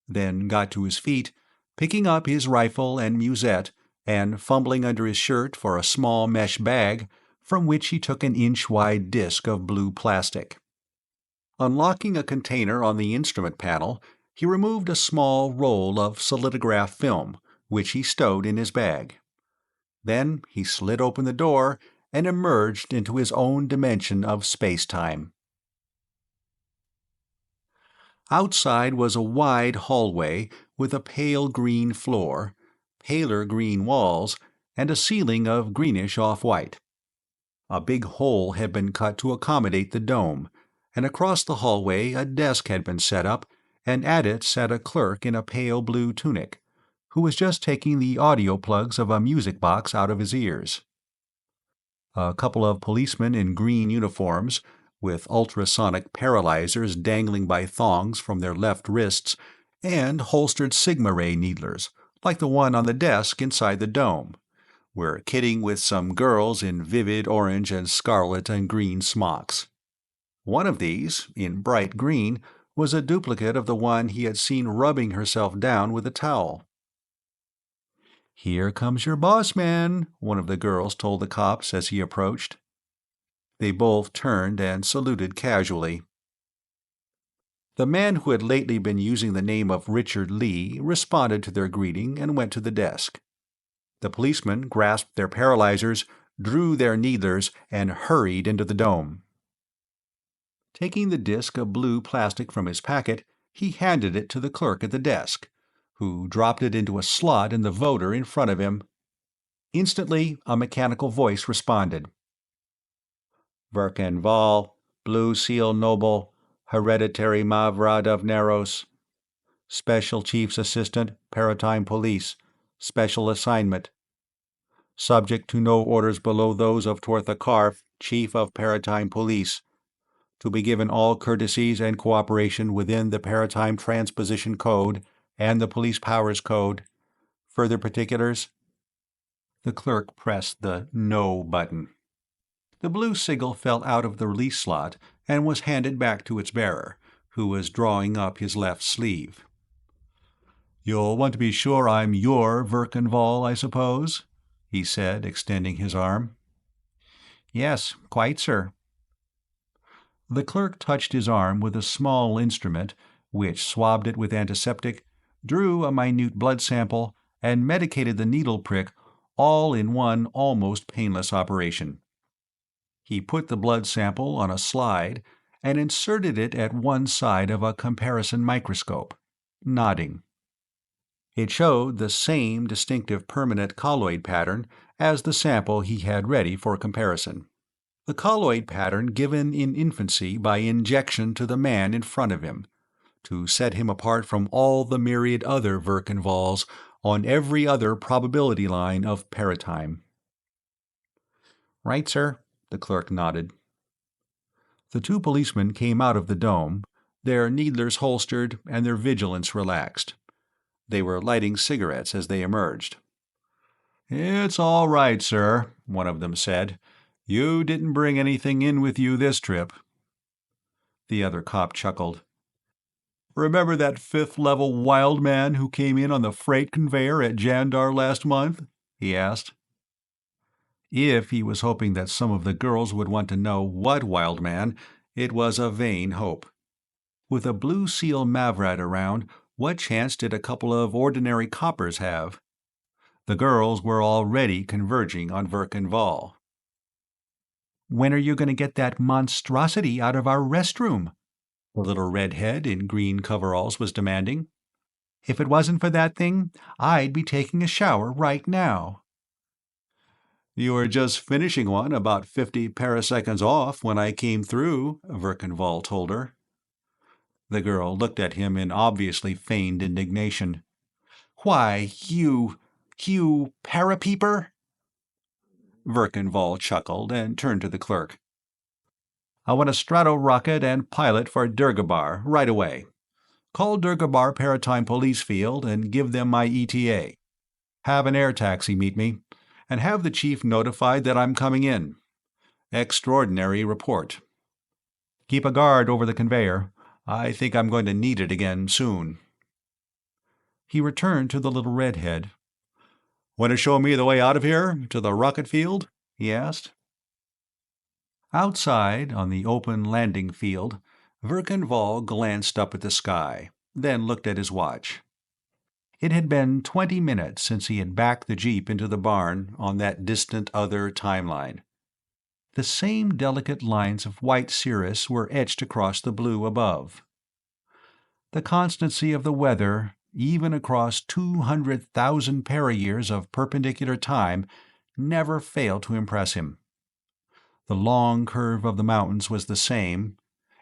then got to his feet, picking up his rifle and musette and fumbling under his shirt for a small mesh bag from which he took an inch-wide disc of blue plastic. Unlocking a container on the instrument panel, he removed a small roll of solidograph film, which he stowed in his bag. Then he slid open the door and emerged into his own dimension of space-time. Outside was a wide hallway with a pale green floor, paler green walls, and a ceiling of greenish off-white. A big hole had been cut to accommodate the dome, and across the hallway a desk had been set up, and at it sat a clerk in a pale blue tunic, who was just taking the audio plugs of a music box out of his ears. A couple of policemen in green uniforms, with ultrasonic paralyzers dangling by thongs from their left wrists, and holstered Sigma ray needlers, like the one on the desk inside the dome, were kidding with some girls in vivid orange and scarlet and green smocks. One of these, in bright green, was a duplicate of the one he had seen rubbing herself down with a towel. "Here comes your boss man," one of the girls told the cops as he approached. They both turned and saluted casually. The man who had lately been using the name of Richard Lee responded to their greeting and went to the desk. The policemen grasped their paralyzers, drew their needlers, and hurried into the dome. Taking the disc of blue plastic from his packet, he handed it to the clerk at the desk, who dropped it into a slot in the voder in front of him. Instantly, a mechanical voice responded. "Verkenval, Blue Seal Noble, Hereditary Mavrad of Neros. Special Chief's Assistant, Paratime Police. Special Assignment. Subject to no orders below those of Tortha Karf, Chief of Paratime Police. To be given all courtesies and cooperation within the Paratime Transposition Code and the Police Powers Code. Further particulars?" The clerk pressed the "No" button. The blue sigil fell out of the release slot and was handed back to its bearer, who was drawing up his left sleeve. "You'll want to be sure I'm your Verkenval, I suppose?" he said, extending his arm. "Yes, quite, sir." The clerk touched his arm with a small instrument, which swabbed it with antiseptic, drew a minute blood sample, and medicated the needle prick, all in one almost painless operation. He put the blood sample on a slide and inserted it at one side of a comparison microscope, nodding. It showed the same distinctive permanent colloid pattern as the sample he had ready for comparison. The colloid pattern given in infancy by injection to the man in front of him, to set him apart from all the myriad other Verkenvals on every other probability line of paratime. "Right, sir," the clerk nodded. The two policemen came out of the dome, their needlers holstered and their vigilance relaxed. They were lighting cigarettes as they emerged. "It's all right, sir," one of them said. "You didn't bring anything in with you this trip." The other cop chuckled. "Remember that fifth-level wild man who came in on the freight conveyor at Jandar last month?" he asked. If he was hoping that some of the girls would want to know what wild man, it was a vain hope. With a Blue Seal Mavrad around, what chance did a couple of ordinary coppers have? The girls were already converging on Verkenval. "When are you going to get that monstrosity out of our restroom?" the little redhead in green coveralls was demanding. "If it wasn't for that thing, I'd be taking a shower right now." "You were just finishing one about 50 paraseconds off when I came through," Verkenval told her. The girl looked at him in obviously feigned indignation. "Why, you parapeeper?" Verkenval chuckled and turned to the clerk. I want a strato rocket and pilot for Durgabar right away. Call Durgabar Paratime Police Field and give them my ETA. Have an air taxi meet me, and have the chief notified that I'm coming in. Extraordinary report. Keep a guard over the conveyor. I think I'm going to need it again soon." He returned to the little redhead. "Want to show me the way out of here, to the rocket field?" he asked. Outside, on the open landing field, Verkan glanced up at the sky, then looked at his watch. It had been 20 minutes since he had backed the jeep into the barn on that distant other timeline. The same delicate lines of white cirrus were etched across the blue above. The constancy of the weather, even across 200,000 para-years of perpendicular time, never failed to impress him. The long curve of the mountains was the same,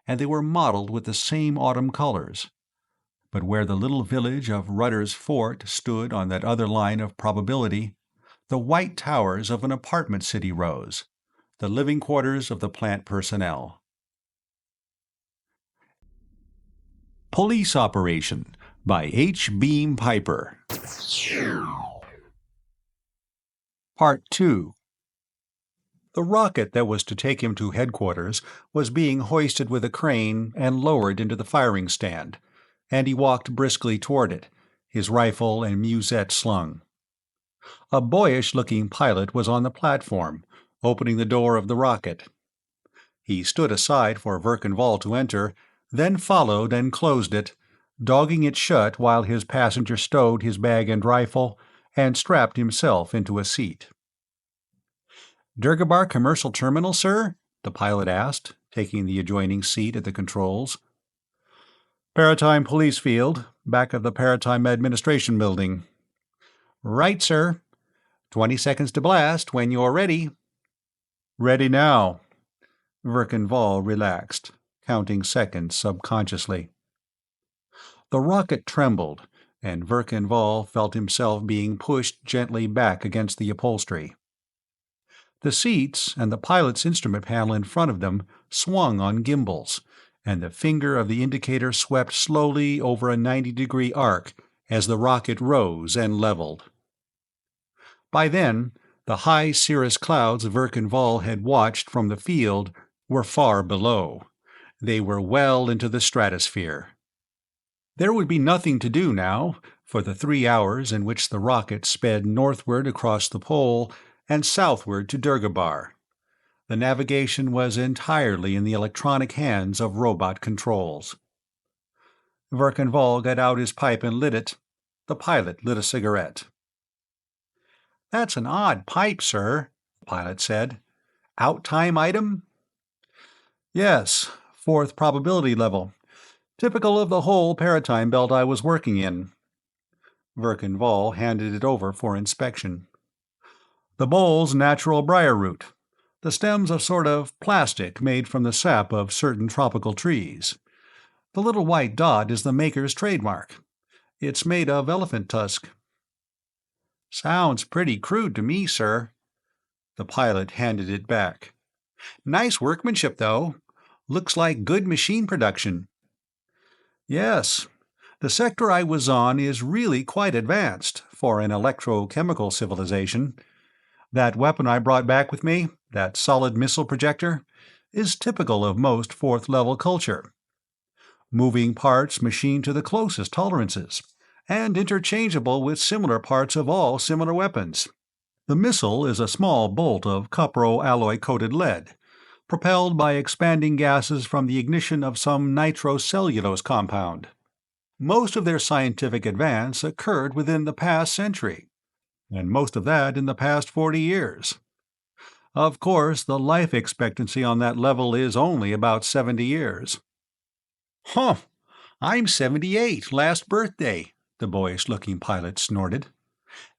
and they were mottled with the same autumn colors. But where the little village of Rudder's Fort stood on that other line of probability, the white towers of an apartment city rose, the living quarters of the plant personnel. Police Operation by H. Beam Piper. Part 2. The rocket that was to take him to headquarters was being hoisted with a crane and lowered into the firing stand, and he walked briskly toward it, his rifle and musette slung. A boyish-looking pilot was on the platform, opening the door of the rocket. He stood aside for Verkan to enter, then followed and closed it, dogging it shut while his passenger stowed his bag and rifle and strapped himself into a seat. "Durgabar Commercial Terminal, sir?" the pilot asked, taking the adjoining seat at the controls. "Paratime Police Field, back of the Paratime Administration Building." "Right, sir. 20 seconds to blast when you're ready." "Ready now." Verkan relaxed, counting seconds subconsciously. The rocket trembled, and Verkan felt himself being pushed gently back against the upholstery. The seats and the pilot's instrument panel in front of them swung on gimbals, and the finger of the indicator swept slowly over a 90-degree arc as the rocket rose and leveled. By then, the high cirrus clouds Verkan had watched from the field were far below. They were well into the stratosphere. There would be nothing to do now, for the 3 hours in which the rocket sped northward across the pole and southward to Durgabar. The navigation was entirely in the electronic hands of robot controls. Verkan got out his pipe and lit it. The pilot lit a cigarette. "That's an odd pipe, sir," the pilot said. "Out-time item?" "Yes, 4th probability level. Typical of the whole paratime belt I was working in." Verkan handed it over for inspection. "The bowl's natural briar root. The stem's a sort of plastic made from the sap of certain tropical trees. The little white dot is the maker's trademark. It's made of elephant tusk." "Sounds pretty crude to me, sir." The pilot handed it back. "Nice workmanship, though. Looks like good machine production." "Yes. The sector I was on is really quite advanced for an electrochemical civilization. That weapon I brought back with me, that solid missile projector, is typical of most 4th-level culture. Moving parts machined to the closest tolerances, and interchangeable with similar parts of all similar weapons. The missile is a small bolt of cupro-alloy-coated lead, propelled by expanding gases from the ignition of some nitrocellulose compound. Most of their scientific advance occurred within the past century, and most of that in the past 40 years. Of course, the life expectancy on that level is only about 70 years. "Huh! I'm 78, last birthday," the boyish-looking pilot snorted.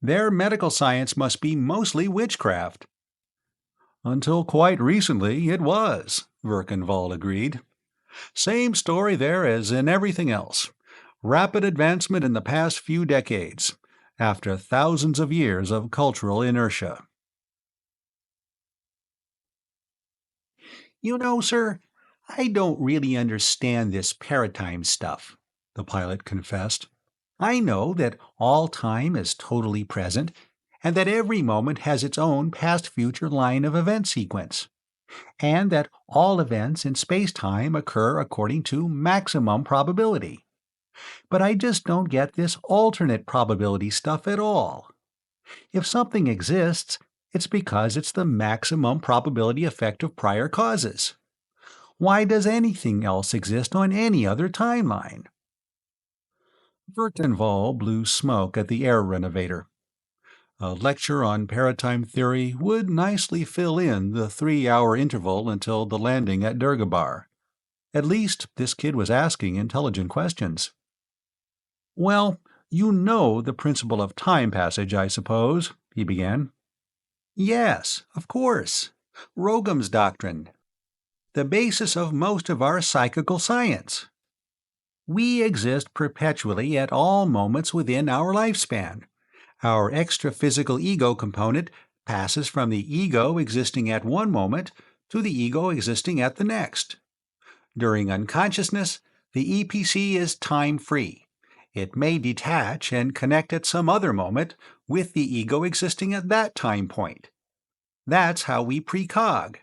"Their medical science must be mostly witchcraft." "Until quite recently, it was," Verkan agreed. "Same story there as in everything else. Rapid advancement in the past few decades, after thousands of years of cultural inertia." "You know, sir, I don't really understand this paratime stuff, the pilot confessed. I know that all time is totally present, and that every moment has its own past-future line of event sequence, and that all events in space-time occur according to maximum probability. But I just don't get this alternate probability stuff at all. If something exists, it's because it's the maximum probability effect of prior causes. Why does anything else exist on any other timeline? Vertenval blew smoke at the air renovator. A lecture on paratime theory would nicely fill in the 3-hour interval until the landing at Durgabar. At least this kid was asking intelligent questions. "Well, you know the principle of time passage, I suppose," he began. "Yes, of course. Rogam's doctrine. The basis of most of our psychical science. We exist perpetually at all moments within our lifespan. Our extra-physical ego component passes from the ego existing at one moment to the ego existing at the next. During unconsciousness, the EPC is time-free. It may detach and connect at some other moment with the ego existing at that time point. That's how we precog.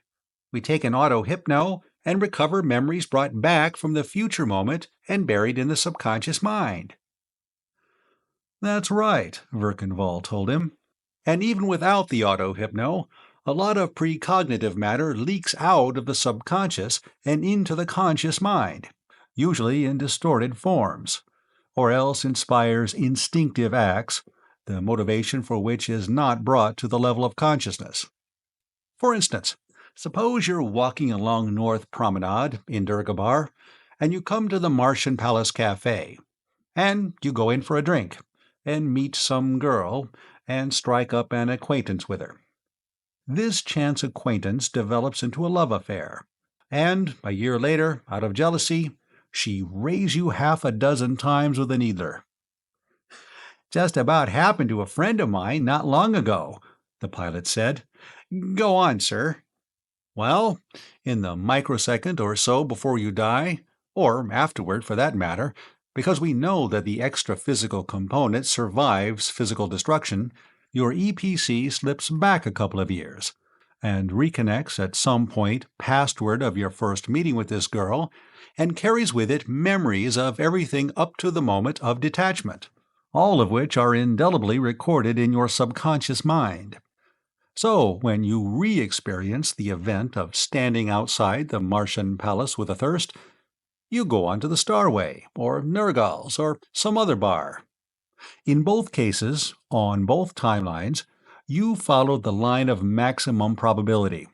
We take an auto-hypno and recover memories brought back from the future moment and buried in the subconscious mind." "That's right," Verkenval told him. "And even without the auto-hypno, a lot of precognitive matter leaks out of the subconscious and into the conscious mind, usually in distorted forms, or else inspires instinctive acts, the motivation for which is not brought to the level of consciousness. For instance, suppose you're walking along North Promenade in Durgabar, and you come to the Martian Palace Cafe, and you go in for a drink, and meet some girl, and strike up an acquaintance with her. This chance acquaintance develops into a love affair, and a year later, out of jealousy, she rays you half a dozen times with a needler." "Just about happened to a friend of mine not long ago," the pilot said. "Go on, sir." "Well, in the microsecond or so before you die, or afterward for that matter, because we know that the extra-physical component survives physical destruction, your EPC slips back a couple of years, and reconnects at some point pastward of your first meeting with this girl, and carries with it memories of everything up to the moment of detachment, all of which are indelibly recorded in your subconscious mind. So, when you re-experience the event of standing outside the Martian Palace with a thirst, you go on to the Starway, or Nergal's, or some other bar. In both cases, on both timelines, you followed the line of maximum probability.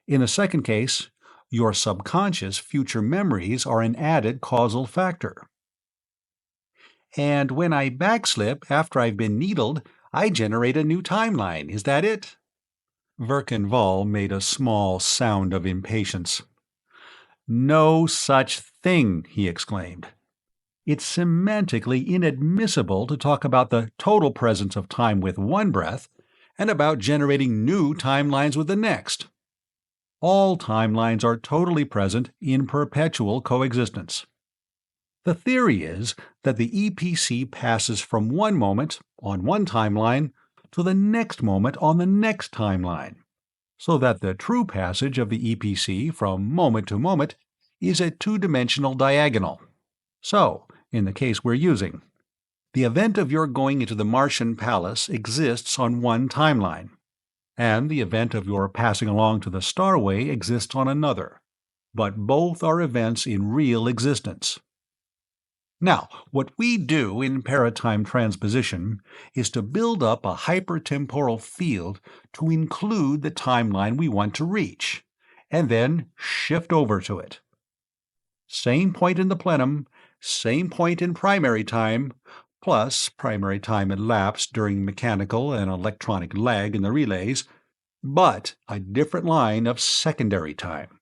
In the second case, your subconscious future memories are an added causal factor. And when I backslip after I've been needled, I generate a new timeline, is that it?" Verkenval made a small sound of impatience. "No such thing," he exclaimed. "It's semantically inadmissible to talk about the total presence of time with one breath and about generating new timelines with the next. All timelines are totally present in perpetual coexistence. The theory is that the EPC passes from one moment, on one timeline, to the next moment on the next timeline, so that the true passage of the EPC from moment to moment is a two-dimensional diagonal. So, in the case we're using, the event of your going into the Martian Palace exists on one timeline, and the event of your passing along to the Starway exists on another, but both are events in real existence. Now, what we do in paratime transposition is to build up a hypertemporal field to include the timeline we want to reach, and then shift over to it. Same point in the plenum, same point in primary time, plus primary time elapsed during mechanical and electronic lag in the relays, but a different line of secondary time.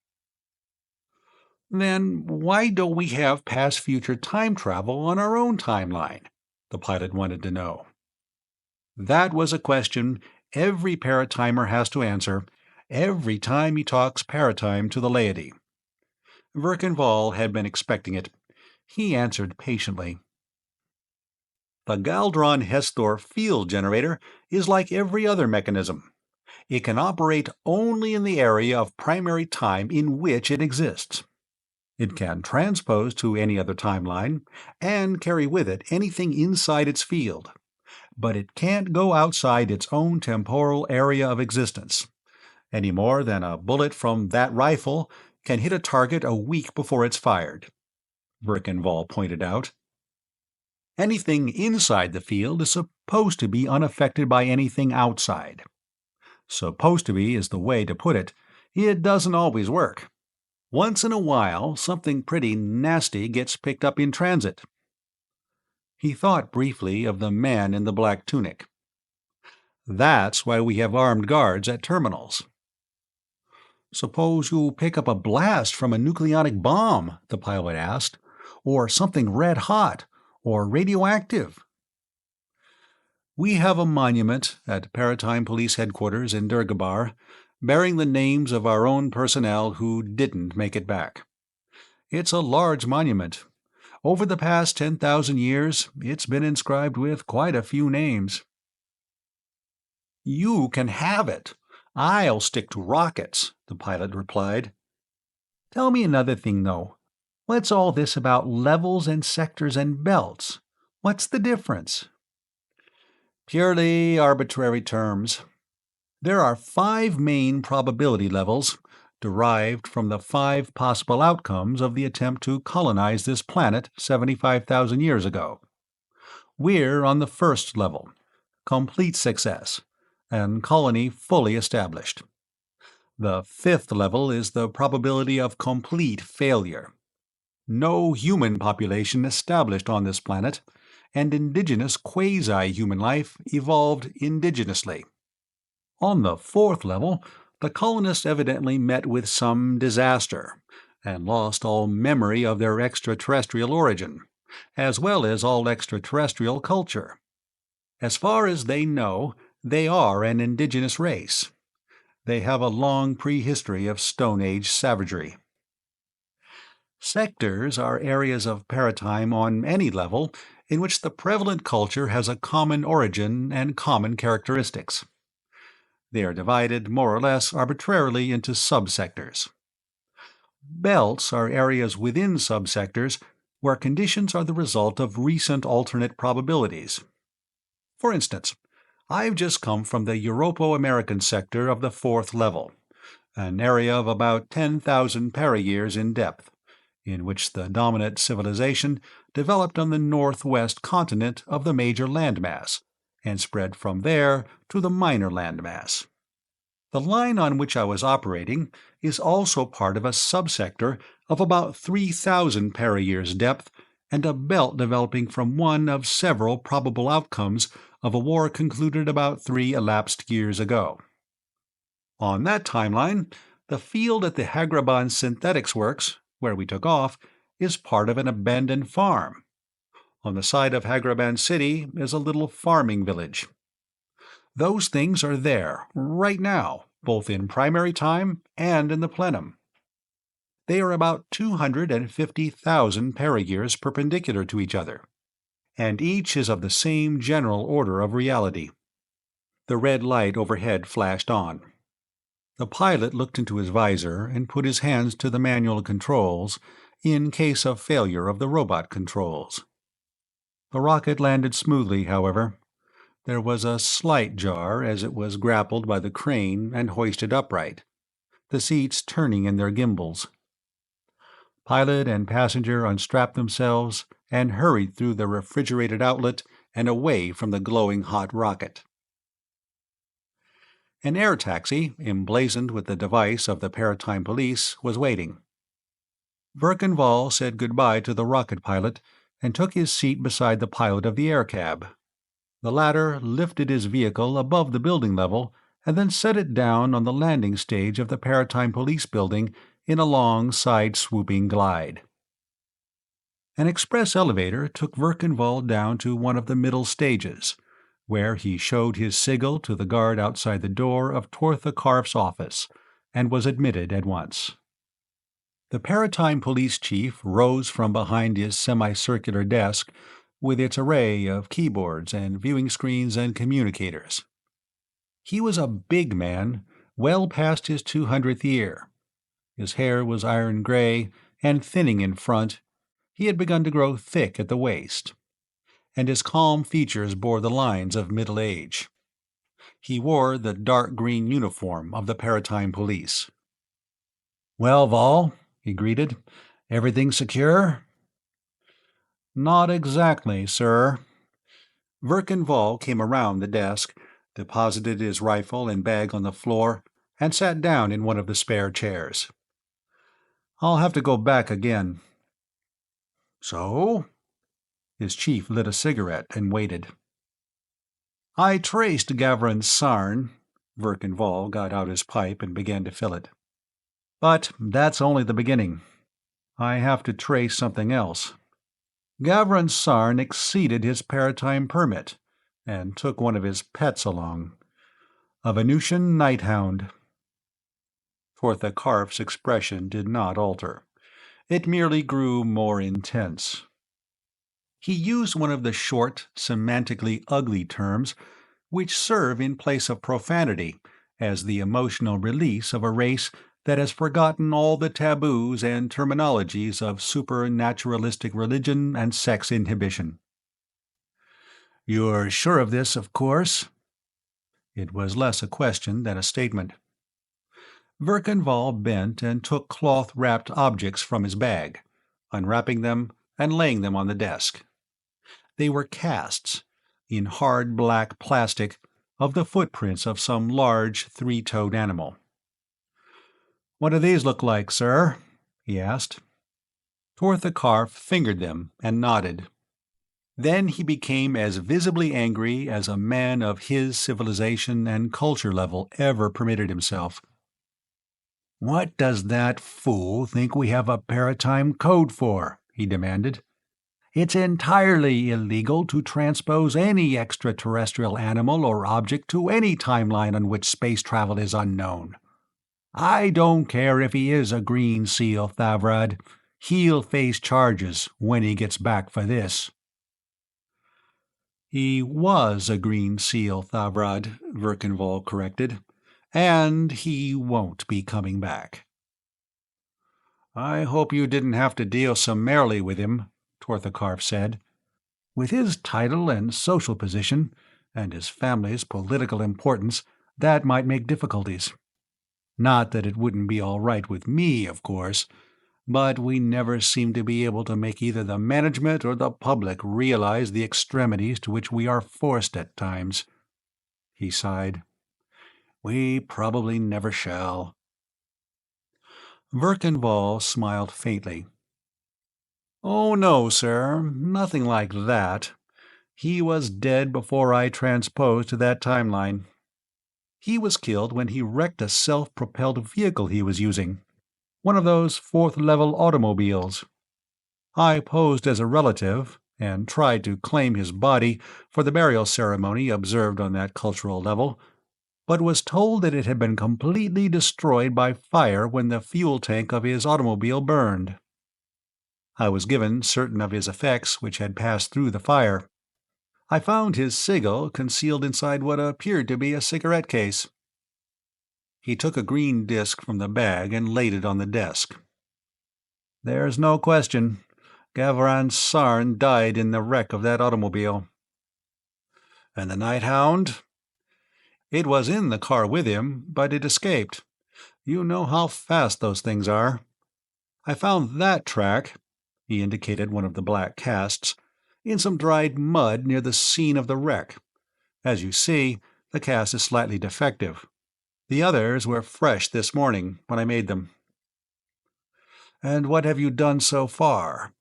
"Then why don't we have past-future time travel on our own timeline?" the pilot wanted to know. That was a question every paratimer has to answer every time he talks paratime to the laity. Verkenval had been expecting it. He answered patiently. The Galdron-Hesthor field generator is like every other mechanism. It can operate only in the area of primary time in which it exists. It can transpose to any other timeline and carry with it anything inside its field, but it can't go outside its own temporal area of existence, any more than a bullet from that rifle can hit a target a week before it's fired, Birkenvall pointed out. Anything inside the field is supposed to be unaffected by anything outside. Supposed to be is the way to put it. It doesn't always work. Once in a while, something pretty nasty gets picked up in transit. He thought briefly of the man in the black tunic. That's why we have armed guards at terminals. Suppose you pick up a blast from a nucleonic bomb, the pilot asked, or something red hot, or radioactive. We have a monument at Paratime Police Headquarters in Durgabar, bearing the names of our own personnel who didn't make it back. It's a large monument. Over the past 10,000 years, it's been inscribed with quite a few names. You can have it. I'll stick to rockets, the pilot replied. Tell me another thing, though. What's all this about levels and sectors and belts? What's the difference? Purely arbitrary terms. There are 5 main probability levels, derived from the 5 possible outcomes of the attempt to colonize this planet 75,000 years ago. We're on the first level, complete success, and colony fully established. The 5th level is the probability of complete failure. No human population established on this planet, and indigenous quasi-human life evolved indigenously. On the 4th level, the colonists evidently met with some disaster and lost all memory of their extraterrestrial origin, as well as all extraterrestrial culture. As far as they know, they are an indigenous race. They have a long prehistory of Stone Age savagery. Sectors are areas of paratime on any level in which the prevalent culture has a common origin and common characteristics. They are divided more or less arbitrarily into subsectors. Belts are areas within subsectors where conditions are the result of recent alternate probabilities. For instance, I've just come from the Europo-American sector of the 4th level, an area of about 10,000 para-years in depth, in which the dominant civilization developed on the northwest continent of the major landmass, and spread from there to the minor landmass. The line on which I was operating is also part of a subsector of about 3,000 para-years depth and a belt developing from one of several probable outcomes of a war concluded about 3 elapsed years ago. On that timeline, the field at the Hagraban Synthetics Works, where we took off, is part of an abandoned farm. On the side of Hagraban City is a little farming village. Those things are there, right now, both in primary time and in the plenum. They are about 250,000 para-years perpendicular to each other, and each is of the same general order of reality. The red light overhead flashed on. The pilot looked into his visor and put his hands to the manual controls in case of failure of the robot controls. The rocket landed smoothly, however. There was a slight jar as it was grappled by the crane and hoisted upright, the seats turning in their gimbals. Pilot and passenger unstrapped themselves and hurried through the refrigerated outlet and away from the glowing hot rocket. An air taxi, emblazoned with the device of the Paratime Police, was waiting. Birkenval said goodbye to the rocket pilot and took his seat beside the pilot of the air cab. The latter lifted his vehicle above the building level and then set it down on the landing stage of the Paratime Police building in a long side-swooping glide. An express elevator took Birkenval down to one of the middle stages, where he showed his sigil to the guard outside the door of Tortha Karf's office, and was admitted at once. The Paratime Police Chief rose from behind his semicircular desk with its array of keyboards and viewing screens and communicators. He was a big man, well past his 200th year. His hair was iron gray and thinning in front. He had begun to grow thick at the waist, and his calm features bore the lines of middle age. He wore the dark green uniform of the Paratime Police. "Well, Vol," he greeted, "everything secure?" "Not exactly, sir." Verkan Vall came around the desk, deposited his rifle and bag on the floor, and sat down in one of the spare chairs. "I'll have to go back again." "So?" His chief lit a cigarette and waited. "I traced Gavran Sarn." Verkan Vall got out his pipe and began to fill it. "But that's only the beginning. I have to trace something else. Gavran Sarn exceeded his paratime permit, and took one of his pets along. A Venusian nighthound." Tortha Karf's expression did not alter. It merely grew more intense. He used one of the short, semantically ugly terms which serve in place of profanity as the emotional release of a race that has forgotten all the taboos and terminologies of supernaturalistic religion and sex inhibition. "You're sure of this, of course?" It was less a question than a statement. Verkan Vall bent and took cloth-wrapped objects from his bag, unwrapping them and laying them on the desk. They were casts, in hard black plastic, of the footprints of some large three-toed animal. "What do these look like, sir?" he asked. Tortha Karf fingered them and nodded. Then he became as visibly angry as a man of his civilization and culture level ever permitted himself. "What does that fool think we have a paratime code for?" he demanded. "It's entirely illegal to transpose any extraterrestrial animal or object to any timeline on which space travel is unknown. I don't care if he is a Green Seal, Thavrad. He'll face charges when he gets back for this." "He was a Green Seal, Thavrad," Verkan Vall corrected. "And he won't be coming back." "I hope you didn't have to deal summarily with him," Tortha Karf said. "With his title and social position, and his family's political importance, that might make difficulties. Not that it wouldn't be all right with me, of course, but we never seem to be able to make either the management or the public realize the extremities to which we are forced at times." He sighed. "We probably never shall." Verkan Vall smiled faintly. "Oh no, sir, nothing like that. He was dead before I transposed to that timeline. He was killed when he wrecked a self-propelled vehicle he was using, one of those fourth-level automobiles. I posed as a relative, and tried to claim his body for the burial ceremony observed on that cultural level, but was told that it had been completely destroyed by fire when the fuel tank of his automobile burned. I was given certain of his effects which had passed through the fire. I found his sigil concealed inside what appeared to be a cigarette case." He took a green disk from the bag and laid it on the desk. "There's no question. Gavran Sarn died in the wreck of that automobile." "And the Nighthound?" "It was in the car with him, but it escaped. You know how fast those things are. I found that track," he indicated one of the black casts, "in some dried mud near the scene of the wreck. As you see, the cast is slightly defective. The others were fresh this morning, when I made them." "And what have you done so far?"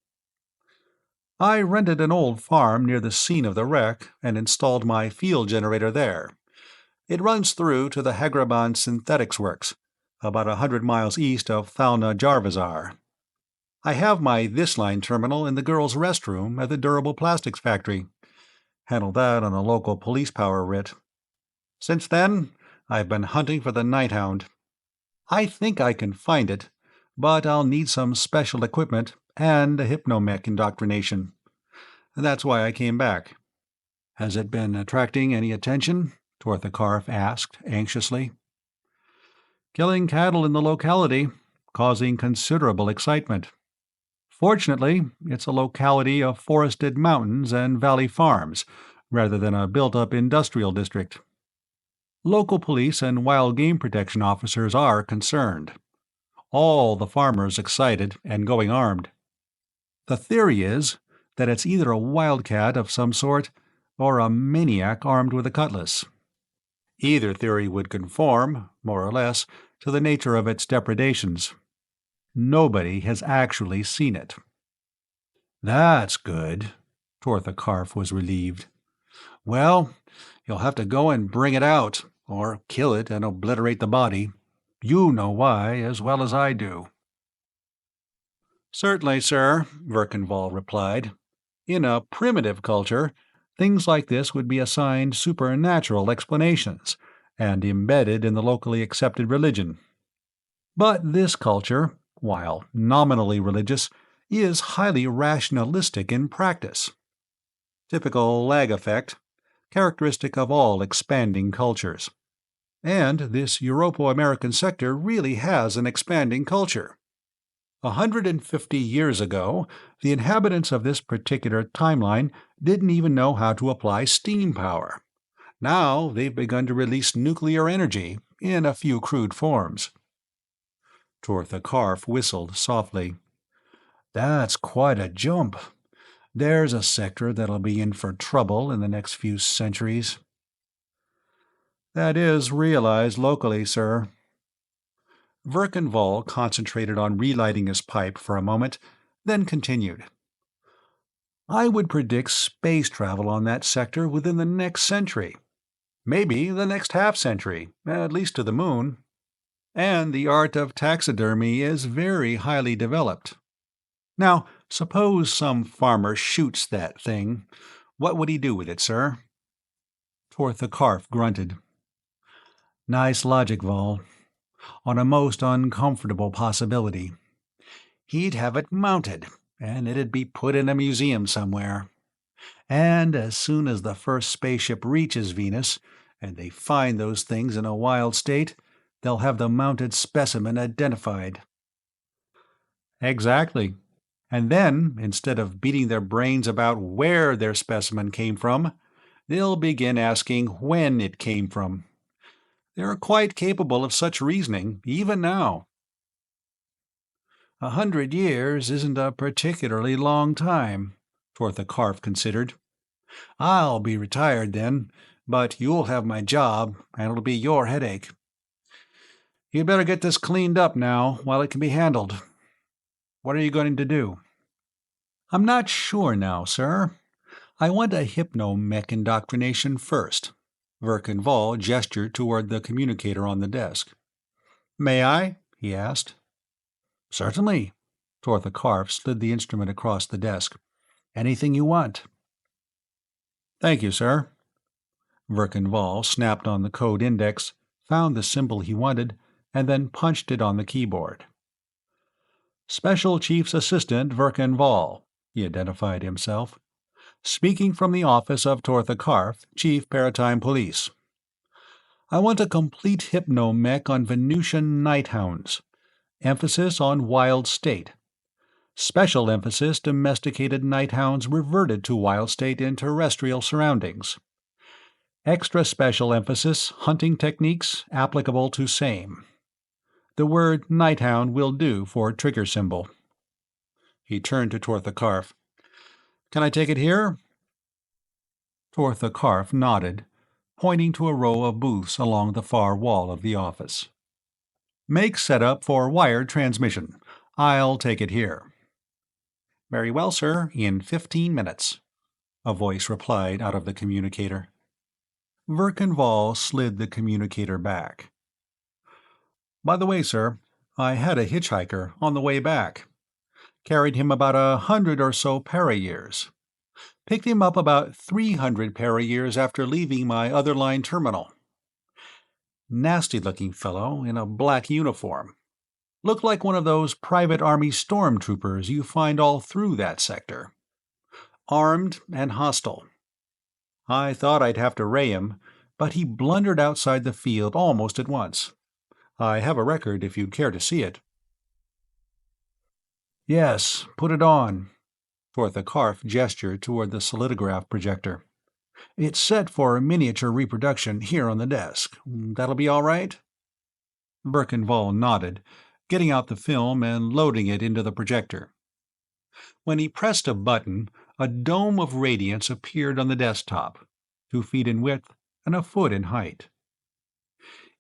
"I rented an old farm near the scene of the wreck and installed my field generator there. It runs through to the Hagraban Synthetics Works, about 100 miles east of Thalna Jarvazar. I have my this-line terminal in the girls' restroom at the Durable Plastics Factory. Handle that on a local police power writ. Since then, I've been hunting for the Nighthound. I think I can find it, but I'll need some special equipment and a hypnomech indoctrination. That's why I came back." "Has it been attracting any attention?" Torthakarf asked anxiously. "Killing cattle in the locality, causing considerable excitement. Fortunately, it's a locality of forested mountains and valley farms, rather than a built-up industrial district. Local police and wild game protection officers are concerned. All the farmers excited and going armed. The theory is that it's either a wildcat of some sort or a maniac armed with a cutlass. Either theory would conform, more or less, to the nature of its depredations. Nobody has actually seen it." "That's good." Torthakarf was relieved. "Well, you'll have to go and bring it out, or kill it and obliterate the body. You know why as well as I do." "Certainly, sir," Verkenval replied. "In a primitive culture, things like this would be assigned supernatural explanations, and embedded in the locally accepted religion. But this culture, while nominally religious, is highly rationalistic in practice. Typical lag effect, characteristic of all expanding cultures. And this Europo-American sector really has an expanding culture. 150 years ago, the inhabitants of this particular timeline didn't even know how to apply steam power. Now they've begun to release nuclear energy in a few crude forms." Torthakarf whistled softly. "That's quite a jump. There's a sector that'll be in for trouble in the next few centuries." "That is realized locally, sir." Verkenval concentrated on relighting his pipe for a moment, then continued. "I would predict space travel on that sector within the next century. Maybe the next half-century, at least to the moon. And the art of taxidermy is very highly developed. Now, suppose some farmer shoots that thing. What would he do with it, sir?" Torthakarf grunted. "Nice logic, Vol. On a most uncomfortable possibility. He'd have it mounted, and it'd be put in a museum somewhere. And as soon as the first spaceship reaches Venus, and they find those things in a wild state, they'll have the mounted specimen identified." "Exactly. And then, instead of beating their brains about where their specimen came from, they'll begin asking when it came from. They're quite capable of such reasoning, even now." 100 years isn't a particularly long time, Torthakarf considered. "I'll be retired then, but you'll have my job, and it'll be your headache. You'd better get this cleaned up now, while it can be handled. What are you going to do?" "I'm not sure now, sir. I want a hypnomech indoctrination first." Verkenval gestured toward the communicator on the desk. "May I?" he asked. "Certainly." Torthakarf slid the instrument across the desk. "Anything you want." "Thank you, sir." Verkenval snapped on the code index, found the symbol he wanted, and then punched it on the keyboard. "Special Chief's Assistant Verkenval," he identified himself. "Speaking from the office of Torthakarf, Chief Paratime Police. I want a complete hypnomech on Venusian nighthounds. Emphasis on wild state. Special emphasis domesticated nighthounds reverted to wild state in terrestrial surroundings. Extra special emphasis hunting techniques applicable to same. The word nighthound will do for trigger symbol." He turned to Torthakarf. "Can I take it here?" Torthakarf nodded, pointing to a row of booths along the far wall of the office. "Make setup for wired transmission. I'll take it here." "Very well, sir, in 15 minutes," a voice replied out of the communicator. Verkenval slid the communicator back. "By the way, sir, I had a hitchhiker on the way back. Carried him about 100 or so para-years. Picked him up about 300 para-years after leaving my other line terminal. Nasty-looking fellow in a black uniform. Looked like one of those private army stormtroopers you find all through that sector. Armed and hostile. I thought I'd have to ray him, but he blundered outside the field almost at once. I have a record if you'd care to see it. Yes, put it on. Tortha Karf gestured toward the solidograph projector. It's set for a miniature reproduction here on the desk. That'll be all right? Birkenvall nodded, getting out the film and loading it into the projector. When he pressed a button, a dome of radiance appeared on the desktop, 2 feet in width and a foot in height.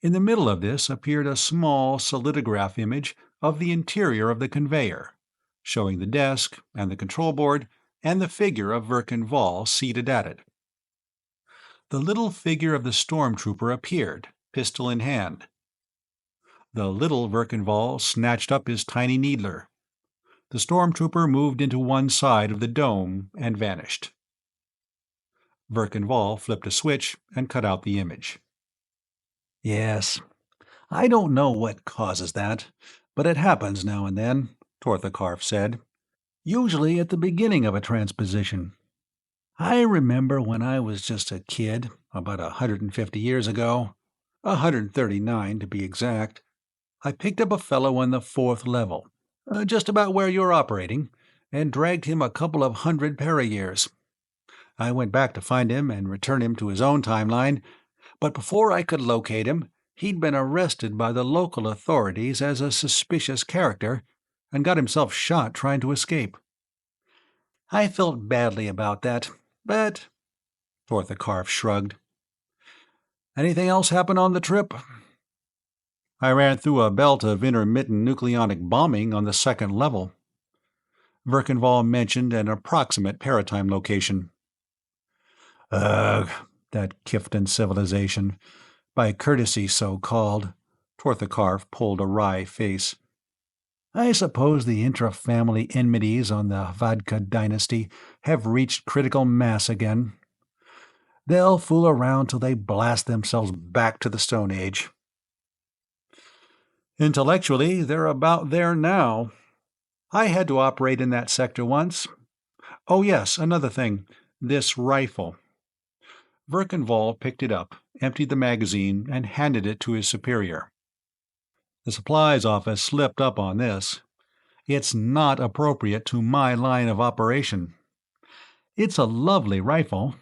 In the middle of this appeared a small solidograph image of the interior of the conveyor, showing the desk and the control board and the figure of Birkenvall seated at it. The little figure of the stormtrooper appeared, pistol in hand. The little Birkenvall snatched up his tiny needler. The stormtrooper moved into one side of the dome and vanished. Birkenvall flipped a switch and cut out the image. Yes, I don't know what causes that, but it happens now and then, Tortha Karf said. Usually at the beginning of a transposition. I remember when I was just a kid, about 150 years ago, 139 to be exact, I picked up a fellow on the 4th level, just about where you're operating, and dragged him a couple of 100 para-years. I went back to find him and return him to his own timeline, but before I could locate him, he'd been arrested by the local authorities as a suspicious character and got himself shot trying to escape. I felt badly about that, but... Tortha Karf shrugged. Anything else happen on the trip? I ran through a belt of intermittent nucleonic bombing on the 2nd level. Birkenvall mentioned an approximate paratime location. Ugh, that Kiftan civilization. By courtesy so-called. Tortha Karf pulled a wry face. I suppose the intra-family enmities on the Vadka dynasty have reached critical mass again. They'll fool around till they blast themselves back to the Stone Age. Intellectually, they're about there now. I had to operate in that sector once. Oh yes, another thing. This rifle. Birkenvall picked it up, emptied the magazine, and handed it to his superior. The supplies office slipped up on this. It's not appropriate to my line of operation. It's a lovely rifle,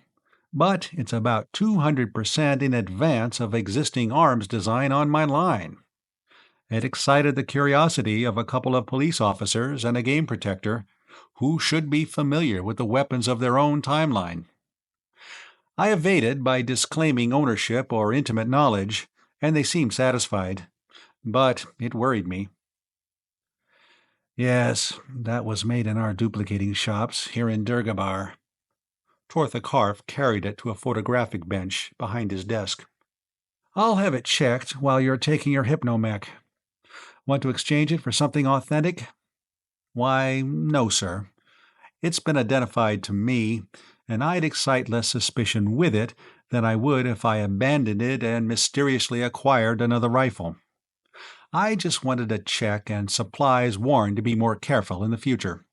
but it's about 200% in advance of existing arms design on my line. It excited the curiosity of a couple of police officers and a game protector, who should be familiar with the weapons of their own timeline. I evaded by disclaiming ownership or intimate knowledge, and they seemed satisfied. But it worried me. Yes, that was made in our duplicating shops here in Durgabar. Tortha Karf carried it to a photographic bench behind his desk. I'll have it checked while you're taking your hypnomech. Want to exchange it for something authentic? Why, no, sir. It's been identified to me, and I'd excite less suspicion with it than I would if I abandoned it and mysteriously acquired another rifle. I just wanted a check and supplies warned to be more careful in the future.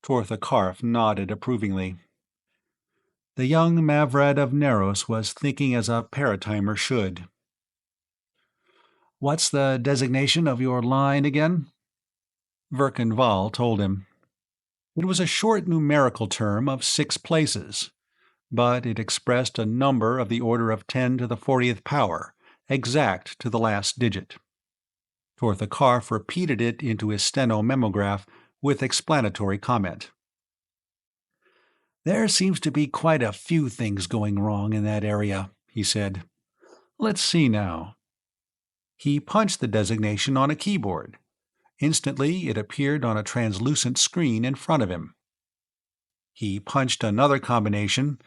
Tortha Karf nodded approvingly. The young Mavrad of Neros was thinking as a paratimer should. What's the designation of your line again? Birkenvall told him. It was a short numerical term of 6 places, but it expressed a number of the order of 10 to the 40th power, exact to the last digit. Tortha Karf repeated it into his steno-memograph with explanatory comment. There seems to be quite a few things going wrong in that area, he said. Let's see now. He punched the designation on a keyboard. Instantly, it appeared on a translucent screen in front of him. He punched another combination,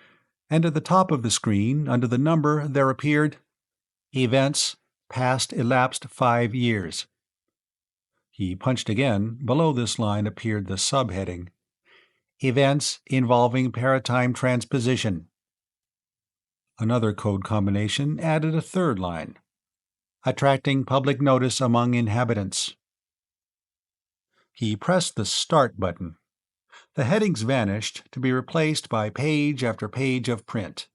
and at the top of the screen, under the number, there appeared, Events, past elapsed 5 years. He punched again. Below this line appeared the subheading, Events involving paratime transposition. Another code combination added a third line, attracting public notice among inhabitants. He pressed the Start button. The headings vanished to be replaced by page after page of print,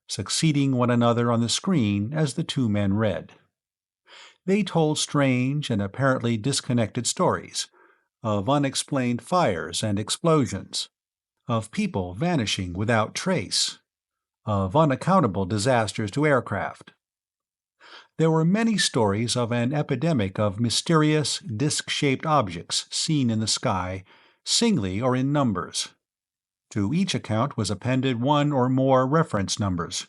succeeding one another on the screen as the two men read. They told strange and apparently disconnected stories of unexplained fires and explosions, of people vanishing without trace, of unaccountable disasters to aircraft. There were many stories of an epidemic of mysterious, disc-shaped objects seen in the sky, singly or in numbers. To each account was appended one or more reference numbers.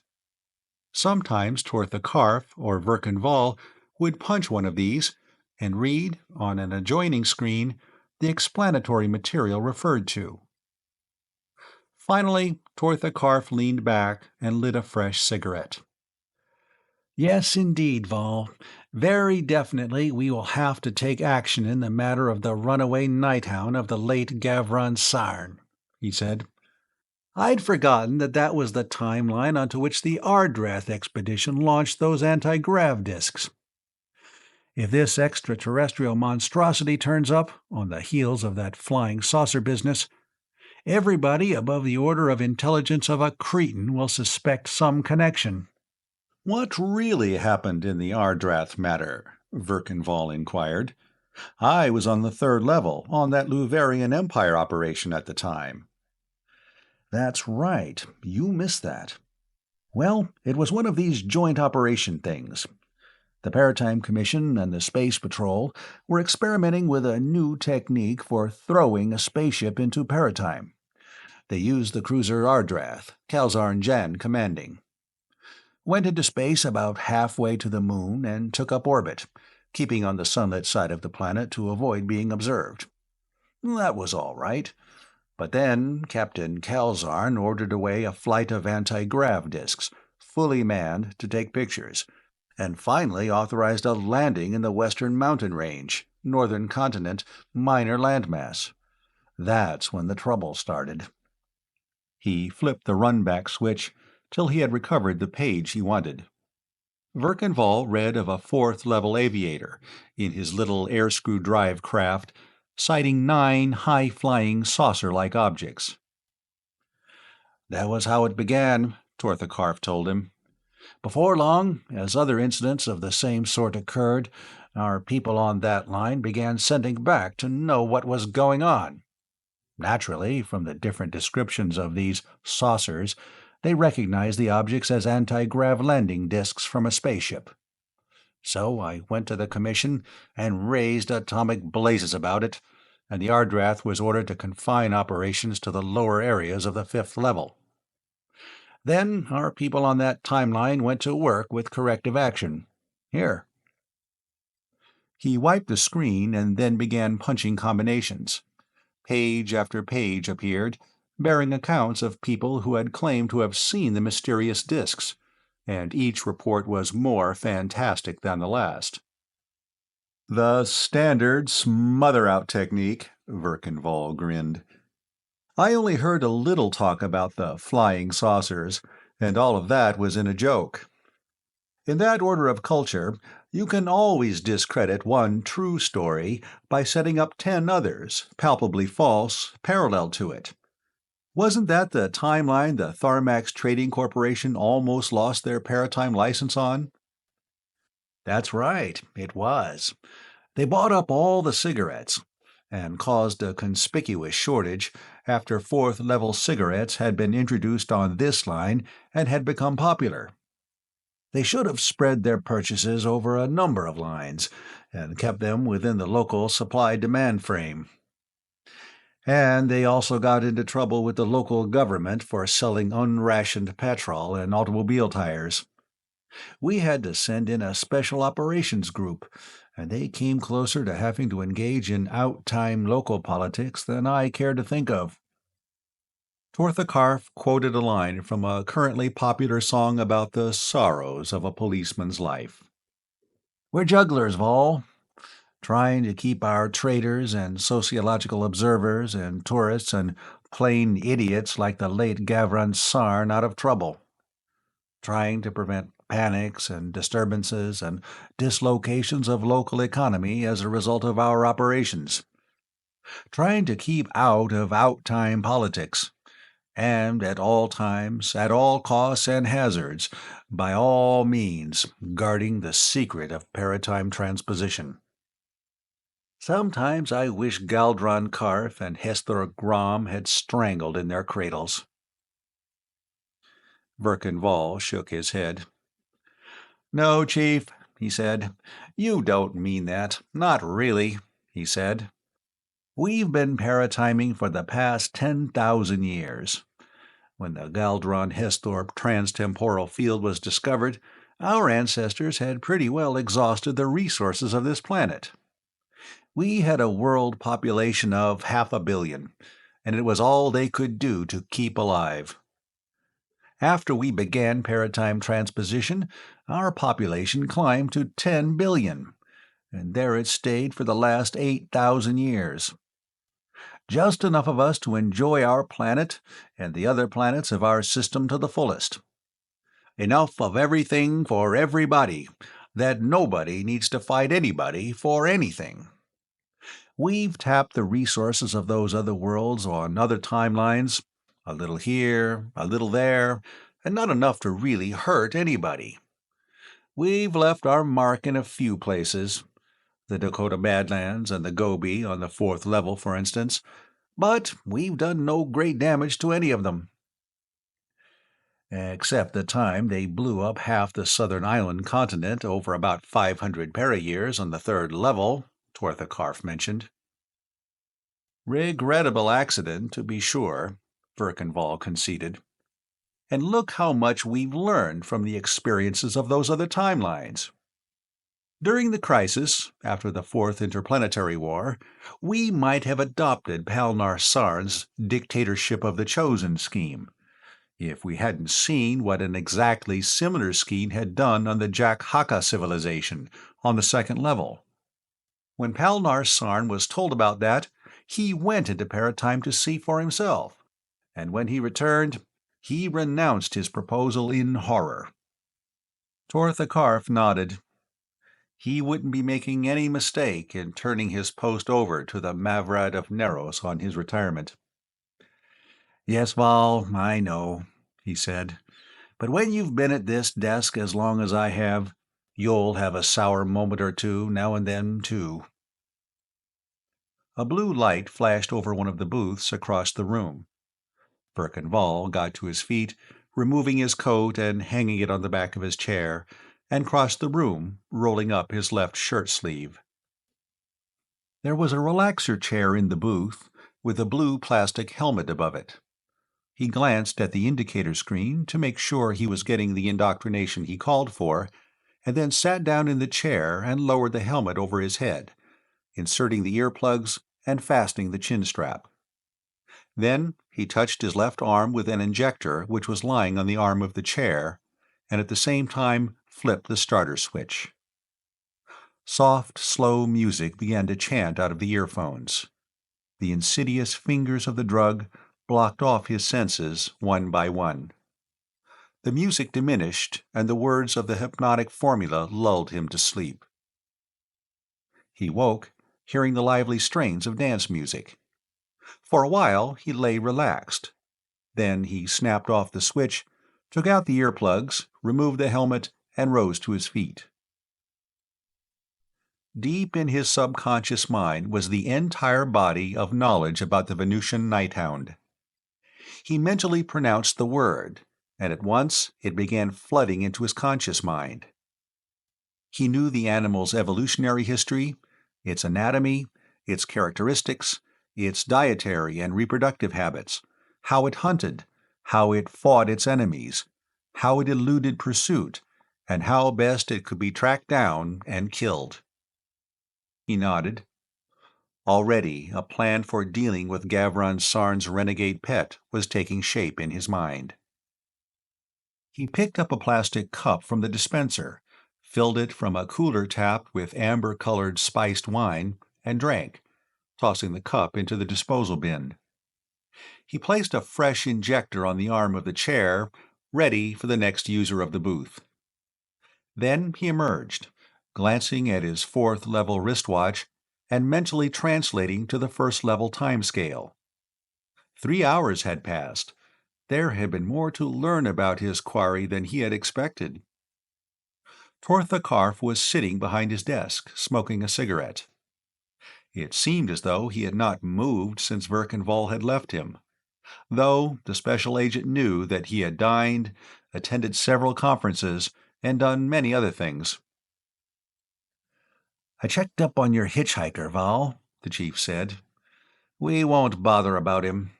Sometimes Tortha Karf or Verkan Vall would punch one of these and read, on an adjoining screen, the explanatory material referred to. Finally, Tortha Karf leaned back and lit a fresh cigarette. "Yes, indeed, Vall. Very definitely we will have to take action in the matter of the runaway nighthound of the late Gavron Sarn," he said. "I'd forgotten that was the timeline onto which the Ardrath expedition launched those anti-grav disks. If this extraterrestrial monstrosity turns up, on the heels of that flying saucer business, everybody above the order of intelligence of a cretin will suspect some connection." "What really happened in the Ardrath matter?" Verkan Vall inquired. "I was on the 3rd level, on that Luverian Empire operation at the time." "That's right. You missed that. Well, it was one of these joint operation things. The Paratime Commission and the Space Patrol were experimenting with a new technique for throwing a spaceship into paratime. They used the cruiser Ardrath, Kalzarn Jan commanding. Went into space about halfway to the moon and took up orbit, keeping on the sunlit side of the planet to avoid being observed. That was all right. But then Captain Kalzarn ordered away a flight of anti-grav disks, fully manned, to take pictures, and finally authorized a landing in the Western Mountain Range, northern continent, minor landmass. That's when the trouble started. He flipped the run-back switch till he had recovered the page he wanted. Verkan Vall read of a 4th-level aviator, in his little air-screw drive craft, sighting 9 high-flying saucer-like objects. "That was how it began," Tortha Karf told him. "Before long, as other incidents of the same sort occurred, our people on that line began sending back to know what was going on. Naturally, from the different descriptions of these saucers, they recognized the objects as anti-grav landing disks from a spaceship. So I went to the Commission and raised atomic blazes about it, and the Ardrath was ordered to confine operations to the lower areas of the 5th level. Then our people on that timeline went to work with corrective action. Here." He wiped the screen and then began punching combinations. Page after page appeared, bearing accounts of people who had claimed to have seen the mysterious disks, and each report was more fantastic than the last. "The standard smother-out technique," Verkan Vall grinned. "I only heard a little talk about the flying saucers, and all of that was in a joke. In that order of culture, you can always discredit one true story by setting up 10 others, palpably false, parallel to it. Wasn't that the timeline the Tharmax Trading Corporation almost lost their paratime license on?" "That's right, it was. They bought up all the cigarettes, and caused a conspicuous shortage after 4th-level cigarettes had been introduced on this line and had become popular. They should have spread their purchases over a number of lines and kept them within the local supply-demand frame. And they also got into trouble with the local government for selling unrationed petrol and automobile tires. We had to send in a special operations group, and they came closer to having to engage in out-time local politics than I care to think of." Tortha Karf quoted a line from a currently popular song about the sorrows of a policeman's life. "We're jugglers, Vall, trying to keep our traders and sociological observers and tourists and plain idiots like the late Gavron Sarn out of trouble. Trying to prevent panics and disturbances and dislocations of local economy as a result of our operations. Trying to keep out of out-time politics, and at all times, at all costs and hazards, by all means, guarding the secret of paratime transposition. Sometimes I wish Galdron Karf and Hesthor Grom had strangled in their cradles. Verkenval shook his head. "No, Chief," he said. "You don't mean that. Not really," he said. "We've been paratiming for the past 10,000 years. When the Galdron Hesthor transtemporal field was discovered, our ancestors had pretty well exhausted the resources of this planet. We had a world population of 500 million, and it was all they could do to keep alive. After we began paratime transposition, our population climbed to 10 billion, and there it stayed for the last 8,000 years. Just enough of us to enjoy our planet and the other planets of our system to the fullest. Enough of everything for everybody, that nobody needs to fight anybody for anything. We've tapped the resources of those other worlds on other timelines, a little here, a little there, and not enough to really hurt anybody. We've left our mark in a few places, the Dakota Badlands and the Gobi on the 4th level, for instance, but we've done no great damage to any of them. Except the time they blew up half the southern island continent over about 500 para-years on the 3rd level, Tortha Karf mentioned. Regrettable accident, to be sure, Verkenval conceded. And look how much we've learned from the experiences of those other timelines. During the crisis, after the 4th Interplanetary War, we might have adopted Palnar Sarn's Dictatorship of the Chosen scheme, if we hadn't seen what an exactly similar scheme had done on the Jack Haka civilization on the 2nd level. When Palnar Sarn was told about that, he went into paratime to see for himself, and when he returned, he renounced his proposal in horror. Tortha Karf nodded. He wouldn't be making any mistake in turning his post over to the Mavrad of Neros on his retirement. "Yes, Val, I know," he said. "But when you've been at this desk as long as I have, you'll have a sour moment or two now and then, too." A blue light flashed over one of the booths across the room. Verkenval got to his feet, removing his coat and hanging it on the back of his chair, and crossed the room, rolling up his left shirt sleeve. There was a relaxer chair in the booth, with a blue plastic helmet above it. He glanced at the indicator screen to make sure he was getting the indoctrination he called for, and then sat down in the chair and lowered the helmet over his head, inserting the earplugs and fastening the chin strap. Then he touched his left arm with an injector which was lying on the arm of the chair, and at the same time flipped the starter switch. Soft, slow music began to chant out of the earphones. The insidious fingers of the drug blocked off his senses one by one. The music diminished, and the words of the hypnotic formula lulled him to sleep. He woke, hearing the lively strains of dance music. For a while he lay relaxed. Then he snapped off the switch, took out the earplugs, removed the helmet, and rose to his feet. Deep in his subconscious mind was the entire body of knowledge about the Venusian nighthound. He mentally pronounced the word, and at once it began flooding into his conscious mind. He knew the animal's evolutionary history, its anatomy, its characteristics, its dietary and reproductive habits, how it hunted, how it fought its enemies, how it eluded pursuit, and how best it could be tracked down and killed. He nodded. Already a plan for dealing with Gavron Sarn's renegade pet was taking shape in his mind. He picked up a plastic cup from the dispenser, filled it from a cooler tap with amber-colored spiced wine, and drank, tossing the cup into the disposal bin. He placed a fresh injector on the arm of the chair, ready for the next user of the booth. Then he emerged, glancing at his fourth-level wristwatch and mentally translating to the first-level timescale. 3 hours had passed. There had been more to learn about his quarry than he had expected. Tortha Karf was sitting behind his desk, smoking a cigarette. It seemed as though he had not moved since Verkenval had left him, though the special agent knew that he had dined, attended several conferences, and done many other things. "I checked up on your hitchhiker, Val," the chief said. "We won't bother about him.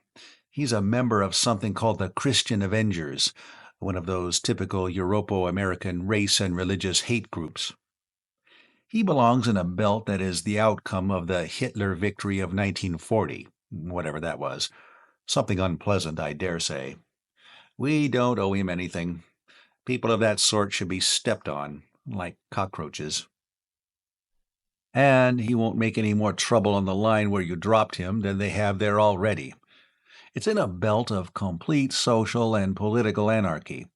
He's a member of something called the Christian Avengers, one of those typical Europo-American race and religious hate groups. He belongs in a belt that is the outcome of the Hitler victory of 1940, whatever that was. Something unpleasant, I dare say. We don't owe him anything. People of that sort should be stepped on, like cockroaches. And he won't make any more trouble on the line where you dropped him than they have there already. It's in a belt of complete social and political anarchy.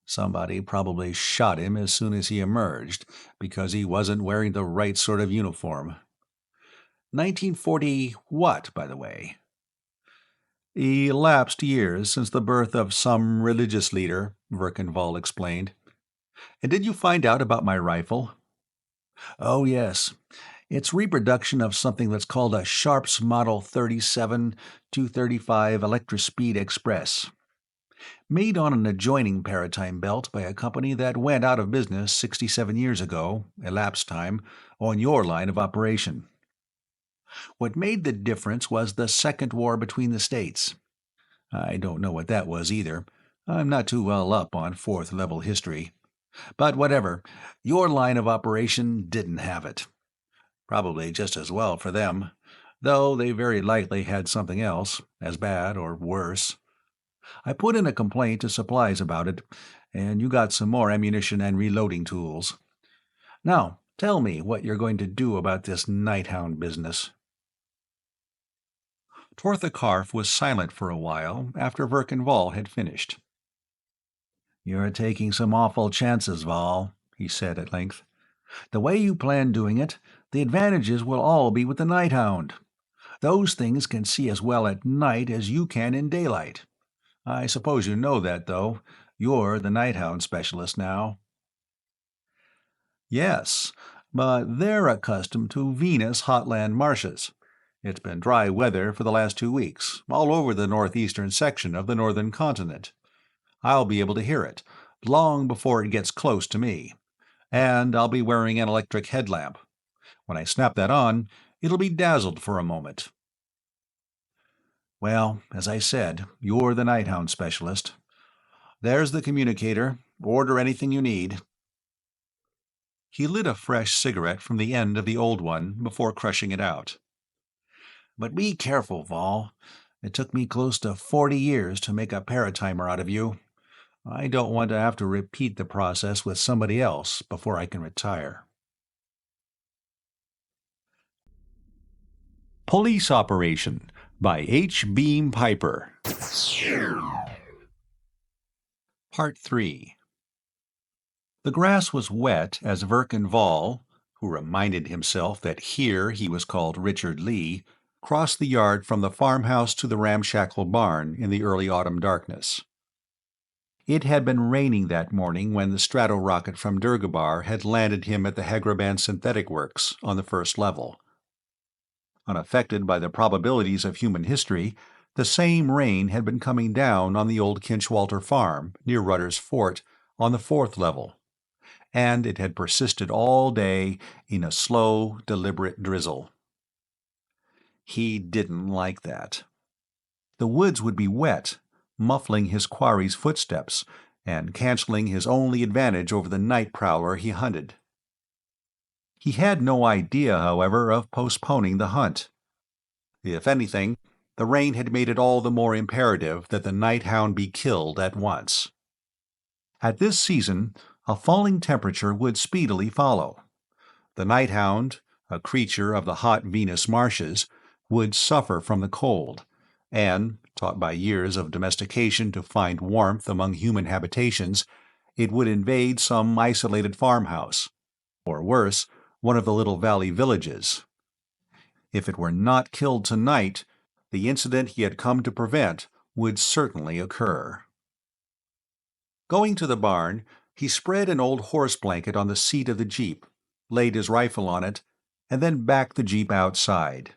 Somebody probably shot him as soon as he emerged, because he wasn't wearing the right sort of uniform. 1940 what, by the way? Elapsed years since the birth of some religious leader, Verkenval explained. And did you find out about my rifle? Oh, yes. It's reproduction of something that's called a Sharps Model 37-235 Electrospeed Express. Made on an adjoining paratime belt by a company that went out of business 67 years ago, elapsed time, on your line of operation. What made the difference was the Second War between the states. I don't know what that was either. I'm not too well up on fourth-level history. But whatever, your line of operation didn't have it. Probably just as well for them, though they very likely had something else, as bad or worse. I put in a complaint to supplies about it, and you got some more ammunition and reloading tools. Now, tell me what you're going to do about this Nighthound business." Tortha Karf was silent for a while after Verkenval had finished. "You're taking some awful chances, Val," he said at length. "The way you plan doing it, the advantages will all be with the Nighthound. Those things can see as well at night as you can in daylight. I suppose you know that, though. You're the Nighthound specialist now." "Yes, but they're accustomed to Venus hotland marshes. It's been dry weather for the last 2 weeks, all over the northeastern section of the northern continent. I'll be able to hear it, long before it gets close to me. And I'll be wearing an electric headlamp. When I snap that on, it'll be dazzled for a moment." "Well, as I said, you're the Nighthound specialist. There's the communicator. Order anything you need." He lit a fresh cigarette from the end of the old one before crushing it out. "But be careful, Val. It took me close to 40 years to make a paratimer out of you. I don't want to have to repeat the process with somebody else before I can retire." Police Operation by H. Beam Piper. Part 3. The grass was wet as Verkenval, who reminded himself that here he was called Richard Lee, crossed the yard from the farmhouse to the ramshackle barn in the early autumn darkness. It had been raining that morning when the strato-rocket from Durgabar had landed him at the Hegraban Synthetic Works on the first level. Unaffected by the probabilities of human history, the same rain had been coming down on the old Kinchwalter farm, near Rudder's Fort, on the fourth level, and it had persisted all day in a slow, deliberate drizzle. He didn't like that. The woods would be wet, muffling his quarry's footsteps, and canceling his only advantage over the night prowler he hunted. He had no idea, however, of postponing the hunt. If anything, the rain had made it all the more imperative that the Nighthound be killed at once. At this season, a falling temperature would speedily follow. The Nighthound, a creature of the hot Venus marshes, would suffer from the cold, and, taught by years of domestication to find warmth among human habitations, It would invade some isolated farmhouse, or worse, one of the little valley villages. If it were not killed tonight, the incident he had come to prevent would certainly occur. Going to the barn, he spread an old horse blanket on the seat of the jeep, laid his rifle on it, and then backed the jeep outside.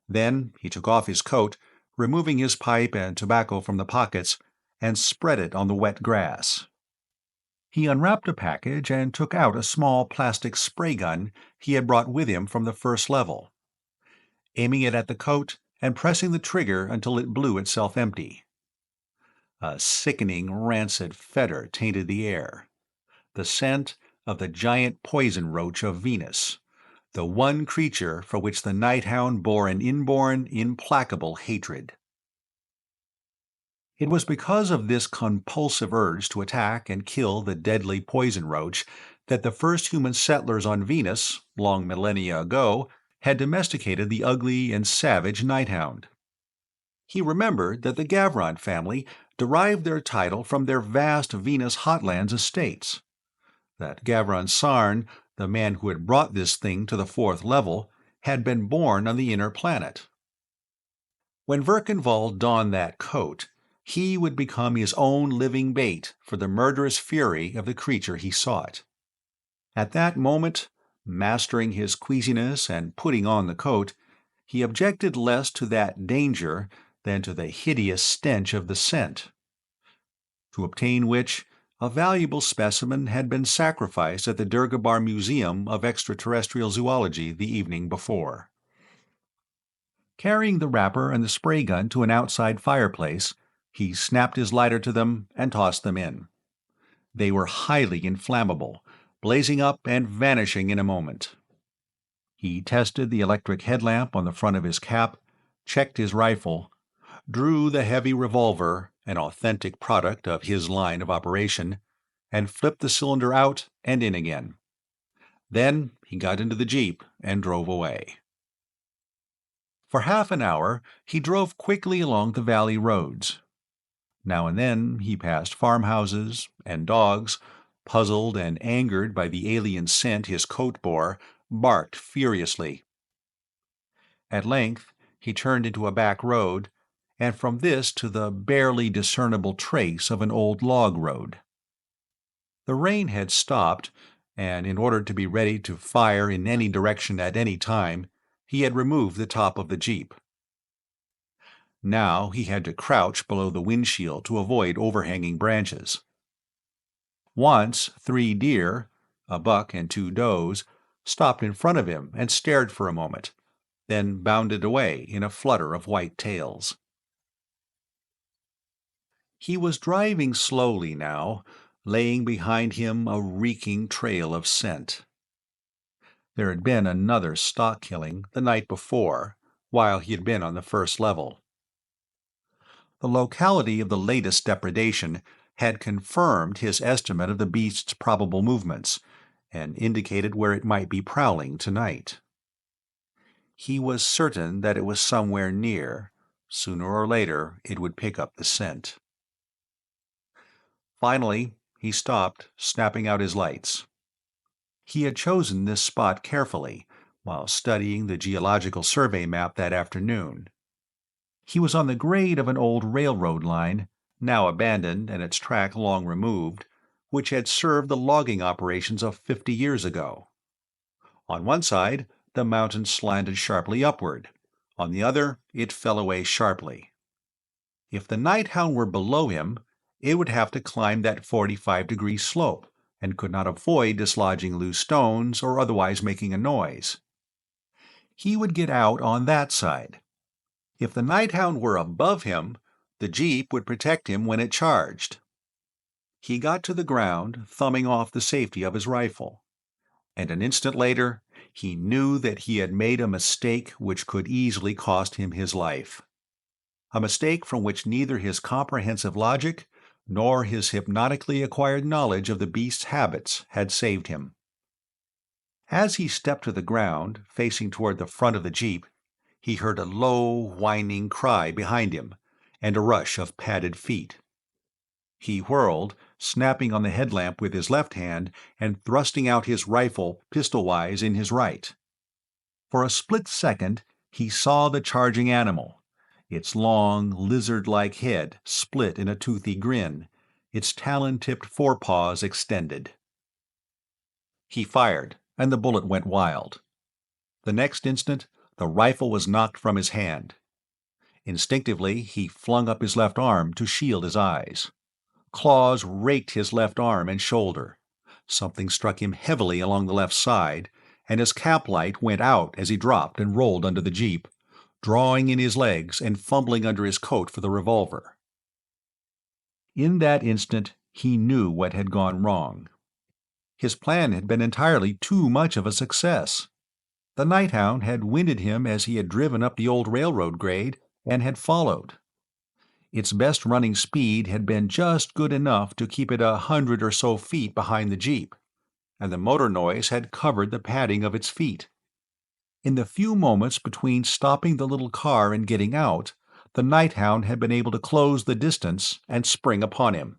Then he took off his coat, removing his pipe and tobacco from the pockets, and spread it on the wet grass. He unwrapped a package and took out a small plastic spray gun he had brought with him from the first level, aiming it at the coat and pressing the trigger until it blew itself empty. A sickening, rancid fetor tainted the air, the scent of the giant poison roach of Venus, the one creature for which the nighthound bore an inborn, implacable hatred. It was because of this compulsive urge to attack and kill the deadly poison roach that the first human settlers on Venus, long millennia ago, had domesticated the ugly and savage nighthound. He remembered that the Gavron family derived their title from their vast Venus Hotlands estates, that Gavron Sarn, the man who had brought this thing to the fourth level, had been born on the inner planet. When Verkenwald donned that coat, he would become his own living bait for the murderous fury of the creature he sought. At that moment, mastering his queasiness and putting on the coat, he objected less to that danger than to the hideous stench of the scent, to obtain which a valuable specimen had been sacrificed at the Dhergabar Museum of Extraterrestrial Zoology the evening before. Carrying the wrapper and the spray gun to an outside fireplace, he snapped his lighter to them and tossed them in. They were highly inflammable, blazing up and vanishing in a moment. He tested the electric headlamp on the front of his cap, checked his rifle, drew the heavy revolver, an authentic product of his line of operation, and flipped the cylinder out and in again. Then he got into the jeep and drove away. For half an hour he drove quickly along the valley roads. Now and then he passed farmhouses, and dogs, puzzled and angered by the alien scent his coat bore, barked furiously. At length he turned into a back road, and from this to the barely discernible trace of an old log road. The rain had stopped, and in order to be ready to fire in any direction at any time, he had removed the top of the jeep. Now he had to crouch below the windshield to avoid overhanging branches. Once 3 deer, a buck and 2 does, stopped in front of him and stared for a moment, then bounded away in a flutter of white tails. He was driving slowly now, laying behind him a reeking trail of scent. There had been another stock killing the night before, while he had been on the first level. The locality of the latest depredation had confirmed his estimate of the beast's probable movements, and indicated where it might be prowling tonight. He was certain that it was somewhere near. Sooner or later it would pick up the scent. Finally, he stopped, snapping out his lights. He had chosen this spot carefully, while studying the geological survey map that afternoon. He was on the grade of an old railroad line, now abandoned and its track long removed, which had served the logging operations of 50 years ago. On one side, the mountain slanted sharply upward. On the other, it fell away sharply. If the nighthound were below him, it would have to climb that 45-degree slope, and could not avoid dislodging loose stones or otherwise making a noise. He would get out on that side. If the nighthound were above him, the jeep would protect him when it charged. He got to the ground, thumbing off the safety of his rifle, and an instant later he knew that he had made a mistake which could easily cost him his life. A mistake from which neither his comprehensive logic nor his hypnotically acquired knowledge of the beast's habits had saved him. As he stepped to the ground, facing toward the front of the jeep, he heard a low, whining cry behind him, and a rush of padded feet. He whirled, snapping on the headlamp with his left hand and thrusting out his rifle pistol-wise in his right. For a split second, he saw the charging animal, its long, lizard-like head split in a toothy grin, its talon-tipped forepaws extended. He fired, and the bullet went wild. The next instant, the rifle was knocked from his hand. Instinctively, he flung up his left arm to shield his eyes. Claws raked his left arm and shoulder. Something struck him heavily along the left side, and his cap light went out as he dropped and rolled under the jeep, drawing in his legs and fumbling under his coat for the revolver. In that instant, he knew what had gone wrong. His plan had been entirely too much of a success. The nighthound had winded him as he had driven up the old railroad grade, and had followed. Its best running speed had been just good enough to keep it 100 or so feet behind the jeep, and the motor noise had covered the padding of its feet. In the few moments between stopping the little car and getting out, the nighthound had been able to close the distance and spring upon him.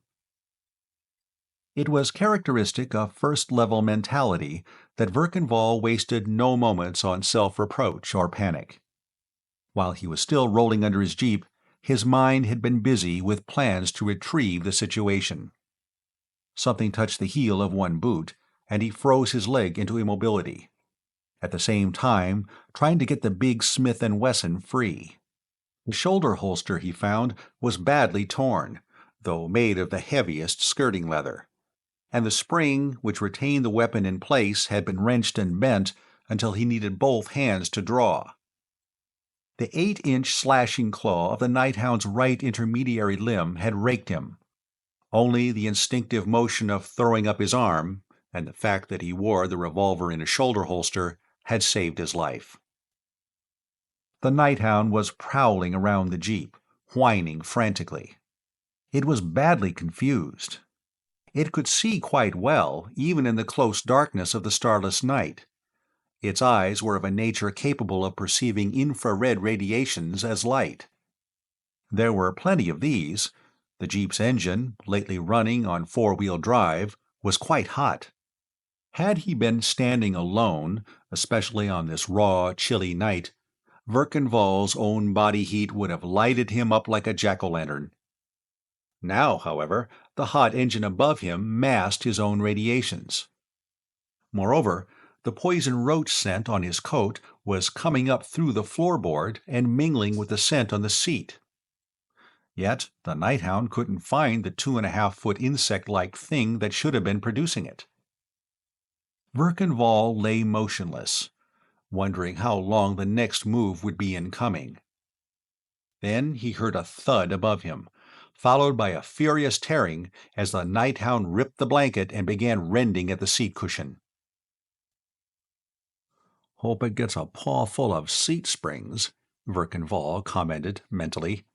It was characteristic of first-level mentality that Verkenval wasted no moments on self-reproach or panic. While he was still rolling under his jeep, his mind had been busy with plans to retrieve the situation. Something touched the heel of one boot, and he froze his leg into immobility, at the same time trying to get the big Smith & Wesson free. The shoulder holster, he found, was badly torn, though made of the heaviest skirting leather, and the spring which retained the weapon in place had been wrenched and bent until he needed both hands to draw. The 8-inch slashing claw of the nighthound's right intermediary limb had raked him. Only the instinctive motion of throwing up his arm, and the fact that he wore the revolver in a shoulder holster, had saved his life. The nighthound was prowling around the jeep, whining frantically. It was badly confused. It could see quite well, even in the close darkness of the starless night. Its eyes were of a nature capable of perceiving infrared radiations as light. There were plenty of these. The jeep's engine, lately running on 4-wheel drive, was quite hot. Had he been standing alone, especially on this raw, chilly night, Verkenval's own body heat would have lighted him up like a jack-o'-lantern. Now, however, the hot engine above him masked his own radiations. Moreover, the poison roach scent on his coat was coming up through the floorboard and mingling with the scent on the seat. Yet the nighthound couldn't find the 2.5-foot insect-like thing that should have been producing it. Verkenval lay motionless, wondering how long the next move would be in coming. Then he heard a thud above him, followed by a furious tearing as the nighthound ripped the blanket and began rending at the seat cushion. "Hope it gets a paw full of seat springs," Verkenval commented mentally.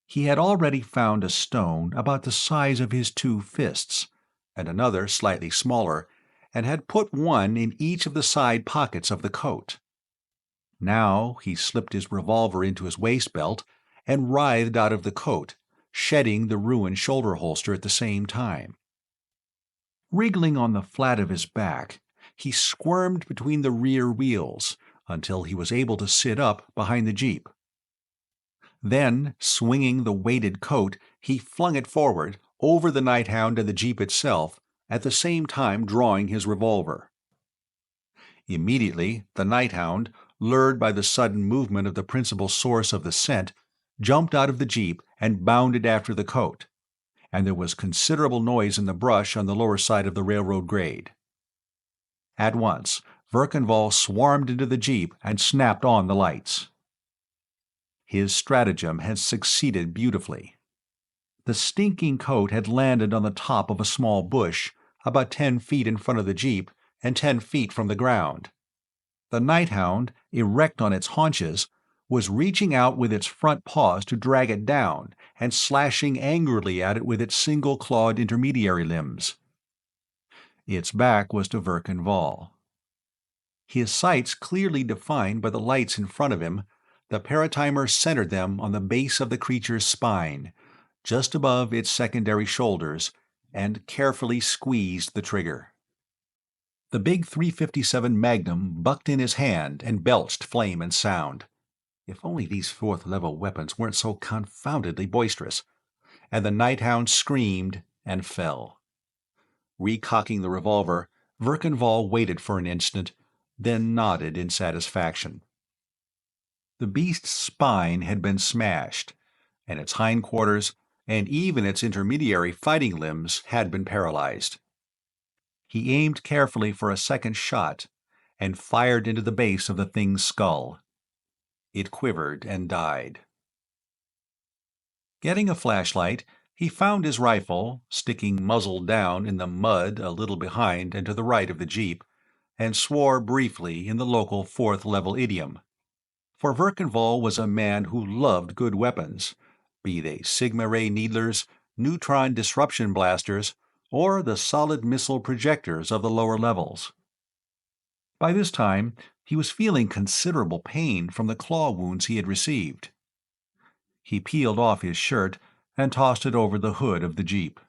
He had already found a stone about the size of his 2 fists, and another slightly smaller, and had put one in each of the side pockets of the coat. Now he slipped his revolver into his waist belt and writhed out of the coat, shedding the ruined shoulder holster at the same time. Wriggling on the flat of his back, he squirmed between the rear wheels until he was able to sit up behind the jeep. Then, swinging the weighted coat, he flung it forward, over the nighthound and the jeep itself, at the same time drawing his revolver. Immediately, the nighthound, lured by the sudden movement of the principal source of the scent, jumped out of the jeep and bounded after the coat, and there was considerable noise in the brush on the lower side of the railroad grade. At once, Verkenval swarmed into the jeep and snapped on the lights. His stratagem had succeeded beautifully. The stinking coat had landed on the top of a small bush, about 10 feet in front of the jeep and 10 feet from the ground. The nighthound, erect on its haunches, was reaching out with its front paws to drag it down and slashing angrily at it with its single-clawed intermediary limbs. Its back was to Verkenval. His sights clearly defined by the lights in front of him, the paratimer centered them on the base of the creature's spine, just above its secondary shoulders, and carefully squeezed the trigger. The big .357 Magnum bucked in his hand and belched flame and sound. If only these fourth-level weapons weren't so confoundedly boisterous. And the Nighthound screamed and fell. Recocking the revolver, Verkenval waited for an instant, then nodded in satisfaction. The beast's spine had been smashed, and its hindquarters, and even its intermediary fighting limbs had been paralyzed. He aimed carefully for a second shot, and fired into the base of the thing's skull. It quivered and died. Getting a flashlight, he found his rifle, sticking muzzle down in the mud a little behind and to the right of the jeep, and swore briefly in the local fourth-level idiom. For Verkenval was a man who loved good weapons, be they sigma-ray needlers, neutron disruption blasters, or the solid missile projectors of the lower levels. By this time, he was feeling considerable pain from the claw wounds he had received. He peeled off his shirt and tossed it over the hood of the jeep.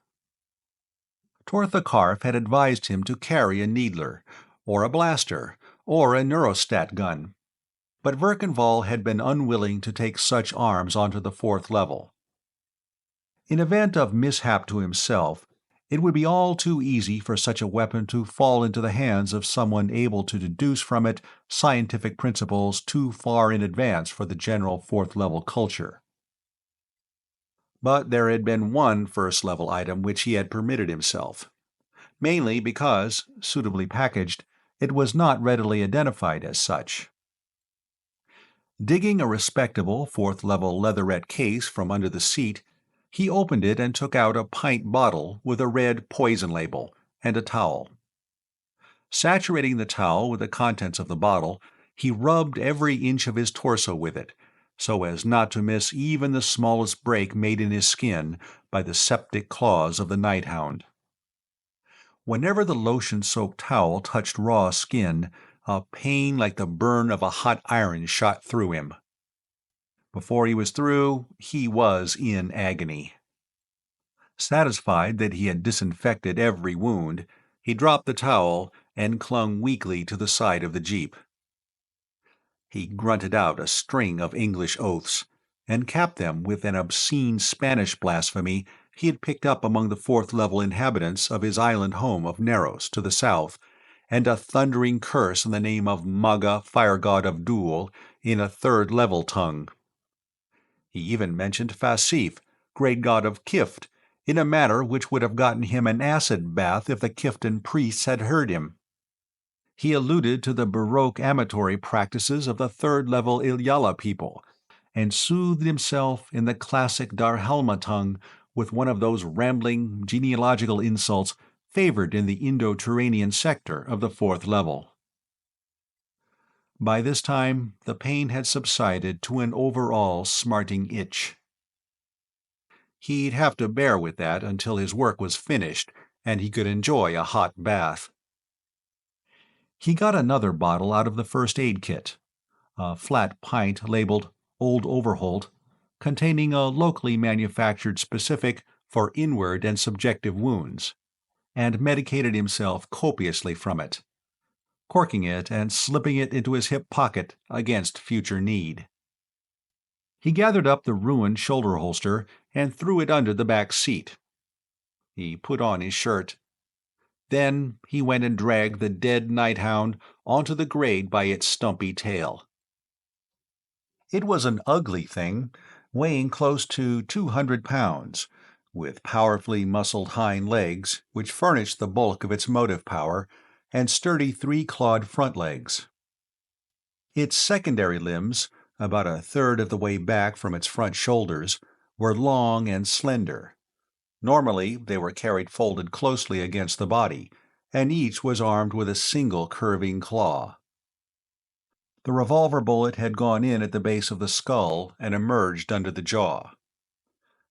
Tortha Karf had advised him to carry a needler, or a blaster, or a neurostat gun, but Verkenval had been unwilling to take such arms onto the fourth level. In event of mishap to himself, it would be all too easy for such a weapon to fall into the hands of someone able to deduce from it scientific principles too far in advance for the general fourth-level culture. But there had been one first-level item which he had permitted himself, mainly because, suitably packaged, it was not readily identified as such. Digging a respectable fourth-level leatherette case from under the seat, he opened it and took out a pint bottle with a red poison label and a towel. Saturating the towel with the contents of the bottle, he rubbed every inch of his torso with it, so as not to miss even the smallest break made in his skin by the septic claws of the Nighthound. Whenever the lotion-soaked towel touched raw skin, a pain like the burn of a hot iron shot through him. Before he was through, he was in agony. Satisfied that he had disinfected every wound, he dropped the towel and clung weakly to the side of the jeep. He grunted out a string of English oaths, and capped them with an obscene Spanish blasphemy he had picked up among the fourth-level inhabitants of his island home of Neros to the south, and a thundering curse in the name of Maga, fire god of Dul, in a third-level tongue. He even mentioned Fasif, great god of Kift, in a manner which would have gotten him an acid bath if the Kiftan priests had heard him. He alluded to the Baroque amatory practices of the third-level Ilyala people, and soothed himself in the classic Darhalma tongue with one of those rambling genealogical insults favored in the Indo-Turanian sector of the fourth level. By this time, the pain had subsided to an overall smarting itch. He'd have to bear with that until his work was finished and he could enjoy a hot bath. He got another bottle out of the first aid kit, a flat pint labeled Old Overholt, containing a locally manufactured specific for inward and subjective wounds, and medicated himself copiously from it, corking it and slipping it into his hip pocket against future need. He gathered up the ruined shoulder holster and threw it under the back seat. He put on his shirt. Then he went and dragged the dead Nighthound onto the grade by its stumpy tail. It was an ugly thing, weighing close to 200 pounds, with powerfully muscled hind legs, which furnished the bulk of its motive power, and sturdy three-clawed front legs. Its secondary limbs, about a third of the way back from its front shoulders, were long and slender. Normally, they were carried folded closely against the body, and each was armed with a single curving claw. The revolver bullet had gone in at the base of the skull and emerged under the jaw.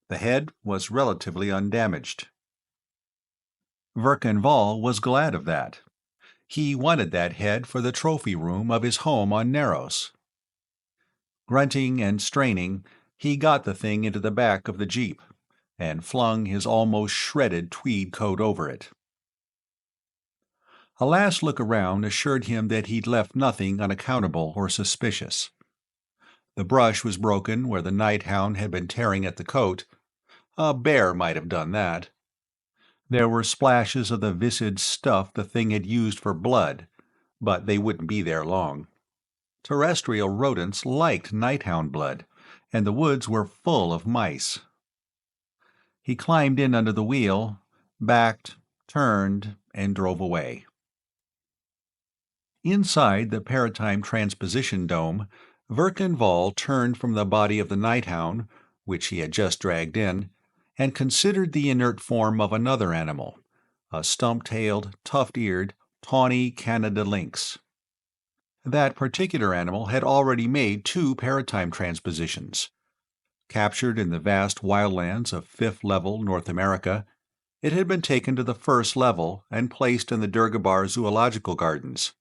The head was relatively undamaged. Verkenval was glad of that. He wanted that head for the trophy room of his home on Neros. Grunting and straining, he got the thing into the back of the jeep, and flung his almost shredded tweed coat over it. A last look around assured him that he'd left nothing unaccountable or suspicious. The brush was broken where the nighthound had been tearing at the coat. A bear might have done that. There were splashes of the viscid stuff the thing had used for blood, but they wouldn't be there long. Terrestrial rodents liked nighthound blood, and the woods were full of mice. He climbed in under the wheel, backed, turned, and drove away. Inside the Paratime Transposition Dome, Verkenval turned from the body of the nighthound, which he had just dragged in, and considered the inert form of another animal, a stump-tailed, tuft-eared, tawny Canada lynx. That particular animal had already made 2 paratime transpositions. Captured in the vast wildlands of 5th level North America, it had been taken to the 1st level and placed in the Durgabar Zoological Gardens.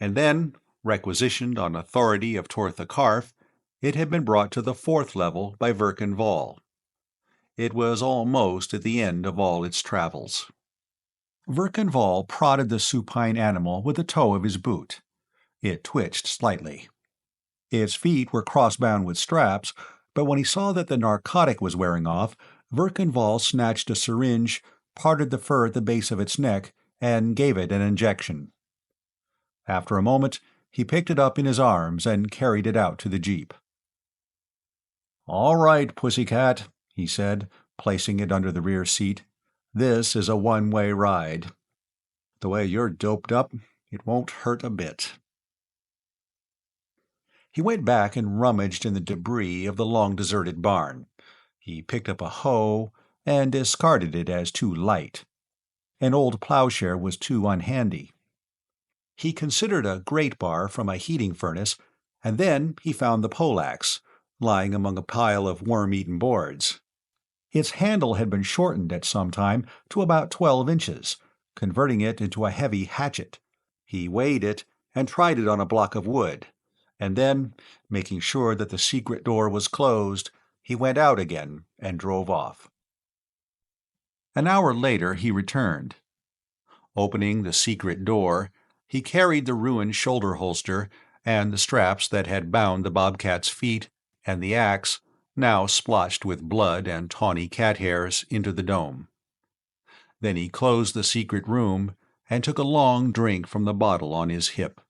And then, requisitioned on authority of Tortha Karf, it had been brought to the 4th level by Verkenval. It was almost at the end of all its travels. Verkenval prodded the supine animal with the toe of his boot. It twitched slightly. Its feet were cross-bound with straps, but when he saw that the narcotic was wearing off, Verkenval snatched a syringe, parted the fur at the base of its neck, and gave it an injection. After a moment, he picked it up in his arms and carried it out to the jeep. "All right, pussycat," he said, placing it under the rear seat. "This is a one-way ride. The way you're doped up, it won't hurt a bit." He went back and rummaged in the debris of the long-deserted barn. He picked up a hoe and discarded it as too light. An old plowshare was too unhandy. He considered a grate bar from a heating furnace, and then he found the poleaxe, lying among a pile of worm-eaten boards. Its handle had been shortened at some time to about 12 inches, converting it into a heavy hatchet. He weighed it and tried it on a block of wood, and then, making sure that the secret door was closed, he went out again and drove off. An hour later he returned. Opening the secret door, he carried the ruined shoulder holster and the straps that had bound the bobcat's feet and the axe, now splotched with blood and tawny cat hairs, into the dome. Then he closed the secret room and took a long drink from the bottle on his hip.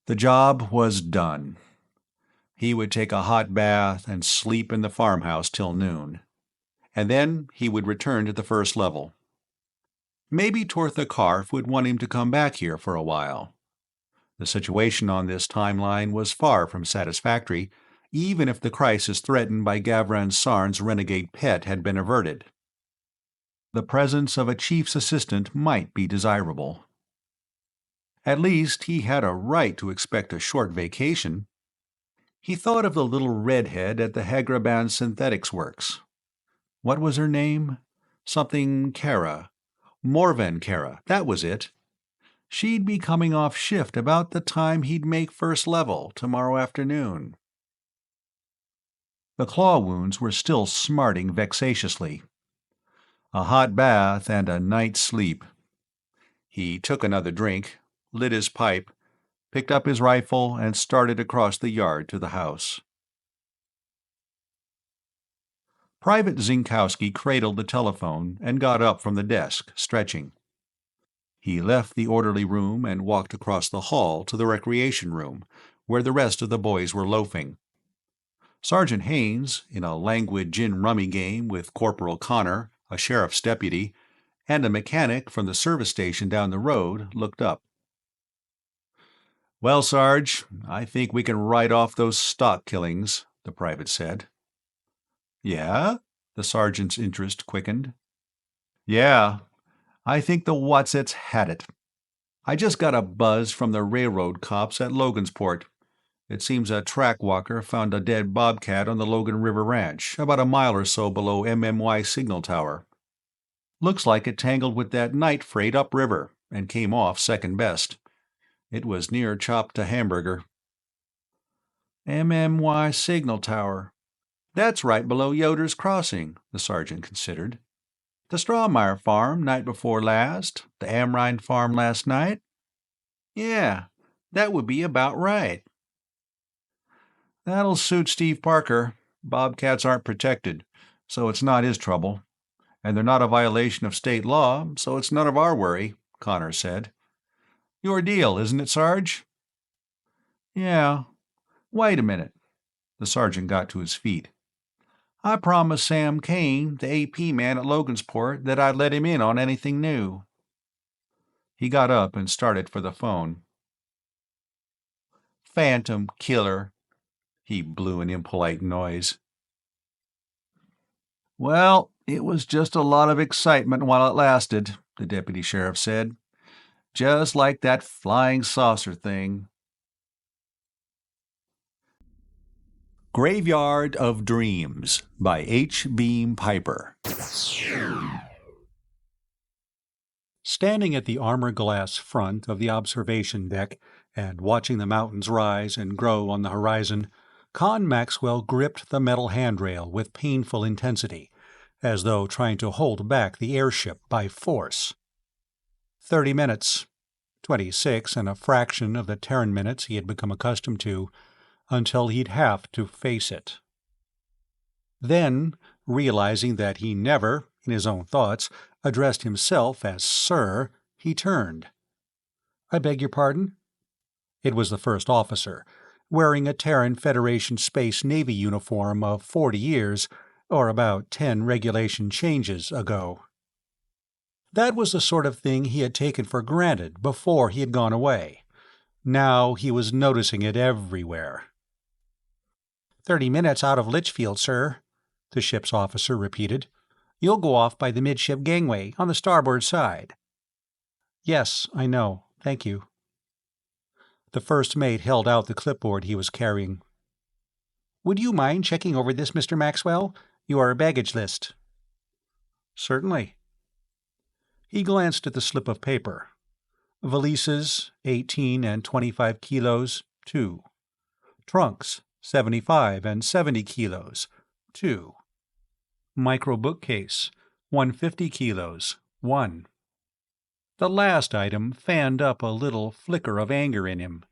The job was done. He would take a hot bath and sleep in the farmhouse till noon. And then he would return to the 1st level. Maybe Tortha Karf would want him to come back here for a while. The situation on this timeline was far from satisfactory, even if the crisis threatened by Gavran Sarn's renegade pet had been averted. The presence of a chief's assistant might be desirable. At least he had a right to expect a short vacation. He thought of the little redhead at the Hagraban Synthetics Works. What was her name? Something Kara. Morven Kara, that was it. She'd be coming off shift about the time he'd make 1st level tomorrow afternoon. The claw wounds were still smarting vexatiously. A hot bath and a night's sleep. He took another drink, lit his pipe, picked up his rifle, and started across the yard to the house. Private Zinkowski cradled the telephone and got up from the desk, stretching. He left the orderly room and walked across the hall to the recreation room, where the rest of the boys were loafing. Sergeant Haynes, in a languid gin-rummy game with Corporal Connor, a sheriff's deputy, and a mechanic from the service station down the road, looked up. "Well, Sarge, I think we can write off those stock killings," the private said. "Yeah?" The sergeant's interest quickened. "Yeah, I think the Watsets had it. I just got a buzz from the railroad cops at Logansport. It seems a track walker found a dead bobcat on the Logan River Ranch, about a mile or so below MMY Signal Tower. Looks like it tangled with that night freight upriver and came off second best. It was near chopped to hamburger." MMY Signal Tower. That's right below Yoder's Crossing, the sergeant considered. The Strawmeyer farm night before last, the Amrine farm last night. Yeah, that would be about right. That'll suit Steve Parker. Bobcats aren't protected, so it's not his trouble. And they're not a violation of state law, so it's none of our worry, Connor said. Your deal, isn't it, Sarge? Yeah. Wait a minute. The sergeant got to his feet. I promised Sam Kane, the AP man at Logansport, that I'd let him in on anything new. He got up and started for the phone. Phantom killer. He blew an impolite noise. Well, it was just a lot of excitement while it lasted, the deputy sheriff said. Just like that flying saucer thing. Graveyard of Dreams by H. Beam Piper. Standing at the armor-glass front of the observation deck and watching the mountains rise and grow on the horizon, Con Maxwell gripped the metal handrail with painful intensity, as though trying to hold back the airship by force. 30 minutes, 26 and a fraction of the Terran minutes he had become accustomed to, until he'd have to face it. Then, realizing that he never, in his own thoughts, addressed himself as Sir, he turned. "I beg your pardon?" It was the first officer, wearing a Terran Federation Space Navy uniform of 40 years, or about 10 regulation changes ago. That was the sort of thing he had taken for granted before he had gone away. Now he was noticing it everywhere. 30 minutes out of Litchfield, sir, the ship's officer repeated. You'll go off by the midship gangway on the starboard side. Yes, I know. Thank you. The first mate held out the clipboard he was carrying. Would you mind checking over this, Mr. Maxwell? Your baggage list. Certainly. He glanced at the slip of paper. Valises, 18 and 25 kilos, 2. Trunks, 75 and 70 kilos, 2. Micro bookcase, 150 kilos, 1. The last item fanned up a little flicker of anger in him.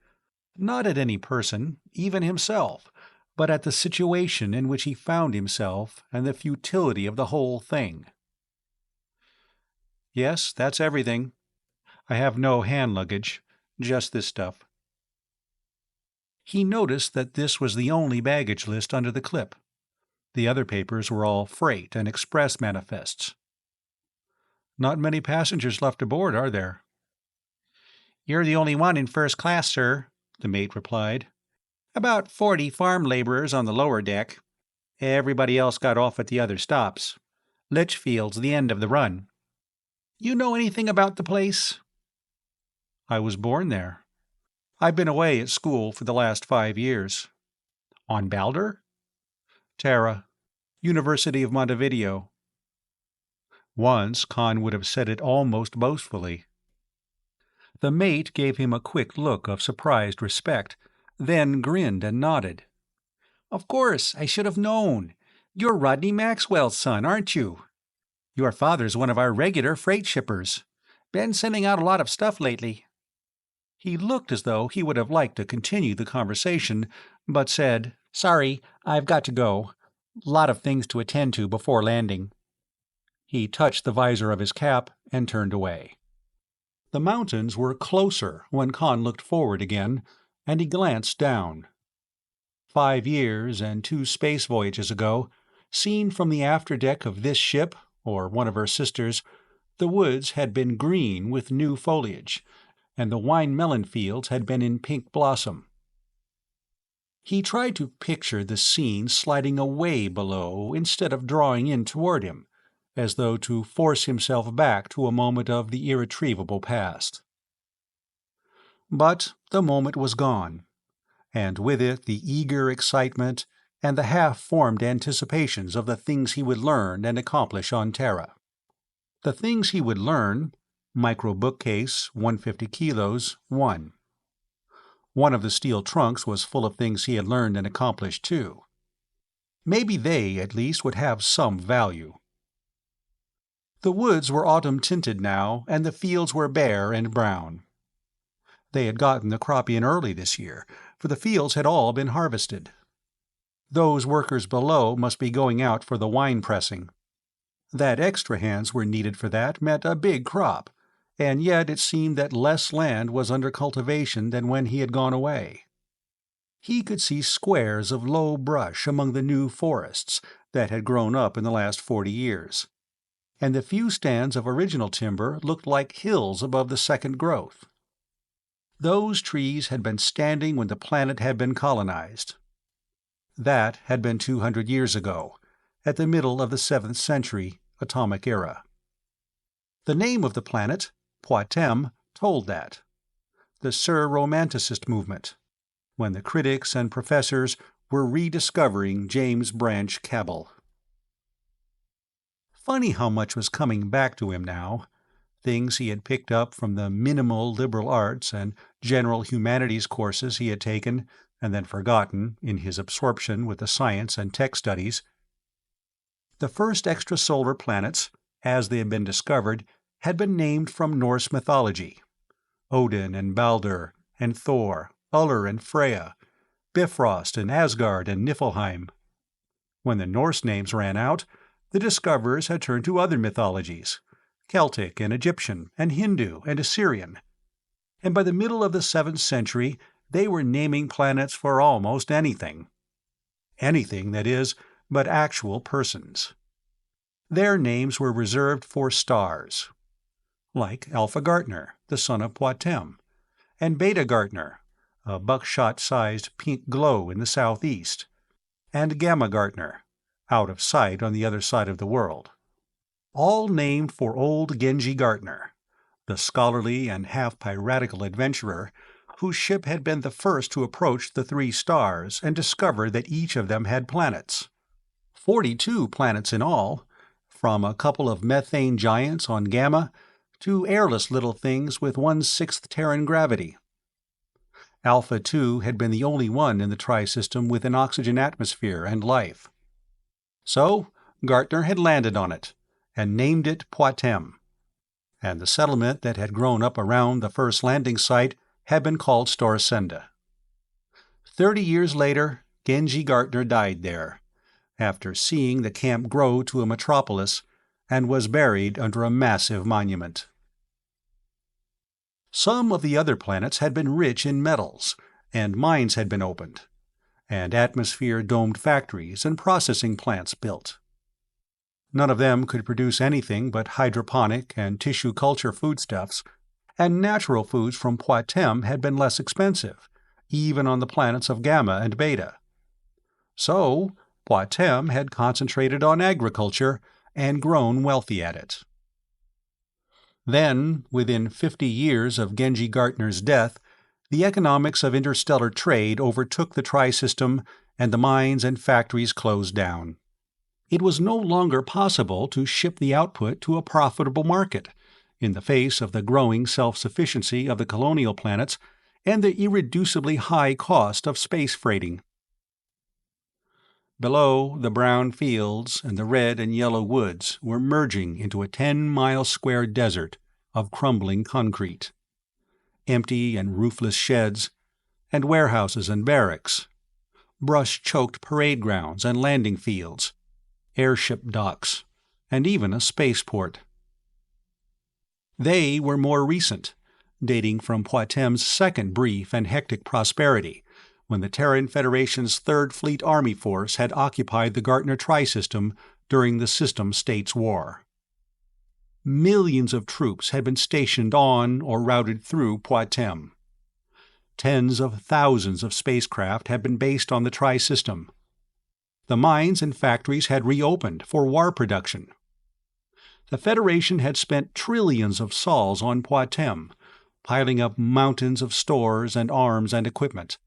Not at any person, even himself, but at the situation in which he found himself and the futility of the whole thing. Yes, that's everything. I have no hand luggage, just this stuff. He noticed that this was the only baggage list under the clip. The other papers were all freight and express manifests. Not many passengers left aboard, are there? You're the only one in first class, sir, the mate replied. About 40 farm laborers on the lower deck. Everybody else got off at the other stops. Litchfield's the end of the run. You know anything about the place? I was born there. I've been away at school for the last 5 years. On Balder? Terra. University of Montevideo. Once Con would have said it almost boastfully. The mate gave him a quick look of surprised respect, then grinned and nodded. Of course, I should have known. You're Rodney Maxwell's son, aren't you? Your father's one of our regular freight shippers. Been sending out a lot of stuff lately. He looked as though he would have liked to continue the conversation, but said, Sorry, I've got to go. Lot of things to attend to before landing. He touched the visor of his cap and turned away. The mountains were closer when Con looked forward again, and he glanced down. 5 years and 2 space voyages ago, seen from the afterdeck of this ship, or one of her sisters, the woods had been green with new foliage, and the wine melon fields had been in pink blossom. He tried to picture the scene sliding away below instead of drawing in toward him, as though to force himself back to a moment of the irretrievable past. But the moment was gone, and with it the eager excitement and the half-formed anticipations of the things he would learn and accomplish on Terra. The things he would learn: micro bookcase, 150 kilos, 1. One of the steel trunks was full of things he had learned and accomplished, too. Maybe they, at least, would have some value. The woods were autumn-tinted now, and the fields were bare and brown. They had gotten the crop in early this year, for the fields had all been harvested. Those workers below must be going out for the wine pressing. That extra hands were needed for that meant a big crop, and yet it seemed that less land was under cultivation than when he had gone away. He could see squares of low brush among the new forests that had grown up in the last 40 years, and the few stands of original timber looked like hills above the second growth. Those trees had been standing when the planet had been colonized. That had been 200 years ago, at the middle of the 7th century atomic era. The name of the planet, Poitem, told that. The Sur-Romanticist movement, when the critics and professors were rediscovering James Branch Cabell. Funny how much was coming back to him now. Things he had picked up from the minimal liberal arts and general humanities courses he had taken and then forgotten in his absorption with the science and tech studies. The first extrasolar planets, as they had been discovered, had been named from Norse mythology. Odin and Baldur and Thor, Uller and Freya, Bifrost and Asgard and Niflheim. When the Norse names ran out, the discoverers had turned to other mythologies, Celtic and Egyptian and Hindu and Assyrian, and by the middle of the 7th century they were naming planets for almost anything. Anything, that is, but actual persons. Their names were reserved for stars, like Alpha Gartner, the son of Poitem, and Beta Gartner, a buckshot-sized pink glow in the southeast, and Gamma Gartner, out of sight on the other side of the world. All named for old Genji Gartner, the scholarly and half-piratical adventurer whose ship had been the first to approach the 3 stars and discover that each of them had planets. 42 planets in all, from a couple of methane giants on Gamma to airless little things with 1/6 Terran gravity. Alpha 2 had been the only one in the Tri-System with an oxygen atmosphere and life. So Gartner had landed on it and named it Poitem, and the settlement that had grown up around the first landing site had been called Storsenda. 30 years later, Genji Gartner died there, after seeing the camp grow to a metropolis, and was buried under a massive monument. Some of the other planets had been rich in metals, and mines had been opened, and atmosphere-domed factories and processing plants built. None of them could produce anything but hydroponic and tissue culture foodstuffs, and natural foods from Poitem had been less expensive, even on the planets of Gamma and Beta. So Poitem had concentrated on agriculture and grown wealthy at it. Then, within 50 years of Genji Gartner's death, the economics of interstellar trade overtook the Tri-System, and the mines and factories closed down. It was no longer possible to ship the output to a profitable market, in the face of the growing self-sufficiency of the colonial planets and the irreducibly high cost of space freighting. Below, the brown fields and the red and yellow woods were merging into a 10-mile square desert of crumbling concrete. Empty and roofless sheds, and warehouses and barracks, brush-choked parade grounds and landing fields, airship docks, and even a spaceport. They were more recent, dating from Poitem's second brief and hectic prosperity, when the Terran Federation's 3rd Fleet Army Force had occupied the Gartner Tri-System during the System States War. Millions of troops had been stationed on or routed through Poitem. Tens of thousands of spacecraft had been based on the Tri-System. The mines and factories had reopened for war production. The Federation had spent trillions of sols on Poitem, piling up mountains of stores and arms and equipment,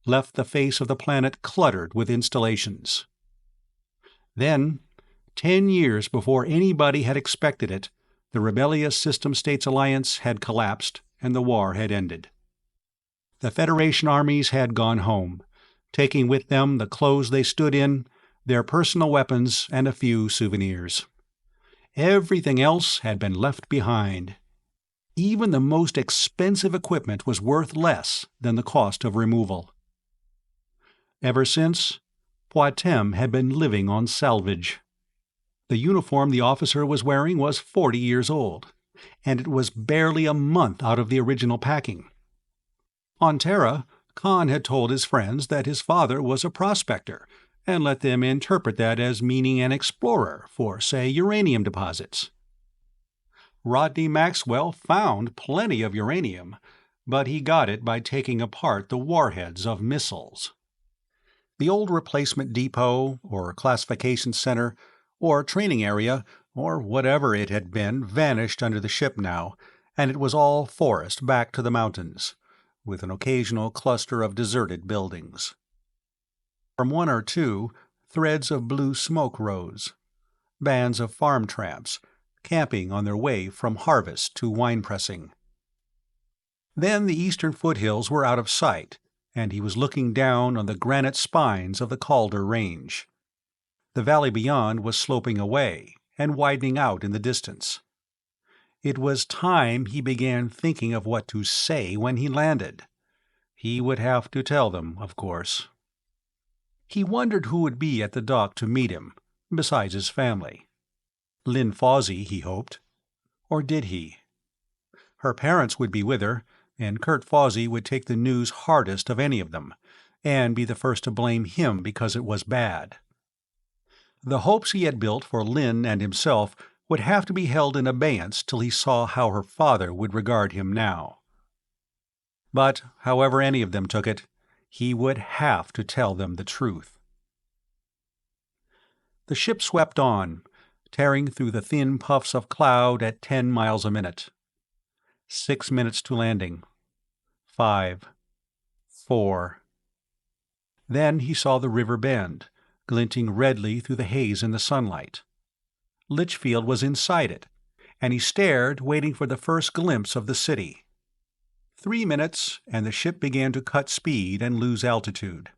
left the face of the planet cluttered with installations. Then, 10 years before anybody had expected it, the rebellious System States Alliance had collapsed and the war had ended. The Federation armies had gone home, taking with them the clothes they stood in, their personal weapons, and a few souvenirs. Everything else had been left behind. Even the most expensive equipment was worth less than the cost of removal. Ever since, Poitem had been living on salvage. The uniform the officer was wearing was 40 years old, and it was barely a month out of the original packing. On Terra, Khan had told his friends that his father was a prospector, and let them interpret that as meaning an explorer for, say, uranium deposits. Rodney Maxwell found plenty of uranium, but he got it by taking apart the warheads of missiles. The old replacement depot, or classification center, or training area, or whatever it had been, vanished under the ship now, and it was all forest back to the mountains, with an occasional cluster of deserted buildings. From one or two, threads of blue smoke rose. Bands of farm tramps, camping on their way from harvest to wine pressing. Then the eastern foothills were out of sight, and he was looking down on the granite spines of the Calder Range. The valley beyond was sloping away and widening out in the distance. It was time he began thinking of what to say when he landed. He would have to tell them, of course. He wondered who would be at the dock to meet him, besides his family. Lynn Fawsey, he hoped. Or did he? Her parents would be with her, and Kurt Fawsey would take the news hardest of any of them, and be the first to blame him because it was bad. The hopes he had built for Lynn and himself would have to be held in abeyance till he saw how her father would regard him now. But, however any of them took it, he would have to tell them the truth. The ship swept on, tearing through the thin puffs of cloud at 10 miles a minute. 6 minutes to landing. 5. 4. Then he saw the river bend, glinting redly through the haze in the sunlight. Litchfield was inside it, and he stared, waiting for the first glimpse of the city. 3 minutes, and the ship began to cut speed and lose altitude.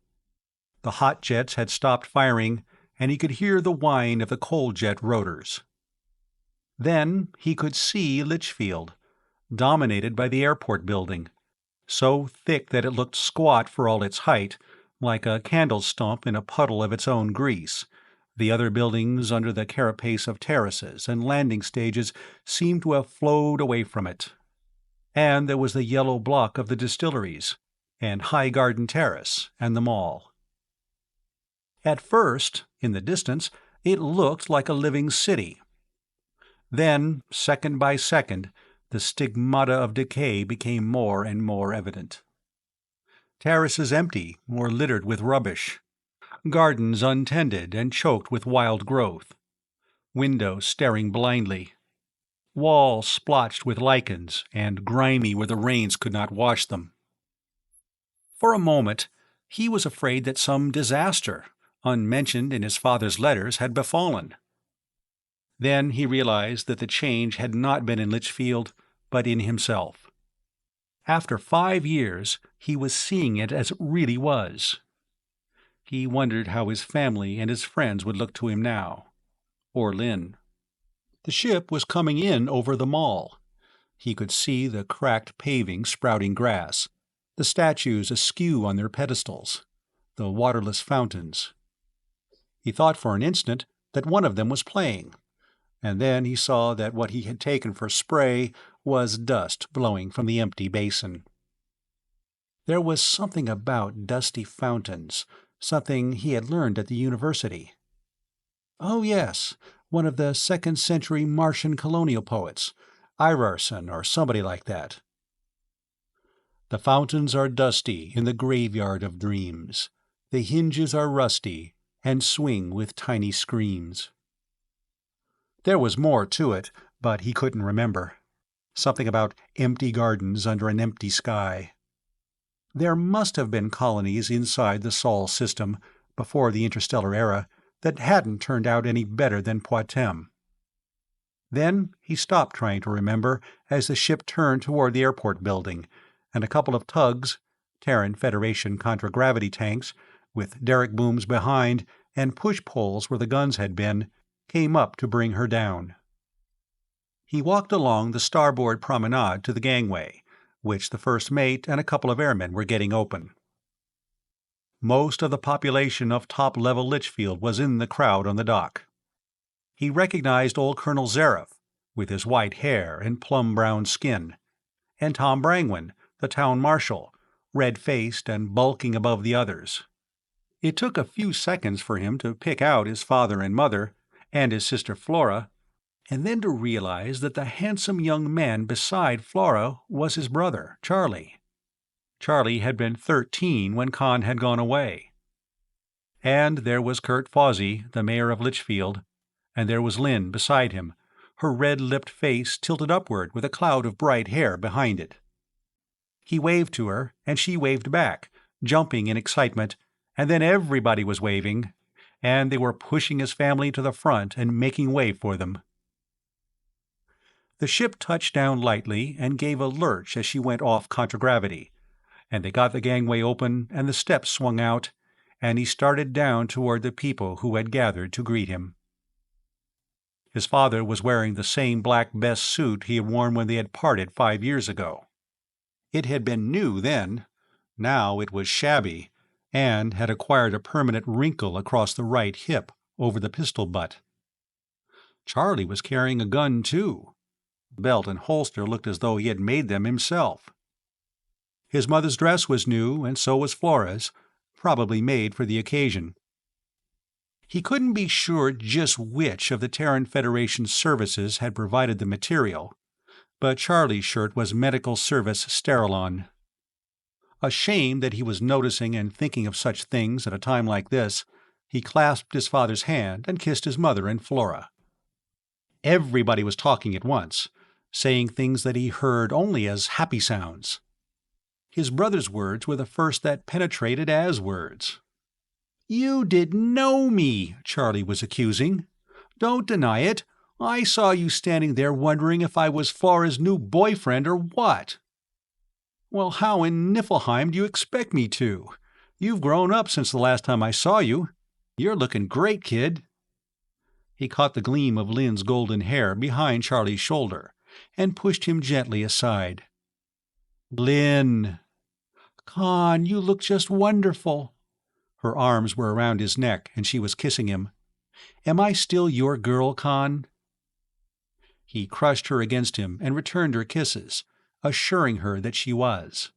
The hot jets had stopped firing, and he could hear the whine of the cold jet rotors. Then he could see Litchfield, dominated by the airport building, so thick that it looked squat for all its height, like a candle stump in a puddle of its own grease. The other buildings under the carapace of terraces and landing stages seemed to have flowed away from it. And there was the yellow block of the distilleries, and High Garden Terrace, and the mall. At first, in the distance, it looked like a living city. Then, second by second, the stigmata of decay became more and more evident. Terraces empty or littered with rubbish. Gardens untended and choked with wild growth. Windows staring blindly. Walls splotched with lichens and grimy where the rains could not wash them. For a moment, he was afraid that some disaster, unmentioned in his father's letters, had befallen. Then he realized that the change had not been in Litchfield, but in himself. After 5 years, he was seeing it as it really was. He wondered how his family and his friends would look to him now. Or Lynn. The ship was coming in over the mall. He could see the cracked paving sprouting grass, the statues askew on their pedestals, the waterless fountains. He thought for an instant that one of them was playing, and then he saw that what he had taken for spray was dust blowing from the empty basin. There was something about dusty fountains, something he had learned at the university. Oh yes, one of the 2nd century Martian colonial poets, Irarson or somebody like that. The fountains are dusty in the graveyard of dreams. The hinges are rusty and swing with tiny screams. There was more to it, but he couldn't remember. Something about empty gardens under an empty sky. There must have been colonies inside the Sol system, before the interstellar era, that hadn't turned out any better than Poitem. Then he stopped trying to remember as the ship turned toward the airport building, and a couple of tugs, Terran Federation contragravity tanks, with derrick booms behind, and push-poles where the guns had been, came up to bring her down. He walked along the starboard promenade to the gangway, which the first mate and a couple of airmen were getting open. Most of the population of top-level Litchfield was in the crowd on the dock. He recognized old Colonel Zareff, with his white hair and plum-brown skin, and Tom Brangwyn, the town marshal, red-faced and bulking above the others. It took a few seconds for him to pick out his father and mother, and his sister Flora, and then to realize that the handsome young man beside Flora was his brother, Charlie. Charlie had been 13 when Con had gone away. And there was Kurt Fawsey, the mayor of Litchfield, and there was Lynn beside him, her red-lipped face tilted upward with a cloud of bright hair behind it. He waved to her, and she waved back, jumping in excitement, and then everybody was waving, and they were pushing his family to the front and making way for them. The ship touched down lightly and gave a lurch as she went off contragravity, and they got the gangway open and the steps swung out, and he started down toward the people who had gathered to greet him. His father was wearing the same black best suit he had worn when they had parted 5 years ago. It had been new then. Now it was shabby, and had acquired a permanent wrinkle across the right hip over the pistol butt. Charlie was carrying a gun, too. Belt and holster looked as though he had made them himself. His mother's dress was new, and so was Flora's, probably made for the occasion. He couldn't be sure just which of the Terran Federation services had provided the material, but Charlie's shirt was Medical Service Sterilon. Ashamed that he was noticing and thinking of such things at a time like this, he clasped his father's hand and kissed his mother and Flora. Everybody was talking at once, saying things that he heard only as happy sounds. His brother's words were the first that penetrated as words. "You didn't know me," Charlie was accusing. "Don't deny it. I saw you standing there wondering if I was Flora's new boyfriend or what." "Well, how in Niflheim do you expect me to? You've grown up since the last time I saw you. You're looking great, kid." He caught the gleam of Lynn's golden hair behind Charlie's shoulder and pushed him gently aside. "Lynn." "Con, you look just wonderful." Her arms were around his neck, and she was kissing him. "Am I still your girl, Con?" He crushed her against him and returned her kisses, assuring her that she was.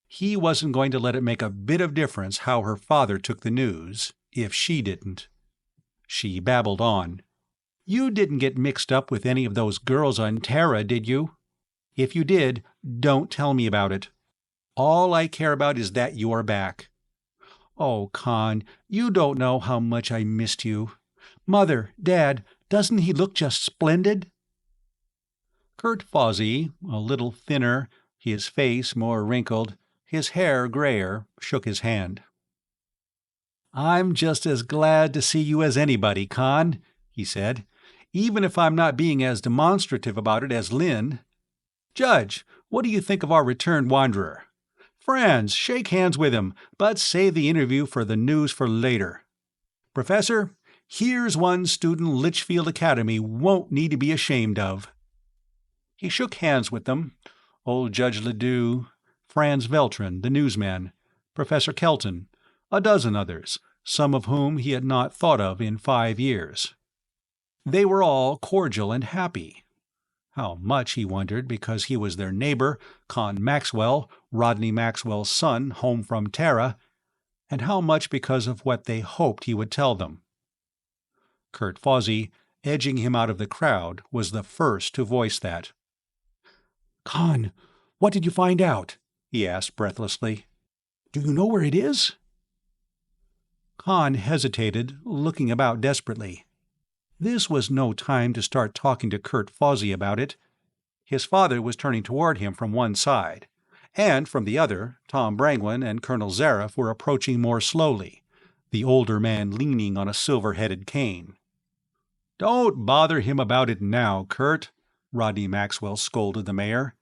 He wasn't going to let it make a bit of difference how her father took the news, if she didn't. She babbled on. "You didn't get mixed up with any of those girls on Terra, did you? If you did, don't tell me about it. All I care about is that you're back. Oh, Con, you don't know how much I missed you. Mother, Dad, doesn't he look just splendid?" Kurt Fawsey, a little thinner, his face more wrinkled, his hair grayer, shook his hand. "I'm just as glad to see you as anybody, Con," he said, "even if I'm not being as demonstrative about it as Lynn. Judge, what do you think of our returned wanderer? Friends, shake hands with him, but save the interview for the news for later. Professor, here's one student Litchfield Academy won't need to be ashamed of." He shook hands with them, old Judge Ledoux, Franz Veltrin, the newsman, Professor Kelton, a dozen others, some of whom he had not thought of in 5 years. They were all cordial and happy. How much, he wondered, because he was their neighbor, Con Maxwell, Rodney Maxwell's son, home from Terra, and how much because of what they hoped he would tell them. Kurt Fawsey, edging him out of the crowd, was the first to voice that. "Con, what did you find out?" he asked breathlessly. "Do you know where it is?" Con hesitated, looking about desperately. This was no time to start talking to Kurt Fawsey about it. His father was turning toward him from one side, and from the other Tom Brangwyn and Colonel Zareff were approaching more slowly, the older man leaning on a silver-headed cane. "Don't bother him about it now, Kurt," Rodney Maxwell scolded the mayor.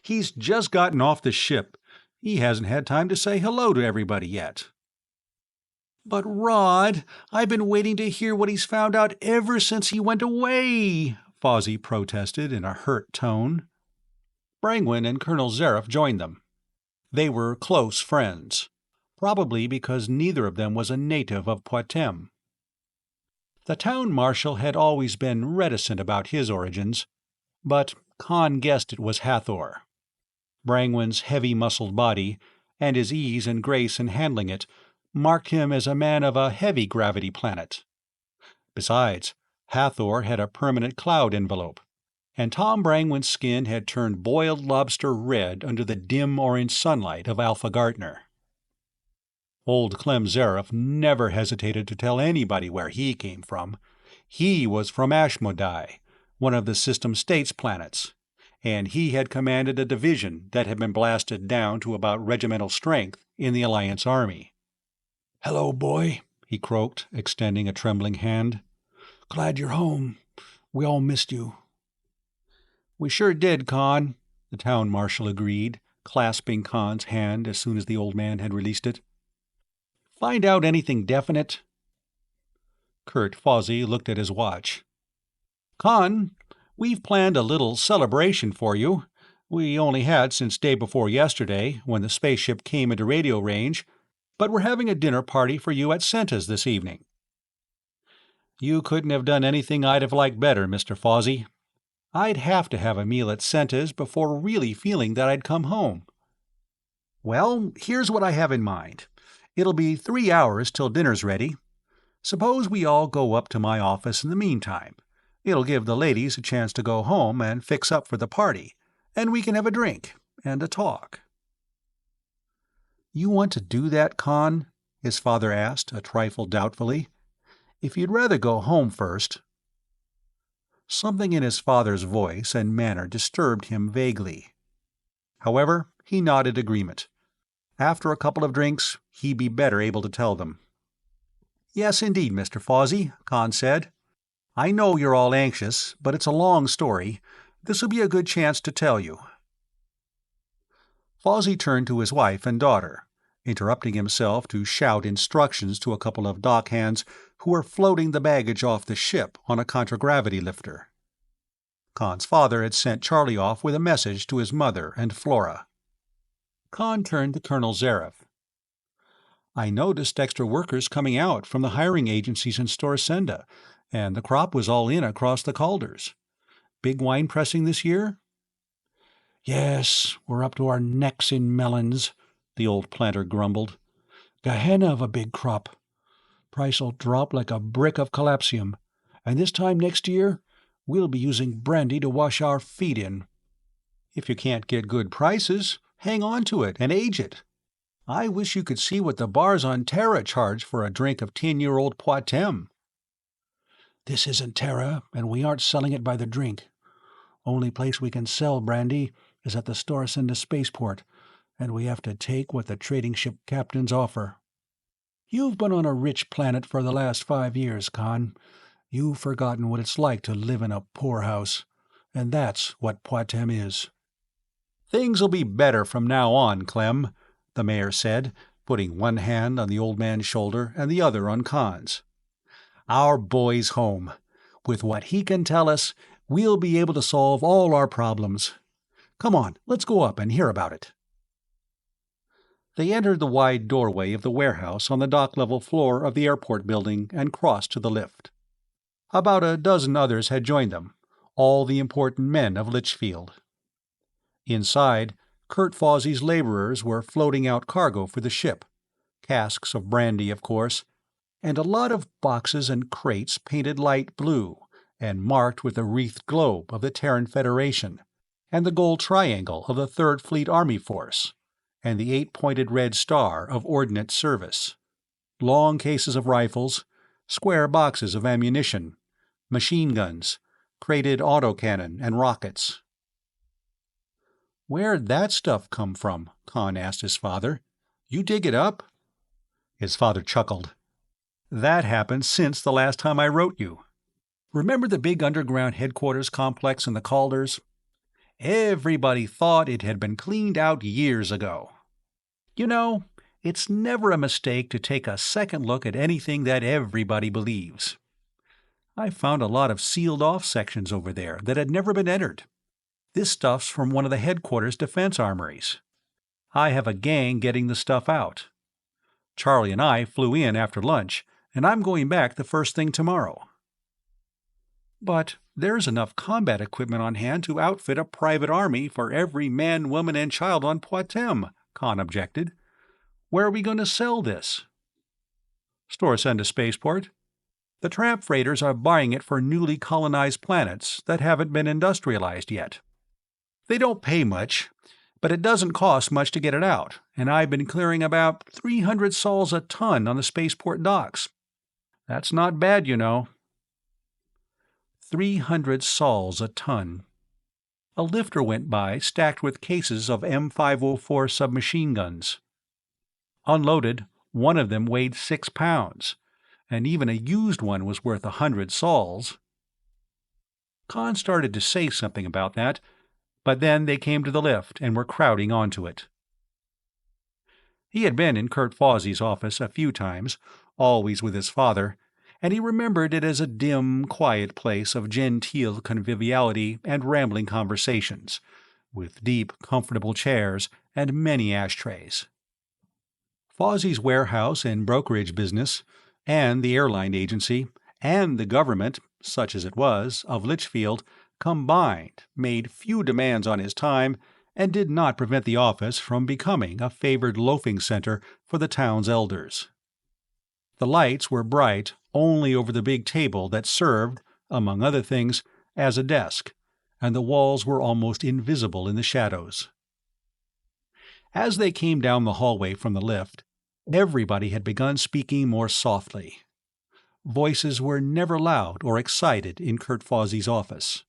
"He's just gotten off the ship. He hasn't had time to say hello to everybody yet." "But, Rod, I've been waiting to hear what he's found out ever since he went away," Fozzie protested in a hurt tone. Brangwyn and Colonel Zareff joined them. They were close friends, probably because neither of them was a native of Poitem. The town marshal had always been reticent about his origins, but Khan guessed it was Hathor. Brangwyn's heavy-muscled body, and his ease and grace in handling it, marked him as a man of a heavy-gravity planet. Besides, Hathor had a permanent cloud envelope, and Tom Brangwyn's skin had turned boiled lobster red under the dim orange sunlight of Alpha Gartner. Old Clem Zareff never hesitated to tell anybody where he came from. He was from Ashmodai, one of the System States planets, and he had commanded a division that had been blasted down to about regimental strength in the Alliance Army. "Hello, boy," he croaked, extending a trembling hand. "Glad you're home. We all missed you." "We sure did, Con," the town marshal agreed, clasping Con's hand as soon as the old man had released it. "Find out anything definite?" Kurt Fozzie looked at his watch. "Con, we've planned a little celebration for you. We only had since day before yesterday, when the spaceship came into radio range, but we're having a dinner party for you at Senta's this evening." "You couldn't have done anything I'd have liked better, Mr. Fozzie. I'd have to have a meal at Senta's before really feeling that I'd come home." "Well, here's what I have in mind. It'll be 3 hours till dinner's ready. Suppose we all go up to my office in the meantime. It'll give the ladies a chance to go home and fix up for the party, and we can have a drink and a talk." "You want to do that, Con?" his father asked, a trifle doubtfully. "If you'd rather go home first." Something in his father's voice and manner disturbed him vaguely. However, he nodded agreement. After a couple of drinks, he'd be better able to tell them. "Yes, indeed, Mr. Fozzie," Con said. "I know you're all anxious, but it's a long story. This'll be a good chance to tell you." Fozzie turned to his wife and daughter, interrupting himself to shout instructions to a couple of dockhands who were floating the baggage off the ship on a contragravity lifter. Con's father had sent Charlie off with a message to his mother and Flora. Con turned to Colonel Zareff. "I noticed extra workers coming out from the hiring agencies in Storsenda, and the crop was all in across the Calders. Big wine pressing this year?" "Yes, we're up to our necks in melons," the old planter grumbled. "Gehenna of a big crop. Price'll drop like a brick of collapsium, and this time next year we'll be using brandy to wash our feet in." "If you can't get good prices, hang on to it and age it. I wish you could see what the bars on Terra charge for a drink of 10-year-old Poitem." "This isn't Terra, and we aren't selling it by the drink. Only place we can sell brandy is at the Storsenda spaceport, and we have to take what the trading ship captains offer. You've been on a rich planet for the last 5 years, Con. You've forgotten what it's like to live in a poorhouse, and that's what Poitem is." "Things'll be better from now on, Clem," the mayor said, putting one hand on the old man's shoulder and the other on Con's. "Our boy's home. With what he can tell us, we'll be able to solve all our problems. Come on, let's go up and hear about it." They entered the wide doorway of the warehouse on the dock-level floor of the airport building and crossed to the lift. About a dozen others had joined them, all the important men of Litchfield. Inside, Kurt Fozzie's laborers were floating out cargo for the ship, casks of brandy, of course, and a lot of boxes and crates painted light blue and marked with the wreathed globe of the Terran Federation, and the gold triangle of the 3rd Fleet Army Force, and the 8-pointed red star of Ordnance Service. Long cases of rifles, square boxes of ammunition, machine guns, crated autocannon and rockets. "Where'd that stuff come from?" Con asked his father. "You dig it up?" His father chuckled. "That happened since the last time I wrote you. Remember the big underground headquarters complex in the Calders? Everybody thought it had been cleaned out years ago. You know, It's never a mistake to take a second look at anything that everybody believes. I found a lot of sealed-off sections over there that had never been entered. This stuff's from one of the headquarters defense armories. I have a gang getting the stuff out. Charlie and I flew in after lunch, and I'm going back the first thing tomorrow." "But there's enough combat equipment on hand to outfit a private army for every man, woman, and child on Poitem," Khan objected. "Where are we going to sell this?" "Store send to spaceport. The tramp freighters are buying it for newly colonized planets that haven't been industrialized yet. They don't pay much, but it doesn't cost much to get it out, and I've been clearing about 300 sols a ton on the spaceport docks. That's not bad, you know." 300 sols a ton. A lifter went by stacked with cases of M504 submachine guns. Unloaded, one of them weighed 6 pounds, and even a used one was worth 100 sols. Khan started to say something about that, but then they came to the lift and were crowding onto it. He had been in Kurt Fawsey's office a few times, always with his father, and he remembered it as a dim, quiet place of genteel conviviality and rambling conversations, with deep, comfortable chairs and many ashtrays. Fawsey's warehouse and brokerage business, and the airline agency, and the government, such as it was, of Litchfield, combined made few demands on his time and did not prevent the office from becoming a favored loafing center for the town's elders. The lights were bright only over the big table that served, among other things, as a desk, and the walls were almost invisible in the shadows. As they came down the hallway from the lift, everybody had begun speaking more softly. Voices were never loud or excited in Kurt Fawsey's office.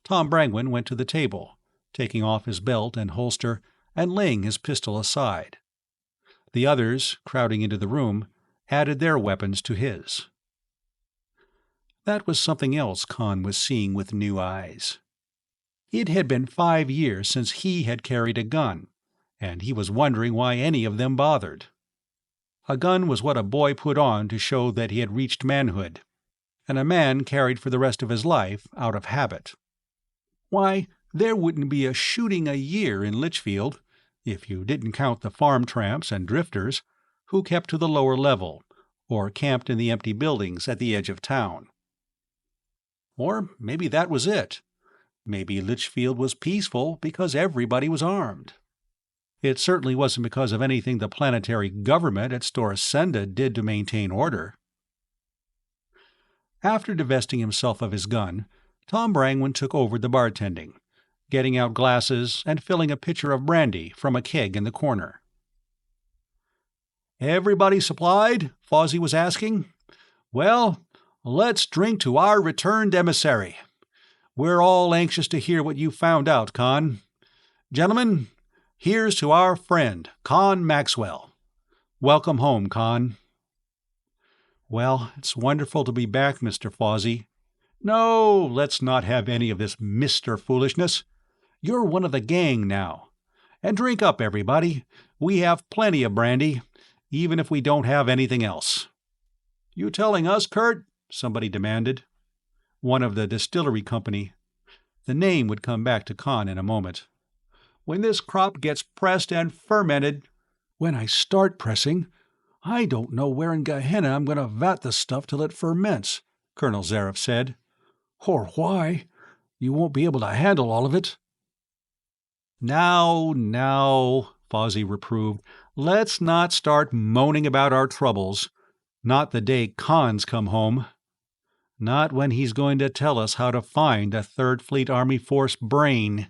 Tom Brangwyn went to the table, taking off his belt and holster and laying his pistol aside. The others, crowding into the room, added their weapons to his. That was something else Khan was seeing with new eyes. It had been 5 years since he had carried a gun, and he was wondering why any of them bothered. A gun was what a boy put on to show that he had reached manhood, and a man carried for the rest of his life out of habit. Why, there wouldn't be a shooting a year in Litchfield, if you didn't count the farm tramps and drifters, who kept to the lower level, or camped in the empty buildings at the edge of town. Or maybe that was it. Maybe Litchfield was peaceful because everybody was armed. It certainly wasn't because of anything the planetary government at Storsenda did to maintain order. After divesting himself of his gun, Tom Brangwyn took over the bartending, getting out glasses and filling a pitcher of brandy from a keg in the corner. "Everybody supplied?" Fawsey was asking. "Well, let's drink to our returned emissary. We're all anxious to hear what you found out, Con. Gentlemen, here's to our friend, Con Maxwell. Welcome home, Con." "Well, it's wonderful to be back, Mr. Fawsey." "No, let's not have any of this Mr. foolishness. You're one of the gang now. And drink up, everybody. We have plenty of brandy, even if we don't have anything else." "You telling us, Kurt?" somebody demanded. One of the distillery company. The name would come back to Khan in a moment. "When this crop gets pressed and fermented—" "When I start pressing, I don't know where in Gehenna I'm going to vat the stuff till it ferments," Colonel Zareff said. "Or why. You won't be able to handle all of it." Now, Fawsey reproved. "Let's not start moaning about our troubles. Not the day Khan's come home. Not when he's going to tell us how to find a Third Fleet Army Force brain."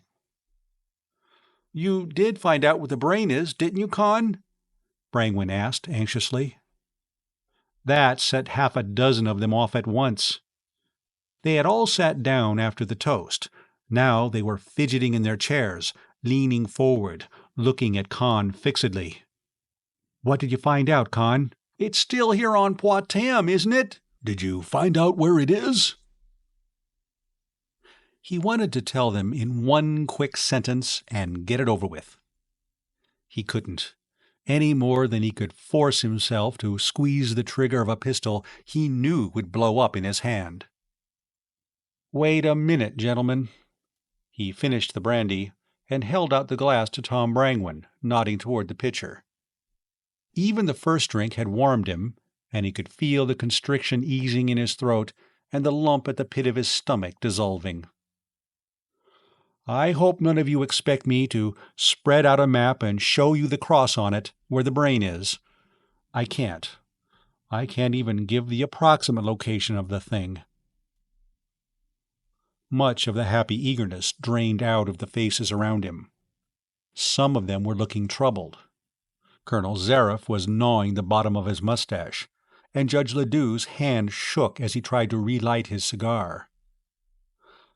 "You did find out what the brain is, didn't you, Khan?" Brangwyn asked anxiously. That set half a dozen of them off at once. They had all sat down after the toast. Now they were fidgeting in their chairs, leaning forward, looking at Khan fixedly. "What did you find out, Khan?" "It's still here on Poitem, isn't it?" "Did you find out where it is?" He wanted to tell them in one quick sentence and get it over with. He couldn't. any more than he could force himself to squeeze the trigger of a pistol he knew would blow up in his hand. "Wait a minute, gentlemen." He finished the brandy and held out the glass to Tom Brangwen, nodding toward the pitcher. Even the first drink had warmed him, and he could feel the constriction easing in his throat and the lump at the pit of his stomach dissolving. "I hope none of you expect me to spread out a map and show you the cross on it where the brain is. I can't. I can't even give the approximate location of the thing." Much of the happy eagerness drained out of the faces around him. Some of them were looking troubled. Colonel Zareff was gnawing the bottom of his mustache, and Judge Ledoux's hand shook as he tried to relight his cigar.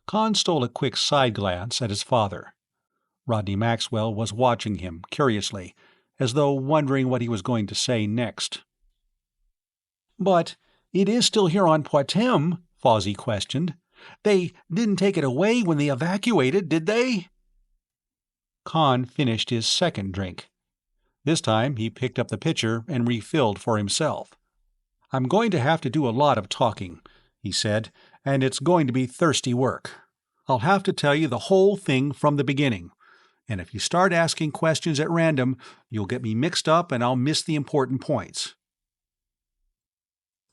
Khan stole a quick side glance at his father. Rodney Maxwell was watching him curiously, as though wondering what he was going to say next. "But it is still here on Poitem?" Fawsey questioned. "They didn't take it away when they evacuated, did they?" Khan finished his second drink. This time he picked up the pitcher and refilled for himself. "I'm going to have to do a lot of talking," he said, "and it's going to be thirsty work. I'll have to tell you the whole thing from the beginning, and if you start asking questions at random, you'll get me mixed up and I'll miss the important points."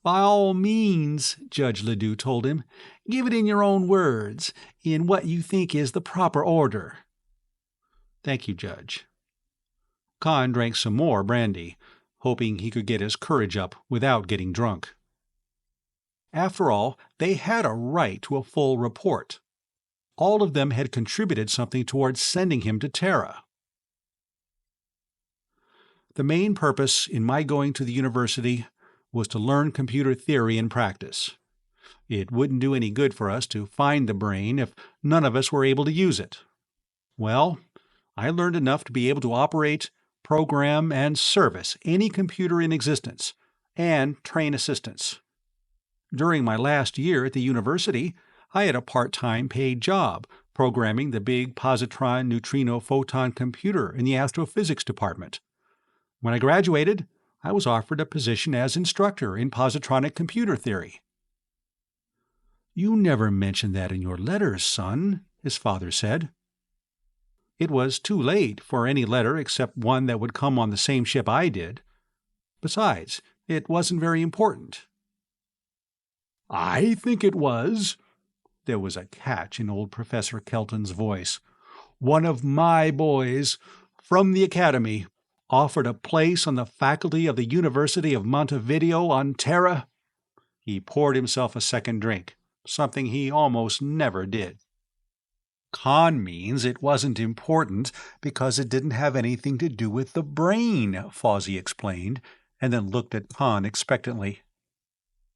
"By all means," Judge Ledoux told him. "Give it in your own words, in what you think is the proper order." "Thank you, Judge." Khan drank some more brandy, hoping he could get his courage up without getting drunk. After all, they had a right to a full report. All of them had contributed something towards sending him to Terra. "The main purpose in my going to the university was to learn computer theory and practice. It wouldn't do any good for us to find the brain if none of us were able to use it. Well, I learned enough to be able to operate, program, and service any computer in existence, and train assistants. During my last year at the university, I had a part-time paid job programming the big positron neutrino photon computer in the astrophysics department. When I graduated, I was offered a position as instructor in positronic computer theory." "You never mentioned that in your letters, son," his father said. "It was too late for any letter except one that would come on the same ship I did. Besides, it wasn't very important." "I think it was." There was a catch in old Professor Kelton's voice. "One of my boys, from the Academy, offered a place on the faculty of the University of Montevideo on Terra." He poured himself a second drink, something he almost never did. "Khan means it wasn't important because it didn't have anything to do with the brain," Fawsey explained, and then looked at Khan expectantly.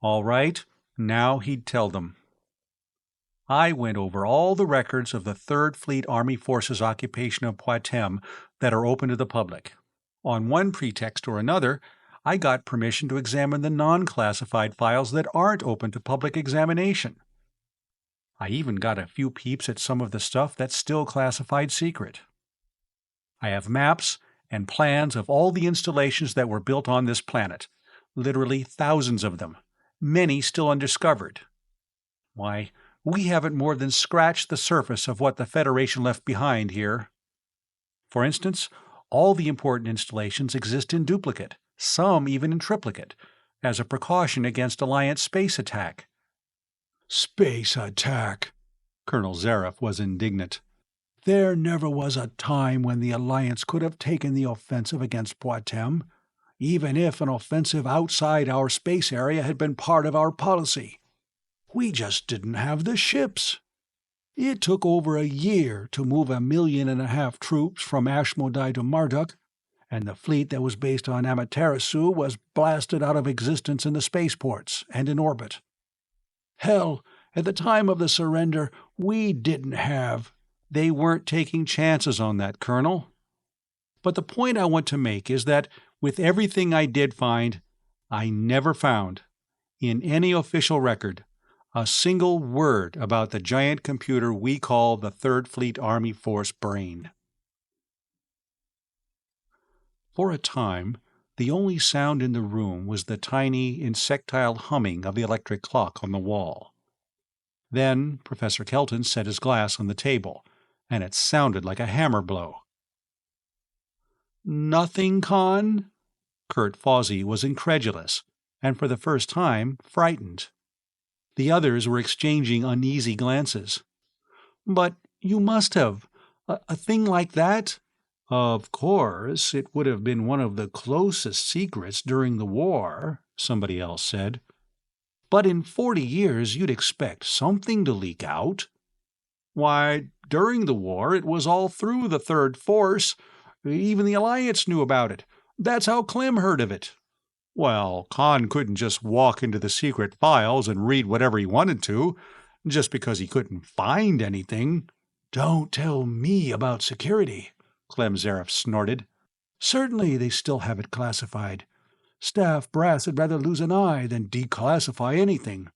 All right, now he'd tell them. "I went over all the records of the 3rd Fleet Army Forces occupation of Poitem that are open to the public. On one pretext or another, I got permission to examine the non-classified files that aren't open to public examination. I even got a few peeps at some of the stuff that's still classified secret. I have maps and plans of all the installations that were built on this planet, literally thousands of them, many still undiscovered. Why, we haven't more than scratched the surface of what the Federation left behind here. For instance, all the important installations exist in duplicate, some even in triplicate, as a precaution against Alliance space attack." "Space attack!" Colonel Zareff was indignant. "There never was a time when the Alliance could have taken the offensive against Poitem, even if an offensive outside our space area had been part of our policy. We just didn't have the ships. It took over a year to move 1.5 million troops from Ashmodai to Marduk, and the fleet that was based on Amaterasu was blasted out of existence in the spaceports and in orbit. Hell, at the time of the surrender, we didn't have—" "They weren't taking chances on that, Colonel. But the point I want to make is that with everything I did find, I never found, in any official record, a single word about the giant computer we call the 3rd Fleet Army Force brain." For a time, the only sound in the room was the tiny, insectile humming of the electric clock on the wall. Then Professor Kelton set his glass on the table, and it sounded like a hammer blow. "Nothing, Con?" Kurt Fawsey was incredulous, and for the first time frightened. The others were exchanging uneasy glances. "But you must have. A thing like that?" "Of course, it would have been one of the closest secrets during the war," somebody else said. "But in 40 years you'd expect something to leak out." "Why, during the war it was all through the Third Force. Even the Alliance knew about it. That's how Clem heard of it." "Well, Khan couldn't just walk into the secret files and read whatever he wanted to, just because he couldn't find anything." "Don't tell me about security," Clem Zaref snorted. "Certainly they still have it classified. Staff brass would rather lose an eye than declassify anything.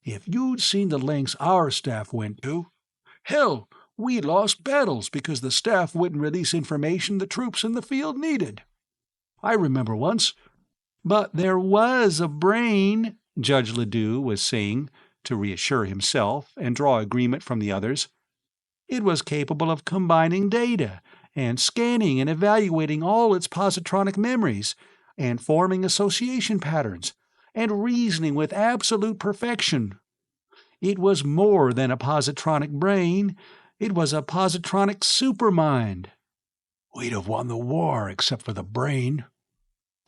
If you'd seen the lengths our staff went to. Hell, we lost battles because the staff wouldn't release information the troops in the field needed. I remember once—" "But there was a brain," Judge Ledoux was saying, to reassure himself and draw agreement from the others. "It was capable of combining data, and scanning and evaluating all its positronic memories, and forming association patterns, and reasoning with absolute perfection. It was more than a positronic brain. It was a positronic supermind." "We'd have won the war except for the brain.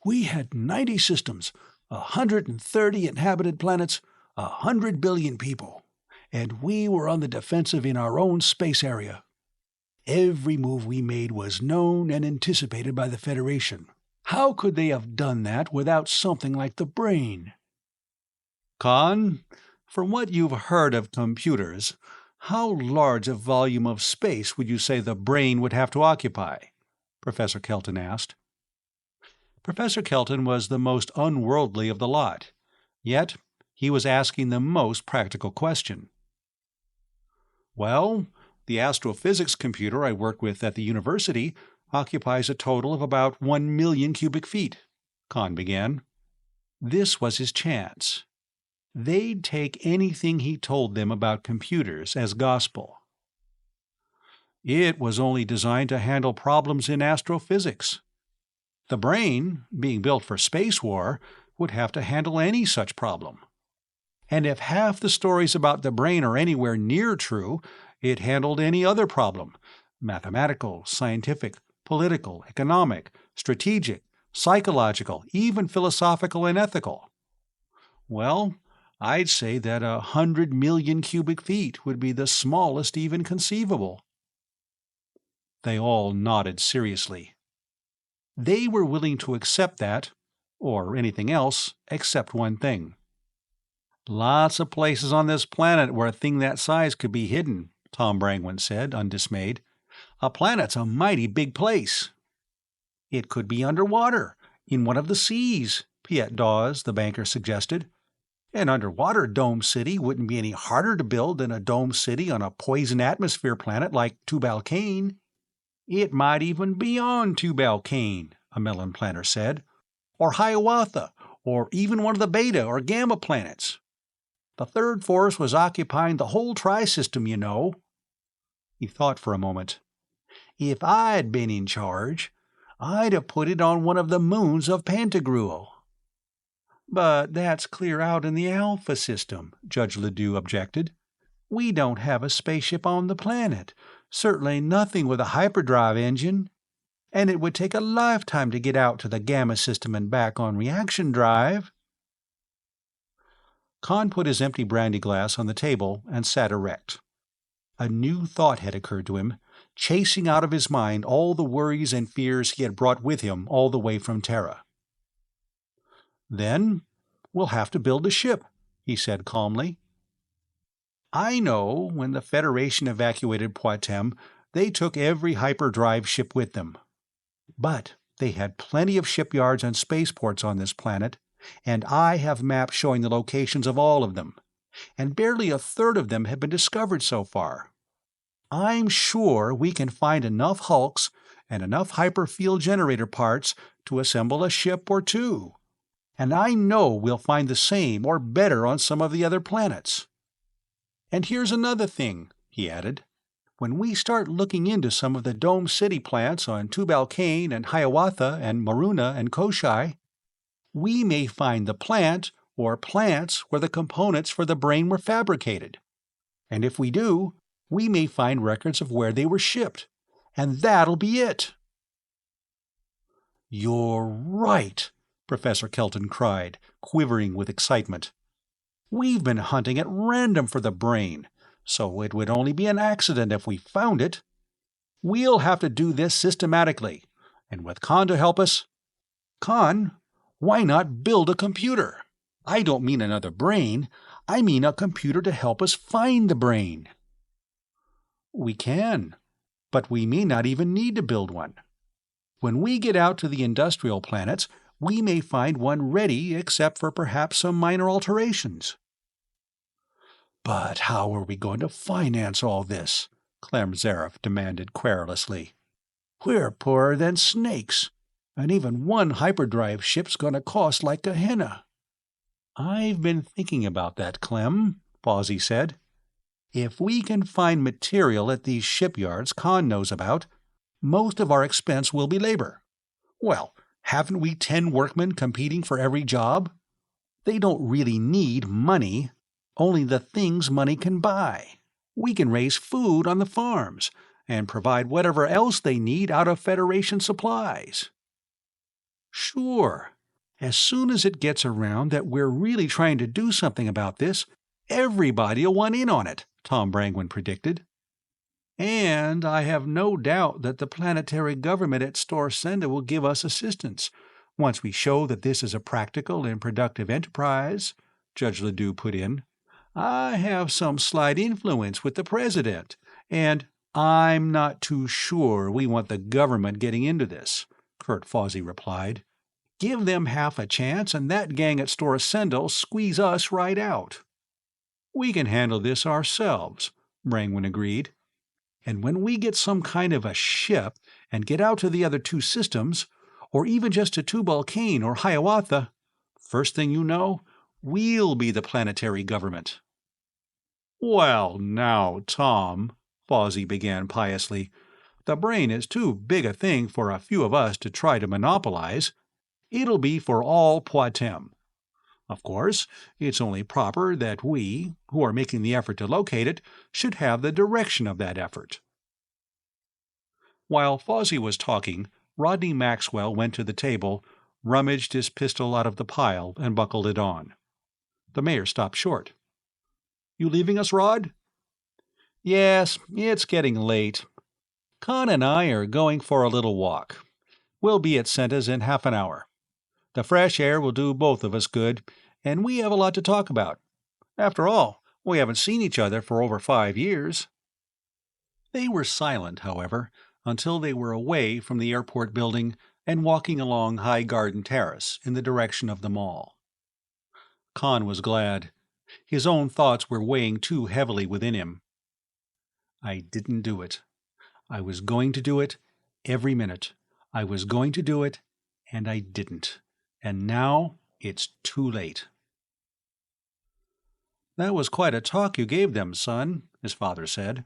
We had 90 systems, 130 inhabited planets, 100 billion people, and we were on the defensive in our own space area. Every move we made was known and anticipated by the Federation. How could they have done that without something like the brain?" "Con, from what you've heard of computers, how large a volume of space would you say the brain would have to occupy?" Professor Kelton asked. Professor Kelton was the most unworldly of the lot, yet he was asking the most practical question. "Well, the astrophysics computer I worked with at the university occupies a total of about 1 million cubic feet," Khan began. This was his chance. They'd take anything he told them about computers as gospel. It was only designed to handle problems in astrophysics. The brain, being built for space war, would have to handle any such problem. And if half the stories about the brain are anywhere near true, it handled any other problem: mathematical, scientific, political, economic, strategic, psychological, even philosophical and ethical. Well, I'd say that 100 million cubic feet would be the smallest even conceivable." They all nodded seriously. They were willing to accept that, or anything else, except one thing. "Lots of places on this planet where a thing that size could be hidden," Tom Brangwyn said, undismayed. "A planet's a mighty big place." "It could be underwater, in one of the seas," Piet Dawes, the banker, suggested. "An underwater dome city wouldn't be any harder to build than a dome city on a poison atmosphere planet like Tubal-Cain." "It might even be on Tubal-Cain," a melon planter said. "Or Hiawatha, or even one of the Beta or Gamma planets. The Third Force was occupying the whole tri-system, you know." He thought for a moment. "If I'd been in charge, I'd have put it on one of the moons of Pantagruel." "But that's clear out in the Alpha system," Judge Ledoux objected. "We don't have a spaceship on the planet, certainly nothing with a hyperdrive engine. And it would take a lifetime to get out to the Gamma system and back on reaction drive." Khan put his empty brandy glass on the table and sat erect. A new thought had occurred to him, chasing out of his mind all the worries and fears he had brought with him all the way from Terra. "Then we'll have to build a ship," he said calmly. "I know when the Federation evacuated Poitem, they took every hyperdrive ship with them. But they had plenty of shipyards and spaceports on this planet, and I have maps showing the locations of all of them, and barely a third of them have been discovered so far. I'm sure we can find enough hulks and enough hyperfield generator parts to assemble a ship or two. And I know we'll find the same or better on some of the other planets. And here's another thing, he added. When we start looking into some of the Dome City plants on Tubal-Cain and Hiawatha and Maruna and Koshai, we may find the plant or plants where the components for the brain were fabricated. And if we do, we may find records of where they were shipped. And that'll be it. You're right, Professor Kelton cried, quivering with excitement. We've been hunting at random for the brain, so it would only be an accident if we found it. We'll have to do this systematically, and with Khan to help us. Khan, why not build a computer? I don't mean another brain. I mean a computer to help us find the brain. We can, but we may not even need to build one. When we get out to the industrial planets, we may find one ready except for perhaps some minor alterations. But how are we going to finance all this? Clem Zaref demanded querulously. We're poorer than snakes, and even one hyperdrive ship's going to cost like a henna. I've been thinking about that, Clem, Fawsey said. If we can find material at these shipyards Khan knows about, most of our expense will be labor. Well, haven't we 10 workmen competing for every job? They don't really need money, only the things money can buy. We can raise food on the farms and provide whatever else they need out of Federation supplies. Sure, as soon as it gets around that we're really trying to do something about this, everybody'll want in on it, Tom Brangwyn predicted. And I have no doubt that the planetary government at Storsenda will give us assistance, once we show that this is a practical and productive enterprise, Judge Ledoux put in. I have some slight influence with the president, and I'm not too sure we want the government getting into this, Kurt Fawsey replied. Give them half a chance, and that gang at Storsenda'll squeeze us right out. We can handle this ourselves, Brangwyn agreed. And when we get some kind of a ship and get out to the other two systems, or even just to Tubal-Cain or Hiawatha, first thing you know, we'll be the planetary government. Well, now, Tom, Fawsey began piously, the brain is too big a thing for a few of us to try to monopolize. It'll be for all Poitem. Of course, it's only proper that we, who are making the effort to locate it, should have the direction of that effort. While Fawsey was talking, Rodney Maxwell went to the table, rummaged his pistol out of the pile, and buckled it on. The mayor stopped short. You leaving us, Rod? Yes, it's getting late. Con and I are going for a little walk. We'll be at Senta's in half an hour. The fresh air will do both of us good, and we have a lot to talk about. After all, we haven't seen each other for over 5 years. They were silent, however, until they were away from the airport building and walking along High Garden Terrace in the direction of the mall. Con was glad. His own thoughts were weighing too heavily within him. I didn't do it. I was going to do it every minute. I was going to do it, and I didn't. And now it's too late. That was quite a talk you gave them, son, his father said.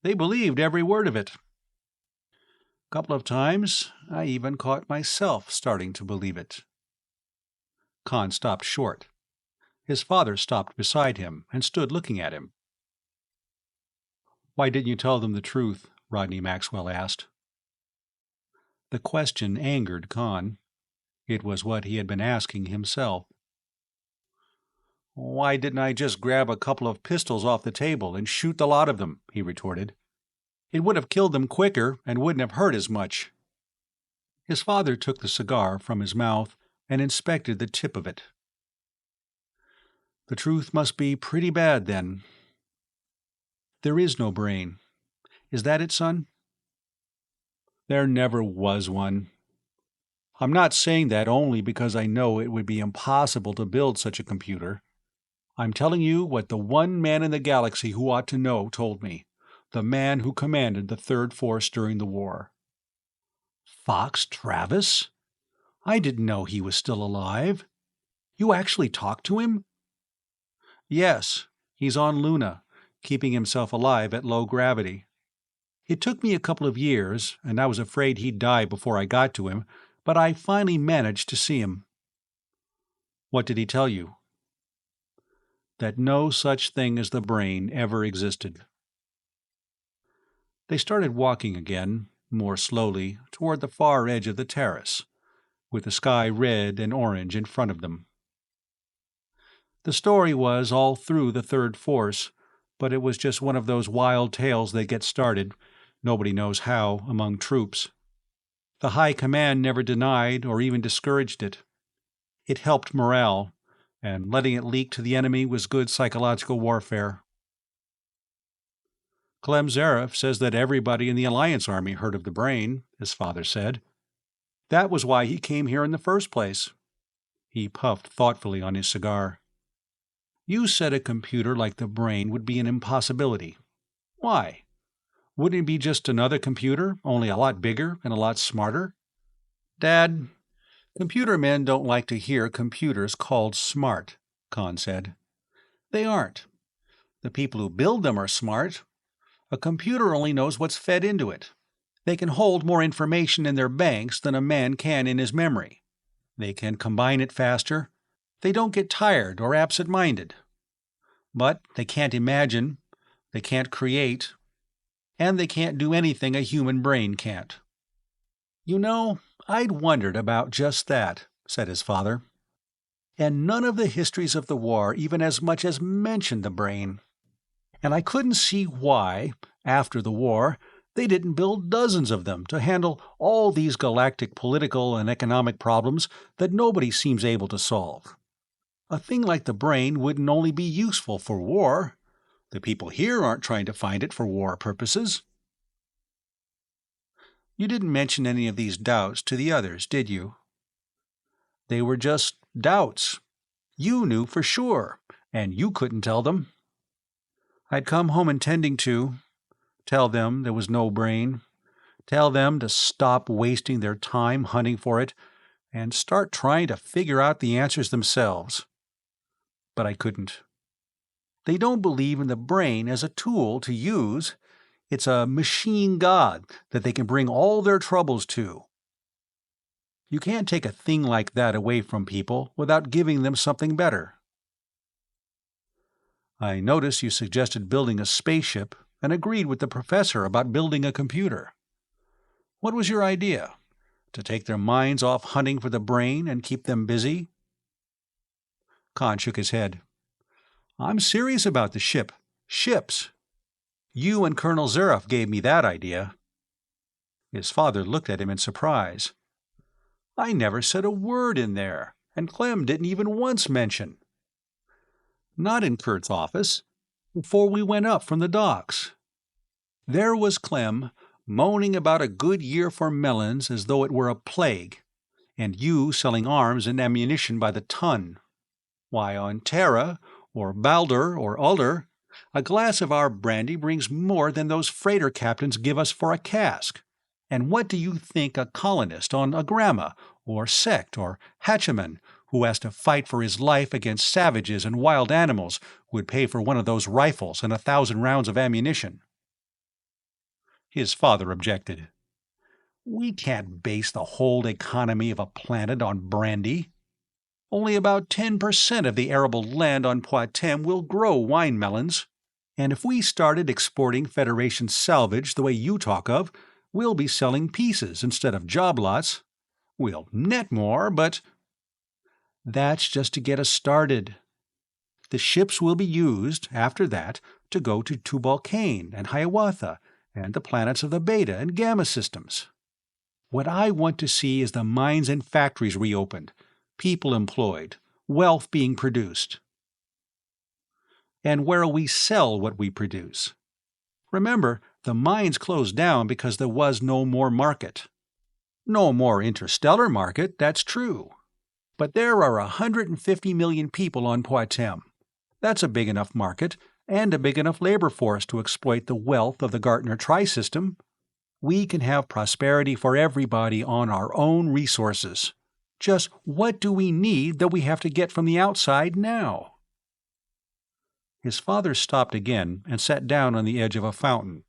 They believed every word of it. A couple of times, I even caught myself starting to believe it. Con stopped short. His father stopped beside him and stood looking at him. Why didn't you tell them the truth? Rodney Maxwell asked. The question angered Con. It was what he had been asking himself. Why didn't I just grab a couple of pistols off the table and shoot the lot of them? He retorted. It would have killed them quicker and wouldn't have hurt as much. His father took the cigar from his mouth and inspected the tip of it. The truth must be pretty bad, then. There is no brain. Is that it, son? There never was one. I'm not saying that only because I know it would be impossible to build such a computer. I'm telling you what the one man in the galaxy who ought to know told me, the man who commanded the Third Force during the war. Fox Travis? I didn't know he was still alive. You actually talked to him? Yes, he's on Luna, keeping himself alive at low gravity. It took me a couple of years, and I was afraid he'd die before I got to him, but I finally managed to see him. What did he tell you? That no such thing as the brain ever existed. They started walking again, more slowly, toward the far edge of the terrace, with the sky red and orange in front of them. The story was all through the third force, but it was just one of those wild tales that get started, nobody knows how, among troops. The High Command never denied or even discouraged it. It helped morale, and letting it leak to the enemy was good psychological warfare. Clem Zaref says that everybody in the Alliance Army heard of the brain, his father said. That was why he came here in the first place. He puffed thoughtfully on his cigar. You said a computer like the brain would be an impossibility. Why? Wouldn't it be just another computer, only a lot bigger and a lot smarter? Dad, computer men don't like to hear computers called smart, Khan said. They aren't. The people who build them are smart. A computer only knows what's fed into it. They can hold more information in their banks than a man can in his memory. They can combine it faster. They don't get tired or absent-minded. But they can't imagine, they can't create, and they can't do anything a human brain can't. You know, I'd wondered about just that, said his father. And none of the histories of the war even as much as mentioned the brain. And I couldn't see why, after the war, they didn't build dozens of them to handle all these galactic political and economic problems that nobody seems able to solve. A thing like the brain wouldn't only be useful for war. The people here aren't trying to find it for war purposes. You didn't mention any of these doubts to the others, did you? They were just doubts. You knew for sure, and you couldn't tell them. I'd come home intending to. Tell them there was no brain. Tell them to stop wasting their time hunting for it and start trying to figure out the answers themselves. But I couldn't. They don't believe in the brain as a tool to use. It's a machine god that they can bring all their troubles to. You can't take a thing like that away from people without giving them something better. I noticed you suggested building a spaceship and agreed with the professor about building a computer. What was your idea? To take their minds off hunting for the brain and keep them busy? Khan shook his head. I'm serious about the ship. Ships. You and Colonel Zaref gave me that idea. His father looked at him in surprise. I never said a word in there, and Clem didn't even once mention. Not in Kurt's office, before we went up from the docks. There was Clem, moaning about a good year for melons as though it were a plague, and you selling arms and ammunition by the ton. Why, on Terra, or Balder, or Ulder, a glass of our brandy brings more than those freighter captains give us for a cask. And what do you think a colonist on Agrama, or Sect, or Hatchaman, who has to fight for his life against savages and wild animals, would pay for one of those rifles and 1,000 rounds of ammunition? His father objected. We can't base the whole economy of a planet on brandy. Only about 10% of the arable land on Poitem will grow wine melons. And if we started exporting Federation salvage the way you talk of, we'll be selling pieces instead of job lots. We'll net more, but that's just to get us started. The ships will be used, after that, to go to Tubal-Cain and Hiawatha and the planets of the Beta and Gamma systems. What I want to see is the mines and factories reopened, people employed, wealth being produced. And where'll we sell what we produce? Remember, the mines closed down because there was no more market. No more interstellar market, that's true. But there are 150 million people on Poitem. That's a big enough market, and a big enough labor force to exploit the wealth of the Gartner Tri-System. We can have prosperity for everybody on our own resources. Just what do we need that we have to get from the outside now?" His father stopped again and sat down on the edge of a fountain.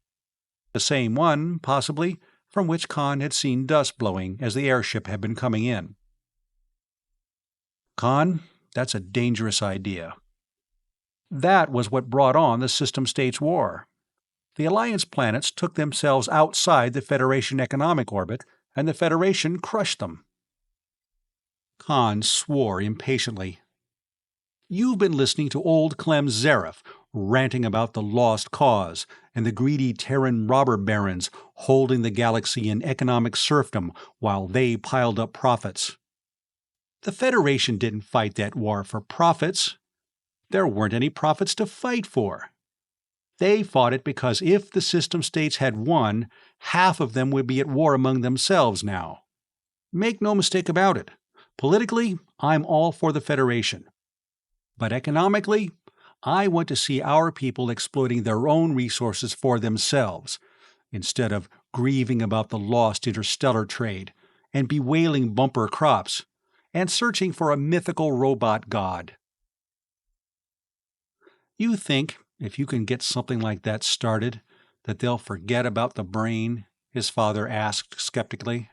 The same one, possibly, from which Khan had seen dust blowing as the airship had been coming in. "Khan, that's a dangerous idea. That was what brought on the System States War. The Alliance planets took themselves outside the Federation economic orbit, and the Federation crushed them." Khan swore impatiently. "You've been listening to old Clem Zareth ranting about the lost cause and the greedy Terran robber barons holding the galaxy in economic serfdom while they piled up profits. The Federation didn't fight that war for profits. There weren't any profits to fight for. They fought it because if the System States had won, half of them would be at war among themselves now. Make no mistake about it. Politically, I'm all for the Federation. But economically, I want to see our people exploiting their own resources for themselves, instead of grieving about the lost interstellar trade, and bewailing bumper crops, and searching for a mythical robot god." "You think, if you can get something like that started, that they'll forget about the brain?" his father asked skeptically.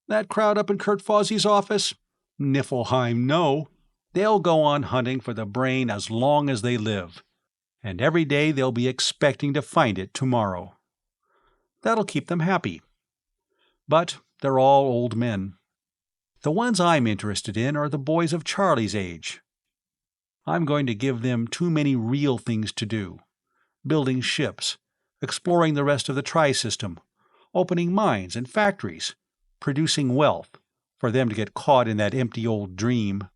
"That crowd up in Kurt Fozzie's office? Niflheim, no. They'll go on hunting for the brain as long as they live, and every day they'll be expecting to find it tomorrow. That'll keep them happy. But they're all old men. The ones I'm interested in are the boys of Charlie's age. I'm going to give them too many real things to do. Building ships, exploring the rest of the Tri-System, opening mines and factories, producing wealth, for them to get caught in that empty old dream."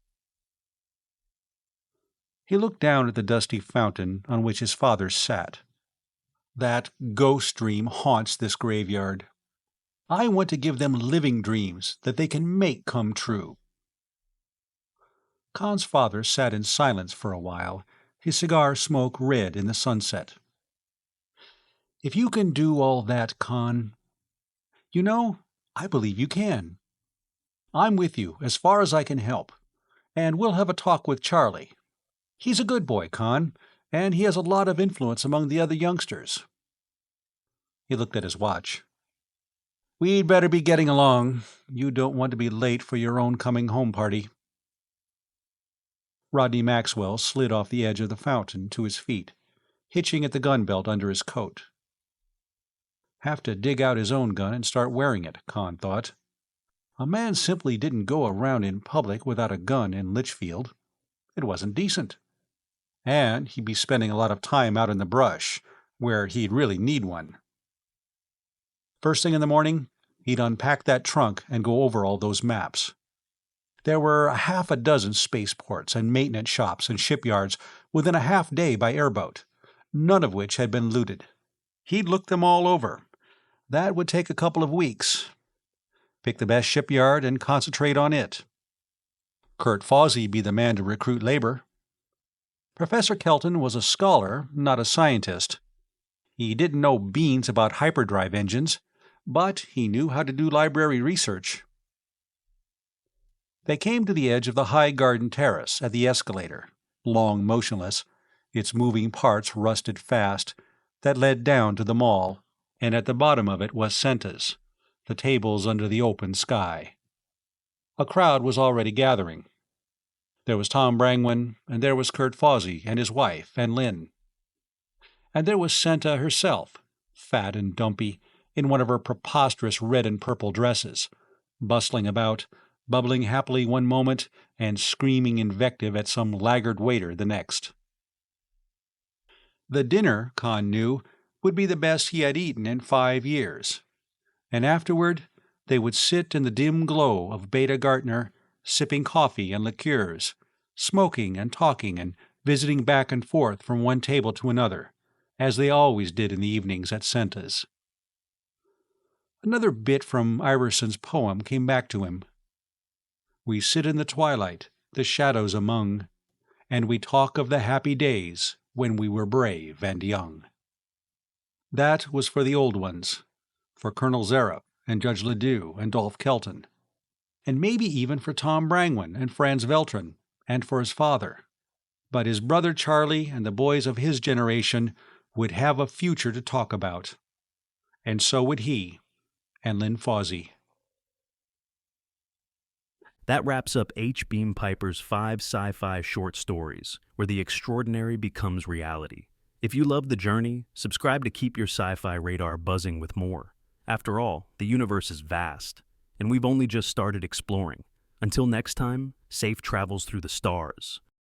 He looked down at the dusty fountain on which his father sat. "That ghost dream haunts this graveyard. I want to give them living dreams that they can make come true." Khan's father sat in silence for a while, his cigar smoke red in the sunset. "If you can do all that, Khan, you know, I believe you can. I'm with you as far as I can help, and we'll have a talk with Charlie. He's a good boy, Khan, and he has a lot of influence among the other youngsters." He looked at his watch. "We'd better be getting along. You don't want to be late for your own coming home party." Rodney Maxwell slid off the edge of the fountain to his feet, hitching at the gun belt under his coat. Have to dig out his own gun and start wearing it, Khan thought. A man simply didn't go around in public without a gun in Litchfield. It wasn't decent. And he'd be spending a lot of time out in the brush, where he'd really need one. First thing in the morning, he'd unpack that trunk and go over all those maps. There were half a dozen spaceports and maintenance shops and shipyards within a half day by airboat, none of which had been looted. He'd look them all over. That would take a couple of weeks. Pick the best shipyard and concentrate on it. Kurt Fawsey be the man to recruit labor. Professor Kelton was a scholar, not a scientist. He didn't know beans about hyperdrive engines, but he knew how to do library research. They came to the edge of the high garden terrace at the escalator, long motionless, its moving parts rusted fast, that led down to the mall, and at the bottom of it was Senta's, the tables under the open sky. A crowd was already gathering. There was Tom Brangwyn, and there was Kurt Fawsey and his wife and Lynn. And there was Senta herself, fat and dumpy, in one of her preposterous red and purple dresses, bustling about, bubbling happily one moment and screaming invective at some laggard waiter the next. The dinner, Khan knew, would be the best he had eaten in 5 years. And afterward they would sit in the dim glow of Beta Gartner, sipping coffee and liqueurs, smoking and talking and visiting back and forth from one table to another, as they always did in the evenings at Senta's. Another bit from Iverson's poem came back to him. We sit in the twilight, the shadows among, and we talk of the happy days when we were brave and young. That was for the old ones, for Colonel Zarup and Judge Ledoux and Dolph Kelton, and maybe even for Tom Brangwyn and Franz Veltrin, and for his father. But his brother Charlie and the boys of his generation would have a future to talk about. And so would he, and Lynn Fawzy. That wraps up H. Beam Piper's 5 sci-fi short stories, where the extraordinary becomes reality. If you love the journey, subscribe to keep your sci-fi radar buzzing with more. After all, the universe is vast, and we've only just started exploring. Until next time, safe travels through the stars.